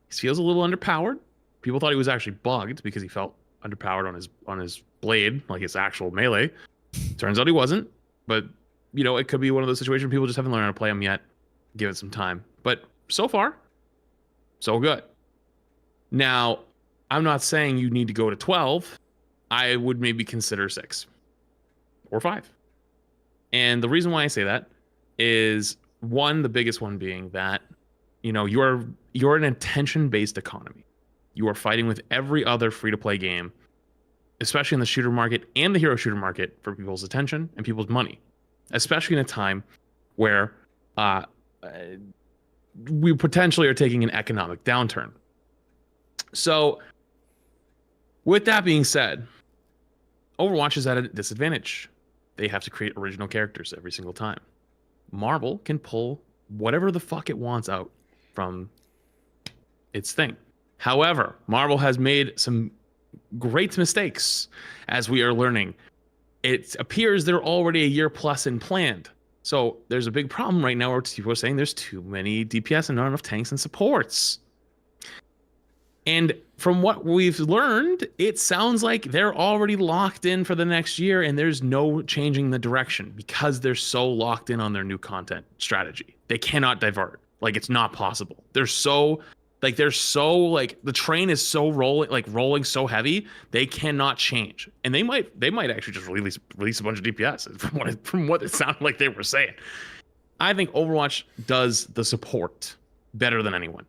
he feels a little underpowered. People thought he was actually bugged because he felt underpowered on his blade, like his actual melee. Turns out he wasn't. But, you know, it could be one of those situations people just haven't learned how to play him yet. Give it some time. But so far, so good. Now, I'm not saying you need to go to 12. I would maybe consider 6 or 5. And the reason why I say that is, one, the biggest one being that, you know, you're an attention-based economy. You are fighting with every other free-to-play game, especially in the shooter market and the hero shooter market, for people's attention and people's money, especially in a time where we potentially are taking an economic downturn. So with that being said, Overwatch is at a disadvantage. They have to create original characters every single time. Marvel can pull whatever the fuck it wants out from its thing. However, Marvel has made some great mistakes, as we are learning. It appears they're already a year plus in planned. So there's a big problem right now where people are saying there's too many DPS and not enough tanks and supports. And from what we've learned, it sounds like they're already locked in for the next year and there's no changing the direction because they're so locked in on their new content strategy. They cannot divert. Like, it's not possible. They're so the train is so rolling so heavy, they cannot change. And they might actually just release a bunch of DPS from what it sounded like they were saying. I think Overwatch does the support better than anyone.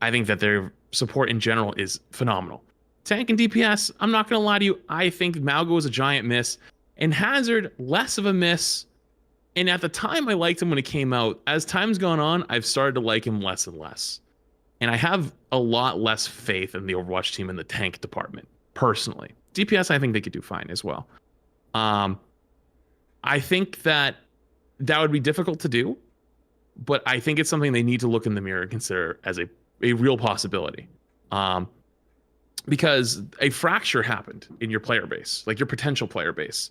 I think that their support in general is phenomenal. Tank and DPS, I'm not going to lie to you, I think Malgo was a giant miss, and Hazard, less of a miss. And at the time, I liked him when it came out. As time's gone on, I've started to like him less and less. And I have a lot less faith in the Overwatch team in the tank department, personally. DPS, I think they could do fine as well. I think that would be difficult to do, but I think it's something they need to look in the mirror and consider as a real possibility. Because a fracture happened in your player base, like your potential player base.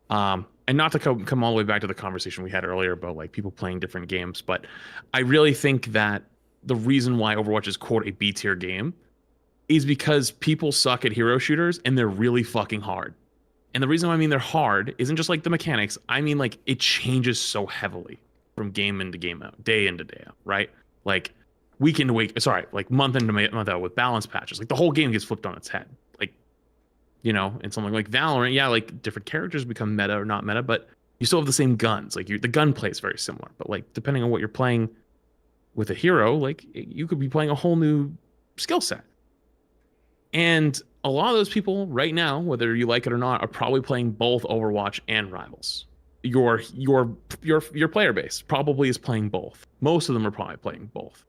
And not to come all the way back to the conversation we had earlier about like people playing different games, but I really think that the reason why Overwatch is quote a B tier game is because people suck at hero shooters and they're really fucking hard. And the reason why I mean they're hard isn't just like the mechanics. I mean like it changes so heavily from game into game out, day into day out, right? Like week into week, like month into month out with balance patches. Like the whole game gets flipped on its head. Like, you know, in something like Valorant, yeah, like different characters become meta or not meta, but you still have the same guns. Like the gunplay is very similar, but like depending on what you're playing with a hero, like you could be playing a whole new skill set. And a lot of those people right now, whether you like it or not, are probably playing both Overwatch and Rivals your player base probably is playing both. Most of them are probably playing both.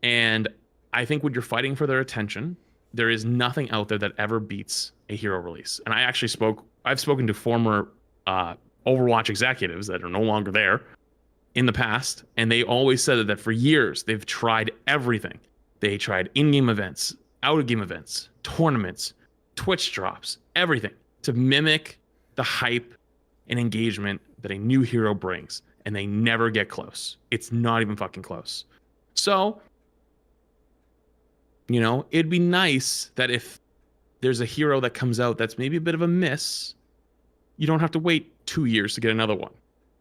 And I think when you're fighting for their attention, there is nothing out there that ever beats a hero release. And I've spoken to former Overwatch executives that are no longer there in the past, and they always said that for years they've tried everything. They tried in-game events, out-of-game events, tournaments, Twitch drops, everything to mimic the hype and engagement that a new hero brings, and they never get close. It's not even fucking close. So, you know, it'd be nice that if there's a hero that comes out that's maybe a bit of a miss, you don't have to wait 2 years to get another one.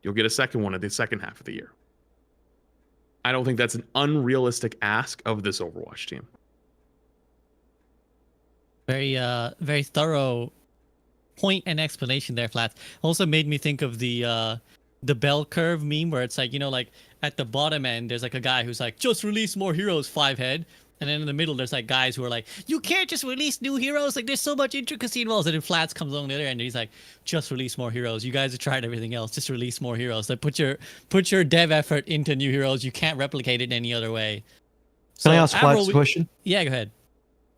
You'll get a second one at the second half of the year. I don't think that's an unrealistic ask of this Overwatch team. Very thorough point and explanation there, Flats. Also made me think of the bell curve meme where it's like, you know, like at the bottom end, there's like a guy who's like, just release more heroes, 5 head. And then in the middle, there's like guys who are like, you can't just release new heroes. Like there's so much intricacy involved. And then Flats comes along the other end and he's like, just release more heroes. You guys have tried everything else. Just release more heroes. Like put your dev effort into new heroes. You can't replicate it any other way. Can I ask Flats a question? Yeah, go ahead.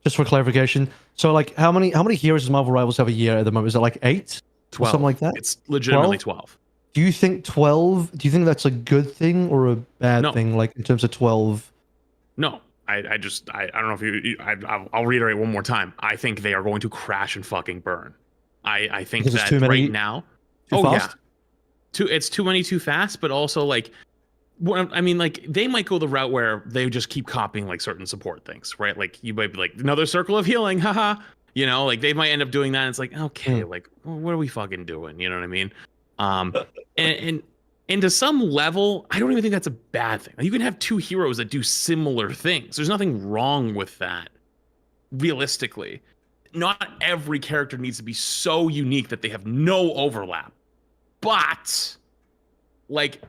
Just for clarification. So like how many heroes does Marvel Rivals have a year at the moment? Is it like 8? 12. Or something like that? It's legitimately 12. Do you think 12? Do you think that's a good thing or a bad thing? Like in terms of 12? No. I don't know if I'll reiterate one more time. I think they are going to crash and fucking burn. I think because that too many, right now. Too fast? Yeah. It's too many too fast, but also like, I mean, like they might go the route where they just keep copying like certain support things, right? Like you might be like another circle of healing, haha. You know, like they might end up doing that. And it's like, okay, like what are we fucking doing? You know what I mean? And to some level, I don't even think that's a bad thing. You can have 2 heroes that do similar things. There's nothing wrong with that, realistically. Not every character needs to be so unique that they have no overlap. But, like,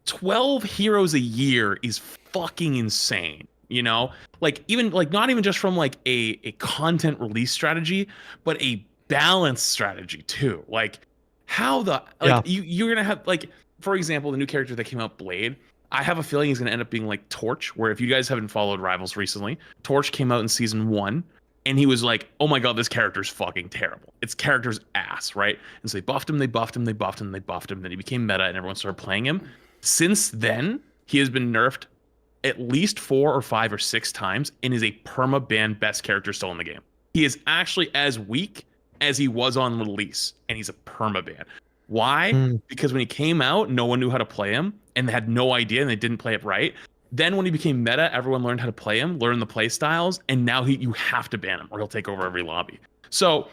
12 heroes a year is fucking insane, you know? Like, even, like, not even just from, like, a content release strategy, but a balanced strategy, too. Like, how the... Like, you're gonna have, like... For example, the new character that came out, Blade, I have a feeling he's going to end up being like Torch, where if you guys haven't followed Rivals recently, Torch came out in season 1, and he was like, oh my god, this character's fucking terrible. It's character's ass, right? And so they buffed him, they buffed him, they buffed him, they buffed him, then he became meta, and everyone started playing him. Since then, he has been nerfed at least 4 or 5 or 6 times, and is a perma-ban best character still in the game. He is actually as weak as he was on release, and he's a perma-ban. Why? Because when he came out, no one knew how to play him and they had no idea and they didn't play it right. Then when he became meta, everyone learned how to play him, learned the play styles, and now you have to ban him or he'll take over every lobby. So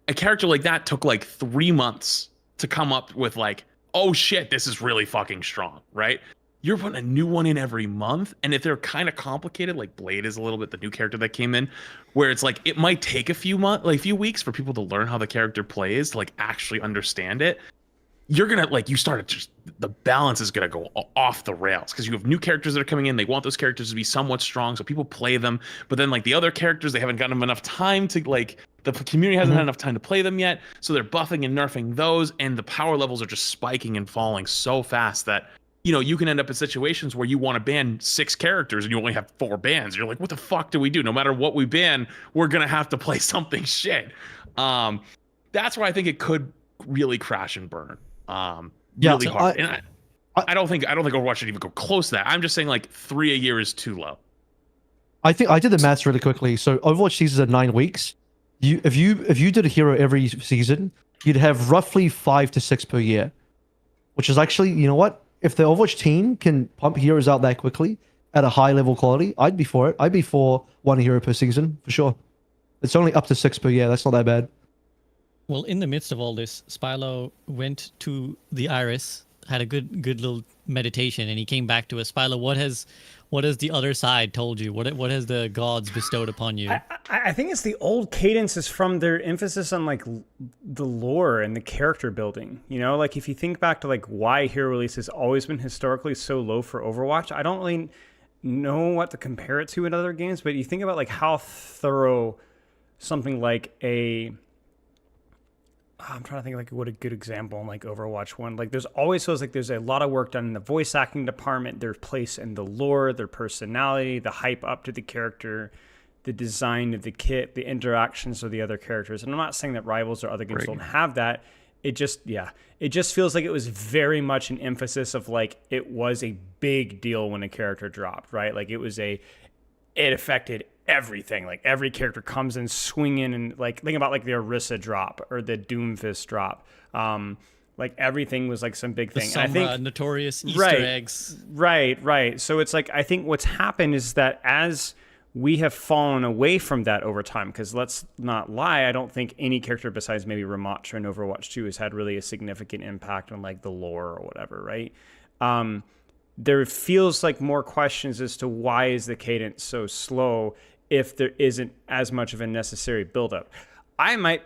a character like that took like 3 months to come up with like, oh shit, this is really fucking strong, right? You're putting a new one in every month, and if they're kind of complicated, like Blade is a little bit, the new character that came in, where it's like it might take a few weeks for people to learn how the character plays, to like actually understand it. You're gonna the balance is gonna go off the rails because you have new characters that are coming in. They want those characters to be somewhat strong, so people play them. But then like the other characters, they haven't gotten them enough time to like the community hasn't had enough time to play them yet, so they're buffing and nerfing those, and the power levels are just spiking and falling so fast that, you know, you can end up in situations where you want to ban 6 characters and you only have 4 bans. You're like, what the fuck do we do? No matter what we ban, we're going to have to play something shit. That's where I think it could really crash and burn. Really hard. And I don't think Overwatch should even go close to that. I'm just saying like 3 a year is too low. I think I did the maths really quickly. So Overwatch seasons are 9 weeks. If you did a hero every season, you'd have roughly 5 to 6 per year, which is actually, you know what? If the Overwatch team can pump heroes out that quickly at a high level quality, I'd be for it. I'd be for 1 hero per season for sure. It's only up to 6 per year. That's not that bad. Well, in the midst of all this, Spylo went to the Iris, had a good little meditation, and he came back to us. Spylo, what has the other side told you? What has the gods bestowed upon you? I think it's the old cadences from their emphasis on like the lore and the character building. You know, like if you think back to like why hero release has always been historically so low for Overwatch, I don't really know what to compare it to in other games, but you think about like how thorough something like a I'm trying to think of like what a good example in like Overwatch 1. Like there's always feels like there's a lot of work done in the voice acting department, their place in the lore, their personality, the hype up to the character, the design of the kit, the interactions with the other characters. And I'm not saying that Rivals or other games don't have that. It just feels like it was very much an emphasis of like it was a big deal when a character dropped, right? Like it affected everything. Like every character comes in swinging, and like think about like the Orisa drop or the Doomfist drop. Like everything was like some big thing. Some and I think notorious Easter eggs. Right. So it's like I think what's happened is that as we have fallen away from that over time, because let's not lie, I don't think any character besides maybe Ramattra in Overwatch 2 has had really a significant impact on like the lore or whatever, right? There feels like more questions as to why is the cadence so slow if there isn't as much of a necessary buildup. I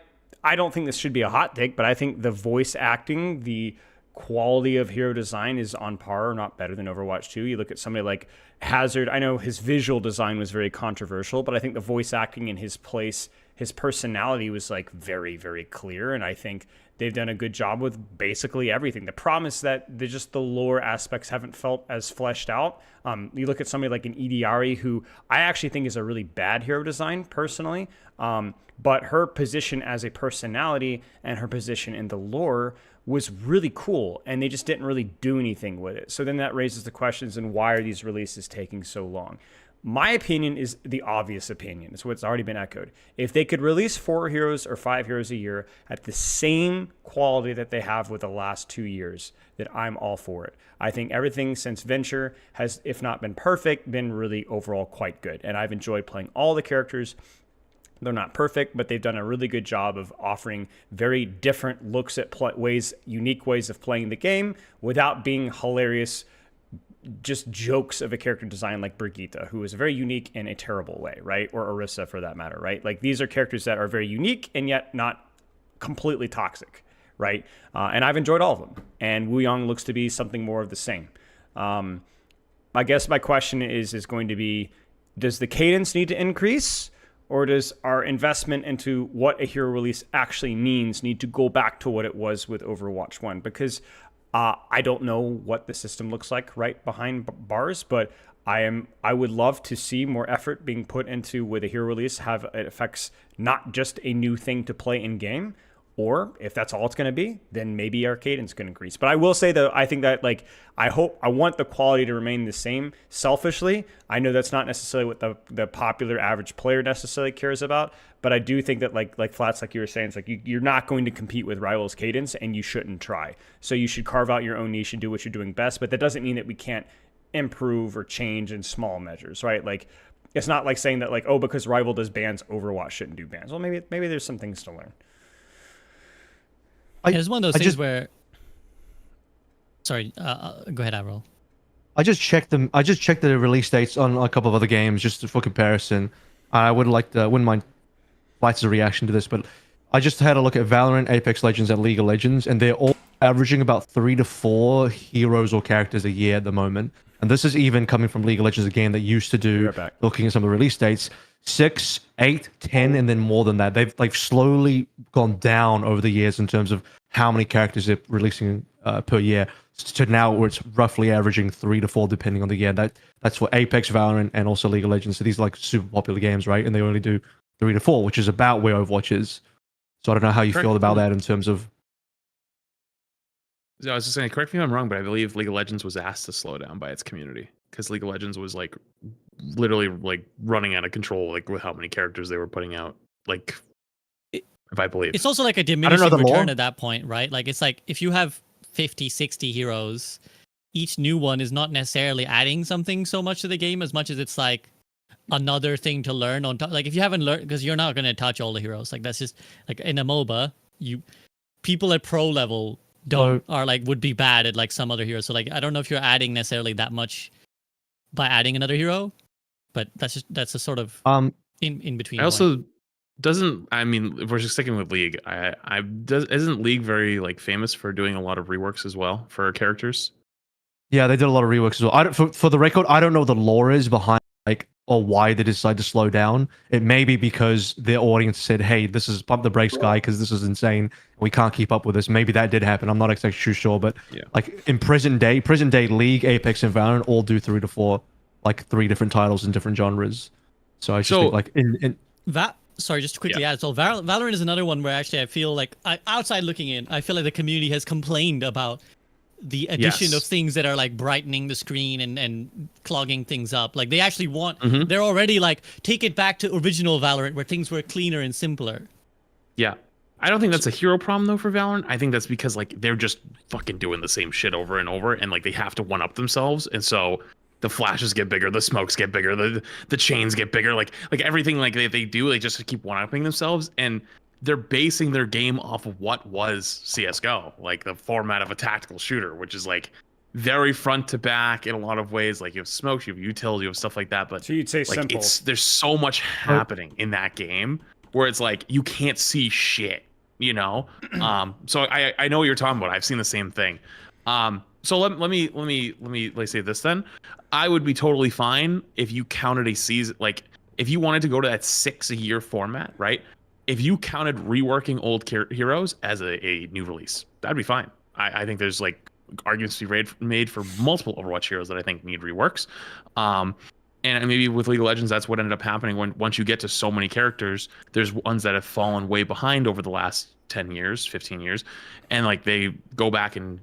don't think this should be a hot take, but I think the voice acting, the quality of hero design is on par or not better than Overwatch 2. You look at somebody like Hazard. I know his visual design was very controversial, but I think the voice acting in his place, his personality was like very, very clear. And I think they've done a good job with basically everything. The problem is that the lore aspects haven't felt as fleshed out. You look at somebody like an Idiari, who I actually think is a really bad hero design personally. But her position as a personality and her position in the lore was really cool, and they just didn't really do anything with it. So then that raises the questions, and why are these releases taking so long? My opinion is the obvious opinion. It's what's already been echoed. If they could release 4 heroes or 5 heroes a year at the same quality that they have with the last 2 years, then I'm all for it. I think everything since Venture has, if not been perfect, been really overall quite good. And I've enjoyed playing all the characters. They're not perfect, but they've done a really good job of offering very different looks at unique ways of playing the game without being hilarious, just jokes of a character design like Brigitte, who is very unique in a terrible way, right? Or Orisa for that matter, right? Like these are characters that are very unique and yet not completely toxic, right? And I've enjoyed all of them. And Wu Yong looks to be something more of the same. I guess my question is going to be, does the cadence need to increase? Or does our investment into what a hero release actually means need to go back to what it was with Overwatch 1? Because I don't know what the system looks like right behind bars, but I would love to see more effort being put into with a hero release, have it affects not just a new thing to play in game, or if that's all it's going to be, then maybe our cadence can increase. But I will say though, I think that like I want the quality to remain the same. Selfishly, I know that's not necessarily what the popular average player necessarily cares about, but I do think that like Flats, like you were saying, it's like you're not going to compete with Rivals cadence, and you shouldn't try. So you should carve out your own niche and do what you're doing best. But that doesn't mean that we can't improve or change in small measures, right? Like it's not like saying that like, oh, because Rival does bans, Overwatch shouldn't do bans. Well, maybe there's some things to learn. It's one of those things where. Sorry, go ahead, AVRL. I just checked them. I just checked the release dates on a couple of other games just for comparison. I wouldn't mind Flight's reaction to this, but I just had a look at Valorant, Apex Legends, and League of Legends, and they're all averaging about 3 to 4 heroes or characters a year at the moment. And this is even coming from League of Legends, a game that used to do, looking at some of the release dates, 6, 8, 10, and then more than that. They've slowly gone down over the years in terms of how many characters they're releasing per year, to now where it's roughly averaging 3 to 4 depending on the year. That's for Apex, Valorant, and also League of Legends. So these are like super popular games, right? And they only do 3 to 4, which is about where Overwatch is. So I don't know how you feel about that in terms of. I was just saying, correct me if I'm wrong, but I believe League of Legends was asked to slow down by its community because League of Legends was like literally like running out of control, like with how many characters they were putting out. Like, if I believe it's also like a diminishing return at that point, right? Like it's like if you have 50, 60 heroes, each new one is not necessarily adding something so much to the game as much as it's like another thing to learn on top. Like if you haven't learned, because you're not going to touch all the heroes. Like that's just like in a MOBA, people at pro level would be bad at like some other heroes. So like I don't know if you're adding necessarily that much by adding another hero, but that's a sort of in between. I also I mean, if we're just sticking with League, isn't League very like famous for doing a lot of reworks as well for characters? Yeah, they did a lot of reworks as well. For the record, I don't know what the lore is behind like or why they decide to slow down. It may be because their audience said, "Hey, this is pump the brakes, guy, because this is insane. We can't keep up with this." Maybe that did happen. I'm not exactly too sure, but like in present day League, Apex, and Valorant all do 3 to 4, like 3 different titles in different genres. So I just think like in that. Sorry, just to quickly add. So Valorant is another one where actually I feel like outside looking in, I feel like the community has complained about the addition of things that are like brightening the screen and clogging things up. Like they actually want, they're already like, take it back to original Valorant where things were cleaner and simpler. Yeah. I don't think that's a hero problem though for Valorant. I think that's because like they're just fucking doing the same shit over and over, and like they have to one up themselves, and so the flashes get bigger, the smokes get bigger, the chains get bigger, like everything like they do, they just keep one upping themselves, and they're basing their game off of what was CS:GO, like the format of a tactical shooter, which is like very front to back in a lot of ways. Like you have smokes, you have utils, you have stuff like that. But so you'd say like simple. There's so much happening in that game where it's like you can't see shit, you know. So I know what you're talking about. I've seen the same thing. So let me say this then. I would be totally fine if you counted a season, like if you wanted to go to that 6 a year format, right? If you counted reworking old heroes as a new release, that'd be fine. I think there's like arguments to be made for multiple Overwatch heroes that I think need reworks. And maybe with League of Legends, that's what ended up happening once you get to so many characters, there's ones that have fallen way behind over the last 10 years, 15 years. And like they go back and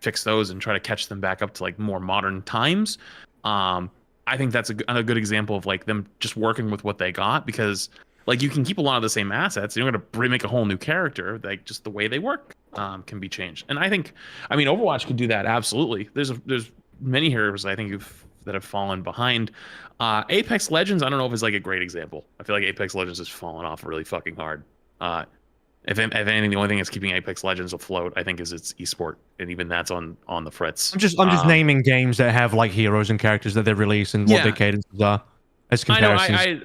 fix those and try to catch them back up to like more modern times. I think that's a good example of like them just working with what they got, because like you can keep a lot of the same assets. You're going to remake a whole new character. Like just the way they work can be changed. And I think, I mean, Overwatch could do that. Absolutely. There's many heroes I think that have fallen behind. Apex Legends, I don't know if it's like a great example. I feel like Apex Legends has fallen off really fucking hard. If anything, the only thing that's keeping Apex Legends afloat, I think, is its esport, and even that's on the fritz. I'm just naming games that have like heroes and characters that they release and what their cadences are as comparisons.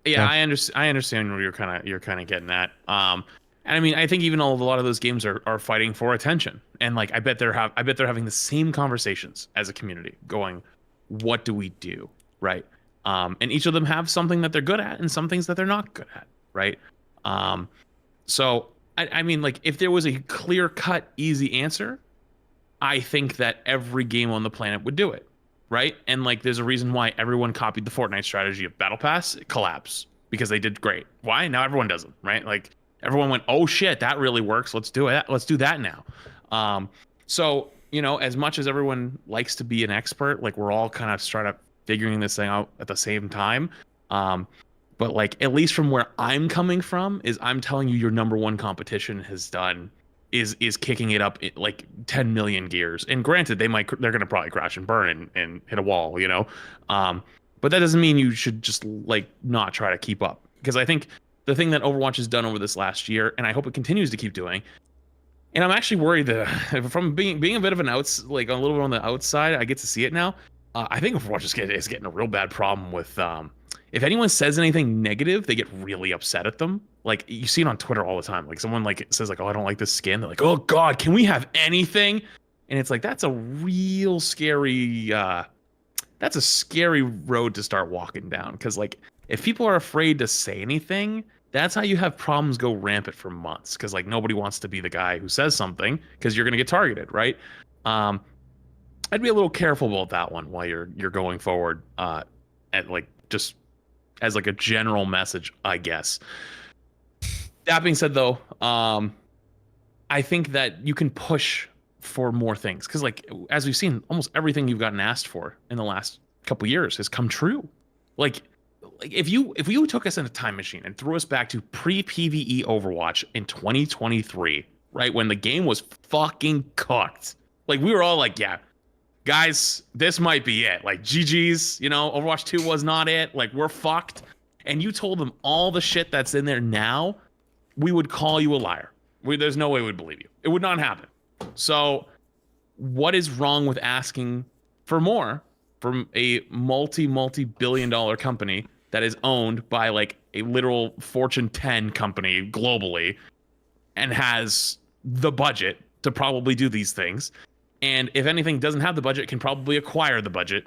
I understand where you're kind of getting at. And I mean, I think even a lot of those games are fighting for attention, and like I bet they're having the same conversations as a community, going, what do we do, right? And each of them have something that they're good at and some things that they're not good at, right? So I mean, like if there was a clear-cut, easy answer, I think that every game on the planet would do it, right? And like there's a reason why everyone copied the Fortnite strategy of Battle Pass collapse, because they did great. Why? Now everyone does it, right? Like everyone went, oh shit, that really works. Let's do it. Let's do that now. So, you know, as much as everyone likes to be an expert, like we're all kind of starting figuring this thing out at the same time. But like, at least from where I'm coming from, is I'm telling you your number one competition has done is kicking it up like 10 million gears. And granted, they're going to probably crash and burn and hit a wall, you know? But that doesn't mean you should just like not try to keep up. Because I think the thing that Overwatch has done over this last year, and I hope it continues to keep doing, and I'm actually worried that from being a bit of a little bit on the outside, I get to see it now. I think Overwatch is getting a real bad problem with, if anyone says anything negative, they get really upset at them. Like you see it on Twitter all the time. Like someone like says like, "Oh, I don't like this skin." They're like, "Oh God, can we have anything?" And it's like that's a real scary. That's a scary road to start walking down. Because like if people are afraid to say anything, that's how you have problems go rampant for months. Because like nobody wants to be the guy who says something because you're gonna get targeted, right? I'd be a little careful about that one while you're going forward. And like just as like a general message, I guess. That being said, though, I think that you can push for more things because, like, as we've seen, almost everything you've gotten asked for in the last couple years has come true. Like if you took us in a time machine and threw us back to pre-PvE Overwatch in 2023, right when the game was fucking cooked, like we were all like, yeah, guys, this might be it. Like GG's, you know, Overwatch 2 was not it. Like we're fucked. And you told them all the shit that's in there now, we would call you a liar. There's no way we'd believe you. It would not happen. So what is wrong with asking for more from a multi-billion-dollar company that is owned by like a literal Fortune 10 company globally and has the budget to probably do these things? And if anything doesn't have the budget, can probably acquire the budget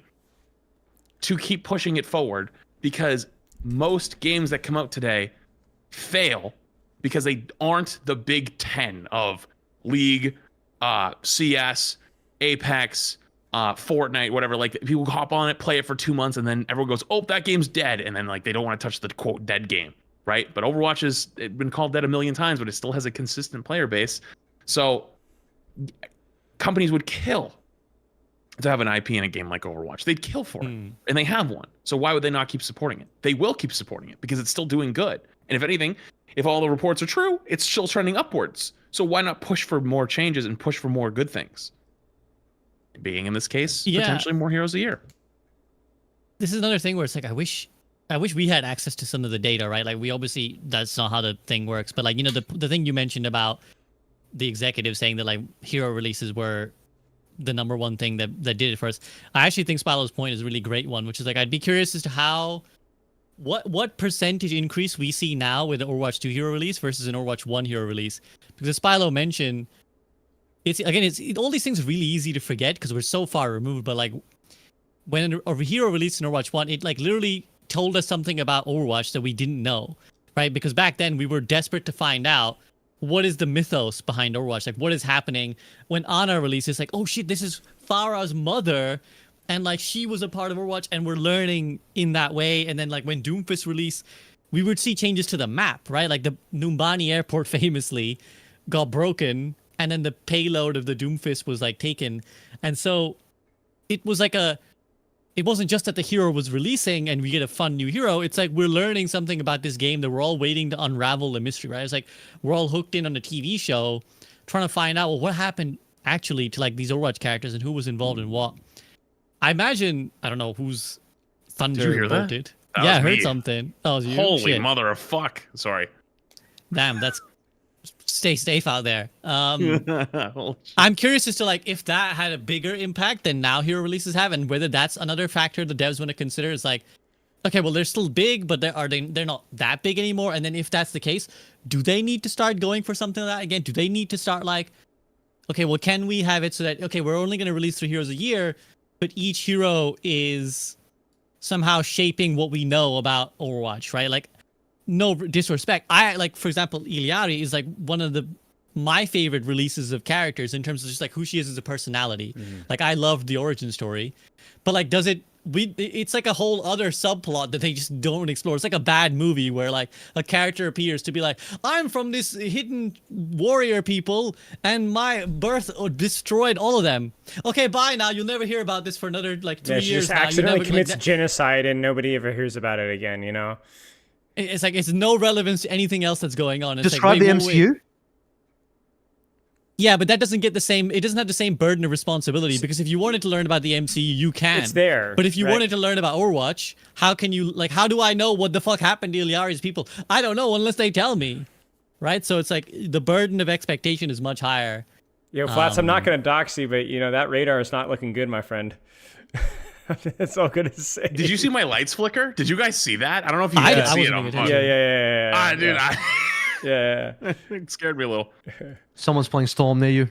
to keep pushing it forward. because most games that come out today fail because they aren't the Big Ten of League, CS, Apex, Fortnite, whatever. Like people hop on it, play it for 2 months, and then everyone goes, "Oh, that game's dead," and then like they don't want to touch the quote dead game, right? But Overwatch has been called dead a million times, but it still has a consistent player base. So companies would kill to have an IP in a game like Overwatch. They'd kill for it, and they have one. So why would they not keep supporting it? They will keep supporting it because it's still doing good. And if anything, if all the reports are true, it's still trending upwards. So why not push for more changes and push for more good things? Being in this case, potentially more heroes a year. This is another thing where it's like I wish we had access to some of the data, right? Like we obviously that's not how the thing works, but like the thing you mentioned about the executive saying that like hero releases were the number one thing that did it for us. I actually think Spilo's point is a really great one, which is like I'd be curious as to what percentage increase we see now with the Overwatch 2 hero release versus an Overwatch 1 hero release. Because as Spilo mentioned, it's all these things are really easy to forget because we're so far removed. But like when a hero released in Overwatch 1, it like literally told us something about Overwatch that we didn't know, right? Because back then we were desperate to find out what is the mythos behind Overwatch? Like, what is happening when Ana releases? Like, oh shit, this is Farah's mother, and like she was a part of Overwatch, and we're learning in that way. And then like when Doomfist released, we would see changes to the map, right? Like the Numbani airport famously got broken, and then the payload of the Doomfist was like taken, and so it was like it wasn't just that the hero was releasing and we get a fun new hero. It's like we're learning something about this game that we're all waiting to unravel the mystery, right? It's like we're all hooked in on a TV show trying to find out, well, what happened actually to like these Overwatch characters and who was involved in what. I imagine, I don't know who's Thunder. Did you hear that? Yeah, I heard something. Oh, was you? Holy Shit. mother of fuck. Sorry. Damn, that's... Stay safe out there. I'm curious as to like if that had a bigger impact than now hero releases have, and whether that's another factor the devs want to consider. Is like, okay, well they're still big, but they're not that big anymore. And then if that's the case, do they need to start going for something like that again? Do they need to start like, okay, well can we have it so that okay, we're only going to release 3 heroes a year, but each hero is somehow shaping what we know about Overwatch, right? Like, no disrespect. I like, for example, Iliari is like one of my favorite releases of characters in terms of just like who she is as a personality. Like I loved the origin story, but like it's like a whole other subplot that they just don't explore. It's like a bad movie where like a character appears to be like, I'm from this hidden warrior people and my birth destroyed all of them. Okay, bye now. You'll never hear about this for another like 2 years. She just accidentally commits genocide and nobody ever hears about it again, you know? It's like it's no relevance to anything else that's going on. It's Describe like, the MCU. Yeah, but that doesn't get the same. It doesn't have the same burden of responsibility because if you wanted to learn about the MCU, you can. It's there. But if you wanted to learn about Overwatch, how can you like? How do I know what the fuck happened to Iliari's people? I don't know unless they tell me, right? So it's like the burden of expectation is much higher. Yo, Flats, I'm not gonna dox you, but you know that radar is not looking good, my friend. That's all good to say. Did you see my lights flicker? Did you guys see that? I don't know if you guys see it. Yeah. Dude, yeah. It scared me a little. Someone's playing Storm near you.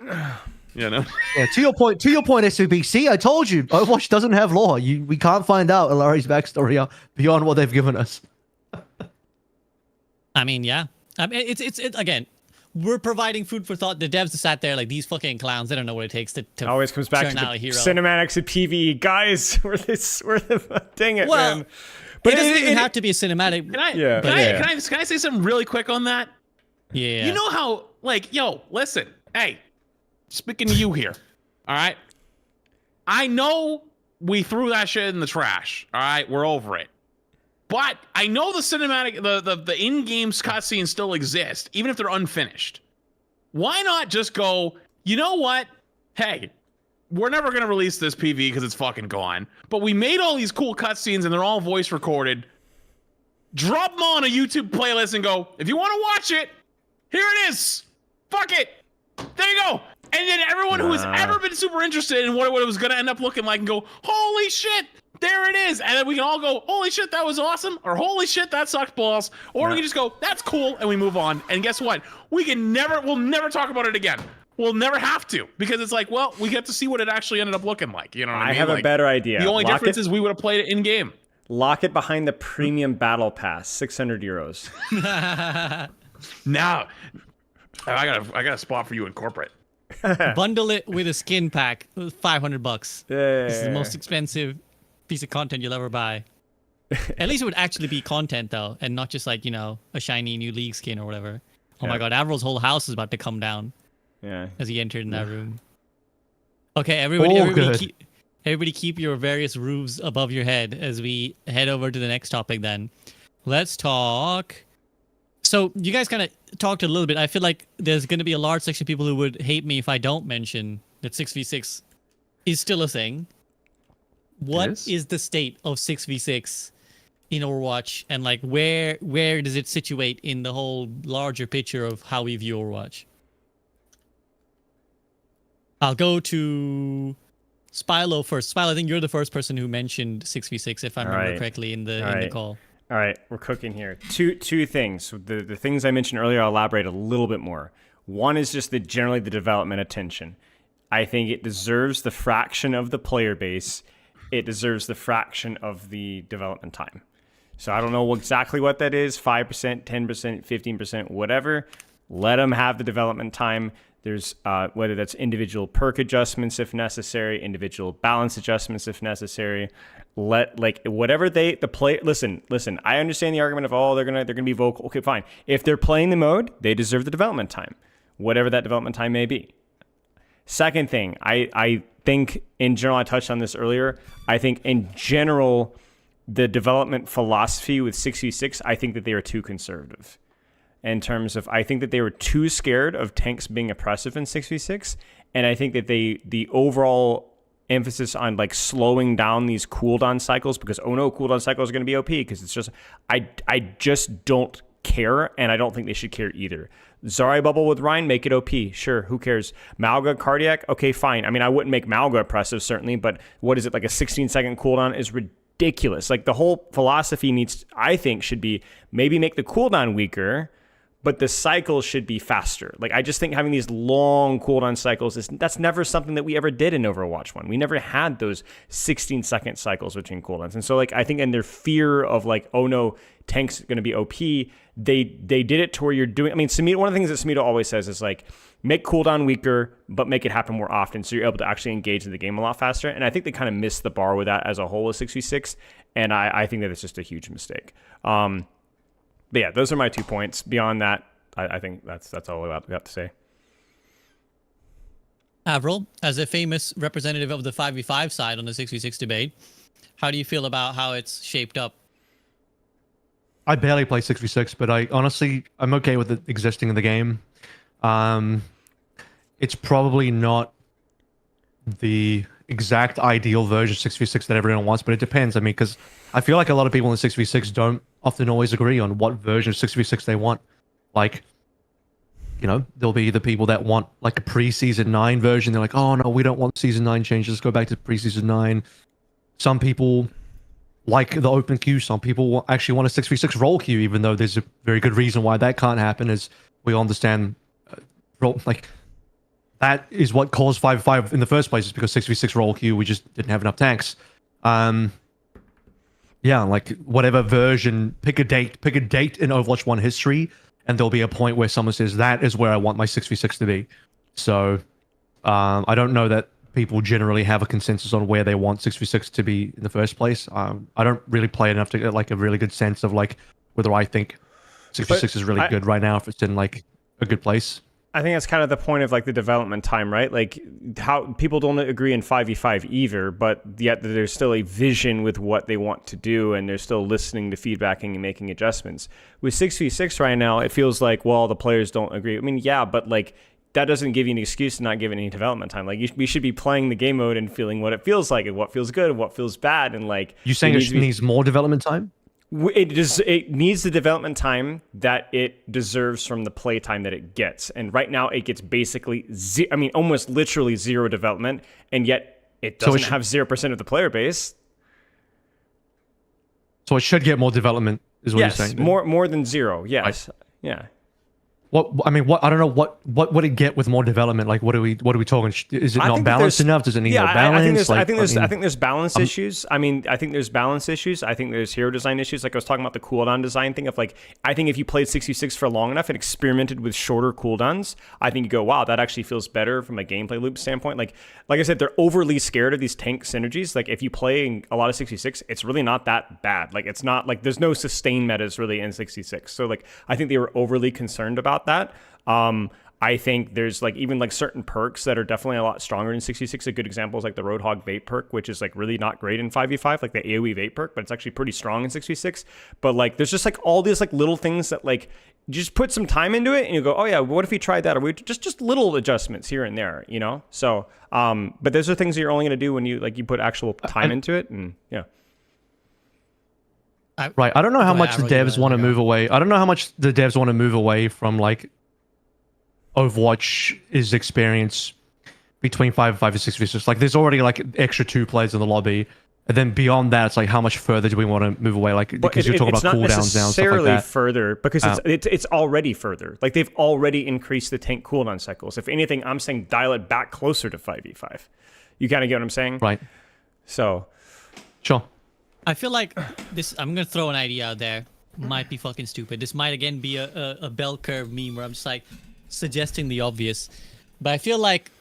Yeah, no. Yeah, to your point, SVB. See, I told you, Overwatch doesn't have lore. We can't find out Ilari's backstory beyond what they've given us. I mean, yeah. I mean, it's again. We're providing food for thought. The devs have sat there like these fucking clowns. They don't know what it takes to always comes back to the cinematics of PvE. Guys, dang it, well, man. But it doesn't even have to be a cinematic. Can I say something really quick on that? Yeah. You know how, like, yo, listen, hey, speaking to you here, all right? I know we threw that shit in the trash, all right? We're over it. But I know the cinematic, the in-game cutscenes still exist, even if they're unfinished. Why not just go, you know what? Hey, we're never going to release this PV because it's fucking gone. But we made all these cool cutscenes and they're all voice recorded. Drop them on a YouTube playlist and go, if you want to watch it, here it is. Fuck it. There you go. And then everyone who has ever been super interested in what it was going to end up looking like and go, holy shit. There it is. And then we can all go, holy shit, that was awesome. Or holy shit, that sucked balls. Or we can just go, that's cool. And we move on. And guess what? We'll never talk about it again. We'll never have to. Because it's like, well, we get to see what it actually ended up looking like. You know what I mean? I have a better idea. The only difference is we would have played it in game. Lock it behind the premium battle pass, 600 euros. Now, I got a spot for you in corporate. Bundle it with a skin pack, $500. Yeah. This is the most expensive piece of content you'll ever buy. At least it would actually be content though, and not just like, a shiny new League skin or whatever. Oh my god, AVRL's whole house is about to come down. Yeah. As he entered in that room. Okay, everybody keep your various roofs above your head as we head over to the next topic then. Let's talk. So you guys kind of talked a little bit. I feel like there's going to be a large section of people who would hate me if I don't mention that 6v6 is still a thing. What is the state of 6v6 in Overwatch, and like where does it situate in the whole larger picture of how we view Overwatch? I'll go to Spilo first. Spilo, I think you're the first person who mentioned 6v6, if I remember correctly, in the call. All right, we're cooking here. Two things. The things I mentioned earlier, I'll elaborate a little bit more. One is just generally the development attention. I think it deserves the fraction of the player base. It deserves the fraction of the development time. So I don't know exactly what that is, 5%, 10%, 15%, whatever. Let them have the development time. There's whether that's individual perk adjustments if necessary, individual balance adjustments if necessary. Whatever the play. Listen. I understand the argument of they're gonna be vocal. Okay, fine. If they're playing the mode, they deserve the development time, whatever that development time may be. Second thing, I think in general, I touched on this earlier. I think in general, the development philosophy with 6v6, I think that they are too conservative. In terms of, I think that they were too scared of tanks being oppressive in 6v6, and I think that the overall emphasis on like slowing down these cooldown cycles, because cooldown cycles are going to be OP, because it's just I just don't care, and I don't think they should care either. Zarya bubble with Rhine, make it OP, sure, who cares? Malga cardiac, okay, fine. I mean, I wouldn't make Malga oppressive certainly, but what is it, like a 16-second cooldown is ridiculous. Like the whole philosophy should be maybe make the cooldown weaker, but the cycles should be faster. Like, I just think having these long cooldown cycles, that's never something that we ever did in Overwatch 1. We never had those 16-second cycles between cooldowns. And so, like, I think in their fear of, like, oh no, tank's going to be OP, they did it to where you're doing... I mean, one of the things that Samito always says is, like, make cooldown weaker, but make it happen more often so you're able to actually engage in the game a lot faster. And I think they kind of missed the bar with that as a whole with 6v6, and I think that it's just a huge mistake. But yeah, those are my 2 points. Beyond that, I think that's all we have to say. AVRL, as a famous representative of the 5v5 side on the 6v6 debate, how do you feel about how it's shaped up? I barely play 6v6, but I'm okay with it existing in the game. It's probably not the exact ideal version of 6v6 that everyone wants, but it depends. I mean, because I feel like a lot of people in 6v6 don't often always agree on what version of 6v6 they want. Like, there'll be the people that want like a pre-season 9 version. They're like, oh no, we don't want season 9 changes. Let's go back to pre-season 9. Some people like the open queue. Some people actually want a 6v6 roll queue, even though there's a very good reason why that can't happen, as we all understand. That is what caused 5v5 in the first place, is because 6v6 roll queue, we just didn't have enough tanks. Yeah, like whatever version, pick a date in Overwatch 1 history, and there'll be a point where someone says, that is where I want my 6v6 to be. So I don't know that people generally have a consensus on where they want 6v6 to be in the first place. I don't really play enough to get like a really good sense of like whether I think 6v6 is really good right now, if it's in like a good place. I think that's kind of the point of like the development time, right? Like how people don't agree in 5v5 either, but yet there's still a vision with what they want to do, and they're still listening to feedback and making adjustments. With 6v6 right now, it feels like, well, the players don't agree. I mean, yeah, but like that doesn't give you an excuse to not give any development time. Like we should be playing the game mode and feeling what it feels like and what feels good and what feels bad. And like, you saying it needs more development time? It needs the development time that it deserves from the play time that it gets. And right now it gets basically, almost literally zero development. And yet it doesn't have 0% of the player base. So it should get more development, is what you're saying? More than zero. Yes. Yeah. What I mean, what I don't know what would it get with more development? Like, what are we talking? Is it I not think that balanced there's- enough? Does it need yeah, more balance? I think there's balance issues. I mean, I think there's balance issues. I think there's hero design issues. Like I was talking about the cooldown design thing of like, I think if you played 66 for long enough and experimented with shorter cooldowns, I think you go, wow, that actually feels better from a gameplay loop standpoint. Like I said, they're overly scared of these tank synergies. Like if you play a lot of 66, it's really not that bad. Like it's not like there's no sustain metas really in 66. So like I think they were overly concerned about that. I think there's like even like certain perks that are definitely a lot stronger in 66. A good example is like the Roadhog Vape perk, which is like really not great in 5v5, like the AoE Vape perk, but it's actually pretty strong in 66. But like there's just like all these like little things that like you just put some time into it and you go, oh yeah, what if we tried that? Or we just little adjustments here and there, you know? So but those are things that you're only gonna do when you like you put actual time into it, and yeah. Right. I don't know how much the devs want to move away. I don't know how much the devs want to move away from like Overwatch's experience between 5v5 and 6v6. Like there's already like extra 2 players in the lobby. And then beyond that, it's like how much further do we want to move away? Like because you're talking about cooldowns now and stuff like necessarily that. Further because it's already further. Like they've already increased the tank cooldown cycles. If anything, I'm saying dial it back closer to 5v5. You kind of get what I'm saying? Right. So. Sure. I feel like this. I'm gonna throw an idea out there. Might be fucking stupid. This might again be a bell curve meme where I'm just like suggesting the obvious, but I feel like,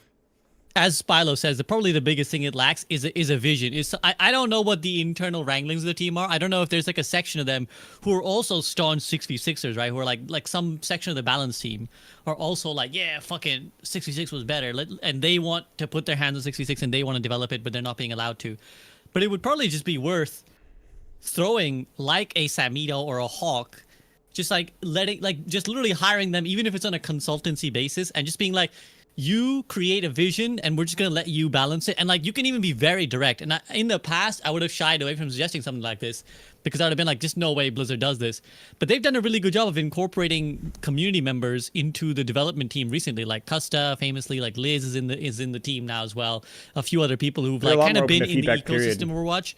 as Spilo says, probably the biggest thing it lacks is a vision. I don't know what the internal wranglings of the team are. I don't know if there's like a section of them who are also staunch 6v6ers, right? Who are like some section of the balance team are also like, yeah, fucking 6v6 was better, and they want to put their hands on 6v6 and they want to develop it, but they're not being allowed to. But it would probably just be worth throwing like a Samito or a Hawk, just like just literally hiring them, even if it's on a consultancy basis, and just being like, you create a vision and we're just going to let you balance it. And like, you can even be very direct. And in the past, I would have shied away from suggesting something like this because I would have been like, just no way Blizzard does this. But they've done a really good job of incorporating community members into the development team recently. Like Custa, famously, like Liz is in the team now as well. A few other people who've like kind of been in the ecosystem of Overwatch.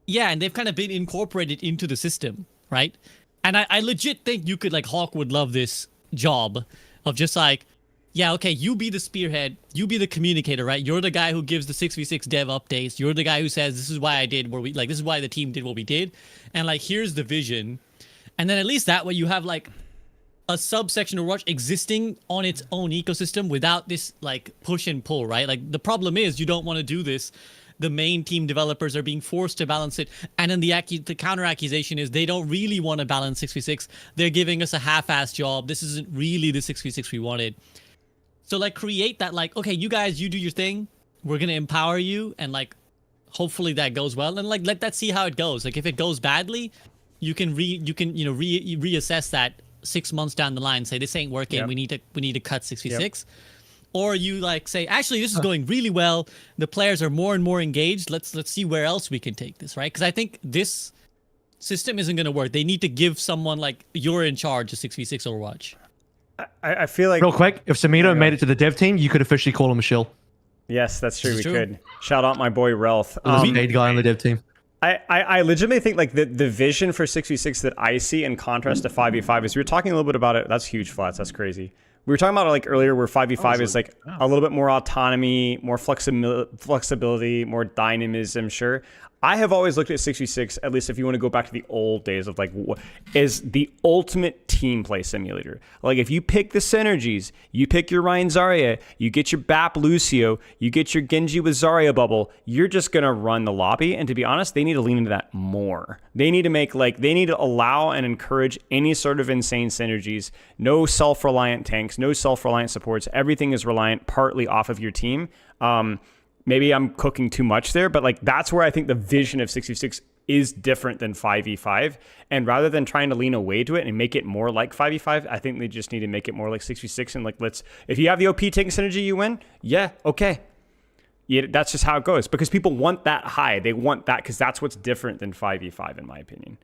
Yeah, and they've kind of been incorporated into the system, right? And I legit think you could, like, Hawk would love this job of just like, yeah, okay, you be the spearhead, you be the communicator, right? You're the guy who gives the 6v6 dev updates. You're the guy who says, this is why I did this is why the team did what we did. And like, here's the vision. And then at least that way you have like a subsection of Overwatch existing on its own ecosystem without this like push and pull, right? Like the problem is you don't want to do this. The main team developers are being forced to balance it. And then the counter accusation is they don't really want to balance 6v6. They're giving us a half-assed job. This isn't really the 6v6 we wanted. So like create that like, okay, you guys, you do your thing. We're going to empower you. And like, hopefully that goes well. And like, let that see how it goes. Like if it goes badly, you can reassess that 6 months down the line. Say this ain't working. Yep. We need to cut 6v6. Yep. Or you like say, actually, this is going really well. The players are more and more engaged. Let's see where else we can take this, right? Because I think this system isn't going to work. They need to give someone like you're in charge of 6v6 Overwatch. I feel like real quick, if Samito made it to the dev team, you could officially call him a shill. Yes, that's true. We could shout out my boy Relth, paid guy on the dev team. I legitimately think like the vision for 6v6 that I see in contrast to 5v5 is we were talking a little bit about it. That's huge, Flats. That's crazy. We were talking about it like earlier where 5v5 is like a little bit more autonomy, more flexibility, more dynamism, sure. I have always looked at 6v6, at least if you want to go back to the old days of like, is the ultimate team play simulator. Like if you pick the synergies, you pick your Ryan Zarya, you get your BAP Lucio, you get your Genji with Zarya bubble, you're just going to run the lobby. And to be honest, they need to lean into that more. They need to they need to allow and encourage any sort of insane synergies, no self-reliant tanks, no self-reliant supports. Everything is reliant partly off of your team. Maybe I'm cooking too much there, but like that's where I think the vision of 6v6 is different than 5v5. And rather than trying to lean away to it and make it more like 5v5, I think they just need to make it more like 6v6 and like if you have the OP tank synergy, you win. Yeah, okay. Yeah, that's just how it goes because people want that high. They want that because that's what's different than 5v5 in my opinion.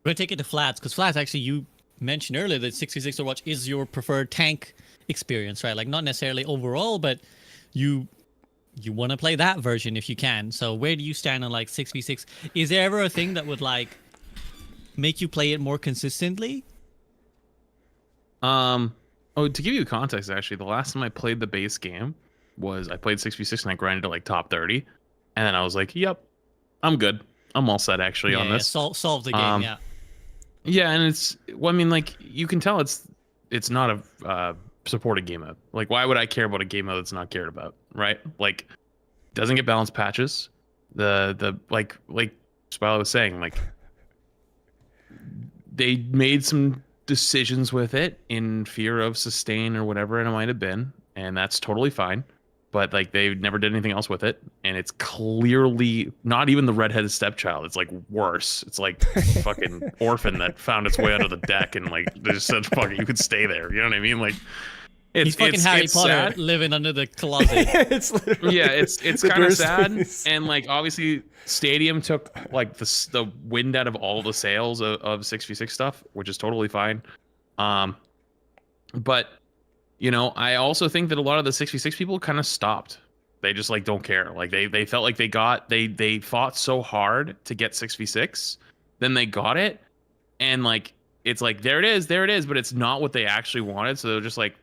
We're going to take it to Flats because Flats, actually, you mentioned earlier that 6v6 Overwatch is your preferred tank experience, right? Like not necessarily overall, but you want to play that version if you can. So where do you stand on like 6v6? Is there ever a thing that would like make you play it more consistently? Oh, to give you context, actually, the last time I played the base game was I played 6v6 and I grinded to like top 30, and then I was like, "Yep, I'm good. I'm all set actually on this." Solve the game. Yeah. Yeah, and well, I mean, like you can tell it's not a supported game mode. Like, why would I care about a game mode that's not cared about, right? Like, doesn't get balance patches. The like Spilo was saying, like they made some decisions with it in fear of sustain or whatever it might have been, and that's totally fine. But like they never did anything else with it, and it's clearly not even the redheaded stepchild. It's like worse. It's like fucking orphan that found its way under the deck, and like they just said, "Fuck it, you could stay there." You know what I mean? Like He's fucking Harry Potter sad. living under the closet. It's kind of sad, and like obviously Stadium took like the wind out of all the sails of 6v6 stuff, which is totally fine. But you know, I also think that a lot of the 6v6 people kind of stopped. They just like don't care. Like they felt like they fought so hard to get 6v6, then they got it, and like it's like there it is, but it's not what they actually wanted. So they're just like,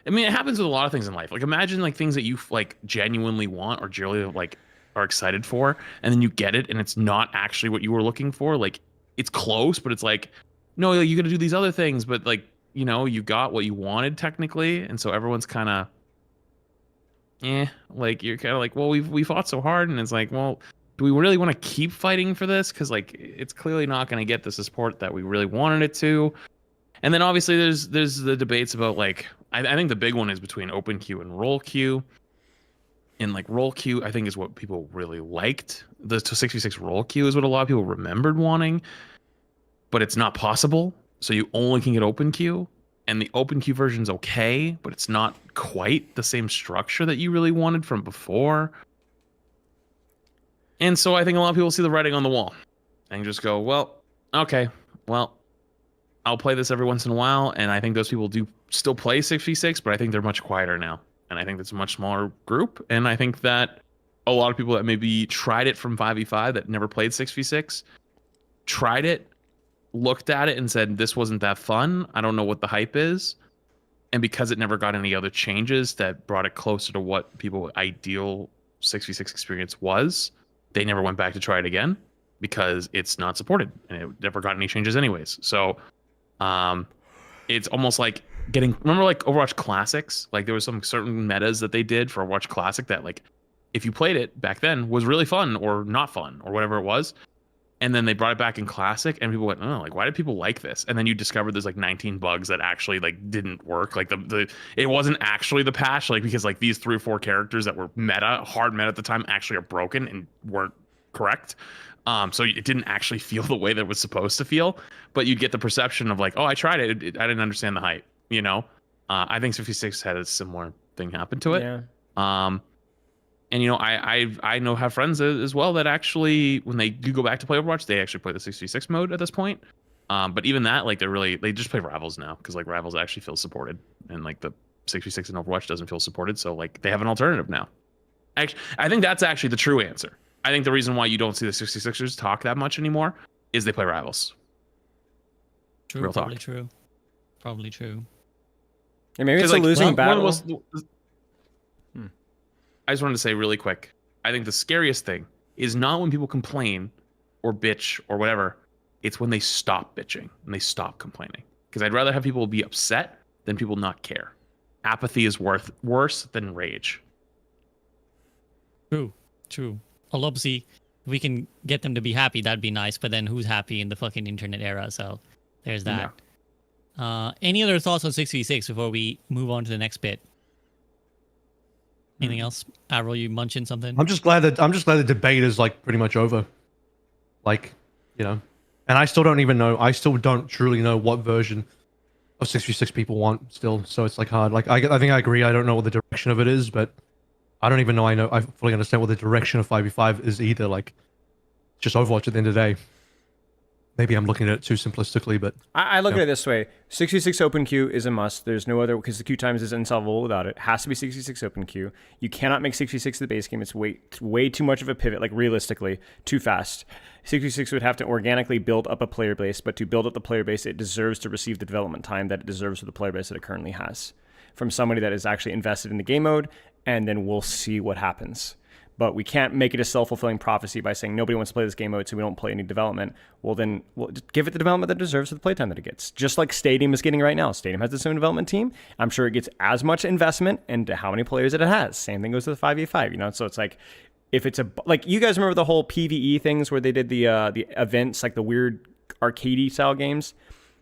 I mean, it happens with a lot of things in life. Like imagine like things that you like genuinely want or genuinely like are excited for, and then you get it and it's not actually what you were looking for. Like it's close, but it's like, no, you got to do these other things, but like, you know, you got what you wanted technically, and so everyone's kind of like you're kind of like, well, we fought so hard, and it's like, well, do we really want to keep fighting for this? Because like it's clearly not going to get the support that we really wanted it to. And then obviously there's the debates about like I think the big one is between open queue and roll queue. And like roll queue, I think is what people really liked. The 6v6 roll queue is what a lot of people remembered wanting, but it's not possible. So you only can get open queue, and the open queue version's okay, but it's not quite the same structure that you really wanted from before. And so I think a lot of people see the writing on the wall and just go, well, okay, well, I'll play this every once in a while. And I think those people do still play 6v6, but I think they're much quieter now. And I think it's a much smaller group. And I think that a lot of people that maybe tried it from 5v5 that never played 6v6, tried it, looked at it and said, this wasn't that fun. I don't know what the hype is. And because it never got any other changes that brought it closer to what people ideal 6v6 experience was, they never went back to try it again because it's not supported and it never got any changes anyways. So it's almost like remember like Overwatch Classics? Like there was some certain metas that they did for Overwatch Classic that like if you played it back then was really fun or not fun or whatever it was. And then they brought it back in Classic, and people went, "Oh, like why did people like this?" And then you discovered there's like 19 bugs that actually like didn't work. Like it wasn't actually the patch, like because like these 3 or 4 characters that were hard meta at the time actually are broken and weren't correct. So it didn't actually feel the way that it was supposed to feel. But you'd get the perception of like, "Oh, I tried it. I didn't understand the hype." You know, I think 56 had a similar thing happen to it. Yeah. And you know, I have friends as well that actually, when they do go back to play Overwatch, they actually play the 6v6 mode at this point. But even that, like they just play Rivals now because like Rivals actually feels supported, and like the 6v6 in Overwatch doesn't feel supported. So like they have an alternative now. Actually, I think that's actually the true answer. I think the reason why you don't see the 66ers talk that much anymore is they play Rivals. True, Real talk. Probably true. Yeah, maybe it's a losing battle. I just wanted to say really quick, I think the scariest thing is not when people complain or bitch or whatever. It's when they stop bitching and they stop complaining. Because I'd rather have people be upset than people not care. Apathy is worse than rage. True. Well, obviously, if we can get them to be happy, that'd be nice. But then who's happy in the fucking internet era? So there's that. Yeah. Any other thoughts on 6v6 before we move on to the next bit? Anything else? AVRL, you munching something? I'm just glad the debate is like pretty much over. Like, you know, and I still don't truly know what version of 6v6 people want still. So it's like hard. Like I think I agree. I don't know what the direction of it is, but I don't even know I fully understand what the direction of 5v5 is either. Like, it's just Overwatch at the end of the day. maybe I'm looking at it too simplistically, but I look at it this way: 66 open queue is a must. There's no other, because the queue times is unsolvable without it. It has to be 66 open queue. You cannot make 66 the base game. It's way too much of a pivot. Like realistically, too fast. 66 would have to organically build up a player base, but to build up the player base, it deserves to receive the development time that it deserves with the player base that it currently has, from somebody that is actually invested in the game mode, and then we'll see what happens. But we can't make it a self-fulfilling prophecy by saying nobody wants to play this game mode, so we don't play any development. Well, then we'll just give it the development that it deserves for the playtime that it gets. Just like Stadium is getting right now. Stadium has its own development team. I'm sure it gets as much investment into how many players that it has. Same thing goes to the 5v5, you know? So it's like, if it's like, you guys remember the whole PvE things where they did the events, like the weird arcadey style games?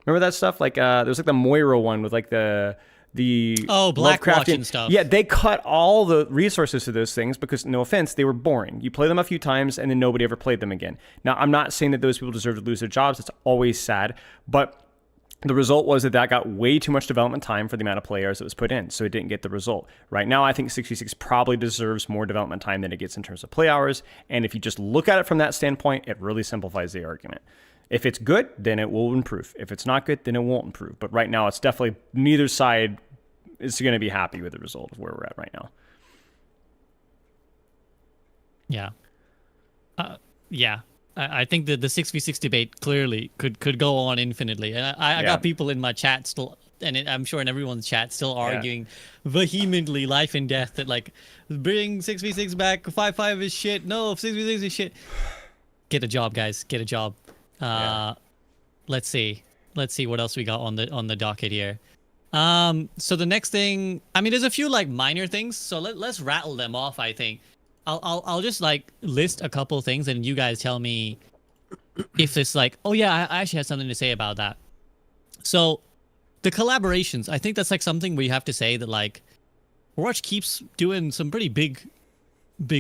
Remember that stuff? Like, there was like the Moira one with like the Blackwatch and stuff. Yeah, they cut all the resources to those things because, no offense, they were boring. You play them a few times and then nobody ever played them again. Now, I'm not saying that those people deserve to lose their jobs. It's always sad. But the result was that got way too much development time for the amount of players that was put in, so it didn't get the result. Right now, I think 66 probably deserves more development time than it gets in terms of play hours. And if you just look at it from that standpoint, it really simplifies the argument. If it's good, then it will improve. If it's not good, then it won't improve. But right now, it's definitely neither side is going to be happy with the result of where we're at right now. Yeah. I think that the 6v6 debate clearly could go on infinitely. And I got people in my chat still, and I'm sure in everyone's chat, still arguing vehemently, life and death, that like, bring 6v6 back, 5v5 is shit, no, 6v6 is shit. Get a job, guys. Get a job. Let's see what else we got on the docket here. So the next thing, I mean, there's a few like minor things, so let's rattle them off. I think I'll just like list a couple things, and you guys tell me if it's like, oh yeah, I actually have something to say about that. So the collaborations, I think that's like something where you have to say that like Overwatch keeps doing some pretty big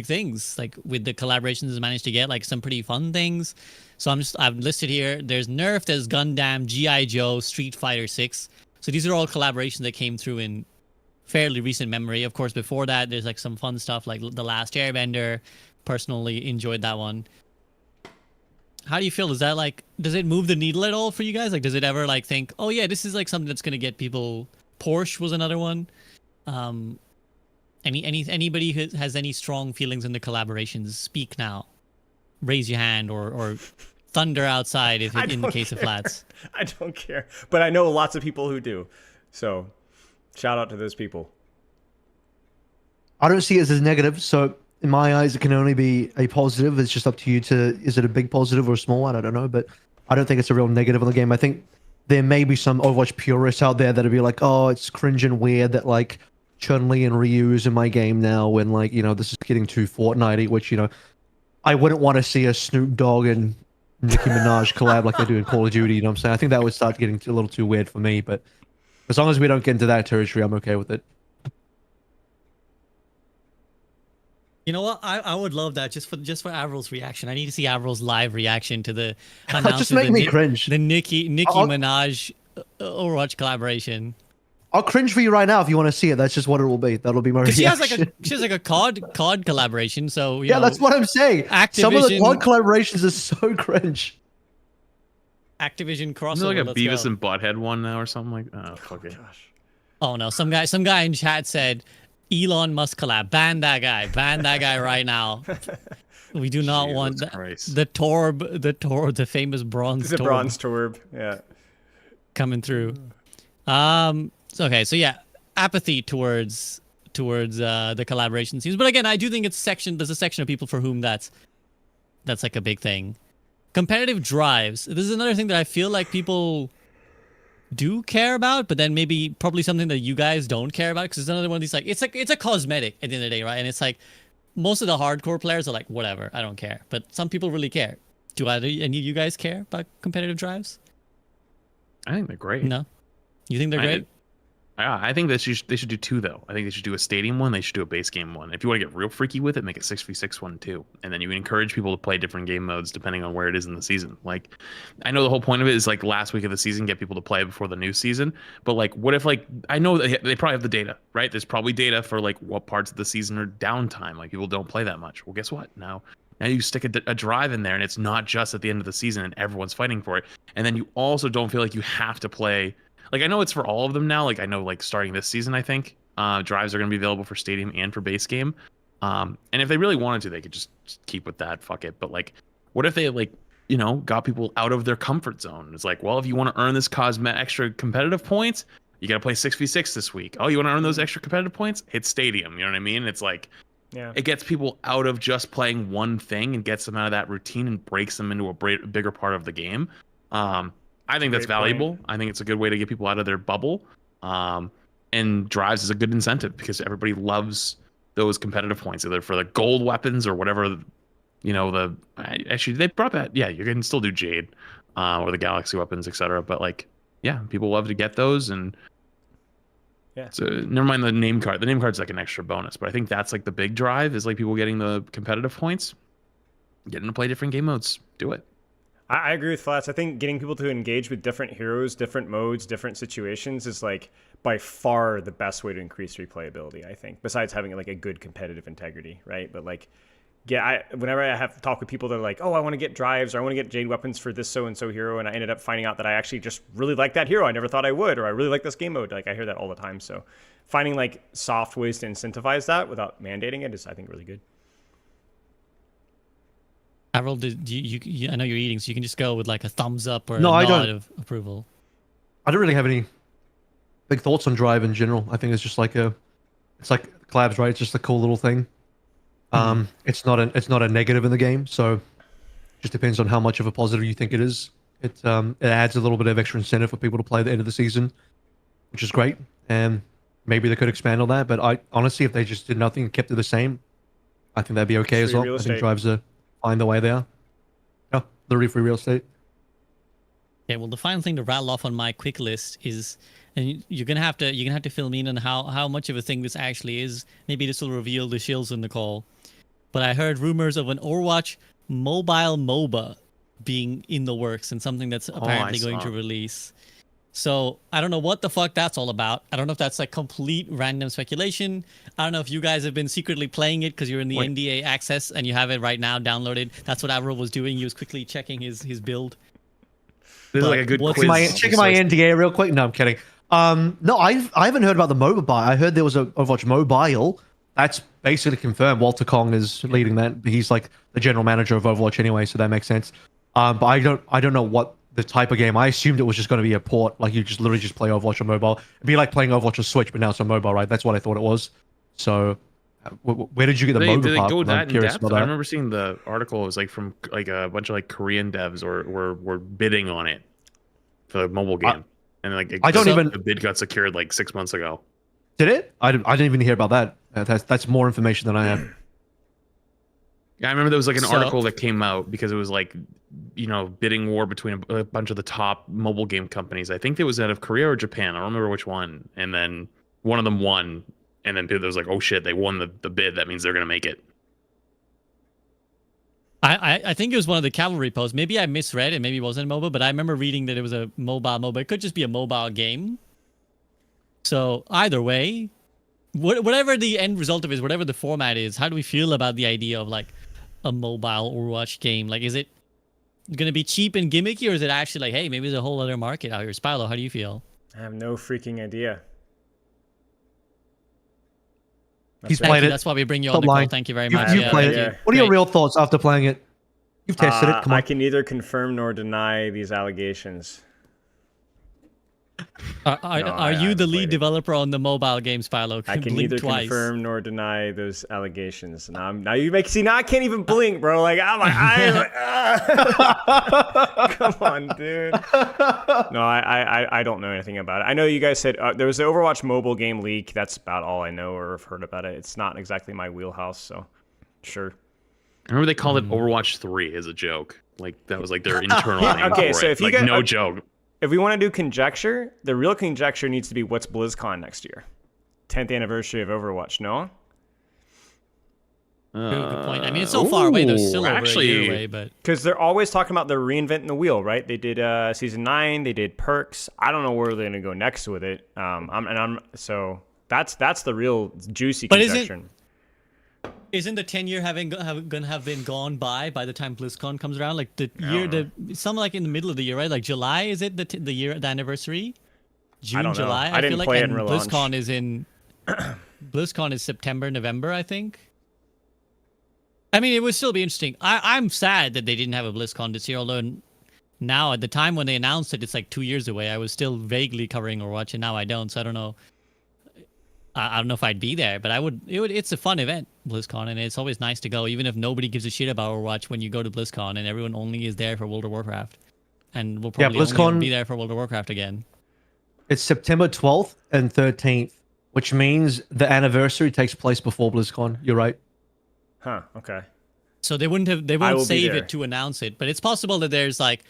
things, like with the collaborations it's managed to get like some pretty fun things. So I've listed here, there's Nerf, there's Gundam, G.I. Joe, Street Fighter 6. So these are all collaborations that came through in fairly recent memory. Of course, before that, there's like some fun stuff like The Last Airbender. Personally enjoyed that one. How do you feel? Does it move the needle at all for you guys? Like, does it ever like think, oh yeah, this is like something that's gonna get people? Porsche was another one. Anybody who has any strong feelings in the collaborations, speak now. Raise your hand or thunder outside if in the case of flats. I don't care, but I know lots of people who do. So, shout out to those people. I don't see it as negative. So in my eyes, it can only be a positive. It's just up to you to, is it a big positive or a small one? I don't know, but I don't think it's a real negative on the game. I think there may be some Overwatch purists out there that'll be like, oh, it's cringe and weird that like Chun-Li and Ryu's in my game now when like, you know, this is getting too Fortnite-y, which, you know, I wouldn't want to see a Snoop Dogg and Nicki Minaj collab like they do in Call of Duty, you know what I'm saying? I think that would start getting a little too weird for me, but as long as we don't get into that territory, I'm okay with it. You know what? I would love that just for AVRL's reaction. I need to see AVRL's live reaction to the announcement. Just make me cringe. The Nicki Minaj Overwatch collaboration. I'll cringe for you right now if you want to see it. That's just what it will be. That'll be my reaction. She has like a COD collaboration. So yeah, that's what I'm saying. Some of the COD collaborations are so cringe. Activision crossover. Is there like a Beavis and Butthead one now or something like? Oh fuck it. Oh no! Some guy in chat said Elon Musk collab. Ban that guy. Ban that guy right now. We do not want the Torb, the famous bronze. The bronze Torb. Yeah. Coming through. Okay, so yeah, apathy towards the collaboration scenes, but again, I do think there's a section of people for whom that's like a big thing. Competitive drives. This is another thing that I feel like people do care about, but then probably something that you guys don't care about, because it's another one of these like it's a cosmetic at the end of the day, right? And it's like most of the hardcore players are like, whatever, I don't care, but some people really care. Do any of you guys care about competitive drives? I think they're great. No, you think they're great? I think that they should do two though. I think they should do a stadium one. They should do a base game one. If you want to get real freaky with it, make it 6v6 one too, and then you encourage people to play different game modes depending on where it is in the season. Like, I know the whole point of it is like last week of the season, get people to play before the new season. But like, what if like I know that they probably have the data, right? There's probably data for like what parts of the season are downtime. Like people don't play that much. Well, guess what? Now Now you stick a drive in there, and it's not just at the end of the season, and everyone's fighting for it. And then you also don't feel like you have to play. Like, I know it's for all of them now. Like, I know, like, starting this season, I think drives are going to be available for Stadium and for base game. And if they really wanted to, they could just keep with that. Fuck it. But, like, what if they, like, you know, got people out of their comfort zone? It's like, well, if you want to earn this extra competitive points, you got to play 6v6 this week. Oh, you want to earn those extra competitive points? Hit Stadium. You know what I mean? It's like, it gets people out of just playing one thing and gets them out of that routine and breaks them into a bigger part of the game. I think that's valuable. I think it's a good way to get people out of their bubble. And drives is a good incentive because everybody loves those competitive points, either for the gold weapons or whatever. You know, actually they brought that. Yeah, you can still do Jade or the Galaxy weapons, etc. But like, yeah, people love to get those. And so never mind the name card. The name card's like an extra bonus, but I think that's like the big drive is like people getting the competitive points, getting to play different game modes. Do it. I agree with Flats. I think getting people to engage with different heroes, different modes, different situations is like by far the best way to increase replayability, I think, besides having like a good competitive integrity, right? But like, whenever I have to talk with people that are like, oh, I want to get drives or I want to get Jade weapons for this so-and-so hero, and I ended up finding out that I actually just really like that hero. I never thought I would, or I really like this game mode. Like, I hear that all the time. So finding like soft ways to incentivize that without mandating it is, I think, really good. Avril, I know you're eating, so you can just go with like a thumbs up or a nod of approval. I don't really have any big thoughts on drive in general. I think it's just like it's like collabs, right? It's just a cool little thing. It's not a negative in the game, so it just depends on how much of a positive you think it is. It adds a little bit of extra incentive for people to play at the end of the season, which is great. And maybe they could expand on that, but I honestly, if they just did nothing and kept it the same, I think that'd be okay as well. I think drives are fine the way they are. Yeah, literally free real estate. Okay, well, the final thing to rattle off on my quick list is, and you're gonna have to fill me in on how much of a thing this actually is. Maybe this will reveal the shills in the call. But I heard rumors of an Overwatch mobile MOBA being in the works and something that's apparently going to release. So I don't know what the fuck that's all about. I don't know if that's like complete random speculation. I don't know if you guys have been secretly playing it because you're in the NDA access and you have it right now downloaded. That's what Avril was doing. He was quickly checking his build. This is like a good quiz. Checking my NDA real quick. No, I'm kidding. No, I haven't heard about the mobile. I heard there was a Overwatch mobile. That's basically confirmed. Walter Kong is leading that. He's like the general manager of Overwatch anyway, so that makes sense. But I don't know what the type of game. I assumed it was just going to be a port, like you just literally just play Overwatch on mobile. It'd be like playing Overwatch on Switch, but now it's on mobile, right? That's what I thought it was. So, where did you get the mobile Did part? they go that in depth? I remember seeing the article. It was like from like a bunch of like Korean devs were bidding on it for the mobile game, and like the bid got secured like 6 months ago. Did it? I didn't even hear about that. That's more information than I have. Yeah, I remember there was like an article that came out because it was like, you know, bidding war between a bunch of the top mobile game companies. I think it was out of Korea or Japan. I don't remember which one. And then one of them won. And then there was like, oh shit, they won the bid. That means they're going to make it. I think it was one of the cavalry posts. Maybe I misread it. Maybe it wasn't mobile, but I remember reading that it was a mobile MOBA. It could just be a mobile game. So either way, whatever the end result of it is, whatever the format is, how do we feel about the idea of like a mobile Overwatch game? Like, is it going to be cheap and gimmicky, or is it actually like, hey, maybe there's a whole other market out here? Spilo, how do you feel? I have no freaking idea. He's played it. That's why we bring you on the call. Thank you very much. You played it. What are your real thoughts after playing it? You've tested it. Come on. I can neither confirm nor deny these allegations. Are you the lead developer on the mobile game, Spilo? I can neither confirm nor deny those allegations. Now I can't even blink, bro. Like, my eyes. Like, come on, dude. No, I don't know anything about it. I know you guys said there was the Overwatch mobile game leak. That's about all I know or have heard about it. It's not exactly my wheelhouse, so sure. I remember they called it Overwatch 3 as a joke. Like that was like their internal name okay, for so it. if you like, no joke. If we want to do conjecture, the real conjecture needs to be what's BlizzCon next year? 10th anniversary of Overwatch, no? Good point. I mean, it's so far away, though. It's still over a year away, but... Because they're always talking about the reinventing the wheel, right? They did Season 9, they did Perks. I don't know where they're going to go next with it. So that's the real juicy conjecture. Isn't the 10-year gonna have been gone by the time BlizzCon comes around? Like some like in the middle of the year, right? Like July, is it the anniversary? June, I don't know. July. I didn't feel like, play it and in relaunch. BlizzCon is in BlizzCon is September, November, I think. I mean, it would still be interesting. I'm sad that they didn't have a BlizzCon this year, although now at the time when they announced it, it's like 2 years away. I was still vaguely covering Overwatch, and now I don't. So I don't know. I don't know if I'd be there, but it's a fun event, BlizzCon, and it's always nice to go, even if nobody gives a shit about Overwatch when you go to BlizzCon, and everyone only is there for World of Warcraft, and we'll probably only be there for World of Warcraft again. It's September 12th and 13th, which means the anniversary takes place before BlizzCon. You're right. Huh. Okay. So they won't save it to announce it, but it's possible that there's like,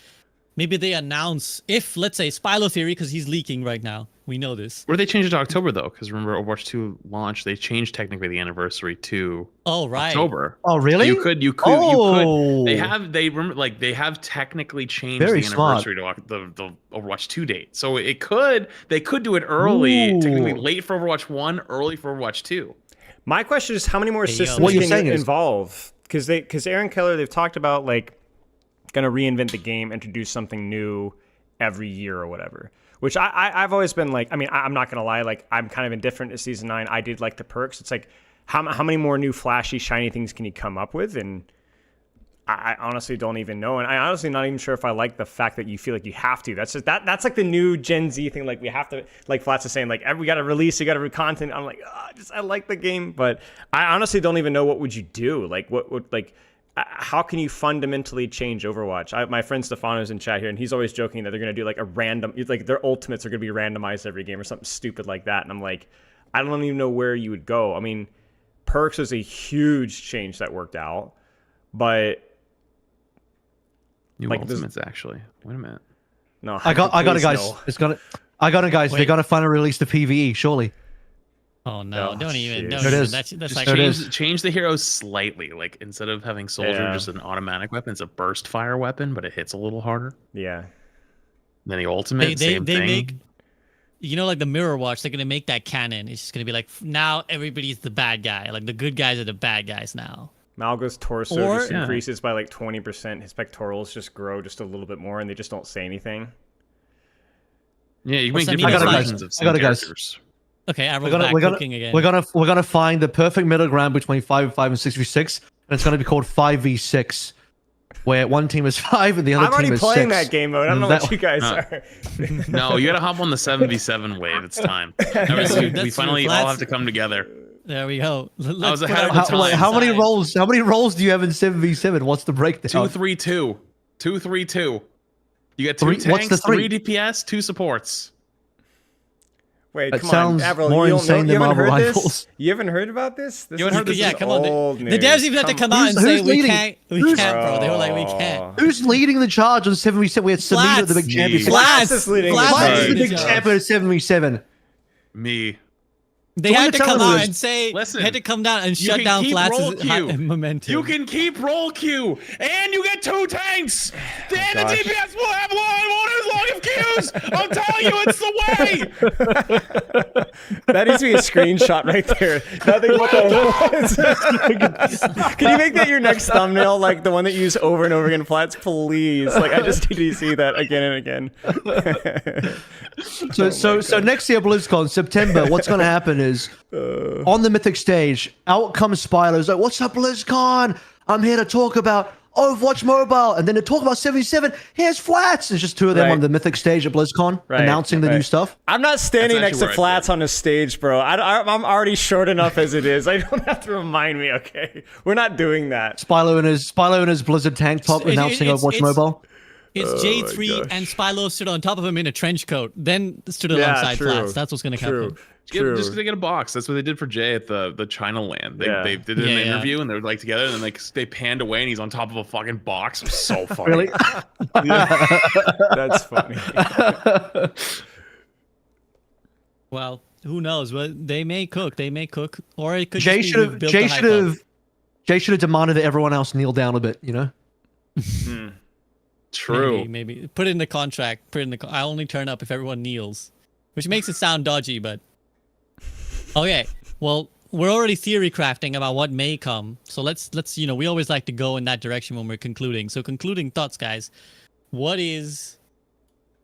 maybe they announce if, let's say, Spilo Theory, because he's leaking right now. We know this. Or they changed it to October though, because remember Overwatch 2 launch, they changed technically the anniversary to October. Oh, really? You could. They have technically changed Very the anniversary to the Overwatch 2 date. So they could do it early, technically late for Overwatch 1, early for Overwatch 2. My question is, how many more systems can you involve? Because Aaron Keller, they've talked about like gonna reinvent the game, introduce something new every year or whatever. Which I've always been like, I mean, I'm not gonna lie, like I'm kind of indifferent to Season 9. I did like the perks. It's like, how many more new flashy, shiny things can you come up with? And I honestly don't even know. And I honestly not even sure if I like the fact that you feel like you have to. That's just that's like the new Gen Z thing. Like we have to, like Flats is saying, like we got to release, you got to read content. I'm like, I like the game, but I honestly don't even know what would you do. Like what would how can you fundamentally change Overwatch? My friend Stefano's in chat here, and he's always joking that they're going to do like a random, like their ultimates are going to be randomized every game or something stupid like that. And I'm like, I don't even know where you would go. I mean, perks was a huge change that worked out, but new ultimates actually. Wait a minute. No, I got it, guys. No. I got it, guys. They're gonna finally release the PvE, surely. Oh no! Don't even. That's like change the heroes slightly. Like instead of having soldier just an automatic weapon, it's a burst fire weapon, but it hits a little harder. Yeah. Then the ultimate, same thing. Make, you know, like the Mirror Watch, they're gonna make that canon. It's just gonna be like now everybody's the bad guy. Like the good guys are the bad guys now. Malgo's torso just increases by like 20%. His pectorals just grow just a little bit more, and they just don't say anything. Yeah, you make different versions of some characters. Okay, we're gonna find the perfect middle ground between 5v5 and 6v6, and it's gonna be called 5v6, where one team is 5 and the other team is 6. I'm already playing that game mode. I don't know what you guys are. No, you gotta hop on the 7v7 wave. It's time. We finally all have to come together. There we go. I was ahead of the time. How many roles? How many roles do you have in 7v7? What's the breakdown? 2-3-2. 2-3-2. You get 2 tanks, 3 DPS, 2 supports. Wait, that come sounds on, Avril, more insane than Marvel Rifles. You haven't heard about this? You haven't heard this? Yeah, come on. The devs even had to come out and say we can't, bro. They were like, we can't. Who's leading the charge on 7v7? We had Samita, the big champion. Flats is leading the big champion at 7v7. Me. They had to come out and say, had to come down and shut down Flats' momentum. You can keep roll Q, and you get 2 tanks. Then the DPS will have one as long as Qs. I'm telling you, it's the way. That needs to be a screenshot right there. Nothing but Can you make that your next thumbnail, like the one that you use over and over again, Flats? Please, like I just need to see that again and again. So next year BlizzCon, September, what's going to happen is on the Mythic stage, out comes Spilo. Like, what's up, BlizzCon? I'm here to talk about Overwatch Mobile, and then to talk about 77. Here's Flats. There's just 2 of them on the Mythic stage at BlizzCon announcing the new stuff. I'm not standing next to Flats on the stage, bro. I'm already short enough as it is. I don't have to remind me. Okay, we're not doing that. Spilo in his Blizzard tank top announcing Overwatch Mobile. It's J3 and Spilo stood on top of him in a trench coat, then stood alongside Flats. That's what's going to happen. Just because they get a box. That's what they did for Jay at the China land. They did an interview and they were like together, and then they panned away and he's on top of a fucking box. It was so funny. Really? That's funny. Well, who knows? Well, they may cook. Or it could Jay should have demanded that everyone else kneel down a bit, you know? True. Maybe. Put it in the contract. I only turn up if everyone kneels. Which makes it sound dodgy, but... Okay. Well, we're already theory crafting about what may come. So let's we always like to go in that direction when we're concluding. So concluding thoughts, guys. What is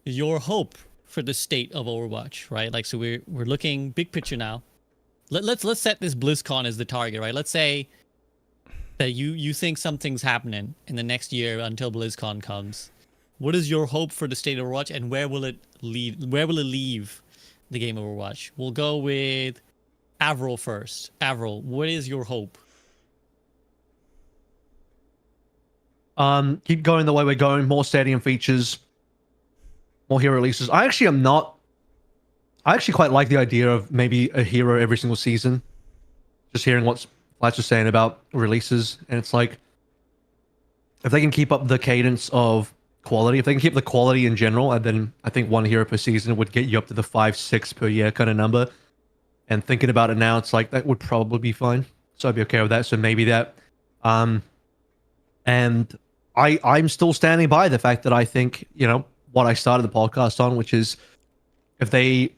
your hope for the state of Overwatch, right? Like, so we're looking big picture now. Let's set this BlizzCon as the target, right? Let's say that you think something's happening in the next year until BlizzCon comes. What is your hope for the state of Overwatch, and where will it lead? Where will it leave the game of Overwatch? We'll go with AVRL first. AVRL, what is your hope? Keep going the way we're going. More stadium features, more hero releases. I actually quite like the idea of maybe a hero every single season. Just hearing what Flats was saying about releases, and it's like, if they can keep up the cadence of quality, if they can keep the quality in general, and then I think one hero per season would get you up to the 5-6 per year kind of number. And thinking about it now, it's like that would probably be fine. So I'd be okay with that. So maybe that. And I'm still standing by the fact that I think, what I started the podcast on, which is if they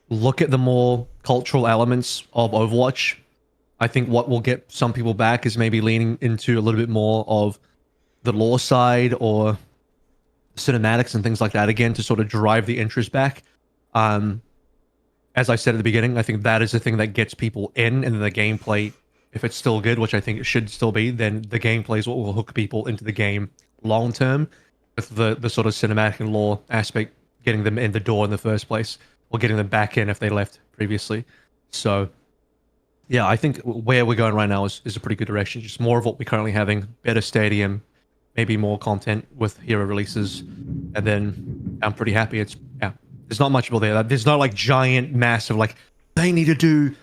look at the more cultural elements of Overwatch, I think what will get some people back is maybe leaning into a little bit more of the lore side or cinematics and things like that again to sort of drive the interest back. As I said at the beginning, I think that is the thing that gets people in, and then the gameplay, if it's still good, which I think it should still be, then the gameplay is what will hook people into the game long term, with the sort of cinematic and lore aspect getting them in the door in the first place, or getting them back in if they left previously. So yeah, I think where we're going right now is a pretty good direction. Just more of what we're currently having, better stadium, maybe more content with hero releases, and then I'm pretty happy. There's not much more there. There's no like giant, massive, like they need to do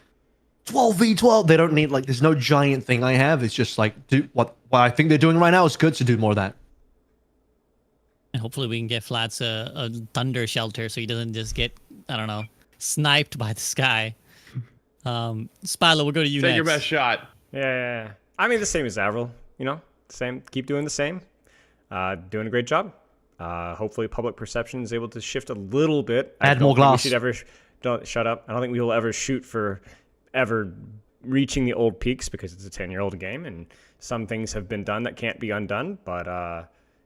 12v12. They don't need there's no giant thing I have. It's just like do what I think they're doing right now is good, so do more of that. And hopefully we can get Flats a thunder shelter so he doesn't just get, I don't know, sniped by the sky. Spilo, we'll go to you next. Take your best shot. Yeah. I mean, the same as Avril, same. Keep doing the same. Doing a great job. Hopefully public perception is able to shift a little bit. Add more glass. Don't shut up. I don't think we will ever shoot for ever reaching the old peaks, because it's a 10-year-old game and some things have been done that can't be undone. But,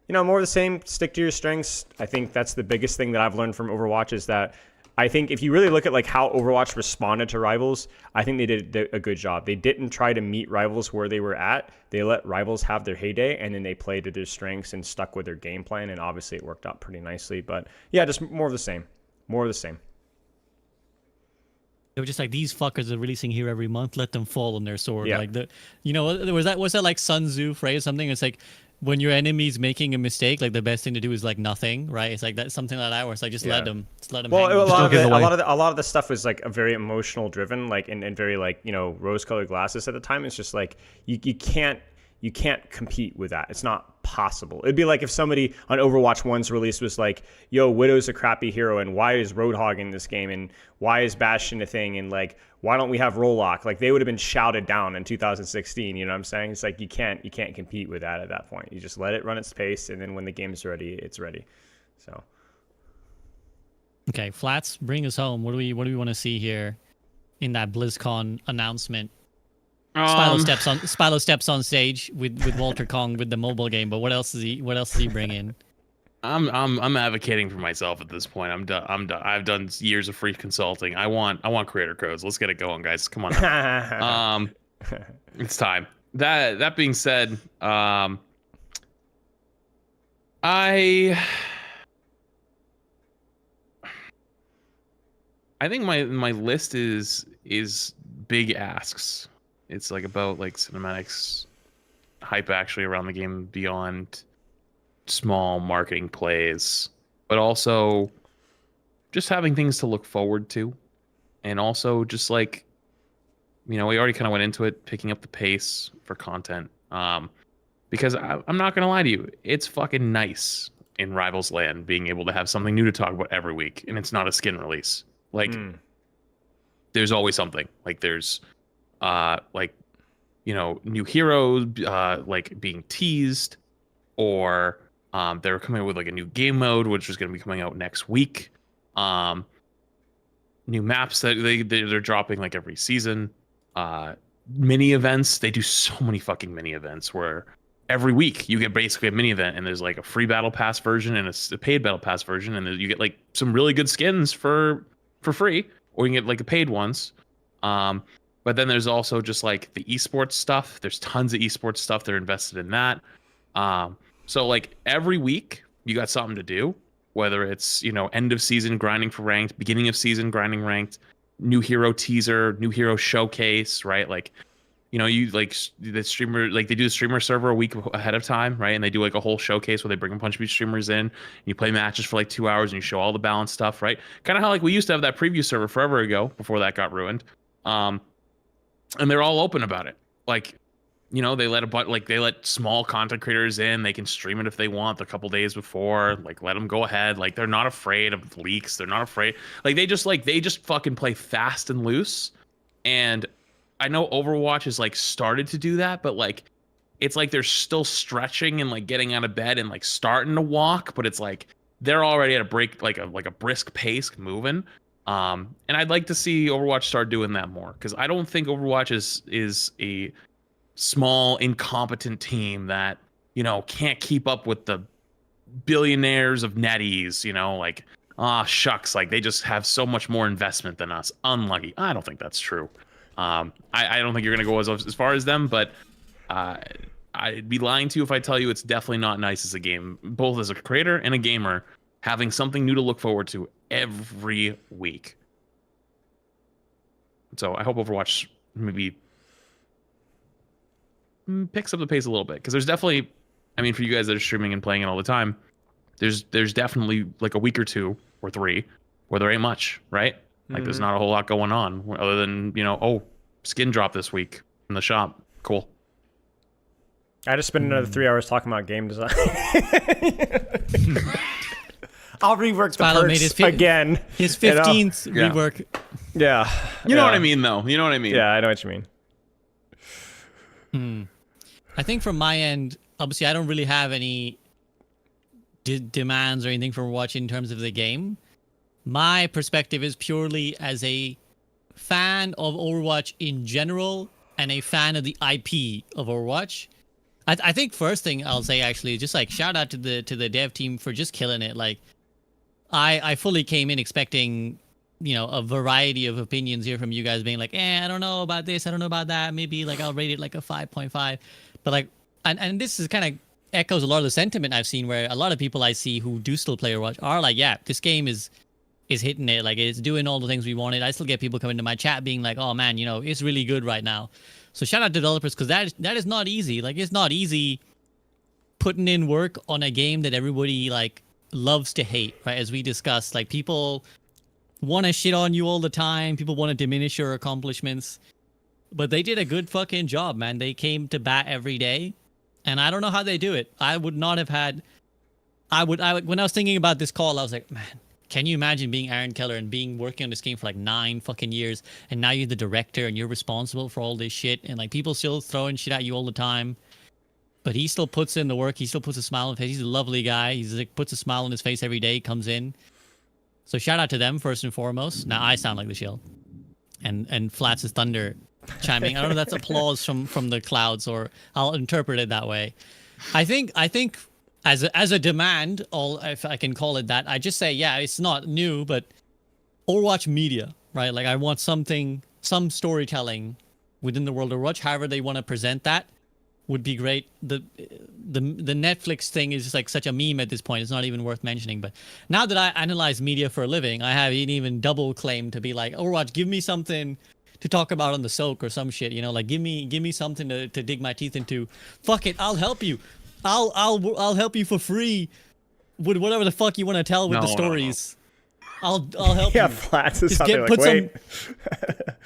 more of the same. Stick to your strengths. I think that's the biggest thing that I've learned from Overwatch, is that I think if you really look at how Overwatch responded to Rivals, I think they did a good job. They didn't try to meet Rivals where they were at. They let Rivals have their heyday, and then they played to their strengths and stuck with their game plan, and obviously it worked out pretty nicely. But yeah, just more of the same. More of the same. They were just like, these fuckers are releasing here every month. Let them fall on their sword. Yeah. Was that like Sun Tzu phrase or something? It's like, when your enemy's making a mistake, the best thing to do is nothing, right? It's like that, something like that, where it's like let them. Well, hang. a lot of the stuff was a very emotional driven, and very rose-colored glasses at the time. It's just you can't compete with that. It's not possible. It'd be like if somebody on Overwatch 1's release was like, yo, Widow's a crappy hero, and why is Roadhog in this game, and why is Bastion a thing, and why don't we have Rollock? They would have been shouted down in 2016, you know what I'm saying? It's you can't compete with that at that point. You just let it run its pace, and then when the game's ready, it's ready. So okay, Flats, bring us home. What do we want to see here in that BlizzCon announcement? Spilo steps on stage with Walter Kong with the mobile game, but what else does he bring in? I'm advocating for myself at this point. I'm done. I've done years of free consulting. I want creator codes. Let's get it going, guys. Come on now. It's time. That being said, I think my list is big asks. It's about cinematics, hype actually around the game beyond small marketing plays, but also just having things to look forward to, and also just we already kind of went into it, picking up the pace for content. Because I'm not gonna lie to you, it's fucking nice in Rivals Land being able to have something new to talk about every week, and it's not a skin release. There's always something. There's new heroes being teased, or they're coming out with a new game mode, which is going to be coming out next week. New maps that they're dropping every season. Mini events. They do so many fucking mini events where every week you get basically a mini event, and there's like a free battle pass version and a paid battle pass version, and you get like some really good skins for free, or you can get like a paid ones. But then there's also just like the esports stuff. There's tons of esports stuff. They're invested in that. So like every week you got something to do, whether it's, end of season grinding for ranked, beginning of season grinding ranked, new hero teaser, new hero showcase, right? Like, you like the streamer, like they do the streamer server a week ahead of time, right? And they do like a whole showcase where they bring a bunch of streamers in, and you play matches for like 2 hours and you show all the balance stuff, right? Kind of how like we used to have that preview server forever ago before that got ruined. And they're all open about it. Like, they let small content creators in. They can stream it if they want a couple days before. Like, let them go ahead. Like, they're not afraid of leaks. They're not afraid. Like, they just fucking play fast and loose. And I know Overwatch has like started to do that, but like, it's like they're still stretching and like getting out of bed and like starting to walk. But it's like they're already at a brisk pace moving. And I'd like to see Overwatch start doing that more, because I don't think Overwatch is a small incompetent team that can't keep up with the billionaires of NetEase. Like, shucks, like they just have so much more investment than us. Unlucky. I don't think that's true. I don't think you're gonna go as far as them, but I'd be lying to you if I tell you it's definitely not nice as a game, both as a creator and a gamer, having something new to look forward to every week. So I hope Overwatch maybe picks up the pace a little bit, because there's definitely, for you guys that are streaming and playing it all the time, there's definitely like a week or 2 or 3 where there ain't much, right? Like there's not a whole lot going on other than, skin drop this week in the shop. Cool. I just spent another 3 hours talking about game design. I'll rework the perks again. His 15th rework. Yeah. You know what I mean, though. You know what I mean. Yeah, I know what you mean. I think from my end, obviously, I don't really have any demands or anything for Overwatch in terms of the game. My perspective is purely as a fan of Overwatch in general and a fan of the IP of Overwatch. I think first thing I'll say actually is just like shout out to the dev team for just killing it. Like I fully came in expecting, a variety of opinions here from you guys being like, I don't know about this, I don't know about that. Maybe like I'll rate it like a 5.5. But like, and this is kind of echoes a lot of the sentiment I've seen, where a lot of people I see who do still play Overwatch are like, yeah, this game is hitting it. Like it's doing all the things we wanted. I still get people coming to my chat being like, oh man, it's really good right now. So shout out to developers, because that is not easy. Like it's not easy putting in work on a game that everybody like loves to hate, right? As we discussed, like people want to shit on you all the time. People want to diminish your accomplishments, but they did a good fucking job, man. They came to bat every day, and I don't know how they do it. I would not have had. When I was thinking about this call, I was like, man, can you imagine being Aaron Keller and working on this game for like 9 fucking years, and now you're the director and you're responsible for all this shit, and like people still throwing shit at you all the time, but he still puts in the work. He still puts a smile on his face. He's a lovely guy. He's like puts a smile on his face every day. Comes in. So shout out to them first and foremost. Now I sound like the shield, and Flats' thunder chiming. I don't know if that's applause from the clouds, or I'll interpret it that way. I think as a demand, if I can call it that, I just say, yeah, it's not new, but Overwatch media, right? Like I want some storytelling within the world of Overwatch, however they want to present that would be great. The Netflix thing is just like such a meme at this point. It's not even worth mentioning. But now that I analyze media for a living, I have an even double claim to be like, Overwatch, give me something to talk about on the soak or some shit, like give me something to dig my teeth into. Fuck it, I'll help you. I'll help you for free with whatever the fuck you want to tell with the stories. No. I'll help you. Yeah, Flats is something like,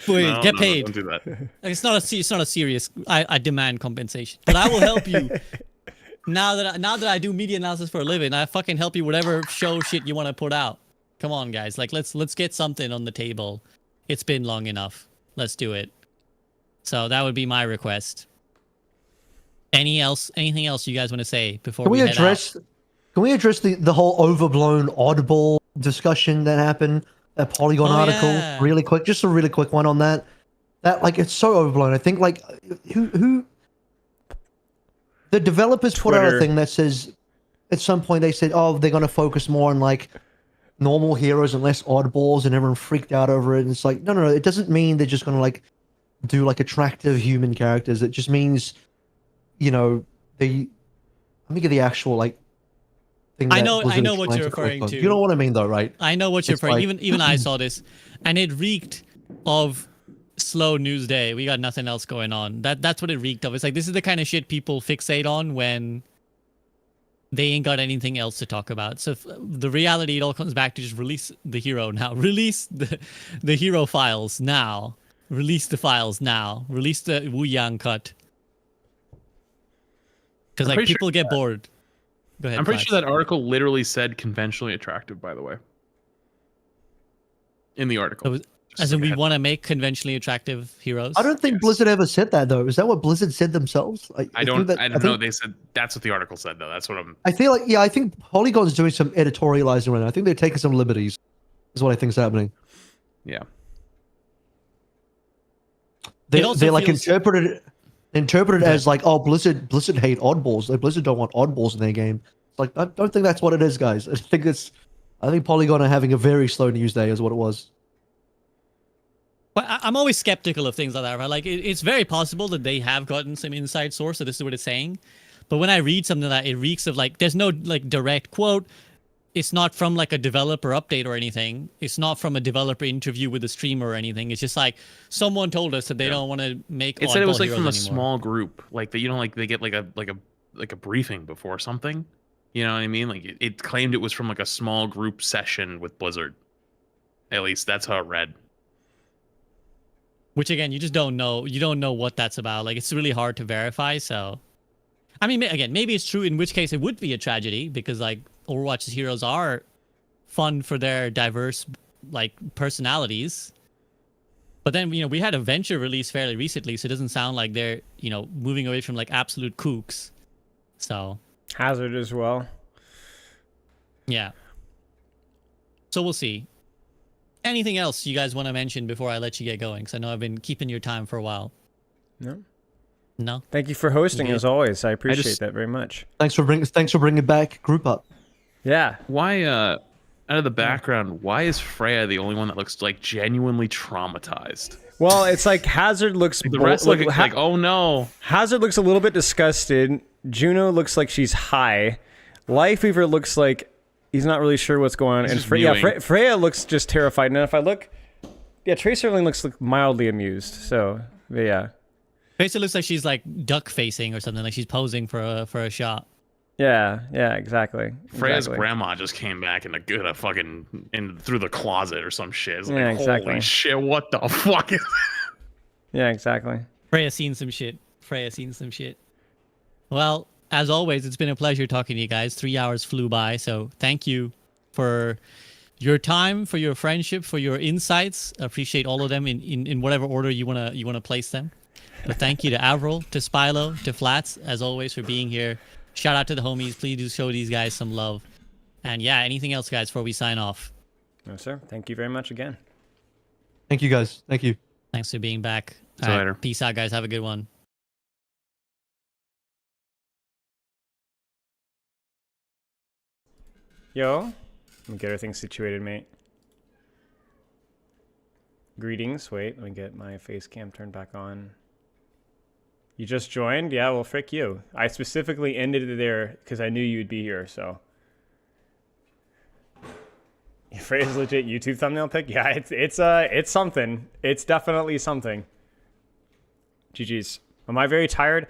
wait, get paid. Don't do that. Like, it's not a serious. I demand compensation, but I will help you. Now that I do media analysis for a living, I fucking help you whatever show shit you want to put out. Come on, guys. Like let's get something on the table. It's been long enough. Let's do it. So that would be my request. Anything else you guys want to say before we head out? Can we address the whole overblown oddball discussion that happened? That Polygon article, really quick, just a really quick one on that. that like it's so overblown. I think like who the developers put out a Twitter. thing that says at some point they said, oh, they're gonna focus more on like normal heroes and less oddballs, and everyone freaked out over it. And it's like, no, it doesn't mean they're just gonna like do like attractive human characters. It just means, you know, let me get the actual like thing. I that know Blizzard what explains you're to referring Qualcomm. to. You know what I mean, though, right? I know what you're It's referring. like- Even I saw this, and it reeked of slow news day. We got nothing else going on. That's what it reeked of. It's like this is the kind of shit people fixate on when they ain't got anything else to talk about. So the reality, it all comes back to just release the hero now. Release the hero files now. Release the files now. Release the Wu Yang cut. Because like people get bored. Go ahead. I'm pretty Flax. sure that article literally said conventionally attractive, by the way. In the article. As in, we want to make conventionally attractive heroes. I don't think Blizzard ever said that though. Is that what Blizzard said themselves? I don't know. They said that's what the article said though. That's what I'm. I feel like I think Polygon's doing some editorializing right now. I think they're taking some liberties. Is what I think is happening. Yeah. They also they like feels- interpreted as like, oh, Blizzard hate oddballs. Like Blizzard don't want oddballs in their game. It's like I don't think that's what it is, guys. I think Polygon are having a very slow news day, is what it was. But I'm always skeptical of things like that, right? Like, it's very possible that they have gotten some inside source, so this is what it's saying. But when I read something like that, it reeks of, like, there's no, like, direct quote. It's not from, like, a developer update or anything. It's not from a developer interview with a streamer or anything. It's just, like, someone told us that they don't want to make It said it was, like, oddball from a heroes anymore. small group. Like, they, like, they get, like a briefing before something. You know what I mean? Like, it claimed it was from, like, a small group session with Blizzard. At least that's how it read. Which again, you just don't know. You don't know what that's about. Like, it's really hard to verify. So, I mean, again, maybe it's true. In which case, it would be a tragedy because like Overwatch's heroes are fun for their diverse like personalities. But then we had a Venture release fairly recently, so it doesn't sound like they're moving away from like absolute kooks. So Hazard as well. Yeah. So we'll see. Anything else you guys want to mention before I let you get going? Because I know I've been keeping your time for a while. No. Thank you for hosting as always. I appreciate just- that very much. Thanks for bringing back group up. Yeah. Why, out of the background, why is Freya the only one that looks like genuinely traumatized? Well, it's like Hazard looks. The rest look like, oh no. Hazard looks a little bit disgusted. Juno looks like she's high. Lifeweaver looks like he's not really sure what's going on. He's And just mewing. Freya looks just terrified. And if I look, Tracer only looks like mildly amused. So yeah. Tracer looks like she's like duck facing or something, like she's posing for a shot. Yeah, exactly. Freya's Exactly. grandma just came back in through the closet or some shit. It's like, Yeah, exactly. holy shit, what the fuck is Yeah, exactly. Freya seen some shit. Well, as always, it's been a pleasure talking to you guys. 3 hours flew by, so thank you for your time, for your friendship, for your insights. I appreciate all of them in whatever order you wanna place them. But thank you to Avril, to Spilo, to Flats, as always, for being here. Shout out to the homies. Please do show these guys some love. And yeah, anything else, guys, before we sign off? No, sir. Thank you very much again. Thank you, guys. Thank you. Thanks for being back. See you later. Peace out, guys. Have a good one. Yo, let me get everything situated, mate. Greetings. Wait, let me get my face cam turned back on. You just joined? Yeah, well, frick you. I specifically ended it there because I knew you'd be here, so. Freya's legit YouTube thumbnail pic? Yeah, it's something. It's definitely something. GG's. Am I very tired?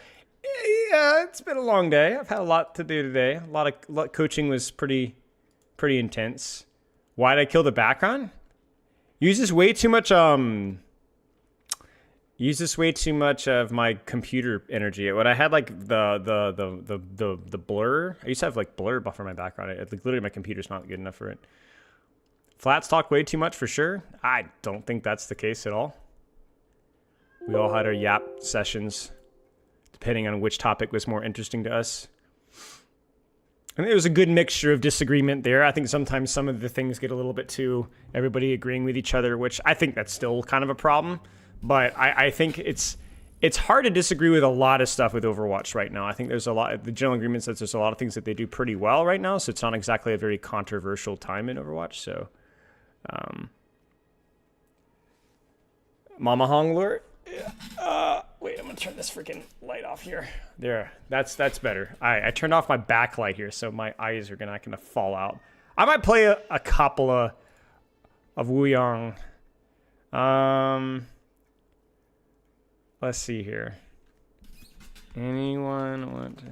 Yeah, it's been a long day. I've had a lot to do today. A lot coaching was pretty intense. Why did I kill the background? Uses way too much of my computer energy. When I had like the blur, I used to have like blur buffer my background. Like literally my computer's not good enough for it. Flats talk way too much for sure. I don't think that's the case at all. We all had our yap sessions, depending on which topic was more interesting to us. And there was a good mixture of disagreement there. I think sometimes some of the things get a little bit too everybody agreeing with each other, which I think that's still kind of a problem. But I think it's hard to disagree with a lot of stuff with Overwatch right now. I think there's a lot. The general agreement says there's a lot of things that they do pretty well right now. So it's not exactly a very controversial time in Overwatch. So, Mama Hong lure. Wait, I'm gonna turn this freaking light off here. There, that's better. I turned off my backlight here, so my eyes are not gonna fall out. I might play a couple of Wuyong. Let's see here. Anyone want to...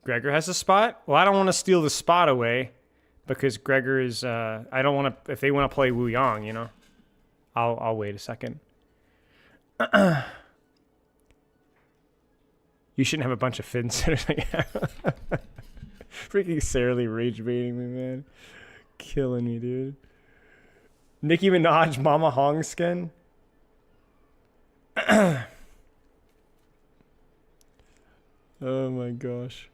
Gregor has a spot? Well, I don't want to steal the spot away because Gregor is... I don't want to... If they want to play Wuyong, you know? I'll wait a second. You shouldn't have a bunch of fins. Freaking Sarah rage baiting me, man. Killing me, dude. Nicki Minaj Mama Hong skin. Oh my gosh.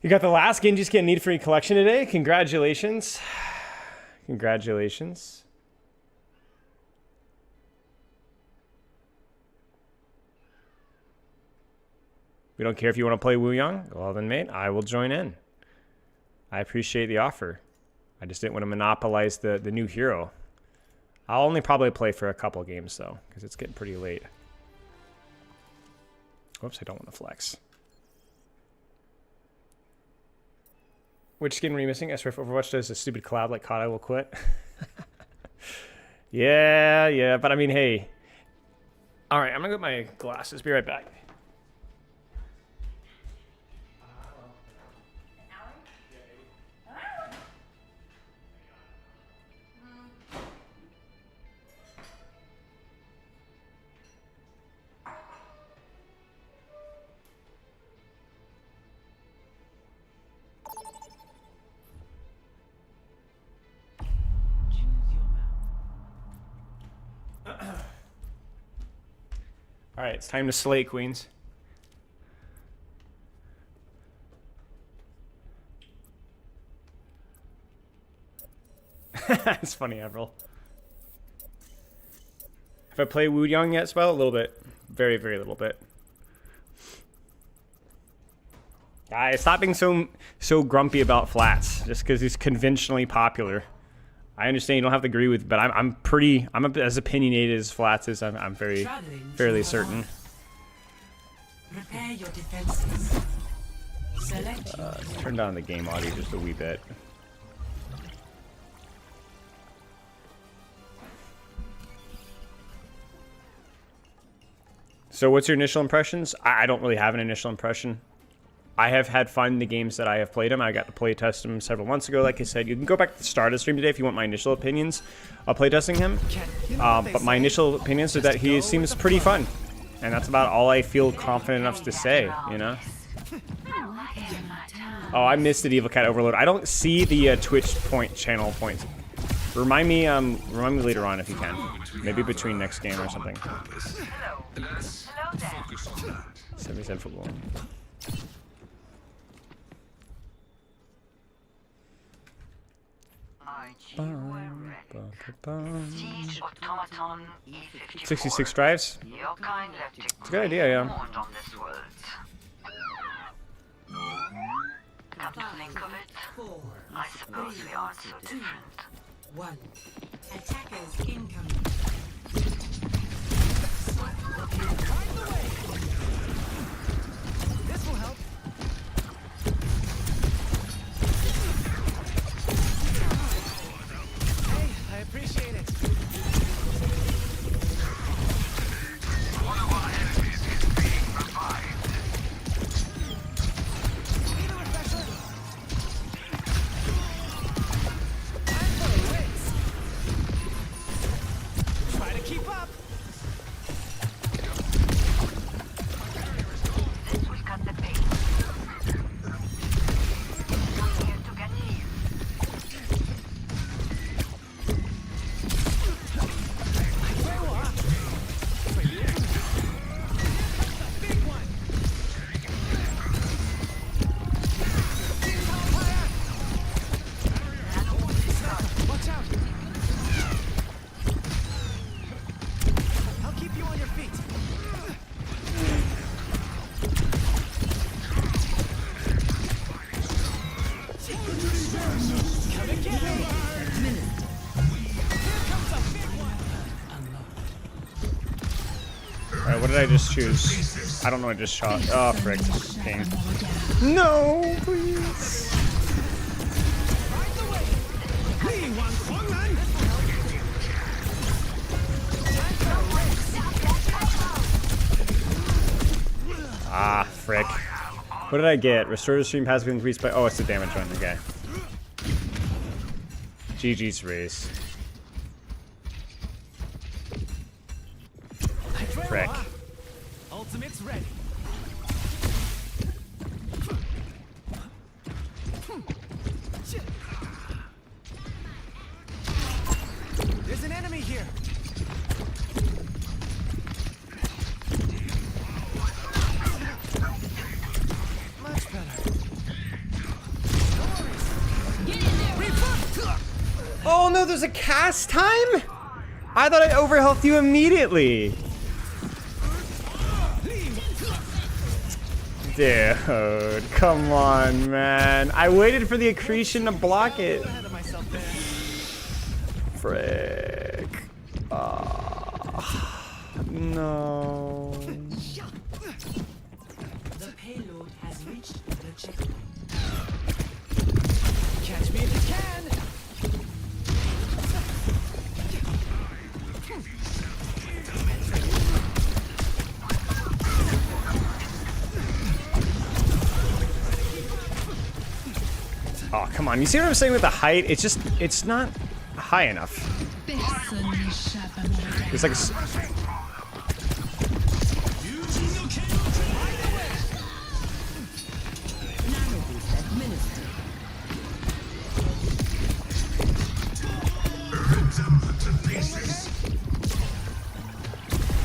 You got the last Genji skin need free collection today. Congratulations. Congratulations. We don't care if you want to play Wuyong. Well then, mate, I will join in. I appreciate the offer. I just didn't want to monopolize the new hero. I'll only probably play for a couple games, though, because it's getting pretty late. Whoops, I don't want to flex. Which skin were you missing? SRF Overwatch does a stupid collab like Kata will quit. Yeah, but I mean, hey. All right, I'm going to get my glasses. Be right back. All right, it's time to slay, queens. It's funny, Avril. Have I played Wuyong yet, Spell? A little bit. Very, very little bit. Guys, stop being so grumpy about flats just because he's conventionally popular. I understand you don't have to agree with, but I'm as opinionated as flats as I'm fairly certain. Prepare your defenses. Turn down the game audio just a wee bit. So what's your initial impressions? I don't really have an initial impression. I have had fun in the games that I have played him. I got to play test him several months ago. Like I said, you can go back to the start of the stream today if you want my initial opinions of playtesting him. But my initial opinions are that he seems pretty fun. And that's about all I feel confident enough to say, you know? Oh, I missed the Evil Cat Overload. I don't see the Twitch channel points. Remind me later on if you can. Maybe between next game or something. 77 football. Siege automaton E54. 66 drives? It's a good idea, yeah. Come to think of it, I suppose we aren't so different. 1. Attackers incoming. This will help. Hey, I appreciate it. One of our enemies is being revived. Need a refresher? I'm for a rinse. Alright, what did I just choose? I don't know what I just shot. Oh, frick. Ping. No, please. Ah, frick. What did I get? Restore the stream passively increased by... Oh, it's the damage one. Okay. GG's race. Frick. Ultimate's ready. There's an enemy here. Much better. Oh no, there's a cast time? I thought I overhealthed you immediately. Dude, come on, man. I waited for the accretion to block it. Frick. No. The payload has reached the checkpoint. Catch me if you can. Oh, come on. You see what I'm saying with the height? It's just, it's not high enough. It's like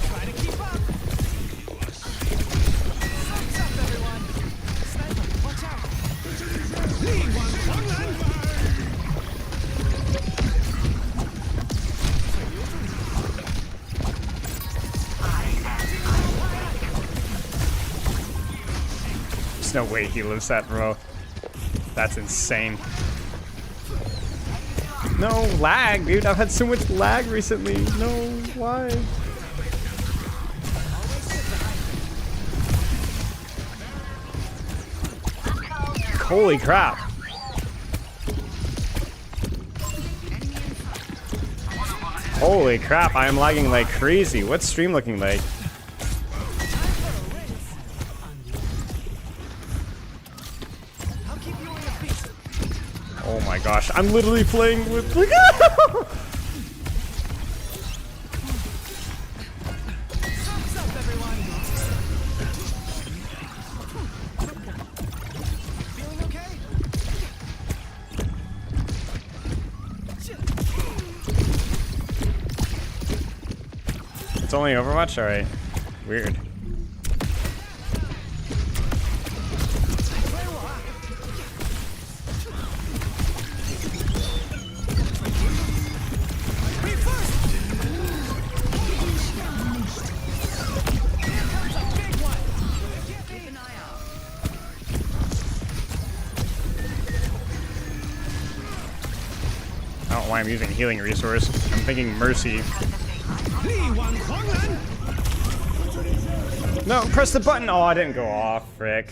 Try to keep up. Thumbs up, everyone. Sniper, watch out. There's no way he lives that, bro. That's insane. No lag, dude. I've had so much lag recently. No, why? Holy crap. Holy crap, I am lagging like crazy. What's stream looking like? Oh my gosh, I'm literally playing with... It's only Overwatch? Alright. Weird. I don't know why I'm using a healing resource. I'm thinking Mercy. No, press the button! Oh, I didn't go off, frick.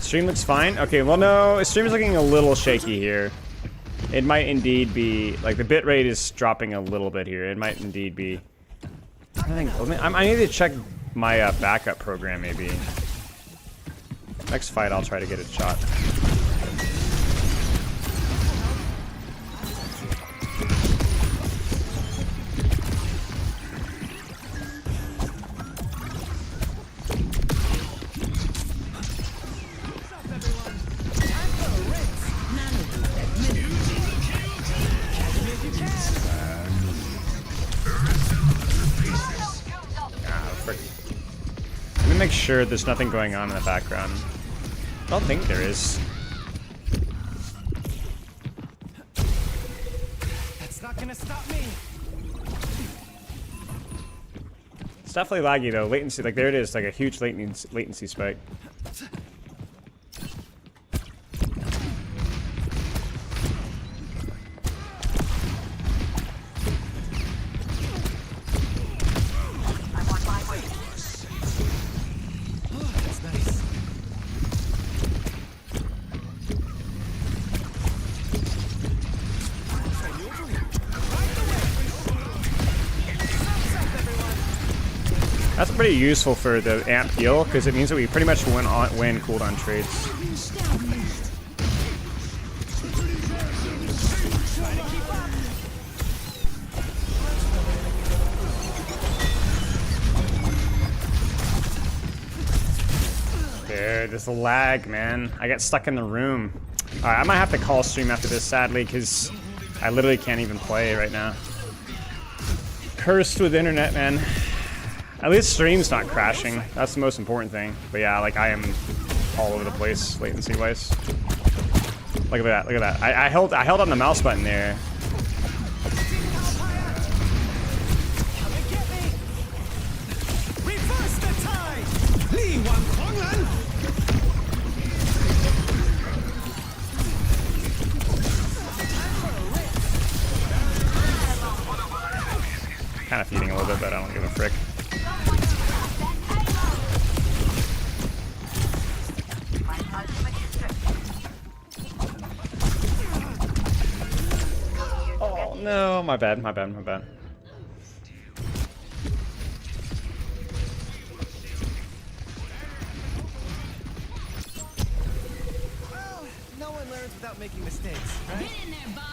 Stream looks fine? Okay, well no, stream is looking a little shaky here. It might indeed be, like the bitrate is dropping a little bit here. It might indeed be. I need to check my backup program maybe. Next fight I'll try to get a shot. Let me make sure there's nothing going on in the background. I don't think there is. That's not gonna stop me. It's definitely laggy though. Latency, like there it is, like a huge latency spike. That's pretty useful for the amp heal because it means that we pretty much win cooldown trades. Dude, this lag, man. I get stuck in the room. Alright, I might have to call stream after this, sadly, because I literally can't even play right now. Cursed with internet, man. At least stream's not crashing. That's the most important thing. But yeah, like I am all over the place latency-wise. Look at that, look at that. I held on the mouse button there. Kind of feeding a little bit, but I don't give a frick. Oh no, my bad, my bad, my bad. Well, no one learns without making mistakes, right? Get in there, Bob.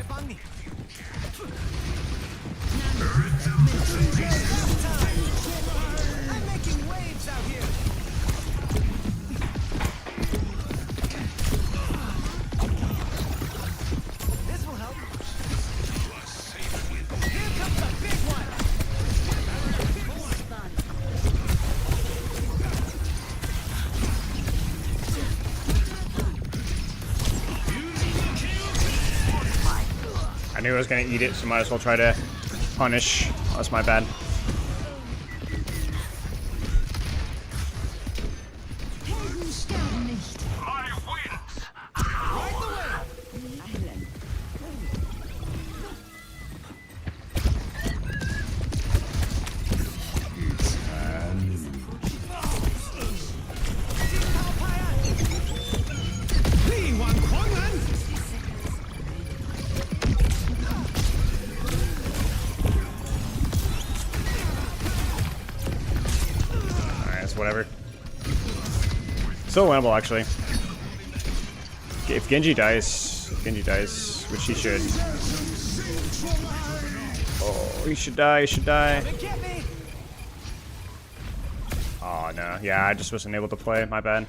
I'm making waves out here. This will help. Here comes the big one. I knew I was gonna eat it, so might as well try to punish. Oh, that's my bad. Whatever. Still winnable, actually. If Genji dies, which he should. Oh, he should die, he should die. Oh no, yeah, I just wasn't able to play, my bad.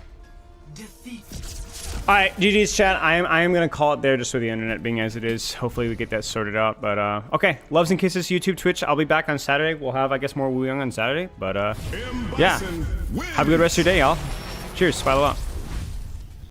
Alright, GG's chat. I am gonna call it there just with the internet being as it is. Hopefully we get that sorted out. But okay. Loves and kisses, YouTube, Twitch. I'll be back on Saturday. We'll have, I guess, more Wu Young on Saturday. But yeah. Have a good rest of your day, y'all. Cheers. Bye.